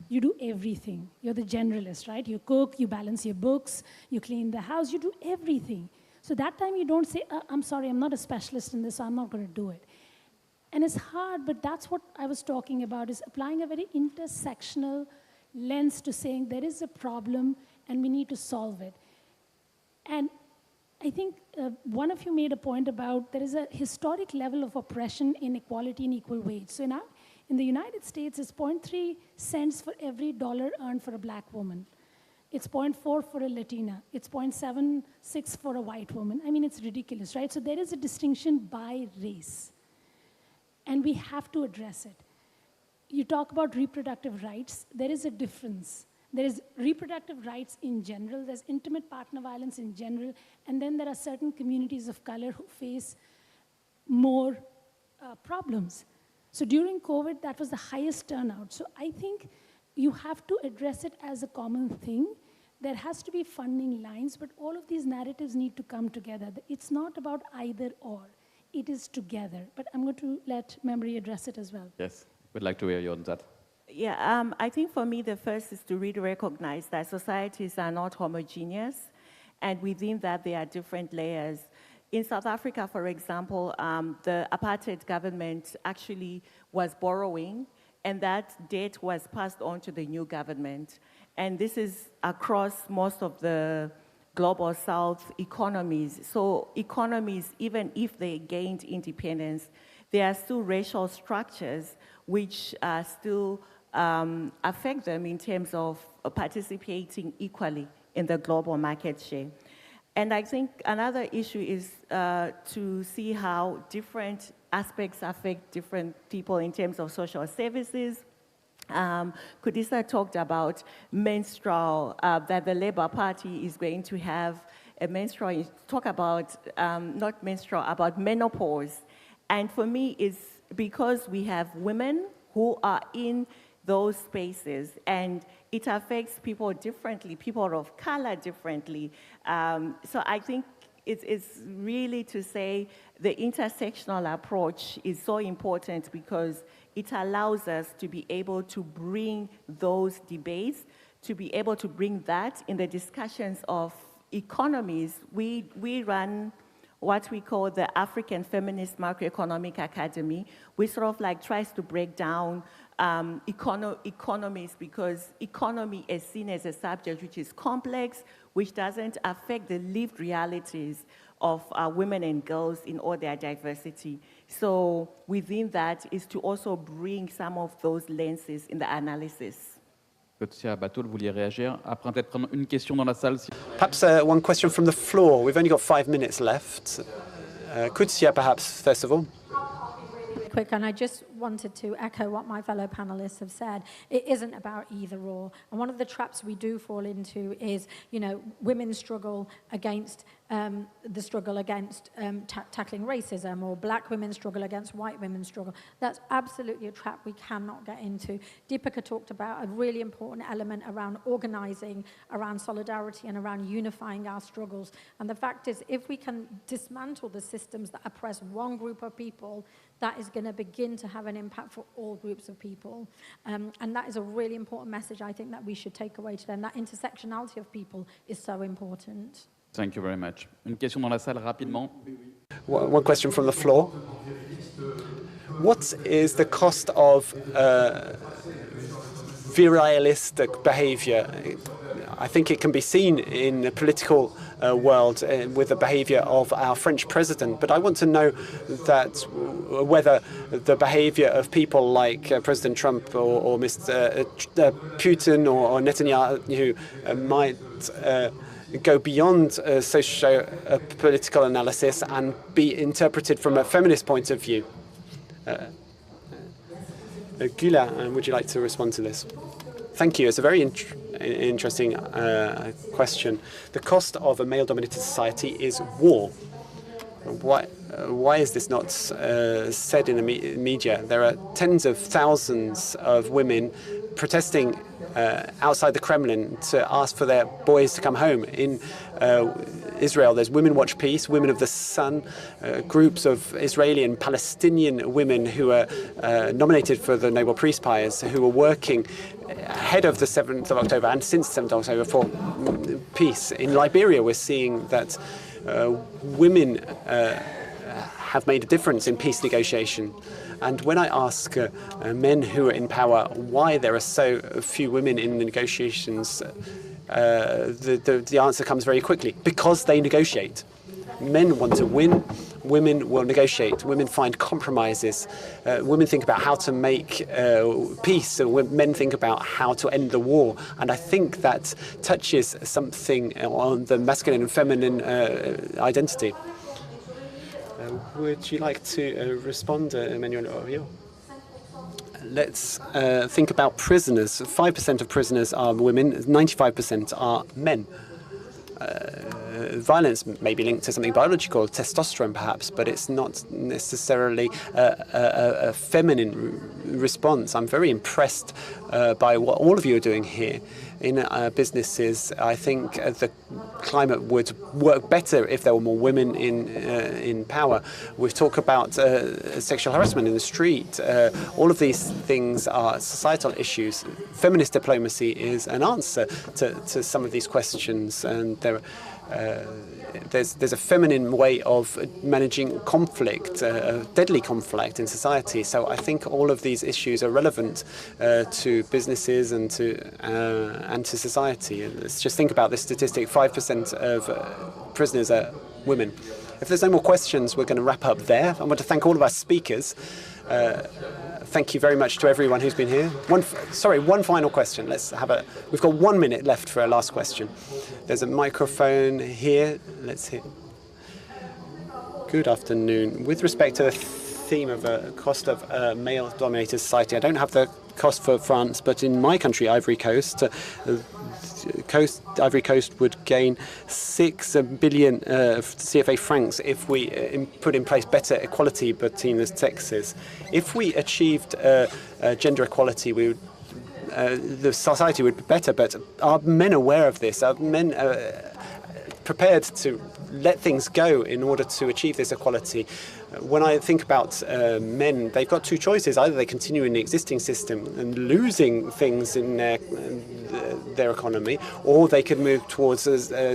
you do everything. You're the generalist, right? You cook, you balance your books, you clean the house, you do everything. So that time you don't say, I'm sorry, I'm not a specialist in this, so I'm not going to do it. And it's hard, but that's what I was talking about, is applying a very intersectional lens to saying there is a problem and we need to solve it. And I think one of you made a point about there is a historic level of oppression, inequality, and equal wage. So in the United States, it's 0.3 cents for every dollar earned for a black woman. It's 0.4 for a Latina. It's 0.76 for a white woman. I mean, it's ridiculous, right? So there is a distinction by race. And we have to address it. You talk about reproductive rights. There is a difference. There is reproductive rights in general, there's intimate partner violence in general, and then there are certain communities of color who face more problems. So during COVID, that was the highest turnout. So I think you have to address it as a common thing. There has to be funding lines, but all of these narratives need to come together. It's not about either or, it is together. But I'm going to let Memory address it as well. Yes, we'd like to hear you on that. Yeah, I think for me, the first is to really recognize that societies are not homogeneous, and within that, there are different layers. In South Africa, for example, the apartheid government actually was borrowing, and that debt was passed on to the new government. And this is across most of the global South economies. So economies, even if they gained independence, there are still racial structures which still affect them in terms of participating equally in the global market share. And I think another issue is to see how different aspects affect different people in terms of social services. Kudisa talked about menstrual, that the Labour Party is going to have a menstrual, talk about, not menstrual, about menopause. And for me, it's because we have women who are in those spaces, and it affects people differently, people of color differently. So I think it's really to say the intersectional approach is so important because it allows us to be able to bring those debates, to be able to bring that in the discussions of economies. We run what we call the African Feminist Macroeconomic Academy, which sort of like tries to break down economies, because economy is seen as a subject which is complex, which doesn't affect the lived realities of women and girls in all their diversity. So within that is to also bring some of those lenses in the analysis. Laetitia Bateau, vous vouliez réagir? Après, peut-être prendre une question dans la salle. Perhaps one question from the floor. We've only got 5 minutes left. Kudsia, perhaps, first of all. Quick, and I just wanted to echo what my fellow panelists have said. It isn't about either or. And one of the traps we do fall into is, you know, women's struggle against the struggle against tackling racism, or black women's struggle against white women's struggle. That's absolutely a trap we cannot get into. Deepika talked about a really important element around organizing, around solidarity, and around unifying our struggles. And the fact is, if we can dismantle the systems that oppress one group of people, that is going to begin to have an impact for all groups of people. And that is a really important message, I think, that we should take away today. And that intersectionality of people is so important. Thank you very much. Une question dans la salle, rapidement. One question from the floor. What is the cost of virilistic behavior? I think it can be seen in the political world with the behavior of our French president, but I want to know that whether the behavior of people like President Trump or Mr. Putin or Netanyahu might go beyond socio-political analysis and be interpreted from a feminist point of view. Gula, would you like to respond to this? Thank you. It's a very interesting question. The cost of a male-dominated society is war. Why is this not said in the media? There are tens of thousands of women protesting outside the Kremlin to ask for their boys to come home. In Israel, there's Women Watch Peace, Women of the Sun, groups of Israeli and Palestinian women who are nominated for the Nobel Peace Prize, who are working ahead of the 7th of October and since 7th of October for peace. In Liberia, we're seeing that women have made a difference in peace negotiation. And when I ask men who are in power why there are so few women in the negotiations, the answer comes very quickly: because they negotiate. Men want to win, women will negotiate, women find compromises, women think about how to make peace, so men think about how to end the war. And I think that touches something on the masculine and feminine identity. Would you like to respond, Emmanuel Oriol? let's think about prisoners. 5% of prisoners are women, 95% are men. Violence may be linked to something biological, testosterone perhaps, but it's not necessarily a feminine response. I'm very impressed by what all of you are doing here in businesses. I think the climate would work better if there were more women in power. We've talked about sexual harassment in the street. All of these things are societal issues. Feminist diplomacy is an answer to some of these questions, and there's a feminine way of managing conflict, deadly conflict in society. So I think all of these issues are relevant to businesses and to society. Let's just think about this statistic: 5% of prisoners are women. If there's no more questions, we're going to wrap up there. I want to thank all of our speakers. Thank you very much to everyone who's been here. One final question. We've got 1 minute left for our last question. There's a microphone here. Let's hear. Good afternoon. With respect to the theme of cost of male-dominated society, I don't have the cost for France, but in my country, Ivory Coast, Ivory Coast would gain 6 billion CFA francs if we put in place better equality between the sexes. If we achieved gender equality, the society would be better. But are men aware of this? Are men prepared to let things go in order to achieve this equality? When I think about men, they've got two choices. Either they continue in the existing system and losing things in their economy, or they could move towards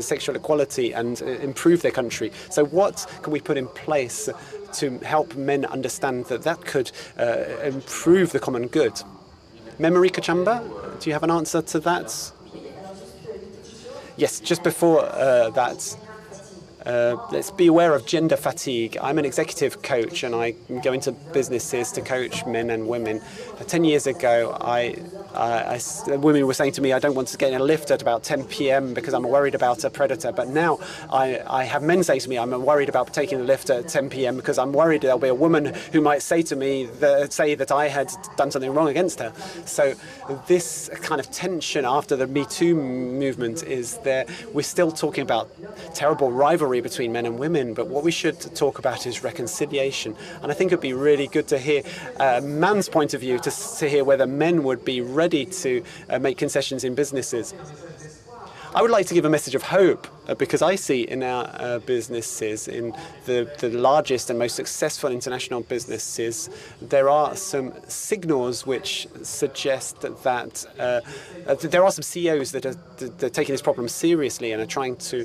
sexual equality and improve their country. So what can we put in place to help men understand that could improve the common good? Memory Kachamba, do you have an answer to that? Yes, just before that. Let's be aware of gender fatigue. I'm an executive coach and I go into businesses to coach men and women. 10 years ago, women were saying to me, I don't want to get in a lift at about 10 p.m. because I'm worried about a predator. But now I have men say to me, I'm worried about taking the lift at 10 p.m. because I'm worried there'll be a woman who might say to me, say that I had done something wrong against her. So this kind of tension after the Me Too movement is there. We're still talking about terrible rivalry between men and women, but what we should talk about is reconciliation. And I think it'd be really good to hear a man's point of view, to hear whether men would be ready to make concessions in businesses. I would like to give a message of hope because I see in our businesses, in the largest and most successful international businesses, there are some signals which suggest that there are some CEOs that are taking this problem seriously and are trying to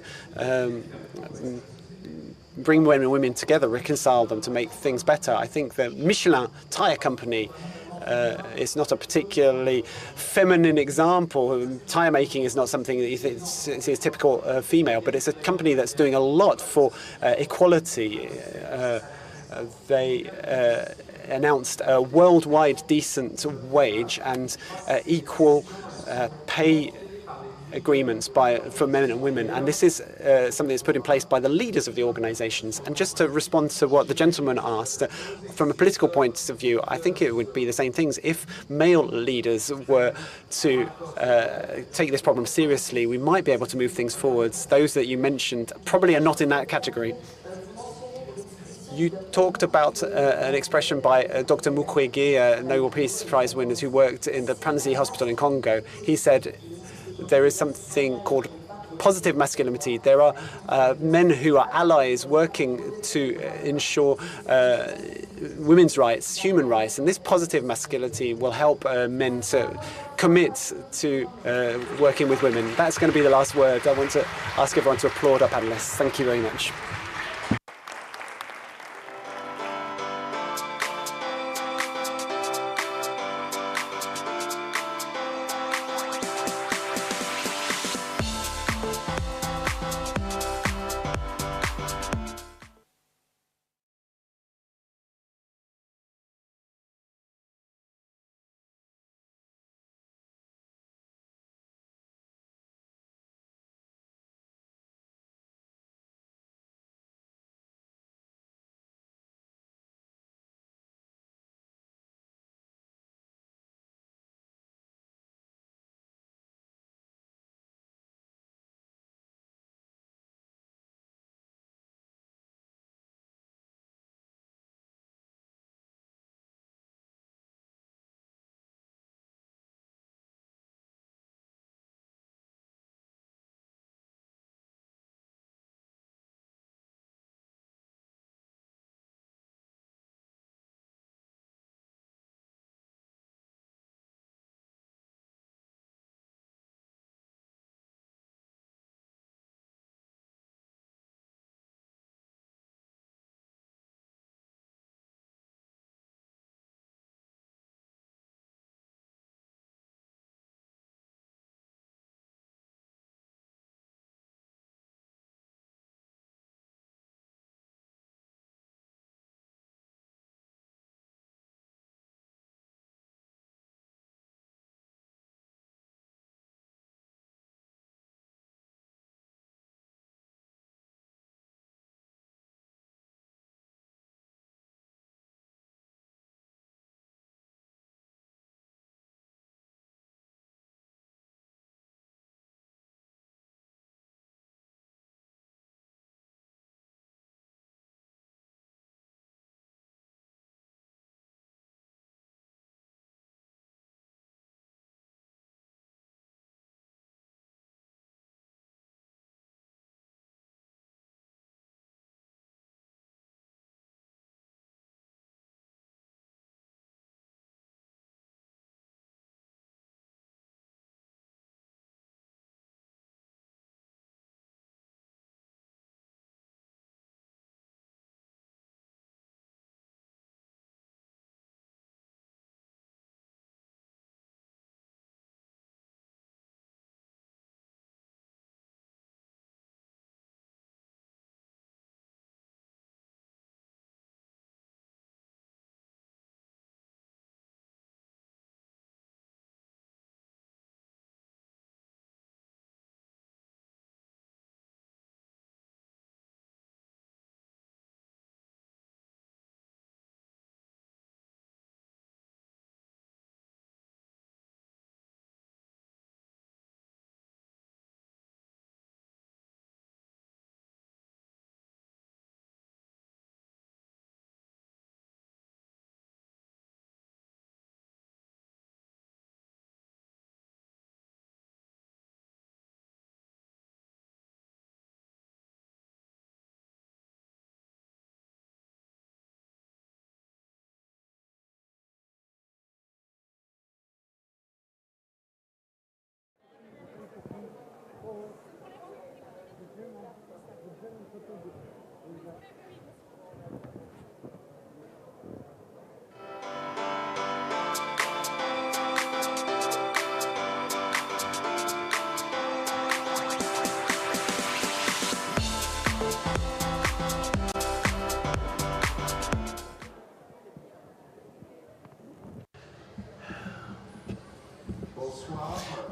bring men and women together, reconcile them to make things better. I think the Michelin tire company is not a particularly feminine example. Tire making is not something that you see as typical female, but it's a company that's doing a lot for equality. They announced a worldwide decent wage and equal pay agreements for men and women, and this is something that's put in place by the leaders of the organizations. And just to respond to what the gentleman asked, from a political point of view, I think it would be the same things. If male leaders were to take this problem seriously, we might be able to move things forwards. Those that you mentioned probably are not in that category. You talked about an expression by Dr. Mukwege, Nobel Peace Prize winners who worked in the Panzi Hospital in Congo. He said, there is something called positive masculinity. There are men who are allies working to ensure women's rights, human rights, and this positive masculinity will help men to commit to working with women. That's going to be the last word. I want to ask everyone to applaud our panelists. Thank you very much.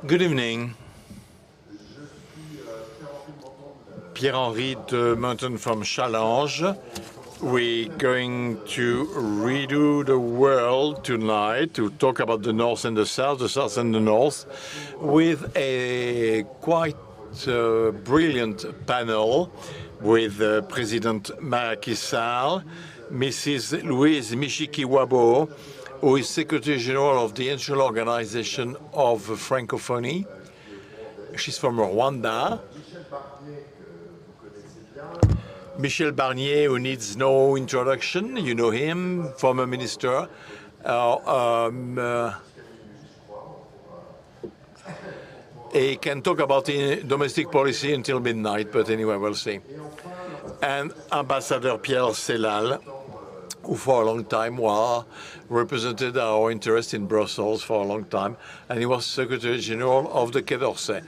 Good evening. Pierre-Henri de Mountain from Challenge. We're going to redo the world tonight to talk about the North and the South and the North, with a quite brilliant panel with President Macky Sall, Mrs. Louise Mishiki-Wabo, who is Secretary General of the International Organization of Francophonie. She's from Rwanda. Michel Barnier, who needs no introduction, you know him, former minister. He can talk about domestic policy until midnight, but anyway, we'll see. And Ambassador Pierre Sellal, who for a long time represented our interest in Brussels for a long time, and he was Secretary General of the Quai d'Orsay.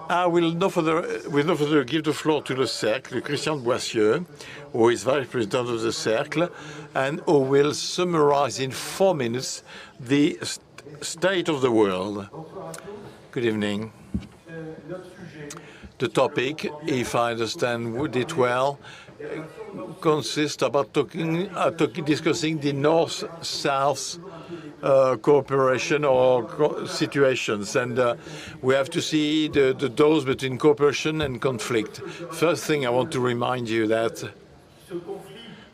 I will with no further give the floor to the Cercle, Christian Boissieu, who is Vice President of the Cercle, and who will summarize in 4 minutes the state of the world. Good evening. The topic, if I understand it well, consists about discussing the North-South cooperation or situations, and we have to see the dose between cooperation and conflict. First thing I want to remind you that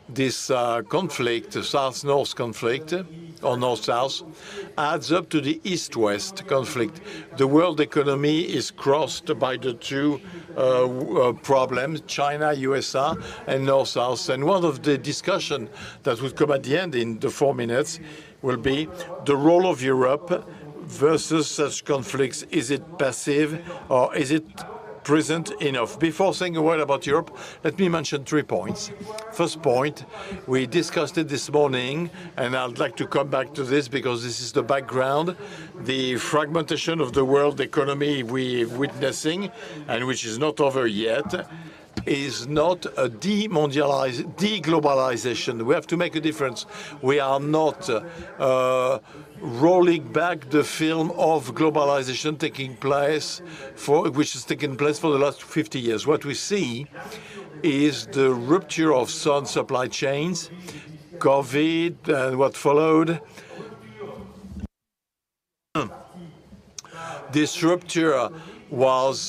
this conflict, the South-North conflict, or North-South, adds up to the East-West conflict. The world economy is crossed by the two problems, China, USA, and North-South. And one of the discussions that would come at the end in the 4 minutes will be the role of Europe versus such conflicts. Is it passive or is it present enough? Before saying a word about Europe, let me mention 3 points. First point, we discussed it this morning, and I'd like to come back to this because this is the background. The fragmentation of the world economy we're witnessing, and which is not over yet, is not a deglobalization. We have to make a difference. We are not rolling back the film of globalization which has taken place for the last 50 years. What we see is the rupture of some supply chains, COVID and what followed. This rupture was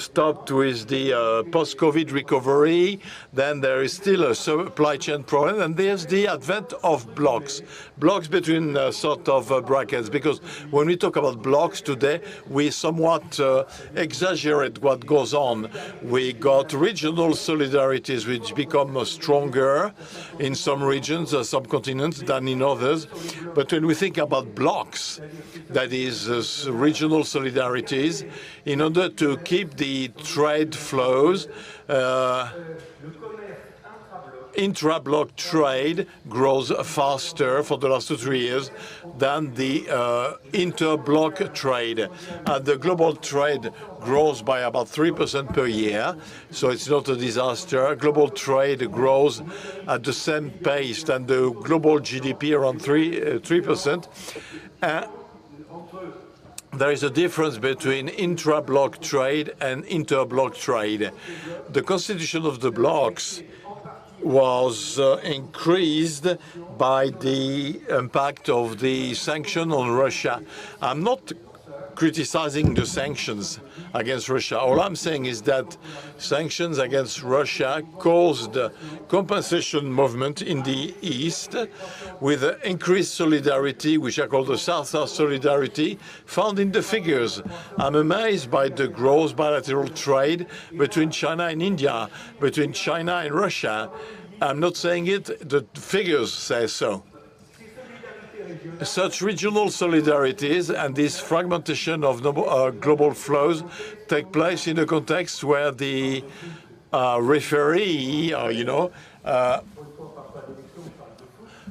stopped with the post-COVID recovery. Then there is still a supply chain problem, and there's the advent of blocks between sort of brackets, because when we talk about blocks today, we somewhat exaggerate what goes on. We got regional solidarities which become stronger in some regions, some continents, than in others. But when we think about blocks, that is regional solidarities, in order to keep the trade flows, intra-block trade grows faster for the last 2 or 3 years than the inter-block trade. The global trade grows by about 3% per year, so it's not a disaster. Global trade grows at the same pace than the global GDP, around 3%. There is a difference between intra-block trade and inter-block trade. The constitution of the blocks was increased by the impact of the sanction on Russia. I'm not criticizing the sanctions against Russia. All I'm saying is that sanctions against Russia caused compensation movement in the East with increased solidarity, which I call the South-South solidarity, found in the figures. I'm amazed by the gross bilateral trade between China and India, between China and Russia. I'm not saying it, the figures say so. Such regional solidarities and this fragmentation of global flows take place in a context where the referee,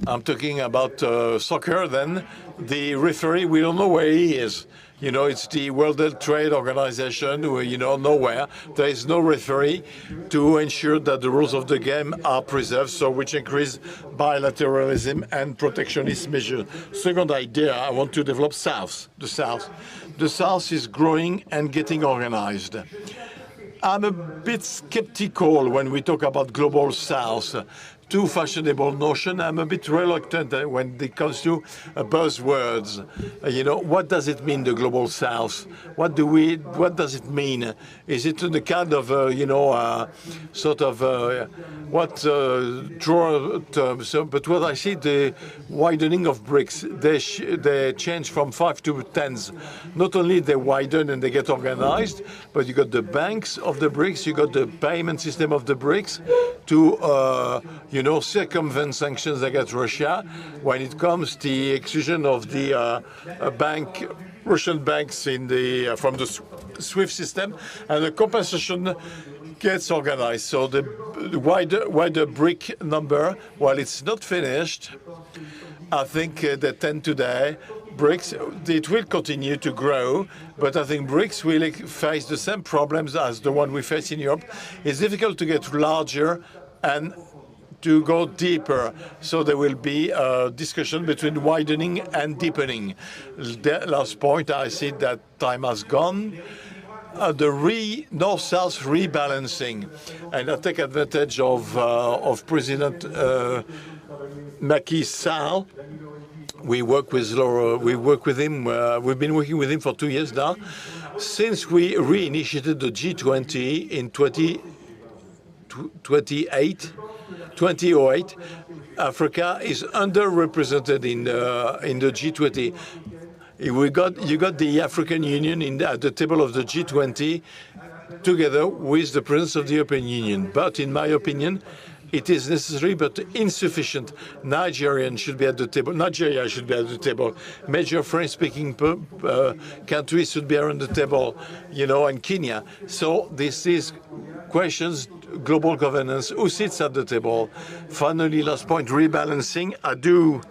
I'm talking about soccer then, the referee, we don't know where he is. You know, it's the World Trade Organization where, you know, nowhere. There is no referee to ensure that the rules of the game are preserved, so which increase bilateralism and protectionist measures. Second idea, I want to develop South. The South. The South is growing and getting organized. I'm a bit skeptical when we talk about global South. Too fashionable notion. I'm a bit reluctant when it comes to buzzwords. You know, what does it mean, the global South? What does it mean? Is it the kind of, you know, sort of draw terms? But what I see, the widening of BRICS, they change from 5 to 10s. Not only they widen and they get organized, but you got the banks of the BRICS, you got the payment system of the BRICS to, you know, circumvent sanctions against Russia. When it comes to the exclusion of the Russian banks from the SWIFT system, and the compensation gets organized. So the wider BRIC number, while it's not finished, I think the 10 today, BRICS, it will continue to grow, but I think BRICS will face the same problems as the one we face in Europe. It's difficult to get larger and to go deeper. So there will be a discussion between widening and deepening. The last point, I see that time has gone. The North-South rebalancing, and I take advantage of President Macky Sall. We work with him. We've been working with him for 2 years now, since we reinitiated the G20 in 2008. Africa is underrepresented in the G20. You got the African Union at the table of the G20 together with the presence of the European Union. But in my opinion, it is necessary but insufficient. Nigeria should be at the table. Major French-speaking countries should be around the table, you know, and Kenya. So this is questions, global governance, who sits at the table. Finally, last point, rebalancing. I do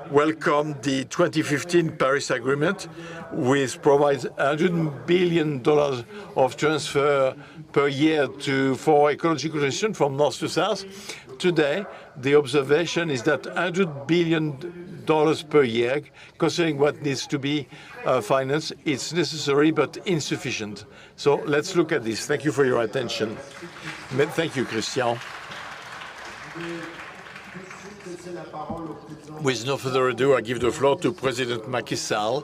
welcome the 2015 Paris Agreement, which provides $100 billion of transfer per year for ecological transition from north to south. Today, the observation is that $100 billion per year, considering what needs to be financed, it's necessary but insufficient. So let's look at this. Thank you for your attention. Thank you, Christian. With no further ado, I give the floor to President Macky Sall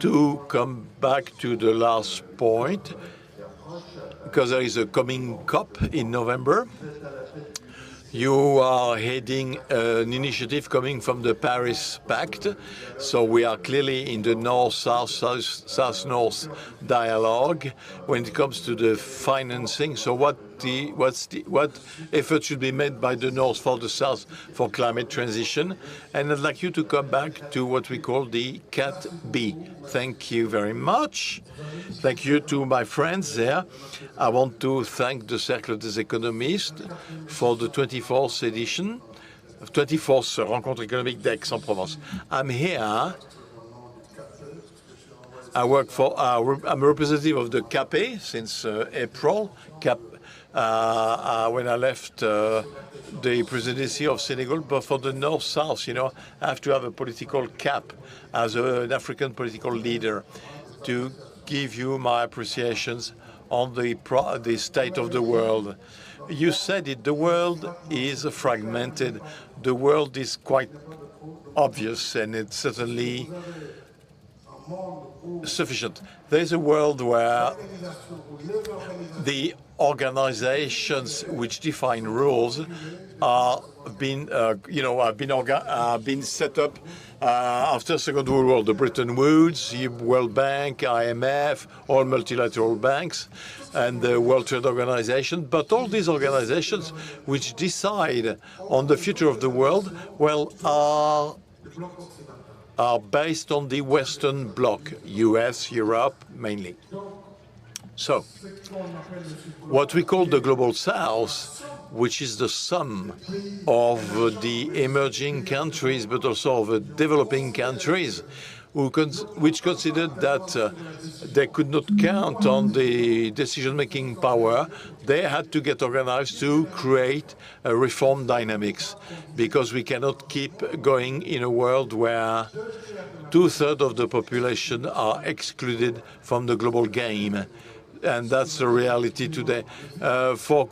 to come back to the last point, because there is a coming COP in November. You are heading an initiative coming from the Paris Pact, so we are clearly in the North-South, South-North dialogue when it comes to the financing. So what effort should be made by the North for the South for climate transition? And I'd like you to come back to what we call the Cat B. Thank you very much. Thank you to my friends there. I want to thank the Cercle des Économistes for the 24th edition, 24th Rencontre économique d'Aix-en-Provence. I'm here. I'm a representative of the CAPE since April. When I left the presidency of Senegal, but for the North-South, you know, I have to have a political cap as an African political leader to give you my appreciations on the state of the world. You said it, the world is fragmented. The world is quite obvious, and it's certainly sufficient. There's a world where the organizations which define rules have been set up after the Second World War. The Bretton Woods, the World Bank, IMF, all multilateral banks, and the World Trade Organization. But all these organizations which decide on the future of the world, well, are based on the Western Bloc, US, Europe, mainly. So, what we call the Global South, which is the sum of the emerging countries, but also of the developing countries, which considered that they could not count on the decision-making power. They had to get organized to create a reform dynamics, because we cannot keep going in a world where 2/3 of the population are excluded from the global game. And that's the reality today. For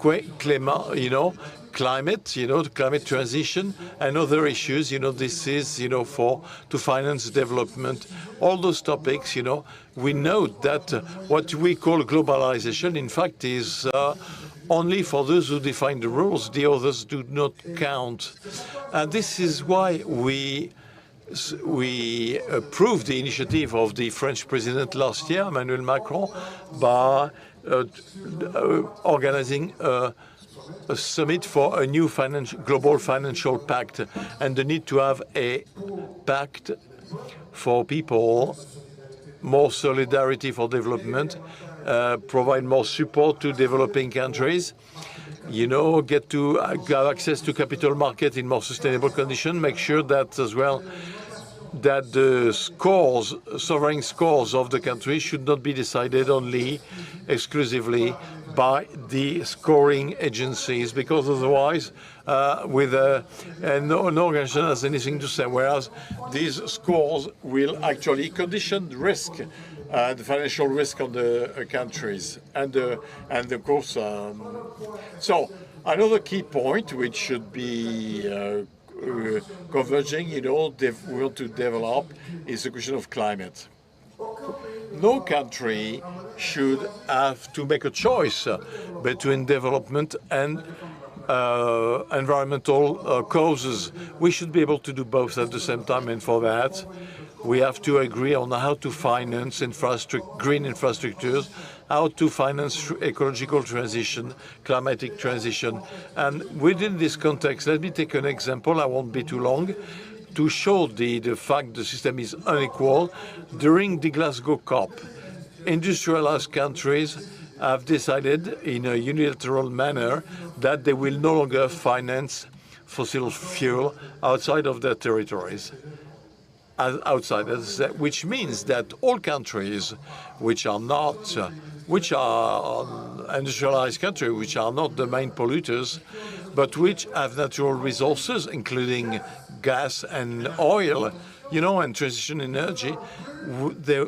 climate, climate transition and other issues, this is, to finance development, all those topics, we know that what we call globalization, in fact, is only for those who define the rules. The others do not count. And this is why we approved the initiative of the French president last year, Emmanuel Macron, by organizing a summit for a new global financial pact, and the need to have a pact for people, more solidarity for development, provide more support to developing countries, get to have access to capital market in more sustainable conditions, make sure that as well that the sovereign scores of the country should not be decided only exclusively by the scoring agencies, because otherwise no organization has anything to say, whereas these scores will actually condition the risk, the financial risk on the countries, and of course, so another key point which should be converging, we want to develop, is the question of climate. No country should have to make a choice between development and environmental causes. We should be able to do both at the same time, and for that, we have to agree on how to finance green infrastructures, how to finance ecological transition, climatic transition. And within this context, let me take an example, I won't be too long, to show the fact the system is unequal. During the Glasgow COP, industrialized countries have decided in a unilateral manner that they will no longer finance fossil fuel outside of their territories. Which means that all countries which are industrialized countries, which are not the main polluters, but which have natural resources, including gas and oil, and transition energy, their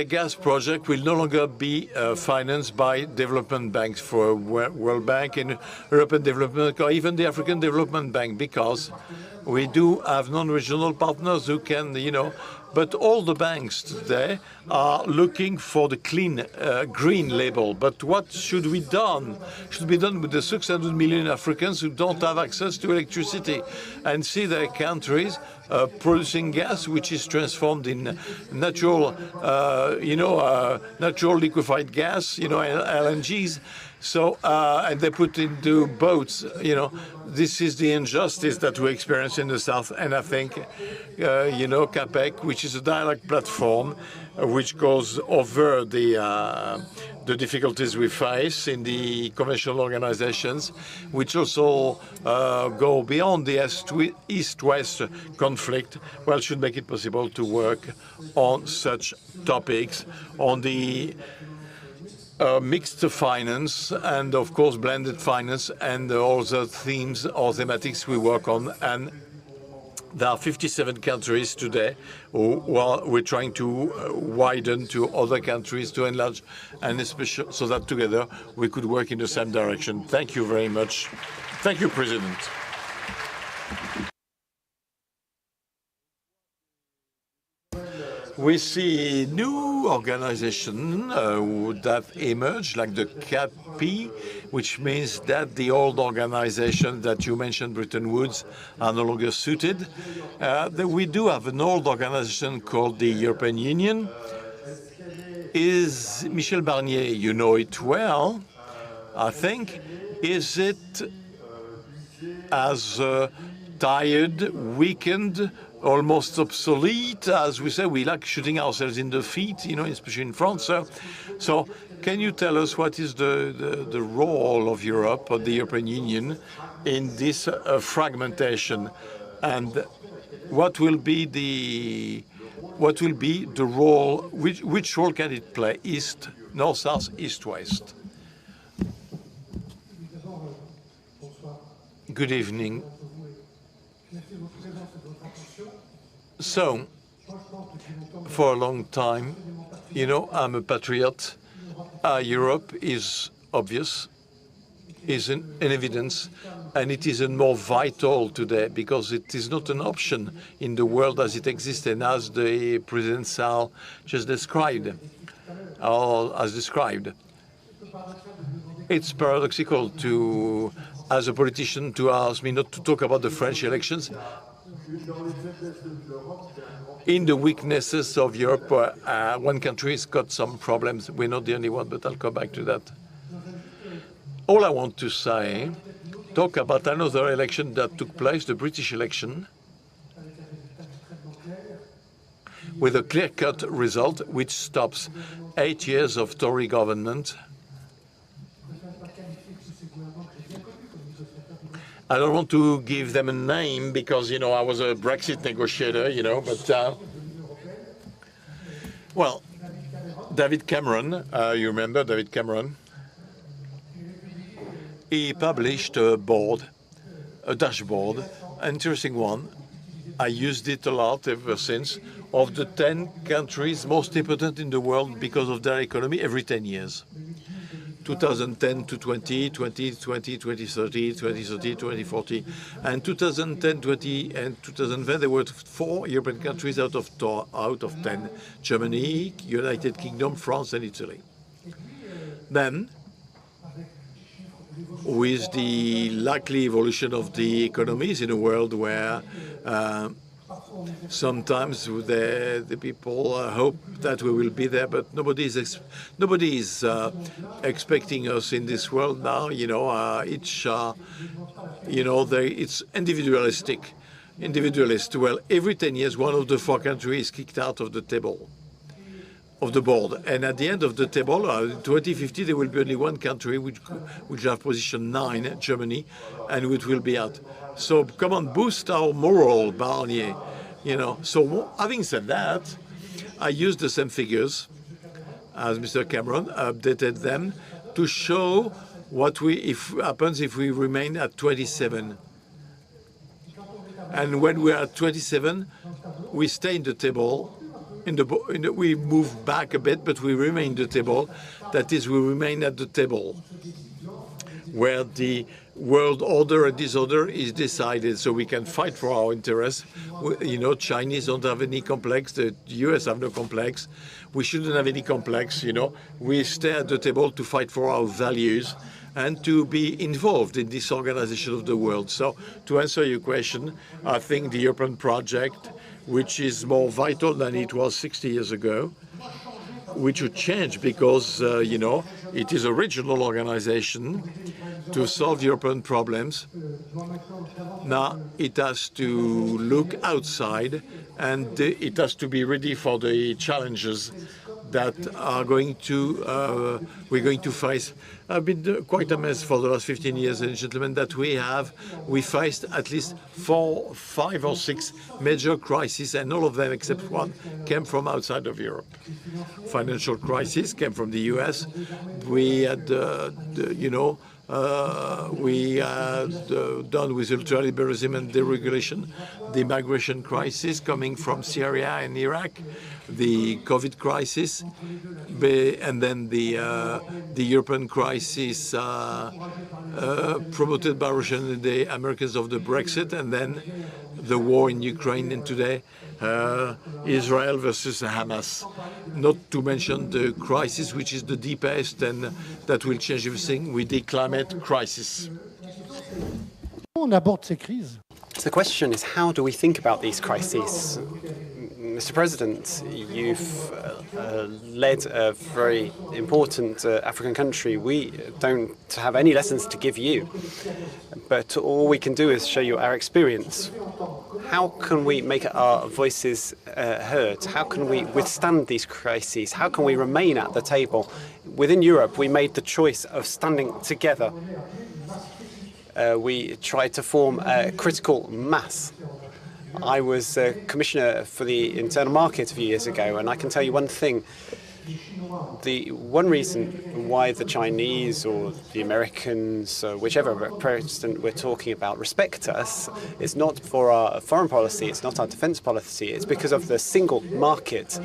gas project will no longer be financed by development banks, for World Bank and European Development, or even the African Development Bank, because we do have non-regional partners who can, but all the banks today are looking for the clean, green label. But what should be done? Should be done with the 600 million Africans who don't have access to electricity, and see their countries producing gas, which is transformed in natural, natural liquefied gas, LNGs. So, and they put into boats, this is the injustice that we experience in the South. And I think, CAPEC, which is a dialogue platform, which goes over the difficulties we face in the conventional organizations, which also go beyond the East-West conflict, should make it possible to work on such topics, on the mixed finance, and of course blended finance, and all the themes or thematics we work on. And there are 57 countries today we're trying to widen to other countries, to enlarge, and especially so that together we could work in the same direction. Thank you very much. Thank you, President. We see new organizations that emerge, like the CAPI, which means that the old organizations that you mentioned, Bretton Woods, are no longer suited. We do have an old organization called the European Union. Is Michel Barnier, you know it well, I think, is it as tired, weakened, almost obsolete, as we say? We like shooting ourselves in the feet, especially in France. So can you tell us what is the role of Europe, or the European Union, in this fragmentation? And what will be the role, which role can it play? East, north, south, east, west. Good evening. So, for a long time, I'm a patriot. Europe is obvious, is in evidence, and it is more vital today because it is not an option in the world as it exists and as the President Sall just described, or as described. It's paradoxical to, as a politician, to ask me not to talk about the French elections. In the weaknesses of Europe, one country has got some problems. We're not the only one, but I'll come back to that. All I want to say, talk about another election that took place, the British election, with a clear-cut result which stops 8 years of Tory government. I don't want to give them a name because, I was a Brexit negotiator, but, well, David Cameron, you remember David Cameron? He published a dashboard, an interesting one. I used it a lot ever since, of the 10 countries most important in the world because of their economy every 10 years. 2010 to 2020, 2030, 2030, 2040. And 2010, 20, and 2010, there were 4 European countries out of 10. Germany, United Kingdom, France, and Italy. Then, with the likely evolution of the economies in a world where sometimes the people hope that we will be there, but nobody is expecting us in this world now. It's individualistic. Well, every 10 years, one of the 4 countries is kicked out of the table, of the board, and at the end of the table, 2050, there will be only one country which have position 9, Germany, and which will be out. So come on, boost our moral, Barnier. So having said that, I used the same figures as Mr. Cameron, updated them to show what happens if we remain at 27. And when we are at 27, we stay in the table. We move back a bit, but we remain the table. That is, we remain at the table where the world order and disorder is decided, so we can fight for our interests. Chinese don't have any complex. The US have no complex. We shouldn't have any complex. We stay at the table to fight for our values and to be involved in this organization of the world. So, to answer your question, I think the European project, which is more vital than it was 60 years ago, which would change because, it is a regional organization to solve European problems. Now it has to look outside and it has to be ready for the challenges that are we're going to face. I've been quite amazed for the last 15 years, ladies and gentlemen, that we faced at least 4, 5 or 6 major crises, and all of them except one came from outside of Europe. Financial crisis came from the US. We had, we had done with ultraliberalism and deregulation, the migration crisis coming from Syria and Iraq, the COVID crisis, and then the European crisis promoted by Russia and the Americans of the Brexit, and then the war in Ukraine, and today Israel versus Hamas. Not to mention the crisis, which is the deepest and that will change everything, with the climate crisis. On aborde ces crises. So the question is, how do we think about these crises? Mr. President, you've led a very important African country. We don't have any lessons to give you, but all we can do is show you our experience. How can we make our voices heard? How can we withstand these crises? How can we remain at the table? Within Europe, we made the choice of standing together. We tried to form a critical mass. I was a commissioner for the internal market a few years ago, and I can tell you one thing. The one reason why the Chinese or the Americans, whichever president we're talking about, respect us is not for our foreign policy, it's not our defense policy, it's because of the single market.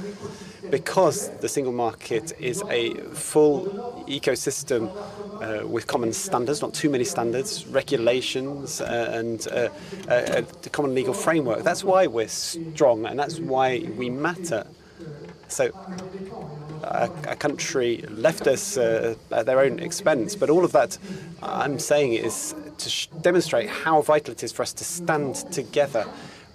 Because the single market is a full ecosystem with common standards, not too many standards, regulations, and a common legal framework. That's why we're strong, and that's why we matter. So a country left us at their own expense, but all of that I'm saying is to demonstrate how vital it is for us to stand together.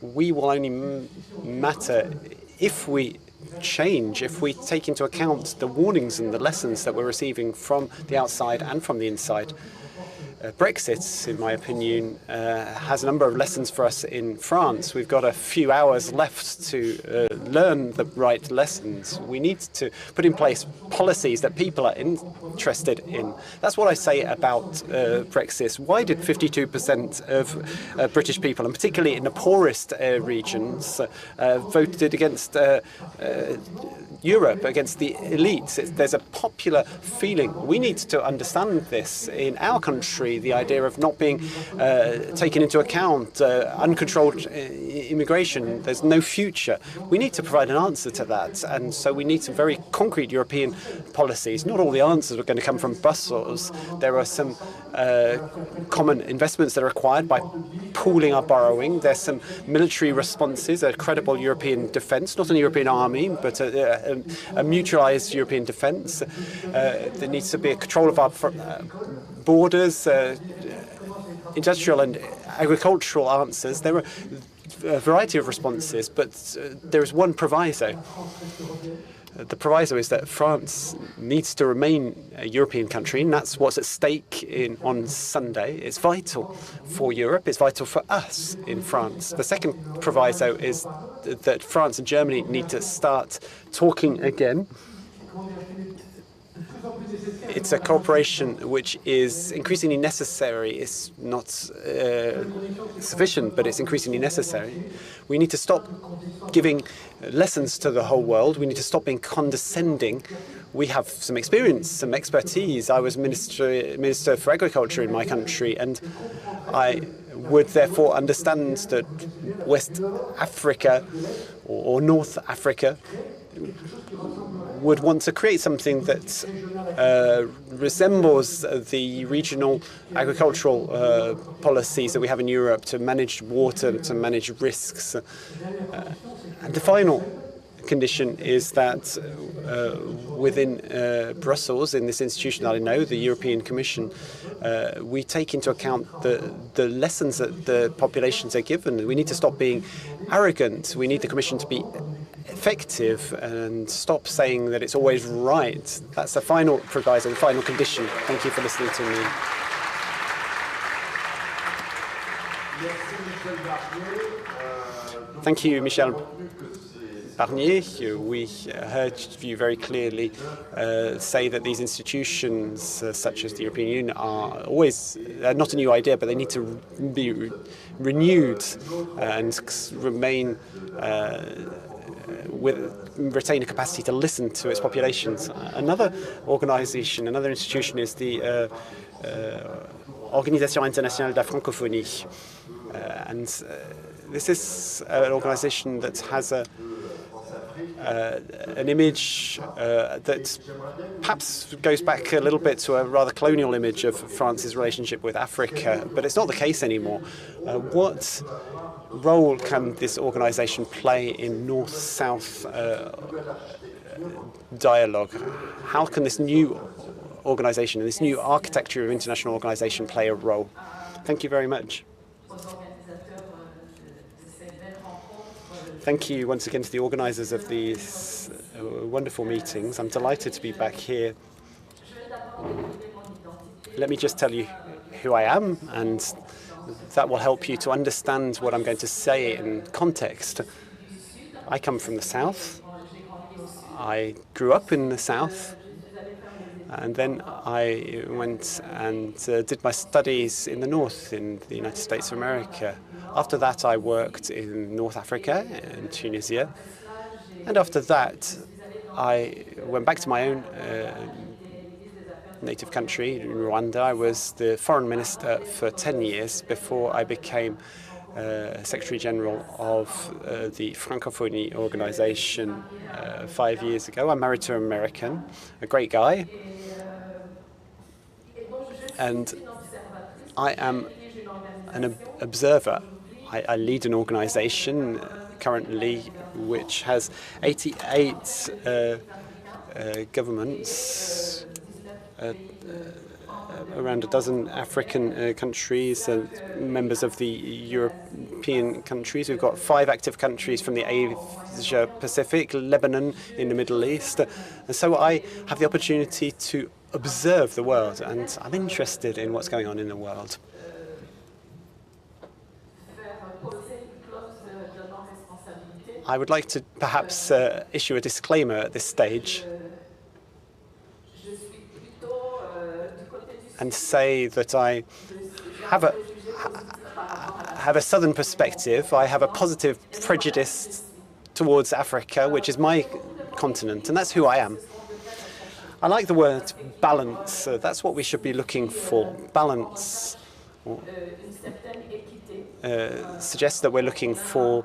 We will only matter if we change, if we take into account the warnings and the lessons that we're receiving from the outside and from the inside. Brexit, in my opinion, has a number of lessons for us in France. We've got a few hours left to learn the right lessons. We need to put in place policies that people are interested in. That's what I say about Brexit. Why did 52% of British people, and particularly in the poorest regions, voted against Europe, against the elites? There's a popular feeling. We need to understand this in our country. The idea of not being taken into account, uncontrolled immigration, there's no future. We need to provide an answer to that, and so we need some very concrete European policies. Not all the answers are going to come from Brussels. There are some common investments that are required by pooling our borrowing. There's some military responses, a credible European defence, not a European army, but a mutualised European defence. There needs to be a control of our borders, industrial and agricultural answers. There are a variety of responses, but there is one proviso. The proviso is that France needs to remain a European country, and that's what's at stake on Sunday. It's vital for Europe, it's vital for us in France. The second proviso is that France and Germany need to start talking again. It's a cooperation which is increasingly necessary. It's not sufficient, but it's increasingly necessary. We need to stop giving lessons to the whole world. We need to stop being condescending. We have some experience, some expertise. I was Minister for Agriculture in my country, and I would therefore understand that West Africa or North Africa would want to create something that resembles the regional agricultural policies that we have in Europe to manage water, to manage risks. And the final condition is that within Brussels, in this institution that I know, the European Commission, we take into account the lessons that the populations are given. We need to stop being arrogant. We need the Commission to be effective and stop saying that it's always right. That's the final proviso, the final condition. Thank you for listening to me. Thank you, Michel Barnier. We heard you very clearly say that these institutions, such as the European Union, are always not a new idea, but they need to be renewed and remain retain a capacity to listen to its populations. Another organisation, another institution is the Organisation Internationale de la Francophonie. And this is an organisation that has an image that perhaps goes back a little bit to a rather colonial image of France's relationship with Africa, but it's not the case anymore. What role can this organisation play in North-South dialogue? How can this new organisation and this new architecture of international organisation play a role? Thank you very much. Thank you once again to the organisers of these wonderful meetings. I'm delighted to be back here. Let me just tell you who I am, and that will help you to understand what I'm going to say in context. I come from the south. I grew up in the south, and then I went and did my studies in the north, in the United States of America. After that, I worked in North Africa, in Tunisia. And after that, I went back to my own native country, in Rwanda. I was the foreign minister for 10 years before I became Secretary General of the Francophonie organization 5 years ago. I'm married to an American, a great guy. And I am an observer. I lead an organization currently which has 88 governments, around a dozen African countries, members of the European countries. We've got 5 active countries from the Asia Pacific, Lebanon in the Middle East. And so I have the opportunity to observe the world, and I'm interested in what's going on in the world. I would like to perhaps issue a disclaimer at this stage and say that I have a southern perspective. I have a positive prejudice towards Africa, which is my continent, and that's who I am. I like the word balance. That's what we should be looking for. Balance suggests that we're looking for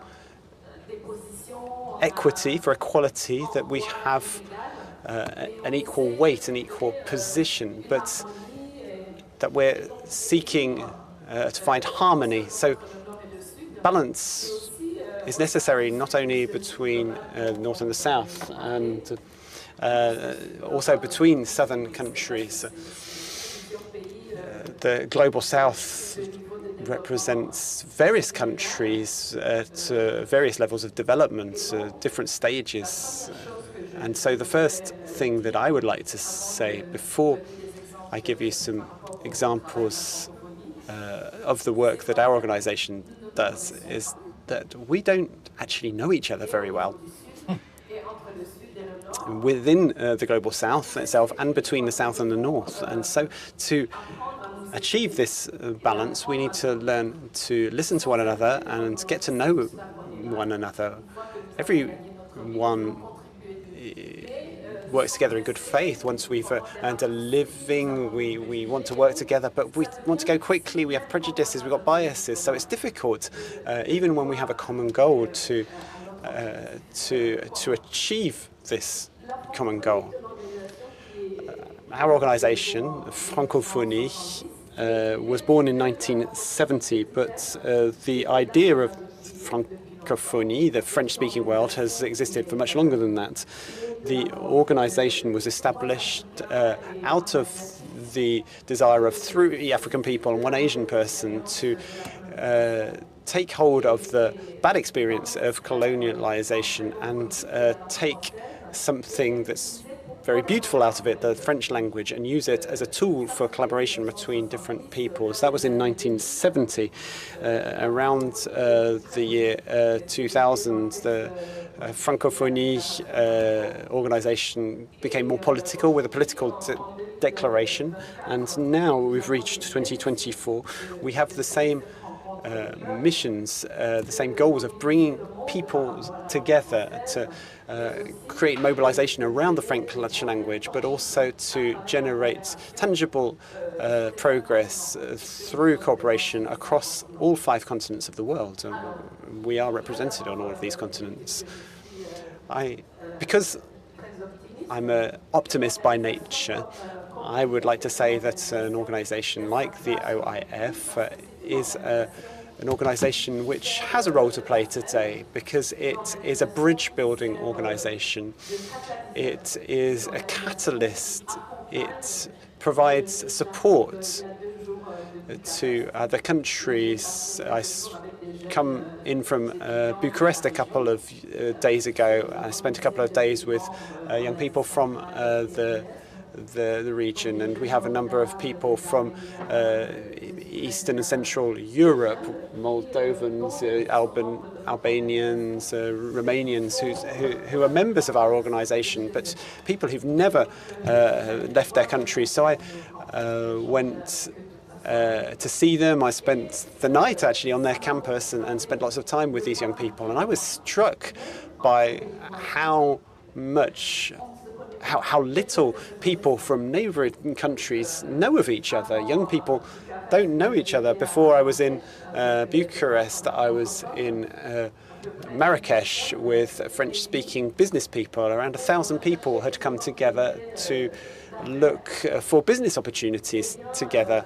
equity, for equality, that we have an equal weight, an equal position, but that we're seeking to find harmony. So balance is necessary not only between the North and the South, and also between southern countries. The Global South represents various countries at various levels of development, different stages. And so the first thing that I would like to say before I give you some examples of the work that our organization does is that we don't actually know each other very well. Within the Global South itself and between the South and the North. And so to achieve this balance, we need to learn to listen to one another and get to know one another. Everyone works together in good faith. Once we've earned a living, we want to work together, but we want to go quickly. We have prejudices, we've got biases, so it's difficult, even when we have a common goal, to achieve this common goal. Our organization, Francophonie, was born in 1970, but the idea of Francophonie, the French-speaking world, has existed for much longer than that. The organization was established out of the desire of 3 African people and 1 Asian person to take hold of the bad experience of colonialization and take something that's very beautiful out of it, the French language, and use it as a tool for collaboration between different peoples. That was in 1970. Around the year 2000, the Francophonie organization became more political, with a political declaration, and now we've reached 2024. We have the same missions, the same goals of bringing people together to create mobilization around the French language, but also to generate tangible progress through cooperation across all 5 continents of the world. We are represented on all of these continents. Because I'm an optimist by nature, I would like to say that an organization like the OIF is an organization which has a role to play today, because it is a bridge-building organization. It is a catalyst. It provides support to other countries. I come in from Bucharest a couple of days ago. I spent a couple of days with young people from the region, and we have a number of people from Eastern and Central Europe, Moldovans, Albanians, Romanians, who are members of our organization, but people who've never left their country. So I went to see them. I spent the night actually on their campus and spent lots of time with these young people. And I was struck by how little people from neighboring countries know of each other. Young people don't know each other. Before I was in Bucharest, I was in Marrakesh with French-speaking business people. Around 1,000 people had come together to look for business opportunities together.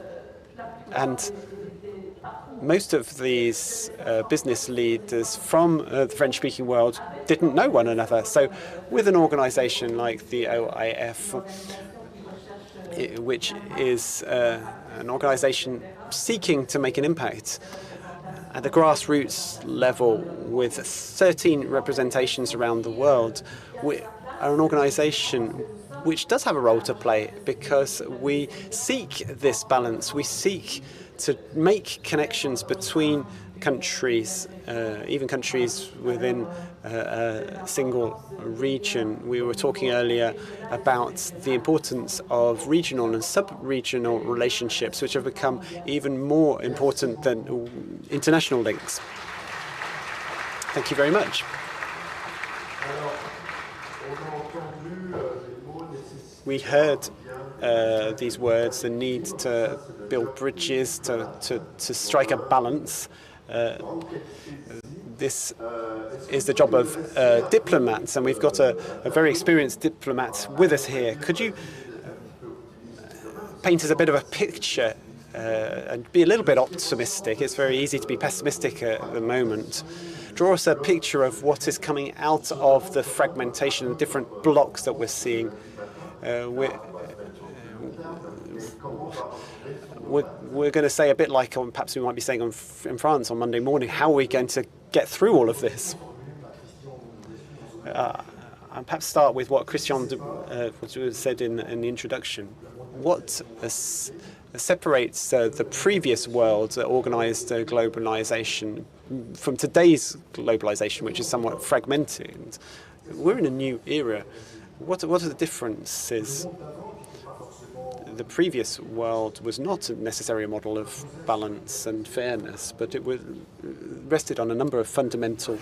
And most of these business leaders from the French-speaking world didn't know one another. So with an organization like the OIF, which is an organization seeking to make an impact at the grassroots level with 13 representations around the world, we are an organization which does have a role to play because we seek this balance. We seek to make connections between countries, even countries within a single region. We were talking earlier about the importance of regional and sub-regional relationships, which have become even more important than international links. Thank you very much. We heard these words, the need to build bridges, to strike a balance. This is the job of diplomats, and we've got a very experienced diplomat with us here. Could you paint us a bit of a picture and be a little bit optimistic? It's very easy to be pessimistic at the moment. Draw us a picture of what is coming out of the fragmentation, the different blocks that we're seeing. We're going to say a bit like perhaps we might be saying in France on Monday morning, how are we going to get through all of this? I'll perhaps start with what Christian said in the introduction. What separates the previous world, organized globalization, from today's globalization, which is somewhat fragmented? We're in a new era. What are the differences? The previous world was not necessarily a model of balance and fairness, but it rested on a number of fundamental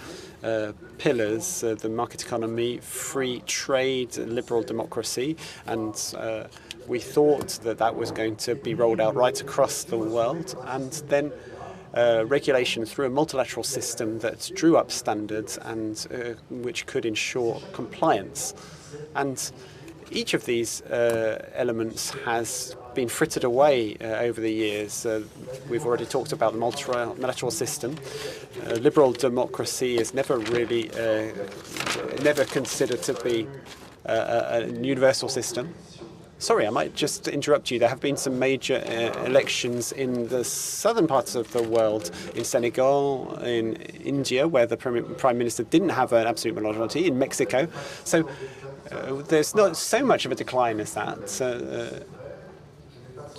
pillars, the market economy, free trade, liberal democracy, and we thought that that was going to be rolled out right across the world, and then regulation through a multilateral system that drew up standards and which could ensure compliance. And each of these elements has been frittered away over the years. We've already talked about the multilateral system. Liberal democracy is never really never considered to be a universal system. Sorry, I might just interrupt you. There have been some major elections in the southern parts of the world, in Senegal, in India, where the Prime Minister didn't have an absolute majority, in Mexico. So there's not so much of a decline as that.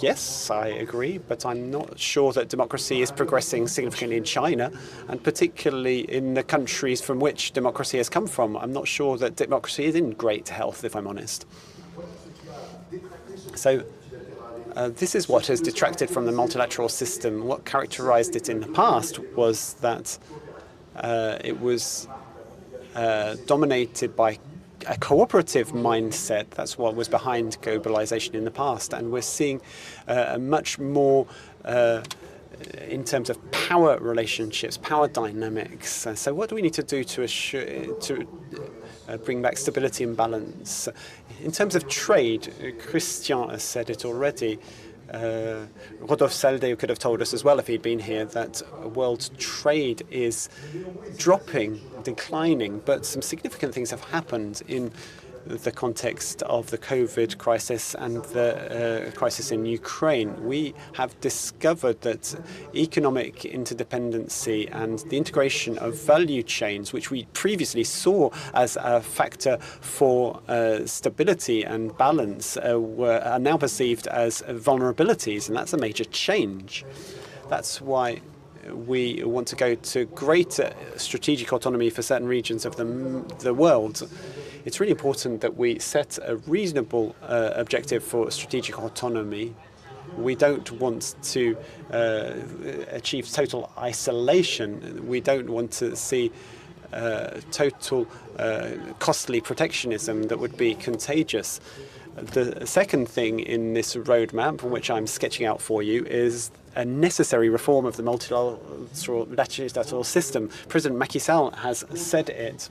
Yes, I agree, but I'm not sure that democracy is progressing significantly in China, and particularly in the countries from which democracy has come from. I'm not sure that democracy is in great health, if I'm honest. So this is what has detracted from the multilateral system. What characterized it in the past was that it was dominated by a cooperative mindset. That's what was behind globalization in the past. And we're seeing a much more in terms of power relationships, power dynamics. So what do we need to do to bring back stability and balance? In terms of trade, Christian has said it already. Rodolphe Saldé could have told us as well if he'd been here that world trade is dropping, declining, but some significant things have happened in the context of the COVID crisis and the crisis in Ukraine. We have discovered that economic interdependency and the integration of value chains, which we previously saw as a factor for stability and balance, are now perceived as vulnerabilities, and that's a major change. That's why we want to go to greater strategic autonomy for certain regions of the world. It's really important that we set a reasonable objective for strategic autonomy. We don't want to achieve total isolation. We don't want to see total costly protectionism that would be contagious. The second thing in this roadmap, which I'm sketching out for you, is a necessary reform of the multilateral system. President Macky Sall has said it.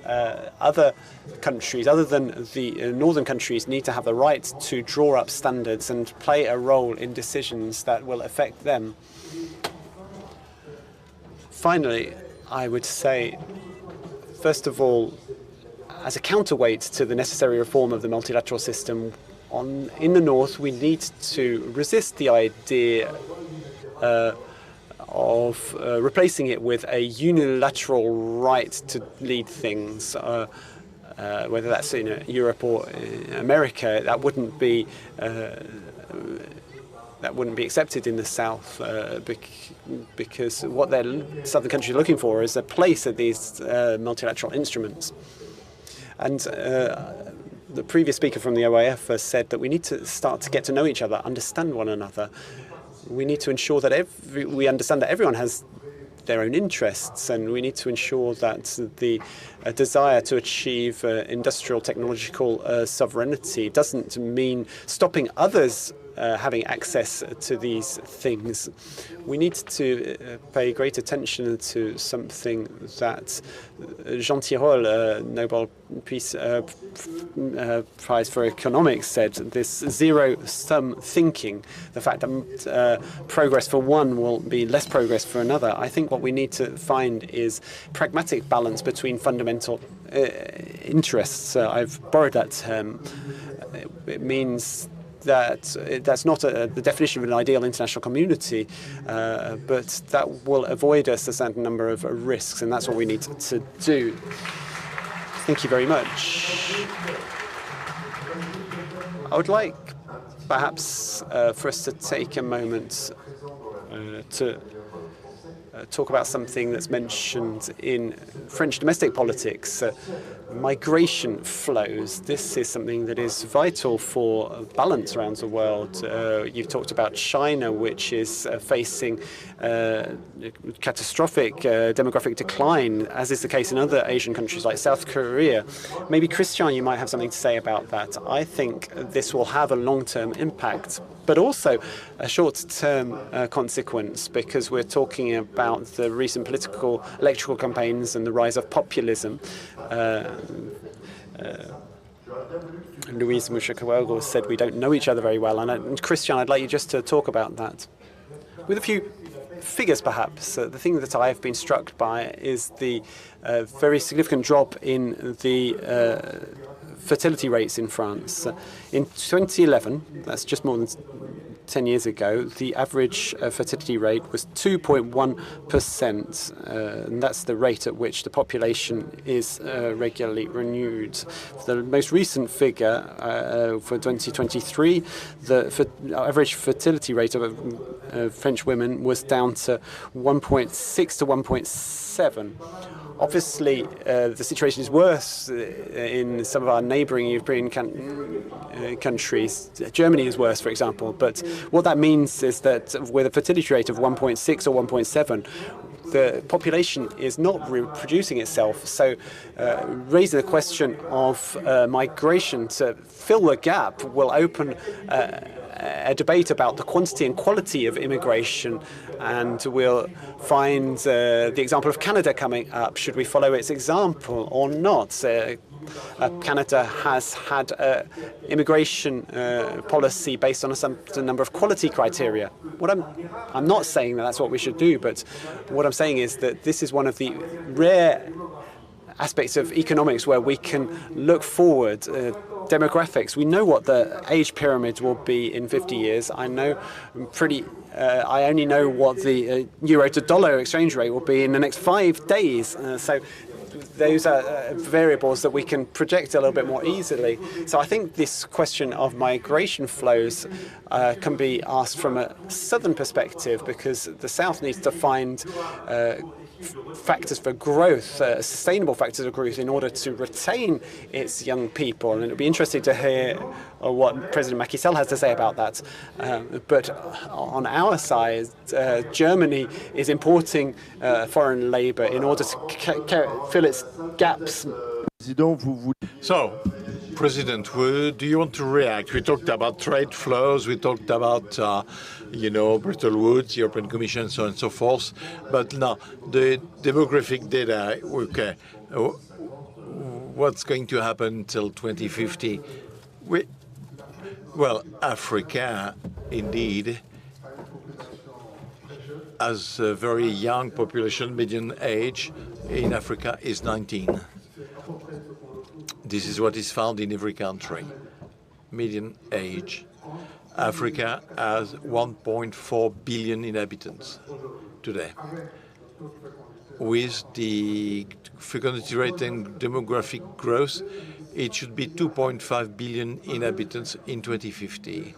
Other countries, other than the northern countries, need to have the right to draw up standards and play a role in decisions that will affect them. Finally, I would say, first of all, as a counterweight to the necessary reform of the multilateral system, in the north, we need to resist the idea of replacing it with a unilateral right to lead things, whether that's in Europe or America. That wouldn't be accepted in the South, because what the southern countries are looking for is a place at these multilateral instruments. And the previous speaker from the OIF has said that we need to start to get to know each other, understand one another. We need to ensure that we understand that everyone has their own interests, and we need to ensure that the desire to achieve industrial technological sovereignty doesn't mean stopping others having access to these things. We need to pay great attention to something that Jean Tirole, Nobel Peace Prize for Economics, said, this zero-sum thinking, the fact that progress for one will be less progress for another. I think what we need to find is pragmatic balance between fundamental interests. I've borrowed that term. It means that that's not the definition of an ideal international community, but that will avoid us a certain number of risks, and that's what we need to do. Thank you very much. I would like perhaps for us to take a moment to talk about something that's mentioned in French domestic politics, migration flows. This is something that is vital for balance around the world. You've talked about China, which is facing catastrophic demographic decline, as is the case in other Asian countries like South Korea. Maybe, Christian, you might have something to say about that. I think this will have a long-term impact, but also a short-term consequence, because we're talking about the recent political electoral campaigns and the rise of populism. Louise Mushakwego said we don't know each other very well, and Christian, I'd like you just to talk about that with a few figures, perhaps. The thing that I have been struck by is the very significant drop in the fertility rates in France. In 2011, that's just more than 10 years ago, the average fertility rate was 2.1%, and that's the rate at which the population is regularly renewed. The most recent figure for 2023, the average fertility rate of French women was down to 1.6 to 1.7. Obviously, the situation is worse in some of our neighbouring European countries. Germany is worse, for example. But what that means is that with a fertility rate of 1.6 or 1.7, the population is not reproducing itself. So raising the question of migration to fill the gap will open a debate about the quantity and quality of immigration, and we'll find the example of Canada coming up. Should we follow its example or not? Canada has had immigration policy based on a certain number of quality criteria. I'm not saying that that's what we should do, but what I'm saying is that this is one of the rare aspects of economics where we can look forward. Demographics, we know what the age pyramid will be in 50 years. I only know what the euro to dollar exchange rate will be in the next 5 days. So those are variables that we can project a little bit more easily. So I think this question of migration flows can be asked from a southern perspective, because the south needs to find factors for growth, sustainable factors of growth, in order to retain its young people. And it would be interesting to hear what President Macky Sall has to say about that. But on our side, Germany is importing foreign labour in order to fill its gaps. So, President, do you want to react? We talked about trade flows, we talked about, Bretton Woods, European Commission, so on and so forth. But now, the demographic data, okay, what's going to happen until 2050? Well, Africa, indeed, has a very young population. Median age in Africa is 19. This is what is found in every country. Median age. Africa has 1.4 billion inhabitants today. With the fecundity rate and demographic growth, it should be 2.5 billion inhabitants in 2050.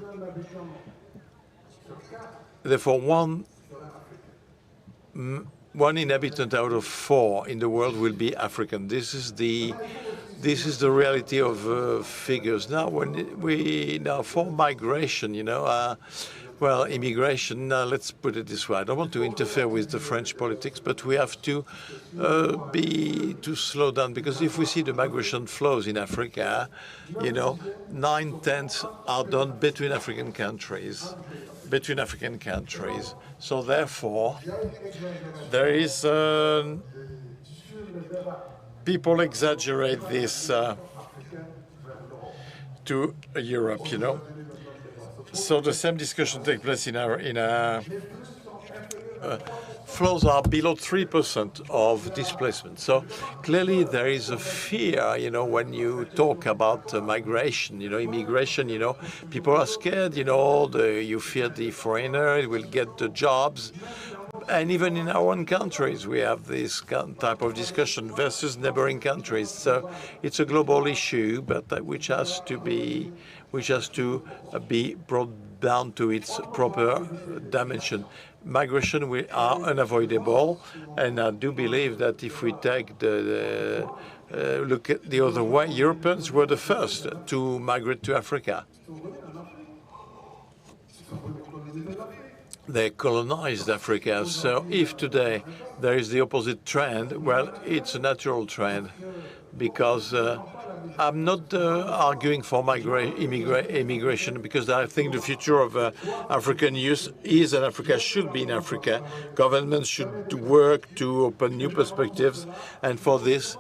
Therefore, one inhabitant out of 4 in the world will be African. This is the reality of figures. Now, for migration, immigration. Let's put it this way. I don't want to interfere with the French politics, but we have to slow down, because if we see the migration flows in Africa, 9/10 are done between African countries. So therefore, there is people exaggerate this to Europe, So the same discussion takes place in our flows are below 3% of displacement. So clearly there is a fear, when you talk about migration, immigration, people are scared, you fear the foreigner will get the jobs. And even in our own countries, we have this type of discussion versus neighboring countries. So it's a global issue, but which has to be brought down to its proper dimension. Migration are unavoidable, and I do believe that if we take look at the other way, Europeans were the first to migrate to Africa. They colonized Africa. So if today there is the opposite trend, well, it's a natural trend, because I'm not arguing for immigration, because I think the future of African youth is that Africa should be in Africa. Governments should work to open new perspectives, and for this,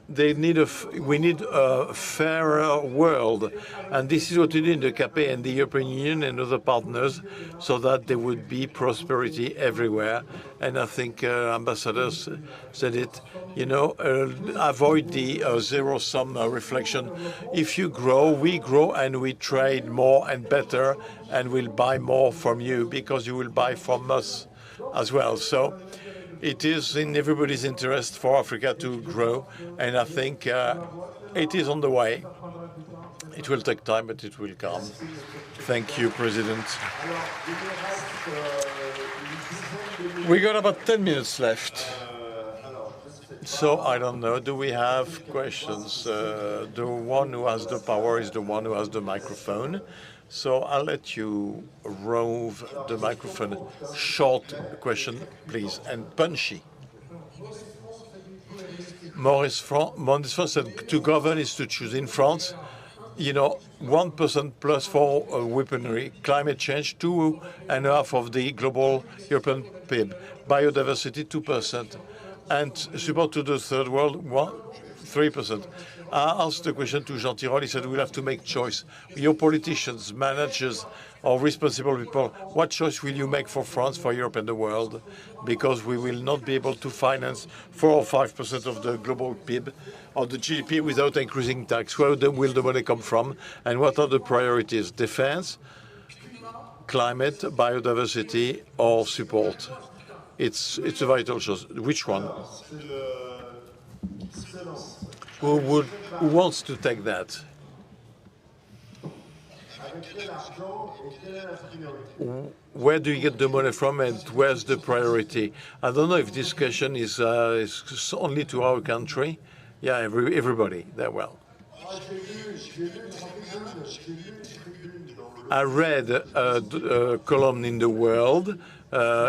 we need a fairer world, and this is what we do in the CAP and the European Union and other partners, so that there would be prosperity everywhere. And I think ambassadors said it, avoid the zero-sum reflection. If you grow, we grow, and we trade more and better, and we'll buy more from you, because you will buy from us as well. So it is in everybody's interest for Africa to grow, and I think it is on the way. It will take time, but it will come. Thank you, President. We got about 10 minutes left. So I don't know, do we have questions? The one who has the power is the one who has the microphone. So I'll let you rove the microphone. Short question, please, and punchy. Maurice France said to govern is to choose. In France, 1% plus for weaponry, climate change, 2.5% of the global European PIB, biodiversity, 2%, and support to the third world, 3%. I asked the question to Jean Tirole. He said we'll have to make choice. Your politicians, managers, or responsible people, what choice will you make for France, for Europe, and the world? Because we will not be able to finance 4 or 5% of the global PIB or the GDP without increasing tax. Where will the money come from? And what are the priorities? Defense, climate, biodiversity, or support? It's a vital choice. Which one? Who wants to take that? where do you get the money from and where's the priority? I don't know if this question is only to our country. Yeah, everybody, that well. I read a column in The World,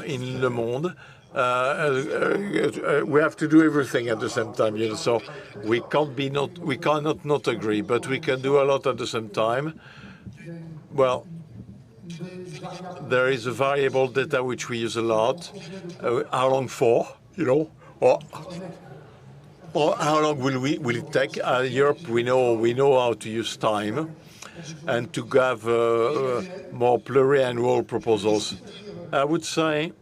in Le Monde. We have to do everything at the same time, you know. So we cannot not agree, but we can do a lot at the same time. Well, there is a variable data which we use a lot. How long for, you know, or how long will it take? Europe, we know how to use time, and to have more pluriannual proposals. I would say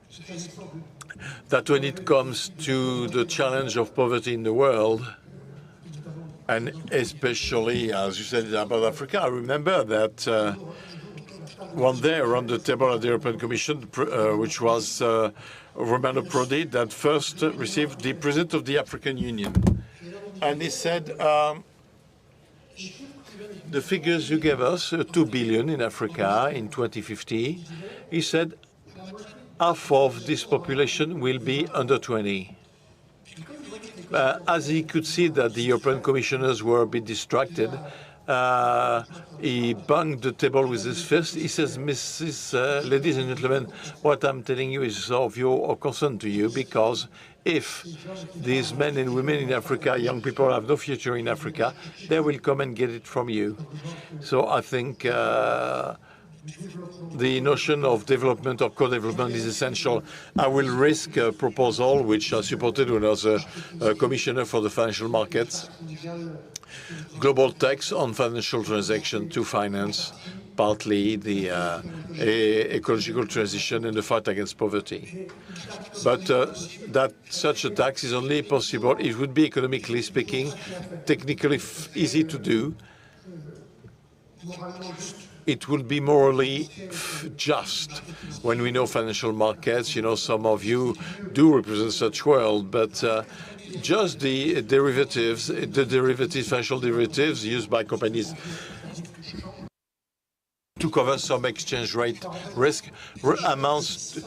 that when it comes to the challenge of poverty in the world, and especially, as you said, about Africa, I remember that one day around the table at the European Commission, which was Romano Prodi, that first received the President of the African Union. And he said, the figures you gave us, 2 billion in Africa in 2050, he said, half of this population will be under 20. As he could see that the European commissioners were a bit distracted, he banged the table with his fist. He says, ladies and gentlemen, what I'm telling you is of concern to you, because if these men and women in Africa, young people, have no future in Africa, they will come and get it from you. So I think the notion of development or co-development is essential. I will risk a proposal which I supported when I was a commissioner for the financial markets, global tax on financial transaction to finance partly the ecological transition and the fight against poverty. But that such a tax is only possible. It would be, economically speaking, technically easy to do. It will be morally just when we know financial markets. You know, some of you do represent such world, but just the derivatives, financial derivatives used by companies to cover some exchange rate risk amounts to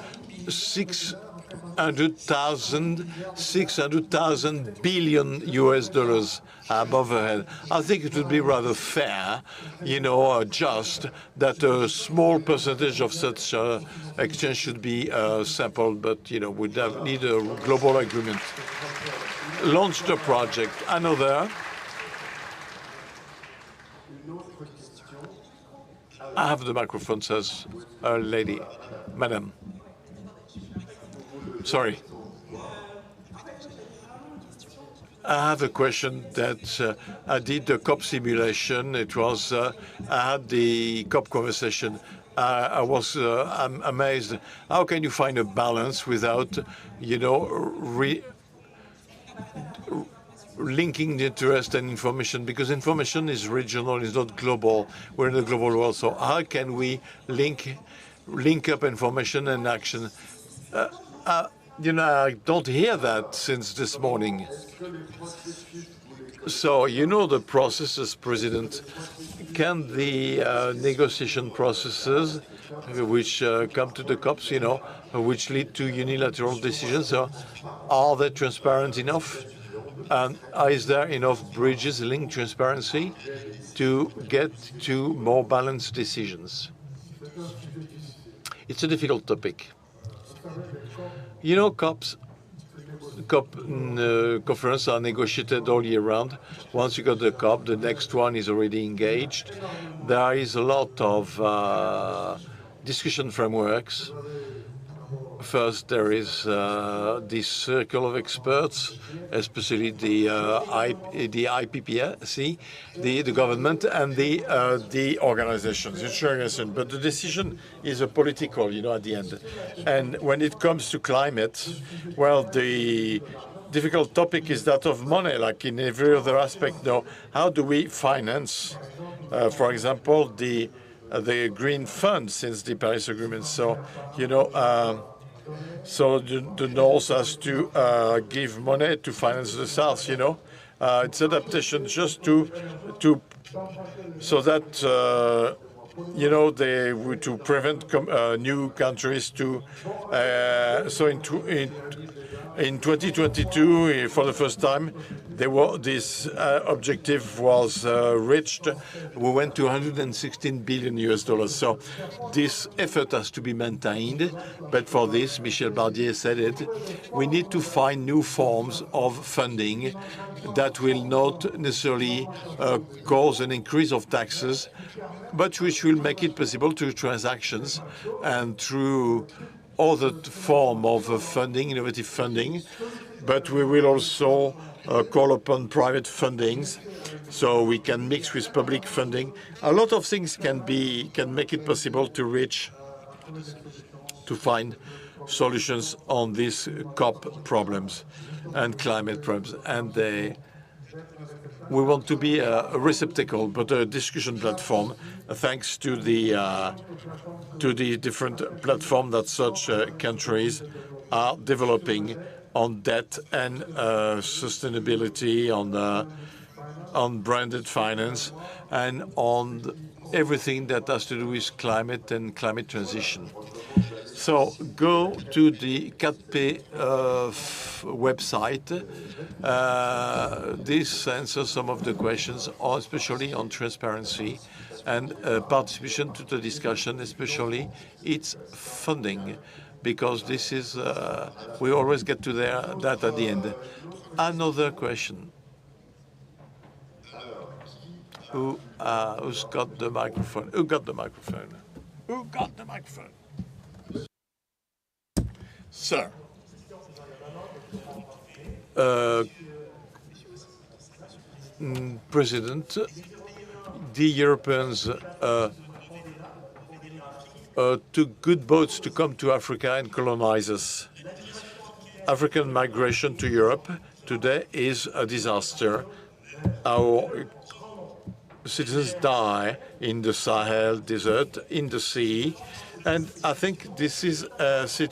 600,000 billion US dollars above her head. I think it would be rather fair, you know, just that a small percentage of such exchange should be sampled, but, you know, we'd need a global agreement. Launched a project. Another. I have the microphone, says a lady. Madam. Sorry. I have a question that I did the COP simulation. It was, I had the COP conversation. I was I'm amazed. How can you find a balance without, you know, linking the interest and information? Because information is regional, it's not global. We're in a global world. So how can we link up information and action? You know, I don't hear that since this morning. So, you know, the processes, President, can the negotiation processes which come to the COPs, you know, which lead to unilateral decisions, are they transparent enough? And is there enough bridges, link transparency to get to more balanced decisions? It's a difficult topic. You know, COP conferences are negotiated all year round. Once you got the COP, the next one is already engaged. There is a lot of discussion frameworks. First, there is this circle of experts, especially the IPPC, the government, and the organizations, but the decision is a political, you know, at the end. And when it comes to climate, well, the difficult topic is that of money, like in every other aspect. Now, how do we finance, for example, the green fund since the Paris Agreement? So, you know. So the North has to give money to finance the South, you know. It's adaptation just so that you know, to prevent new countries to. So in 2022, for the first time, this objective was reached. We went to 116 billion US dollars. So this effort has to be maintained. But for this, Michel Barnier said it, we need to find new forms of funding that will not necessarily cause an increase of taxes, but which will make it possible to transactions and through other form of funding, innovative funding. But we will also call upon private fundings, so we can mix with public funding. A lot of things can make it possible to find solutions on these COP problems and climate problems. And we want to be a receptacle, but a discussion platform, thanks to the different platforms that such countries are developing on debt and sustainability, on branded finance, and on everything that has to do with climate and climate transition. So go to the CATP website. This answers some of the questions, especially on transparency and participation to the discussion, especially its funding, because this is, we always get to that at the end. Another question. Who's got the microphone? Who got the microphone? Who got the microphone? Sir. President, the Europeans took good boats to come to Africa and colonize us. African migration to Europe today is a disaster. Our citizens die in the Sahel desert, in the sea. And I think this is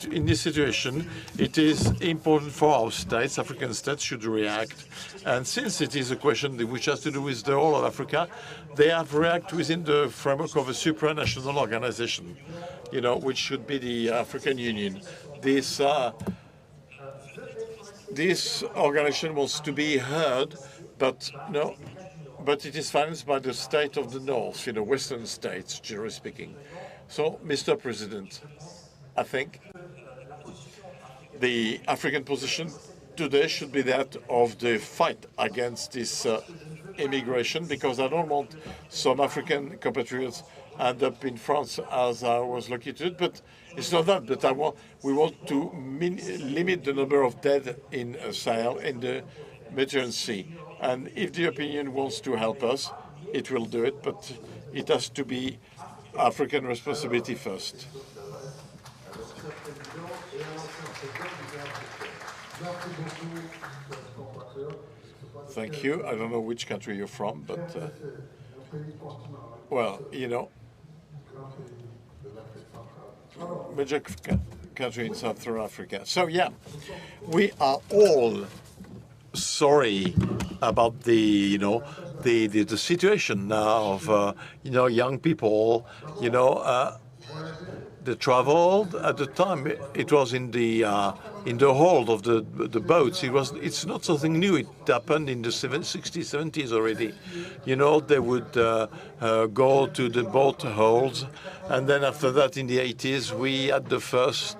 in this situation, it is important for our states, African states should react. And since it is a question which has to do with the whole of Africa, they have reacted within the framework of a supranational organization, you know, which should be the African Union. This organization wants to be heard, but it is financed by the state of the North, you know, Western states, generally speaking. So, Mr. President, I think the African position today should be that of the fight against this immigration, because I don't want some African compatriots end up in France as I was lucky to do. But it's not that. But we want to limit the number of dead in Sahel, in the Mediterranean Sea. And if the European Union wants to help us, it will do it. But it has to be African responsibility first. Thank you. I don't know which country you're from, but well, you know, major country in Southern Africa. So yeah, we are all sorry about the the situation now of young people, they traveled at the time. It was in the hold of the boats. It's not something new. It happened in the 60s, 70s already. They would go to the boat holds, and then after that, in the 80s, we had the first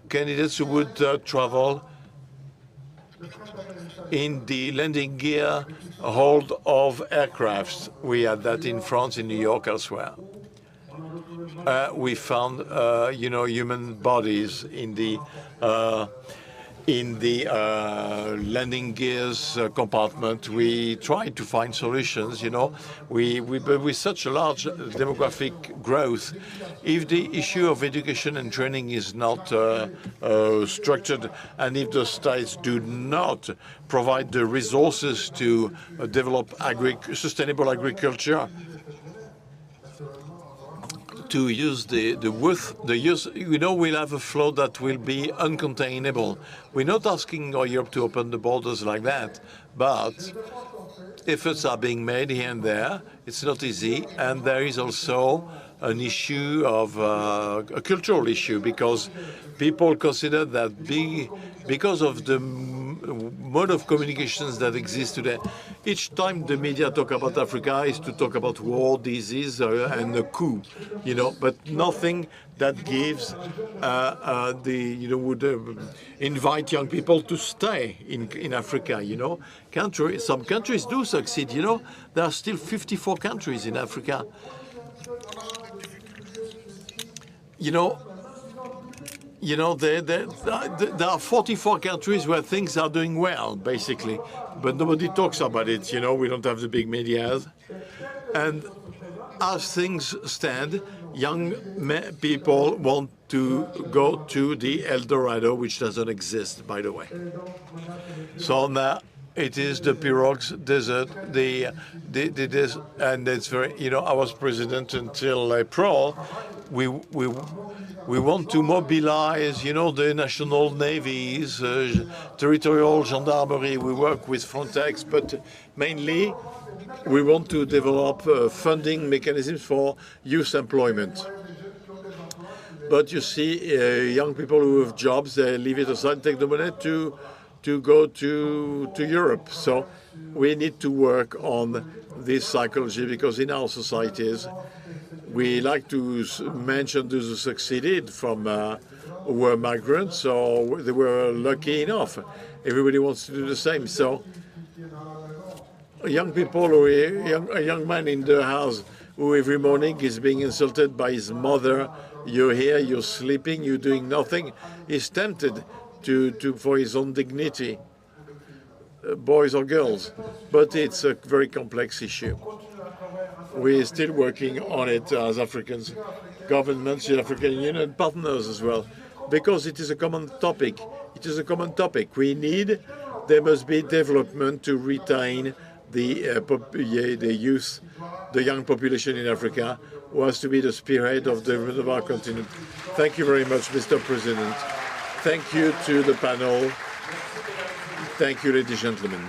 candidates who would travel in the landing gear hold of aircrafts. We had that in France, in New York, elsewhere. We found, human bodies in the landing gears compartment. We tried to find solutions. With such a large demographic growth, if the issue of education and training is not structured, and if the states do not provide the resources to develop sustainable agriculture, to use the use. We'll have a flow that will be uncontainable. We're not asking Europe to open the borders like that, but efforts are being made here and there. It's not easy, and there is also an issue of a cultural issue, because people consider that because of the mode of communications that exists today, each time the media talk about Africa is to talk about war, disease, and a coup, but nothing that gives would invite young people to stay in Africa. Some countries do succeed. There are still 54 countries in Africa. There are 44 countries where things are doing well, basically, but nobody talks about it. We don't have the big medias. And as things stand, young people want to go to the El Dorado, which doesn't exist, by the way. So now it is the Pirogues Desert, and it's very, I was president until April. We want to mobilize, the national navies, territorial gendarmerie. We work with Frontex, but mainly we want to develop funding mechanisms for youth employment. But you see, young people who have jobs, they leave it aside, take the money to go to Europe. So we need to work on this psychology, because in our societies, we like to mention those who succeeded from who were migrants, so they were lucky enough. Everybody wants to do the same. So young people, a young man in the house who every morning is being insulted by his mother, you're here, you're sleeping, you're doing nothing, is tempted for his own dignity, boys or girls. But it's a very complex issue. We're still working on it as Africans, governments, the African Union, partners as well, because it is a common topic. It is a common topic. There must be development to retain the youth, the young population in Africa, who has to be the spearhead of the development of our continent. Thank you very much, Mr. President. Thank you to the panel. Thank you, ladies and gentlemen.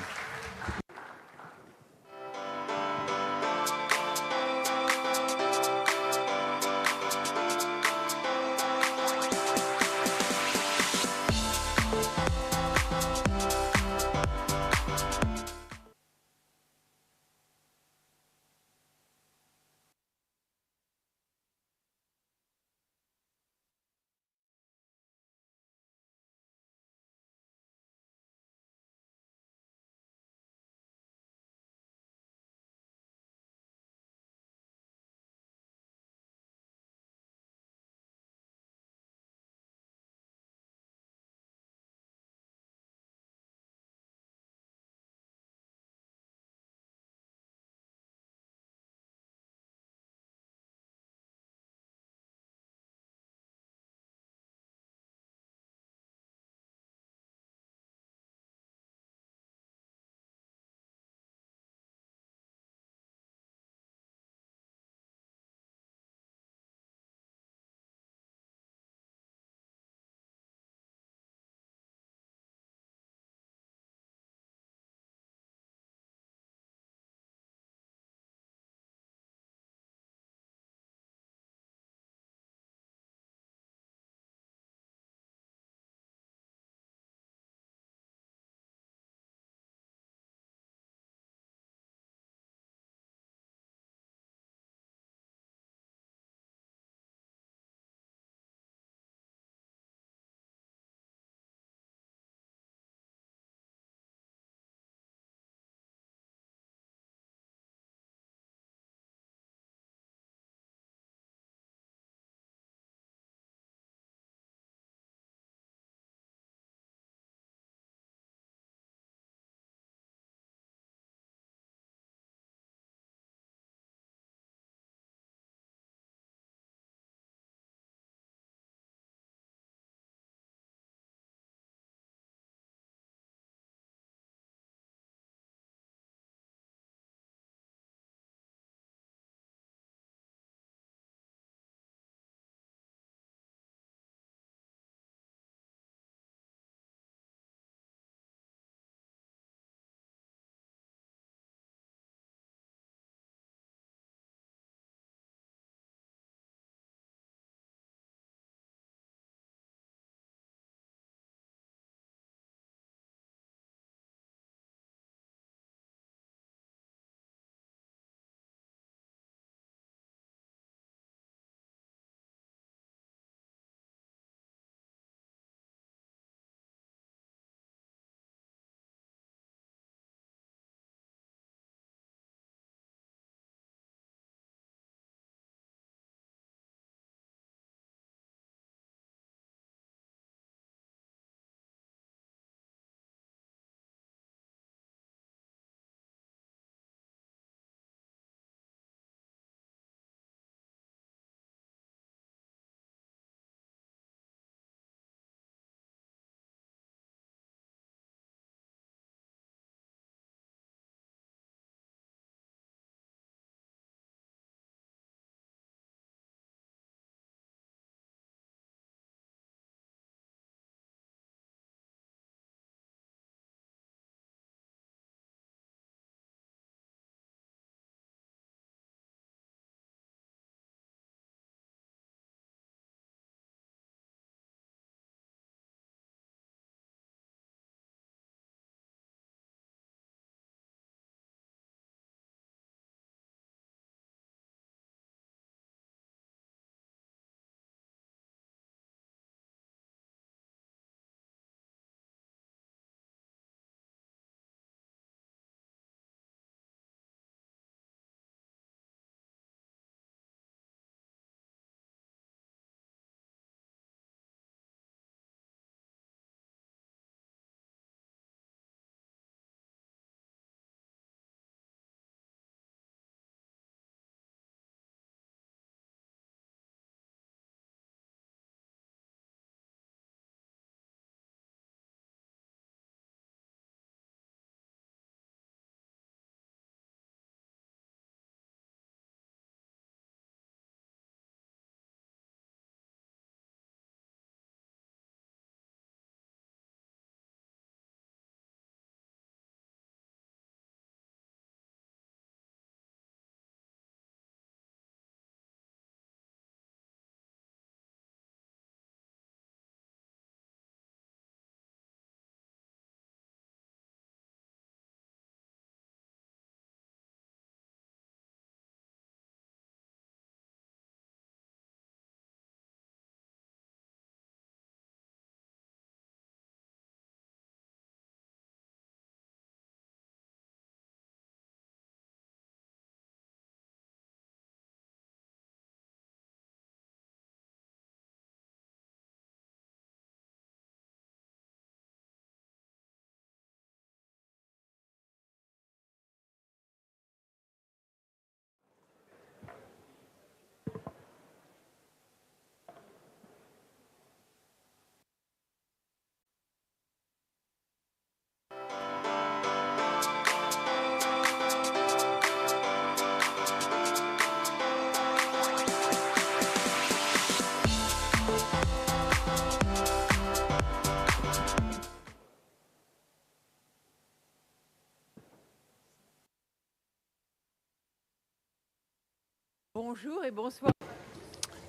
Bonjour et bonsoir.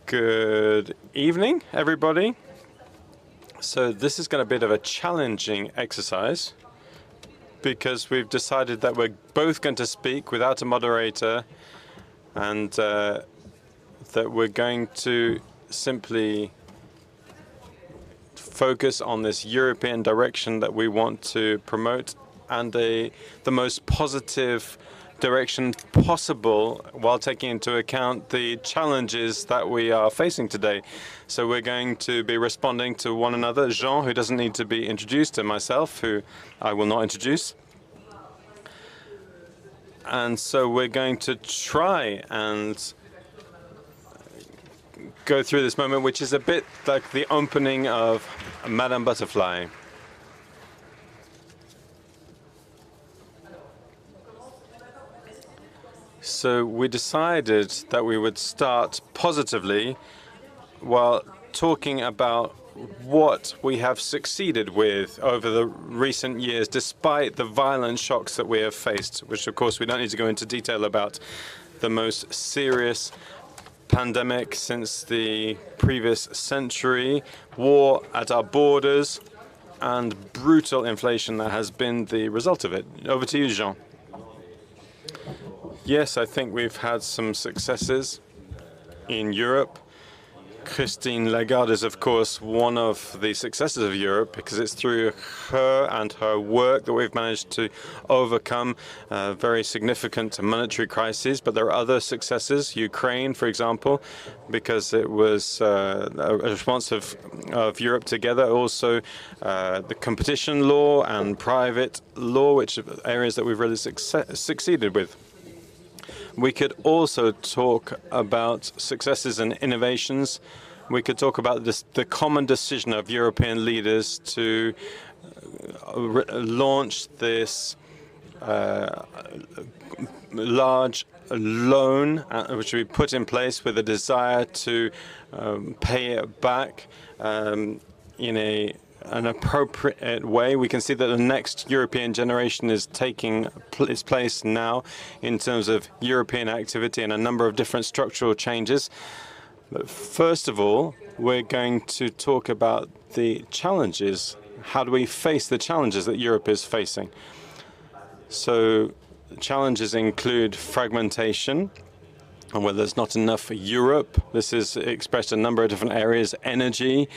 Good evening, everybody. So this is going to be a bit of a challenging exercise because we've decided that we're both going to speak without a moderator and that we're going to simply focus on this European direction that we want to promote and the most positive direction possible while taking into account the challenges that we are facing today. So we're going to be responding to one another. Jean, who doesn't need to be introduced, and myself, who I will not introduce. And so we're going to try and go through this moment, which is a bit like the opening of Madame Butterfly. So we decided that we would start positively while talking about what we have succeeded with over the recent years, despite the violent shocks that we have faced, which of course we don't need to go into detail about. The most serious pandemic since the previous century, war at our borders, and brutal inflation that has been the result of it. Over to you, Jean. Yes, I think we've had some successes in Europe. Christine Lagarde is, of course, one of the successes of Europe because it's through her and her work that we've managed to overcome very significant monetary crises. But there are other successes. Ukraine, for example, because it was a response of Europe together. Also, the competition law and private law, which are areas that we've really succeeded with. We could also talk about successes and innovations. We could talk about the common decision of European leaders to launch this large loan, which we put in place with a desire to pay it back in an appropriate way. We can see that the next European generation is taking its place now in terms of European activity and a number of different structural changes. But first of all, we're going to talk about the challenges. How do we face the challenges that Europe is facing? So challenges include fragmentation, and where there's not enough Europe. This is expressed in a number of different areas. Energy.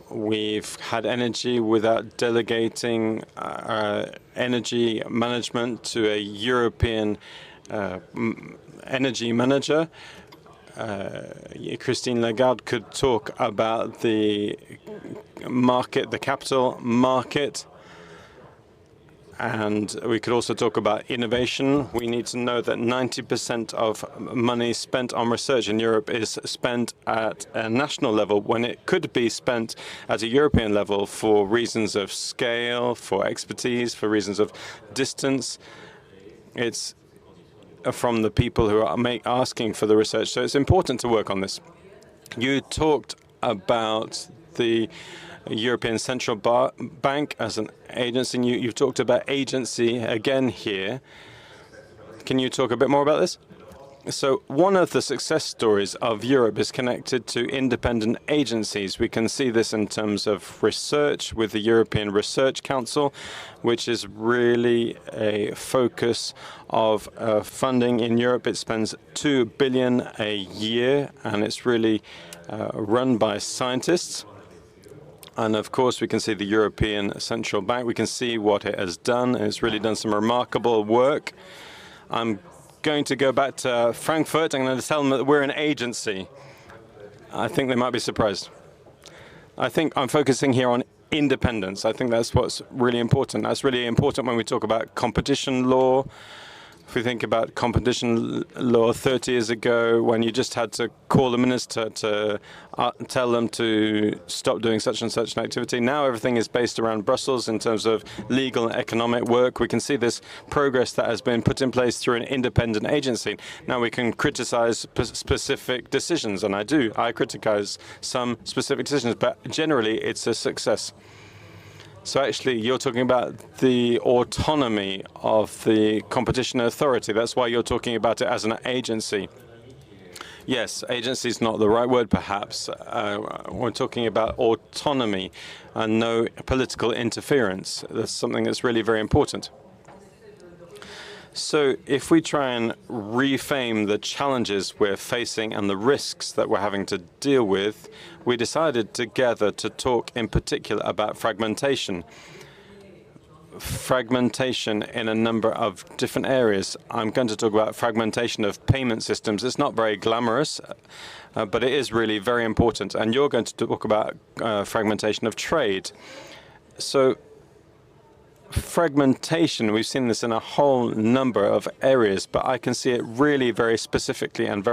We've had energy without delegating energy management to a European energy manager. Christine Lagarde could talk about the market, the capital market. And we could also talk about innovation. We need to know that 90% of money spent on research in Europe is spent at a national level when it could be spent at a European level for reasons of scale, for expertise, for reasons of distance. It's from the people who are asking for the research. So it's important to work on this. You talked about the European Central Bank as an agency, and you've talked about agency again here. Can you talk a bit more about this? So one of the success stories of Europe is connected to independent agencies. We can see this in terms of research with the European Research Council, which is really a focus of funding in Europe. It spends 2 billion a year, and it's really run by scientists. And of course, we can see the European Central Bank. We can see what it has done. It's really done some remarkable work. I'm going to go back to Frankfurt. I'm going to tell them that we're an agency. I think they might be surprised. I think I'm focusing here on independence. I think that's what's really important. That's really important when we talk about competition law. If we think about competition law 30 years ago, when you just had to call the minister to tell them to stop doing such and such an activity, now everything is based around Brussels in terms of legal and economic work. We can see this progress that has been put in place through an independent agency. Now we can criticize specific decisions, and I do. I criticize some specific decisions, but generally it's a success. So actually, you're talking about the autonomy of the competition authority. That's why you're talking about it as an agency. Yes, agency is not the right word, perhaps. We're talking about autonomy and no political interference. That's something that's really very important. So if we try and reframe the challenges we're facing and the risks that we're having to deal with, we decided together to talk in particular about fragmentation. Fragmentation in a number of different areas. I'm going to talk about fragmentation of payment systems. It's not very glamorous, but it is really very important. And you're going to talk about fragmentation of trade. So fragmentation, we've seen this in a whole number of areas, but I can see it really very specifically and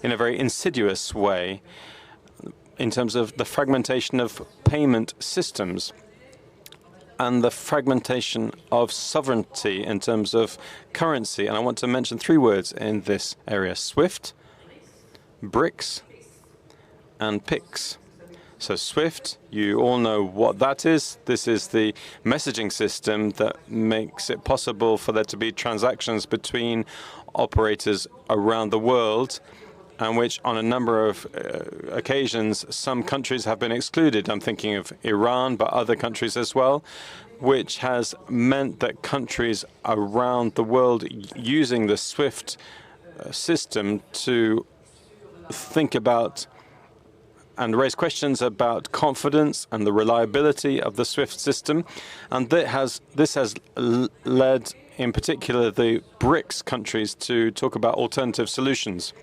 in a very insidious way in terms of the fragmentation of payment systems and the fragmentation of sovereignty in terms of currency. And I want to mention 3 words in this area: SWIFT, BRICS, and PICS. So SWIFT, you all know what that is. This is the messaging system that makes it possible for there to be transactions between operators around the world, and which on a number of occasions some countries have been excluded. I'm thinking of Iran, but other countries as well, which has meant that countries around the world using the SWIFT system to think about and raise questions about confidence and the reliability of the SWIFT system. And this has led, in particular, the BRICS countries to talk about alternative solutions.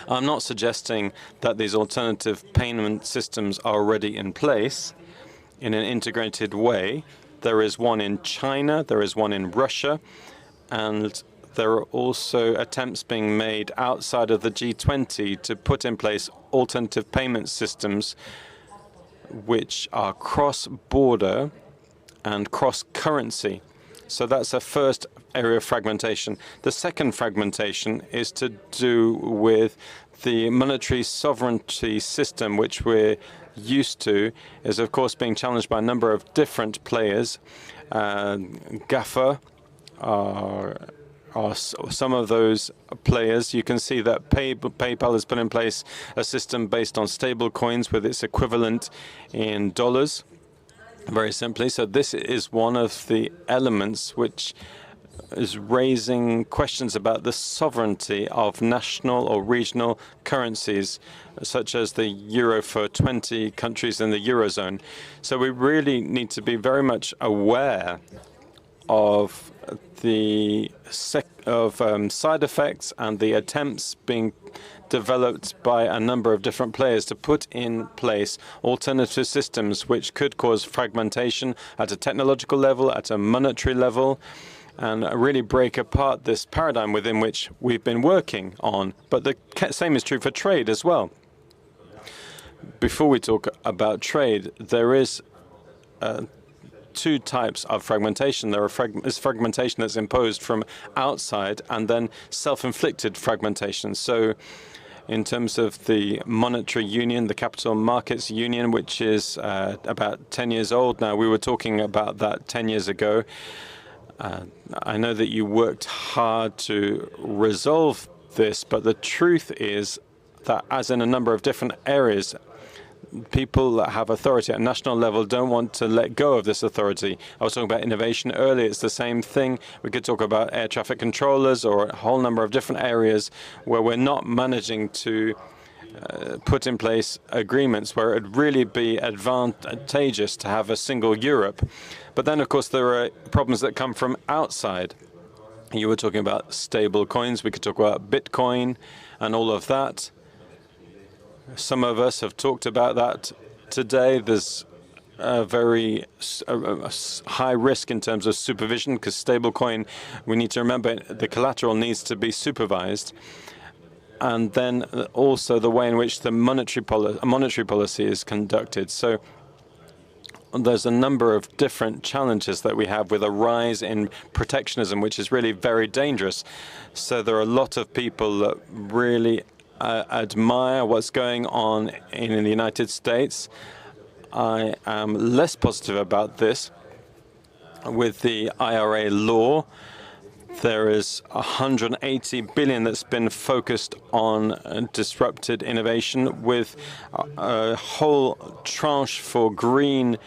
I'm not suggesting that these alternative payment systems are already in place in an integrated way. There is one in China, there is one in Russia, and there are also attempts being made outside of the G20 to put in place alternative payment systems which are cross-border and cross-currency. So that's a first area of fragmentation. The second fragmentation is to do with the monetary sovereignty system, which we're used to, is of course being challenged by a number of different players. GAFA are some of those players. You can see that PayPal has put in place a system based on stable coins with its equivalent in dollars, very simply. So this is one of the elements which is raising questions about the sovereignty of national or regional currencies, such as the euro for 20 countries in the Eurozone. So we really need to be very much aware of the side effects and the attempts being developed by a number of different players to put in place alternative systems which could cause fragmentation at a technological level, at a monetary level, and really break apart this paradigm within which we've been working on. But the same is true for trade as well. Before we talk about trade, there is 2 types of fragmentation. There is fragmentation that's imposed from outside, and then self-inflicted fragmentation. So in terms of the monetary union, the capital markets union, which is about 10 years old now, we were talking about that 10 years ago. I know that you worked hard to resolve this, but the truth is that, as in a number of different areas, people that have authority at national level don't want to let go of this authority. I was talking about innovation earlier. It's the same thing. We could talk about air traffic controllers or a whole number of different areas where we're not managing to put in place agreements where it would really be advantageous to have a single Europe. But then, of course, there are problems that come from outside. You were talking about stable coins. We could talk about Bitcoin and all of that. Some of us have talked about that today. There's a very high risk in terms of supervision, because stablecoin, we need to remember, the collateral needs to be supervised. And then also the way in which the monetary policy is conducted. So there's a number of different challenges that we have with a rise in protectionism, which is really very dangerous. So there are a lot of people that really admire what's going on in the United States. I am less positive about this with the IRA law, There is 180 billion that's been focused on disrupted innovation, with a whole tranche for green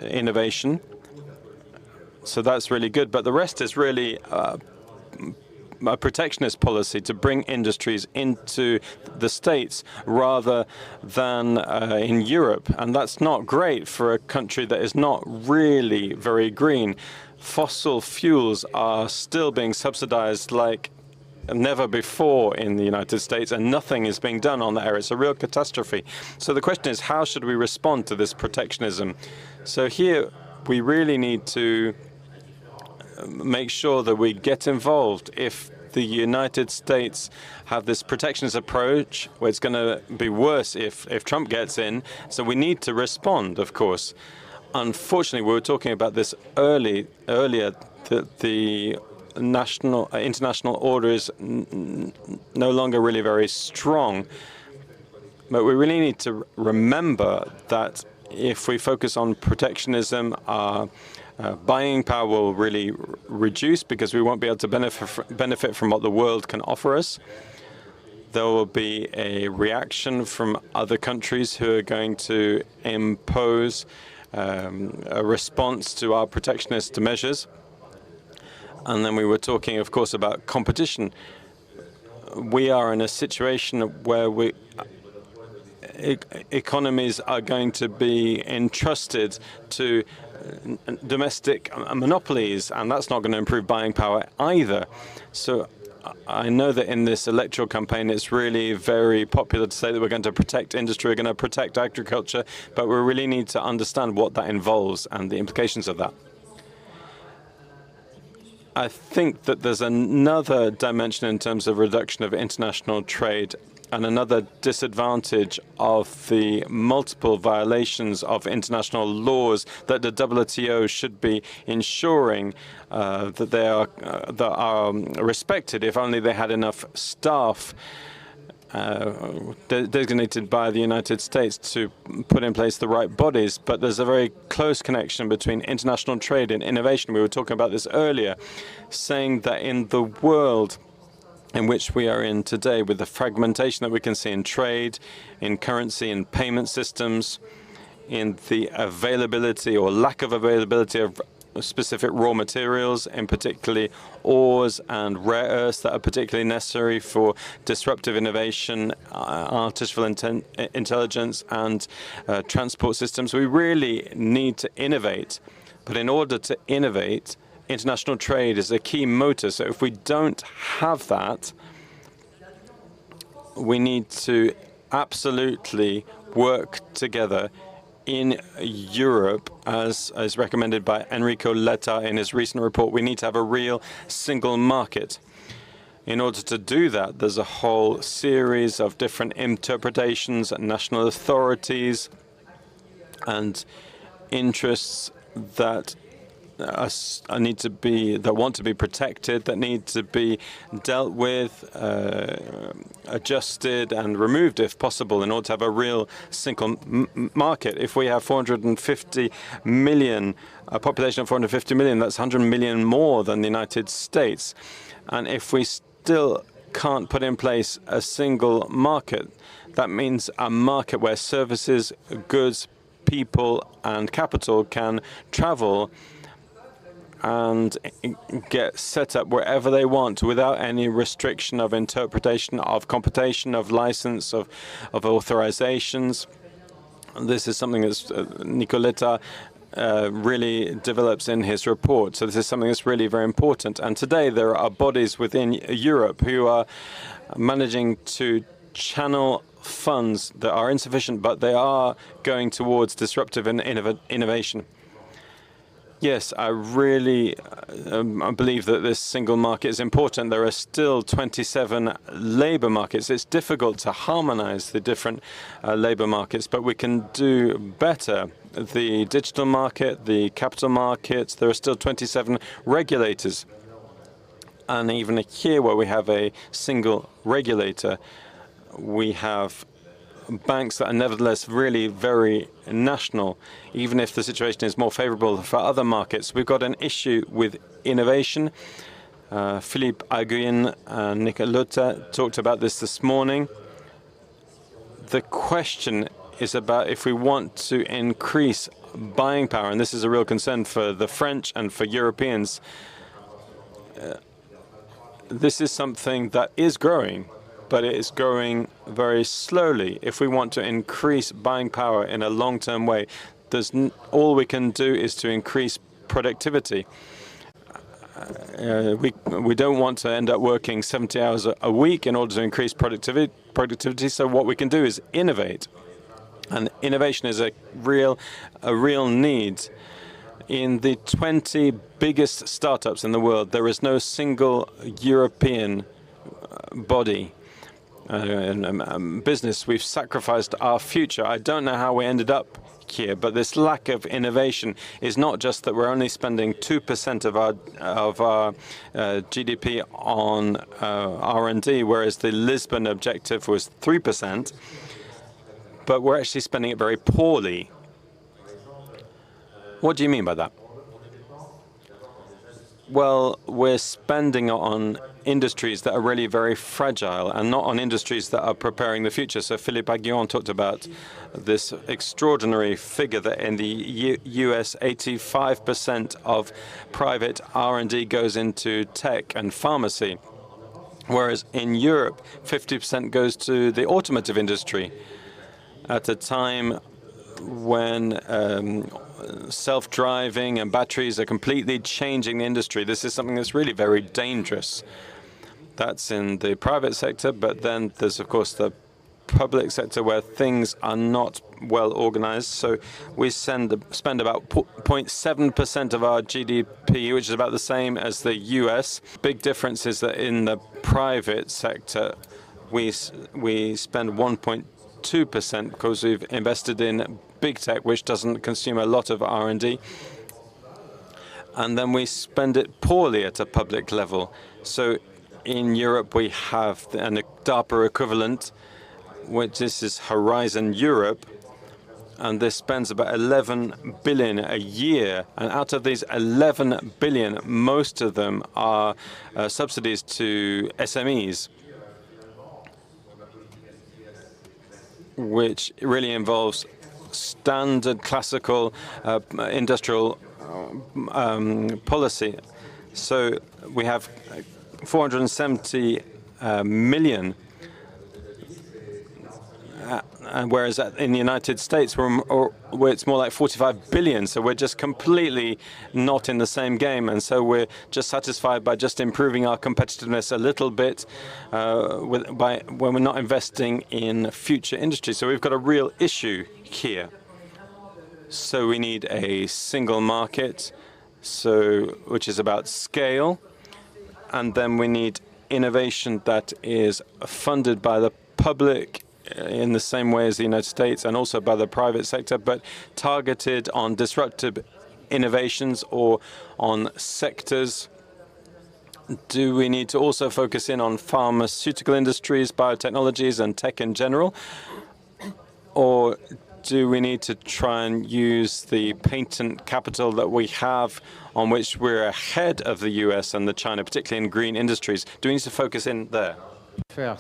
innovation. So that's really good. But the rest is really a protectionist policy to bring industries into the States rather than in Europe. And that's not great for a country that is not really very green. Fossil fuels are still being subsidized like never before in the United States, and nothing is being done on that area. It's a real catastrophe. So the question is, how should we respond to this protectionism? So here we really need to make sure that we get involved. If the United States have this protectionist approach, well, it's going to be worse if Trump gets in. So we need to respond, of course. Unfortunately, we were talking about this earlier, that the international order is no longer really very strong. But we really need to remember that if we focus on protectionism, our buying power will really reduce because we won't be able to benefit from what the world can offer us. There will be a reaction from other countries who are going to impose a response to our protectionist measures. And then we were talking, of course, about competition. We are in a situation where economies are going to be entrusted to domestic monopolies, and that's not going to improve buying power either. So I know that in this electoral campaign, it's really very popular to say that we're going to protect industry, we're going to protect agriculture, but we really need to understand what that involves and the implications of that. I think that there's another dimension in terms of reduction of international trade, and another disadvantage of the multiple violations of international laws that the WTO should be ensuring that they are respected. If only they had enough staff designated by the United States to put in place the right bodies. But there's a very close connection between international trade and innovation. We were talking about this earlier, saying that in the world in which we are in today, with the fragmentation that we can see in trade, in currency, in payment systems, in the availability or lack of availability of specific raw materials, in particularly ores and rare earths that are particularly necessary for disruptive innovation, artificial intelligence, and transport systems. We really need to innovate. But in order to innovate, international trade is a key motor. So if we don't have that, we need to absolutely work together in Europe, as recommended by Enrico Letta in his recent report. We need to have a real single market. In order to do that, there's a whole series of different interpretations, national authorities, and interests that want to be protected, that need to be dealt with, adjusted and removed if possible, in order to have a real single market. If we have 450 million, a population of 450 million, that's 100 million more than the United States. And if we still can't put in place a single market, that means a market where services, goods, people and capital can travel and get set up wherever they want without any restriction of interpretation, of computation, of license, of authorizations. This is something that Nicoletta really develops in his report. So this is something that's really very important. And today there are bodies within Europe who are managing to channel funds that are insufficient, but they are going towards disruptive and innovation. Yes, I really believe that this single market is important. There are still 27 labor markets. It's difficult to harmonize the different labor markets, but we can do better. The digital market, the capital markets, there are still 27 regulators. And even here, where we have a single regulator, we have banks that are nevertheless really very national, even if the situation is more favorable for other markets. We've got an issue with innovation. Philippe Aguin and Nicoletta talked about this morning. The question is about if we want to increase buying power, and this is a real concern for the French and for Europeans. This is something that is growing, but it is growing very slowly. If we want to increase buying power in a long-term way, all we can do is to increase productivity. We don't want to end up working 70 hours a week in order to increase productivity. So what we can do is innovate, and innovation is a real need. In the 20 biggest startups in the world, there is no single European body business. We've sacrificed our future. I don't know how we ended up here, but this lack of innovation is not just that we're only spending 2% of our GDP on R&D, whereas the Lisbon objective was 3%, but we're actually spending it very poorly. What do you mean by that? Well, we're spending on industries that are really very fragile and not on industries that are preparing the future. So Philippe Aguillon talked about this extraordinary figure that in the US, 85% of private R&D goes into tech and pharmacy, whereas in Europe, 50% goes to the automotive industry at a time when self-driving and batteries are completely changing the industry. This is something that's really very dangerous. That's in the private sector, but then there's, of course, the public sector where things are not well organized. So we spend about 0.7% of our GDP, which is about the same as the US. Big difference is that in the private sector, we spend 1.2% because we've invested in big tech, which doesn't consume a lot of R&D. And then we spend it poorly at a public level. So in Europe, we have an DARPA equivalent, which this is Horizon Europe, and this spends about 11 billion a year. And out of these 11 billion, most of them are subsidies to SMEs, which really involves standard classical industrial policy. So we have 470 million, whereas in the United States, it's more like 45 billion. So we're just completely not in the same game. And so we're just satisfied by just improving our competitiveness a little bit when we're not investing in future industry. So we've got a real issue here. So we need a single market, which is about scale. And then we need innovation that is funded by the public in the same way as the United States and also by the private sector, but targeted on disruptive innovations or on sectors. Do we need to also focus in on pharmaceutical industries, biotechnologies, and tech in general? Or do we need to try and use the patent capital that we have, on which we're ahead of the US and the China, particularly in green industries? Do we need to focus in there? I'm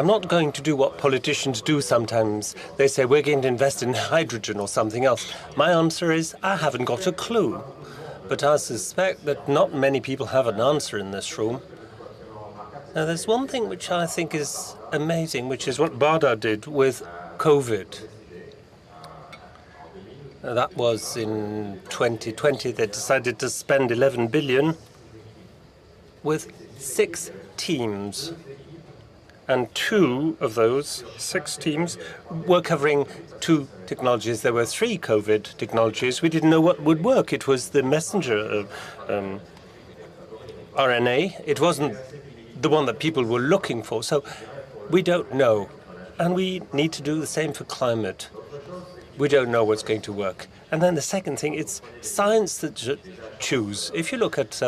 not going to do what politicians do sometimes. They say we're going to invest in hydrogen or something else. My answer is I haven't got a clue. But I suspect that not many people have an answer in this room. Now, there's one thing which I think is amazing, which is what BARDA did with COVID. That was in 2020. They decided to spend 11 billion with 6 teams. And 2 of those 6 teams were covering 2 technologies. There were 3 COVID technologies. We didn't know what would work. It was the messenger RNA. It wasn't the one that people were looking for. So we don't know. And we need to do the same for climate. We don't know what's going to work. And then the second thing, it's science that should choose. If you look at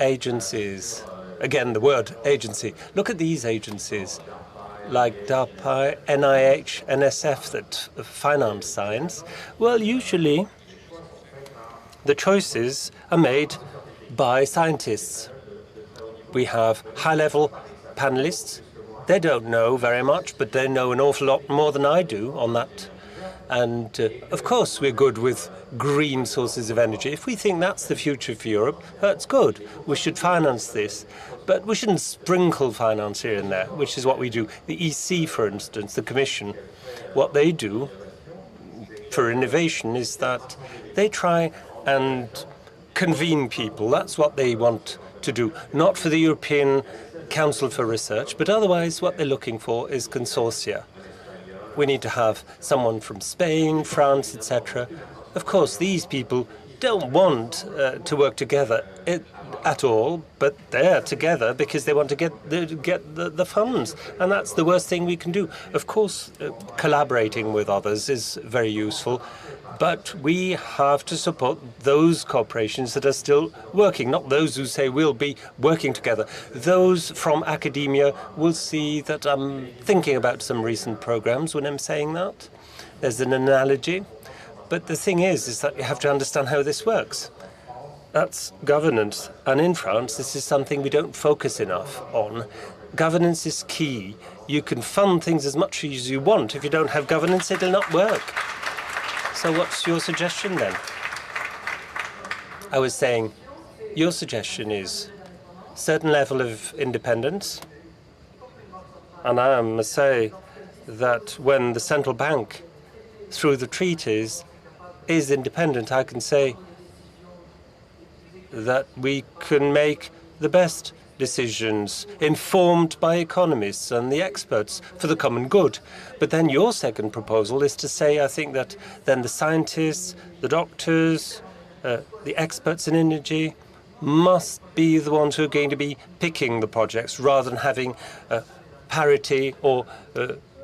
agencies, again, the word agency, look at these agencies like DARPA, NIH, NSF that finance science. Well, usually the choices are made by scientists. We have high-level panelists. They don't know very much, but they know an awful lot more than I do on that. And of course, we're good with green sources of energy. If we think that's the future for Europe, that's good. We should finance this. But we shouldn't sprinkle finance here and there, which is what we do. The EC, for instance, the Commission, what they do for innovation is that they try and convene people. That's what they want to do. Not for the European Council for Research, but otherwise what they're looking for is consortia. We need to have someone from Spain, France, etc. Of course, these people don't want to work together at all, but they're together because they want to get the funds, and that's the worst thing we can do. Of course, collaborating with others is very useful, but we have to support those corporations that are still working, not those who say we'll be working together. Those from academia will see that I'm thinking about some recent programs when I'm saying that. There's an analogy. But the thing is that you have to understand how this works. That's governance. And in France, this is something we don't focus enough on. Governance is key. You can fund things as much as you want. If you don't have governance, it'll not work. So what's your suggestion then? I was saying, your suggestion is a certain level of independence. And I must say that when the central bank, through the treaties, is independent, I can say that we can make the best decisions informed by economists and the experts for the common good. But then your second proposal is to say, I think, that then the scientists, the doctors, the experts in energy must be the ones who are going to be picking the projects rather than having parity or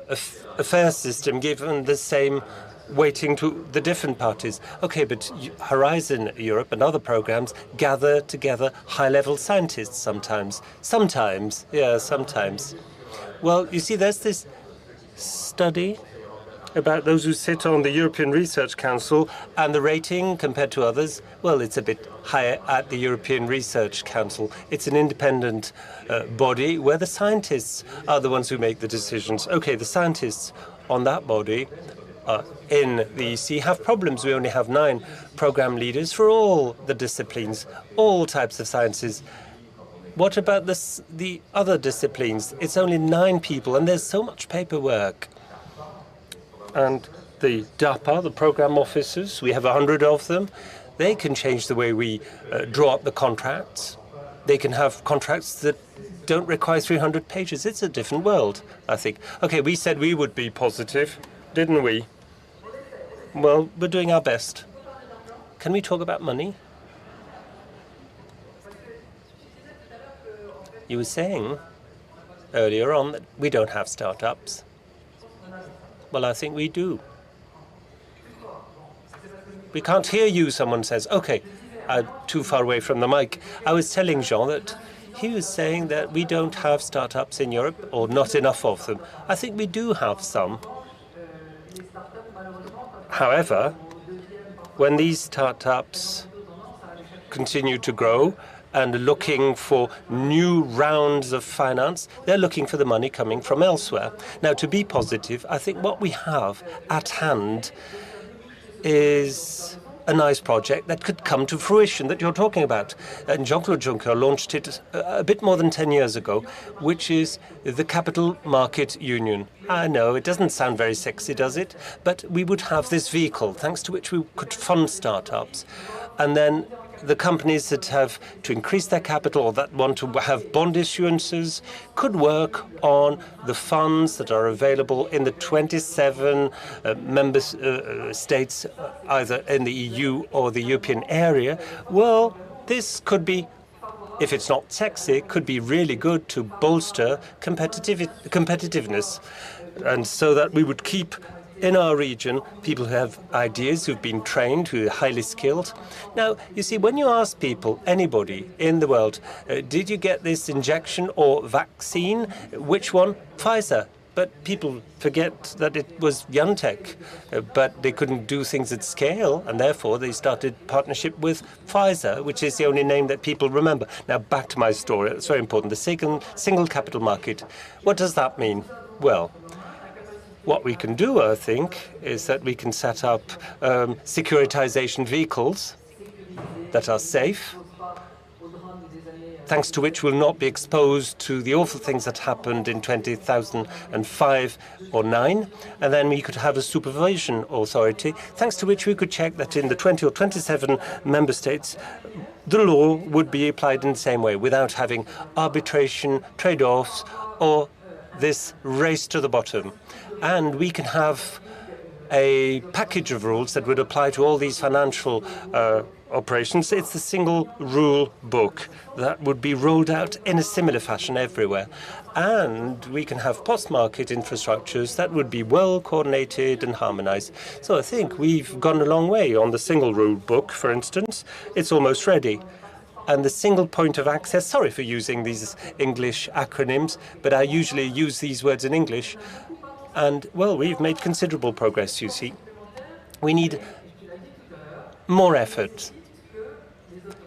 a fair system given the same weighting to the different parties. Okay, but Horizon Europe and other programs gather together high-level scientists sometimes. Sometimes. Well, you see, there's this study about those who sit on the European Research Council, and the rating compared to others, well, it's a bit higher at the European Research Council. It's an independent body where the scientists are the ones who make the decisions. Okay, the scientists on that body in the EC have problems. We only have 9 program leaders for all the disciplines, all types of sciences. What about the other disciplines? It's only 9 people, and there's so much paperwork. And the DAPA, the program officers, we have 100 of them. They can change the way we draw up the contracts. They can have contracts that don't require 300 pages. It's a different world, I think. Okay, we said we would be positive, didn't we? Well, we're doing our best. Can we talk about money? You were saying earlier on that we don't have startups. Well, I think we do. We can't hear you, someone says. Okay, I'm too far away from the mic. I was telling Jean that he was saying that we don't have startups in Europe, or not enough of them. I think we do have some. However, when these startups continue to grow and looking for new rounds of finance, they're looking for the money coming from elsewhere. Now, to be positive, I think what we have at hand is a nice project that could come to fruition that you're talking about. And Jean-Claude Juncker launched it a bit more than 10 years ago, which is the Capital Market Union. I know, it doesn't sound very sexy, does it? But we would have this vehicle, thanks to which we could fund startups. And then the companies that have to increase their capital or that want to have bond issuances could work on the funds that are available in the 27 member states, either in the EU or the European area. Well, this could be, if it's not sexy, it could be really good to bolster competitiveness. And so that we would keep in our region people who have ideas, who've been trained, who are highly skilled. Now, you see, when you ask people, anybody in the world, did you get this injection or vaccine? Which one? Pfizer. But people forget that it was Yontech, but they couldn't do things at scale, and therefore they started partnership with Pfizer, which is the only name that people remember. Now back to my story. It's very important. The single capital market. What does that mean? Well, what we can do, I think, is that we can set up securitization vehicles that are safe, thanks to which we'll not be exposed to the awful things that happened in 2005 or 9. And then we could have a supervision authority, thanks to which we could check that in the 20 or 27 member states, the law would be applied in the same way, without having arbitration, trade-offs, or this race to the bottom. And we can have a package of rules that would apply to all these financial operations. It's the single rule book that would be rolled out in a similar fashion everywhere. And we can have post-market infrastructures that would be well coordinated and harmonized. So I think we've gone a long way on the single rule book, for instance. It's almost ready. And the single point of access, sorry for using these English acronyms, but I usually use these words in English. And, well, we've made considerable progress, you see. We need more effort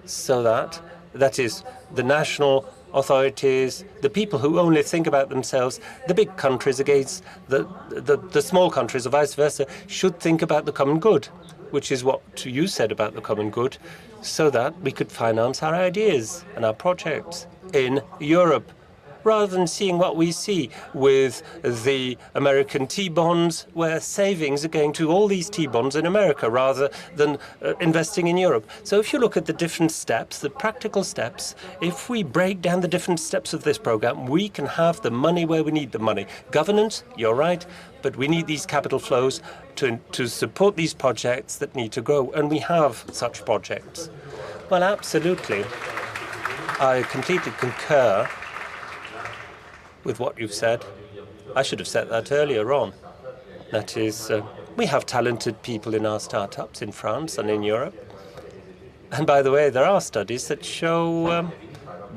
so that is, the national authorities, the people who only think about themselves, the big countries against the small countries, or vice versa, should think about the common good, which is what you said about the common good, so that we could finance our ideas and our projects in Europe, rather than seeing what we see with the American T-bonds, where savings are going to all these T-bonds in America rather than investing in Europe. So if you look at the different steps, the practical steps, if we break down the different steps of this program, we can have the money where we need the money. Governance, you're right, but we need these capital flows to support these projects that need to grow, and we have such projects. Well, absolutely. I completely concur with what you've said. I should have said that earlier on. That is, we have talented people in our startups in France and in Europe. And by the way, there are studies that show,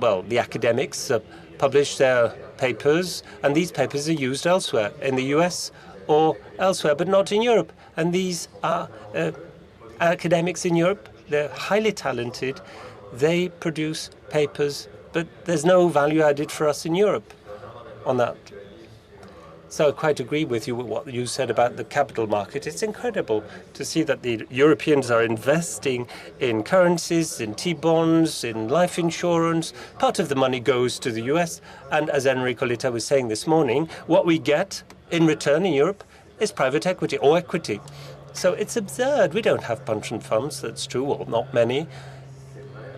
well, the academics publish their papers, and these papers are used elsewhere, in the US or elsewhere, but not in Europe. And these are academics in Europe. They're highly talented. They produce papers, but there's no value added for us in Europe on that. So I quite agree with you with what you said about the capital market. It's incredible to see that the Europeans are investing in currencies, in T-bonds, in life insurance. Part of the money goes to the US. And as Enrico Lita was saying this morning, what we get in return in Europe is private equity or equity. So it's absurd. We don't have pension funds, that's true, or not many.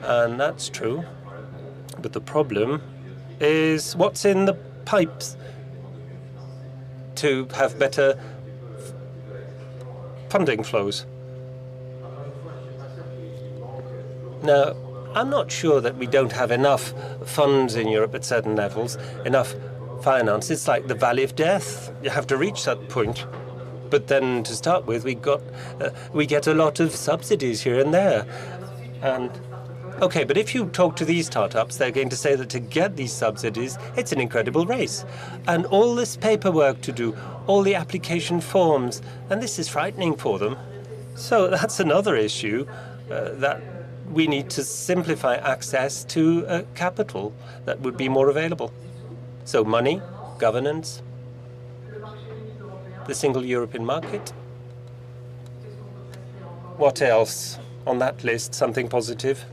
And that's true. But the problem is what's in the pipes to have better funding flows. Now, I'm not sure that we don't have enough funds in Europe at certain levels, enough finance. It's like the valley of death. You have to reach that point. But then to start with, we get a lot of subsidies here and there. And okay, but if you talk to these startups, they're going to say that to get these subsidies, it's an incredible race. And all this paperwork to do, all the application forms, and this is frightening for them. So that's another issue, that we need to simplify access to capital that would be more available. So money, governance, the single European market. What else on that list? Something positive?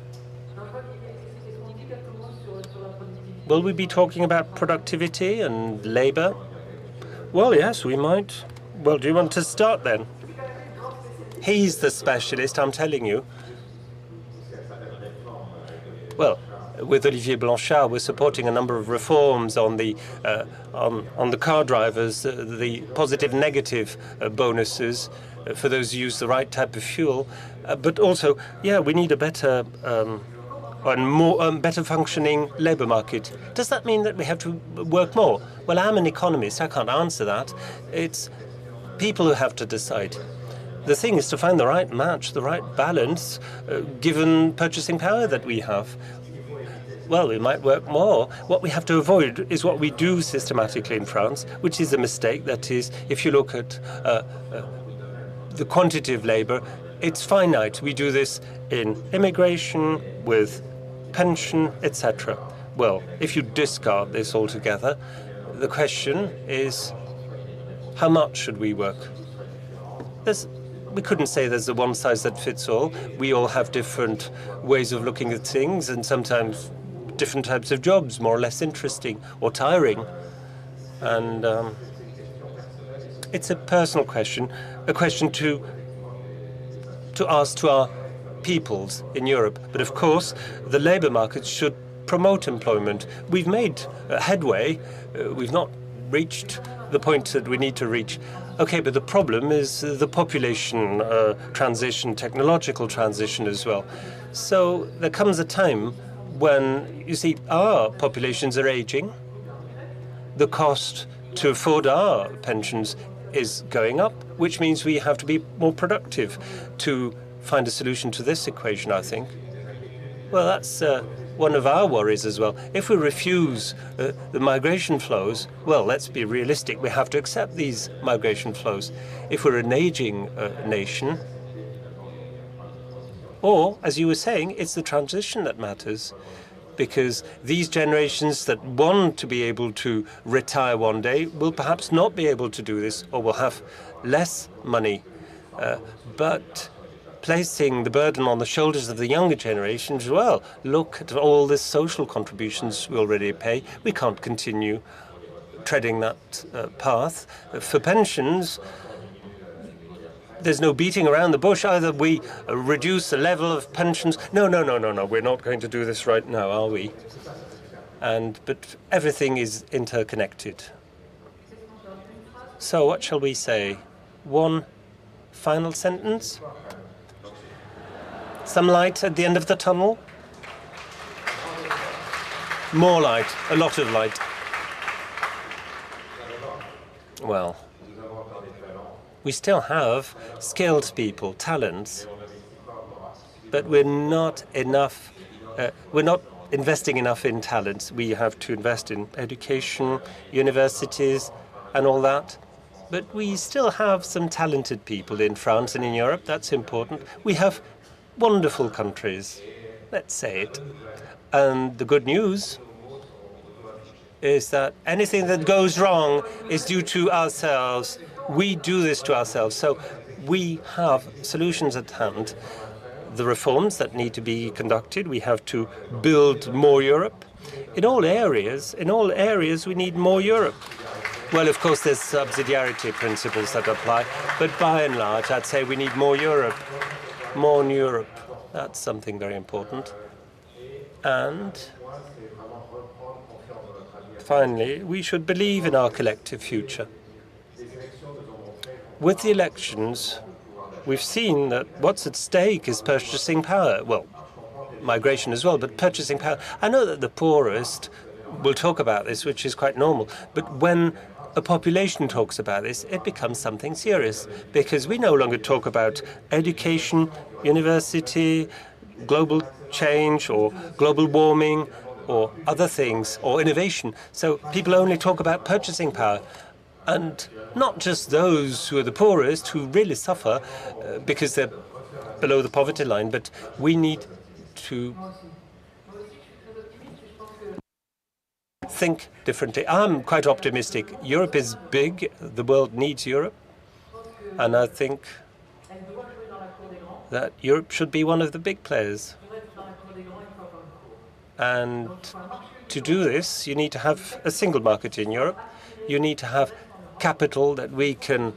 Will we be talking about productivity and labor? Well, yes, we might. Well, do you want to start then? He's the specialist, I'm telling you. Well, with Olivier Blanchard, we're supporting a number of reforms on the car drivers, the positive-negative bonuses for those who use the right type of fuel. But also, yeah, we need a better and more better functioning labour market. Does that mean that we have to work more? Well, I'm an economist. I can't answer that. It's people who have to decide. The thing is to find the right match, the right balance, given purchasing power that we have. well, we might work more. What we have to avoid is what we do systematically in France, which is a mistake. That is, if you look at the quantity of labor, it's finite. We do this in immigration, with pension, etc. Well, if you discard this altogether, the question is, how much should we work? We couldn't say there's a one size that fits all. We all have different ways of looking at things, and sometimes different types of jobs, more or less interesting or tiring. And it's a personal question, a question to ask to our peoples in Europe. But of course, the labor market should promote employment. We've made headway. We've not reached the point that we need to reach. Okay, but the problem is the population transition, technological transition as well. So there comes a time when, you see, our populations are aging. The cost to afford our pensions is going up, which means we have to be more productive to find a solution to this equation, I think. Well, that's one of our worries as well. If we refuse the migration flows, well, let's be realistic. We have to accept these migration flows. If we're an aging nation, or, as you were saying, it's the transition that matters, because these generations that want to be able to retire one day will perhaps not be able to do this, or will have less money. But placing the burden on the shoulders of the younger generations as well. Look at all the social contributions we already pay. We can't continue treading that path. For pensions, there's no beating around the bush. Either we reduce the level of pensions. No, we're not going to do this right now, are we? But everything is interconnected. So what shall we say? One final sentence? Some light at the end of the tunnel? More light, a lot of light. Well, we still have skilled people, talents, but we're not investing enough in talents. We have to invest in education, universities, and all that. But we still have some talented people in France and in Europe. That's important. We have wonderful countries, let's say it. And the good news is that anything that goes wrong is due to ourselves. We do this to ourselves. So we have solutions at hand. The reforms that need to be conducted, we have to build more Europe. In all areas, we need more Europe. Well, of course, there's subsidiarity principles that apply, but by and large, I'd say we need more Europe. More in Europe. That's something very important. And finally, we should believe in our collective future. With the elections, we've seen that what's at stake is purchasing power. Well, migration as well, but purchasing power. I know that the poorest will talk about this, which is quite normal, but when a population talks about this, it becomes something serious, because we no longer talk about education, university, global change, or global warming, or other things, or innovation. So people only talk about purchasing power. And not just those who are the poorest, who really suffer because they're below the poverty line, but we need to think differently. I'm quite optimistic. Europe is big. The world needs Europe. And I think that Europe should be one of the big players. And to do this, you need to have a single market in Europe. You need to have capital that we can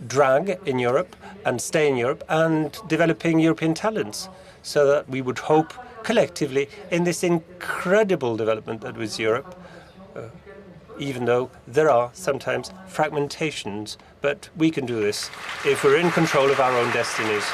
drag in Europe and stay in Europe, and developing European talents, so that we would hope collectively in this incredible development that was Europe, even though there are sometimes fragmentations. But we can do this if we're in control of our own destinies.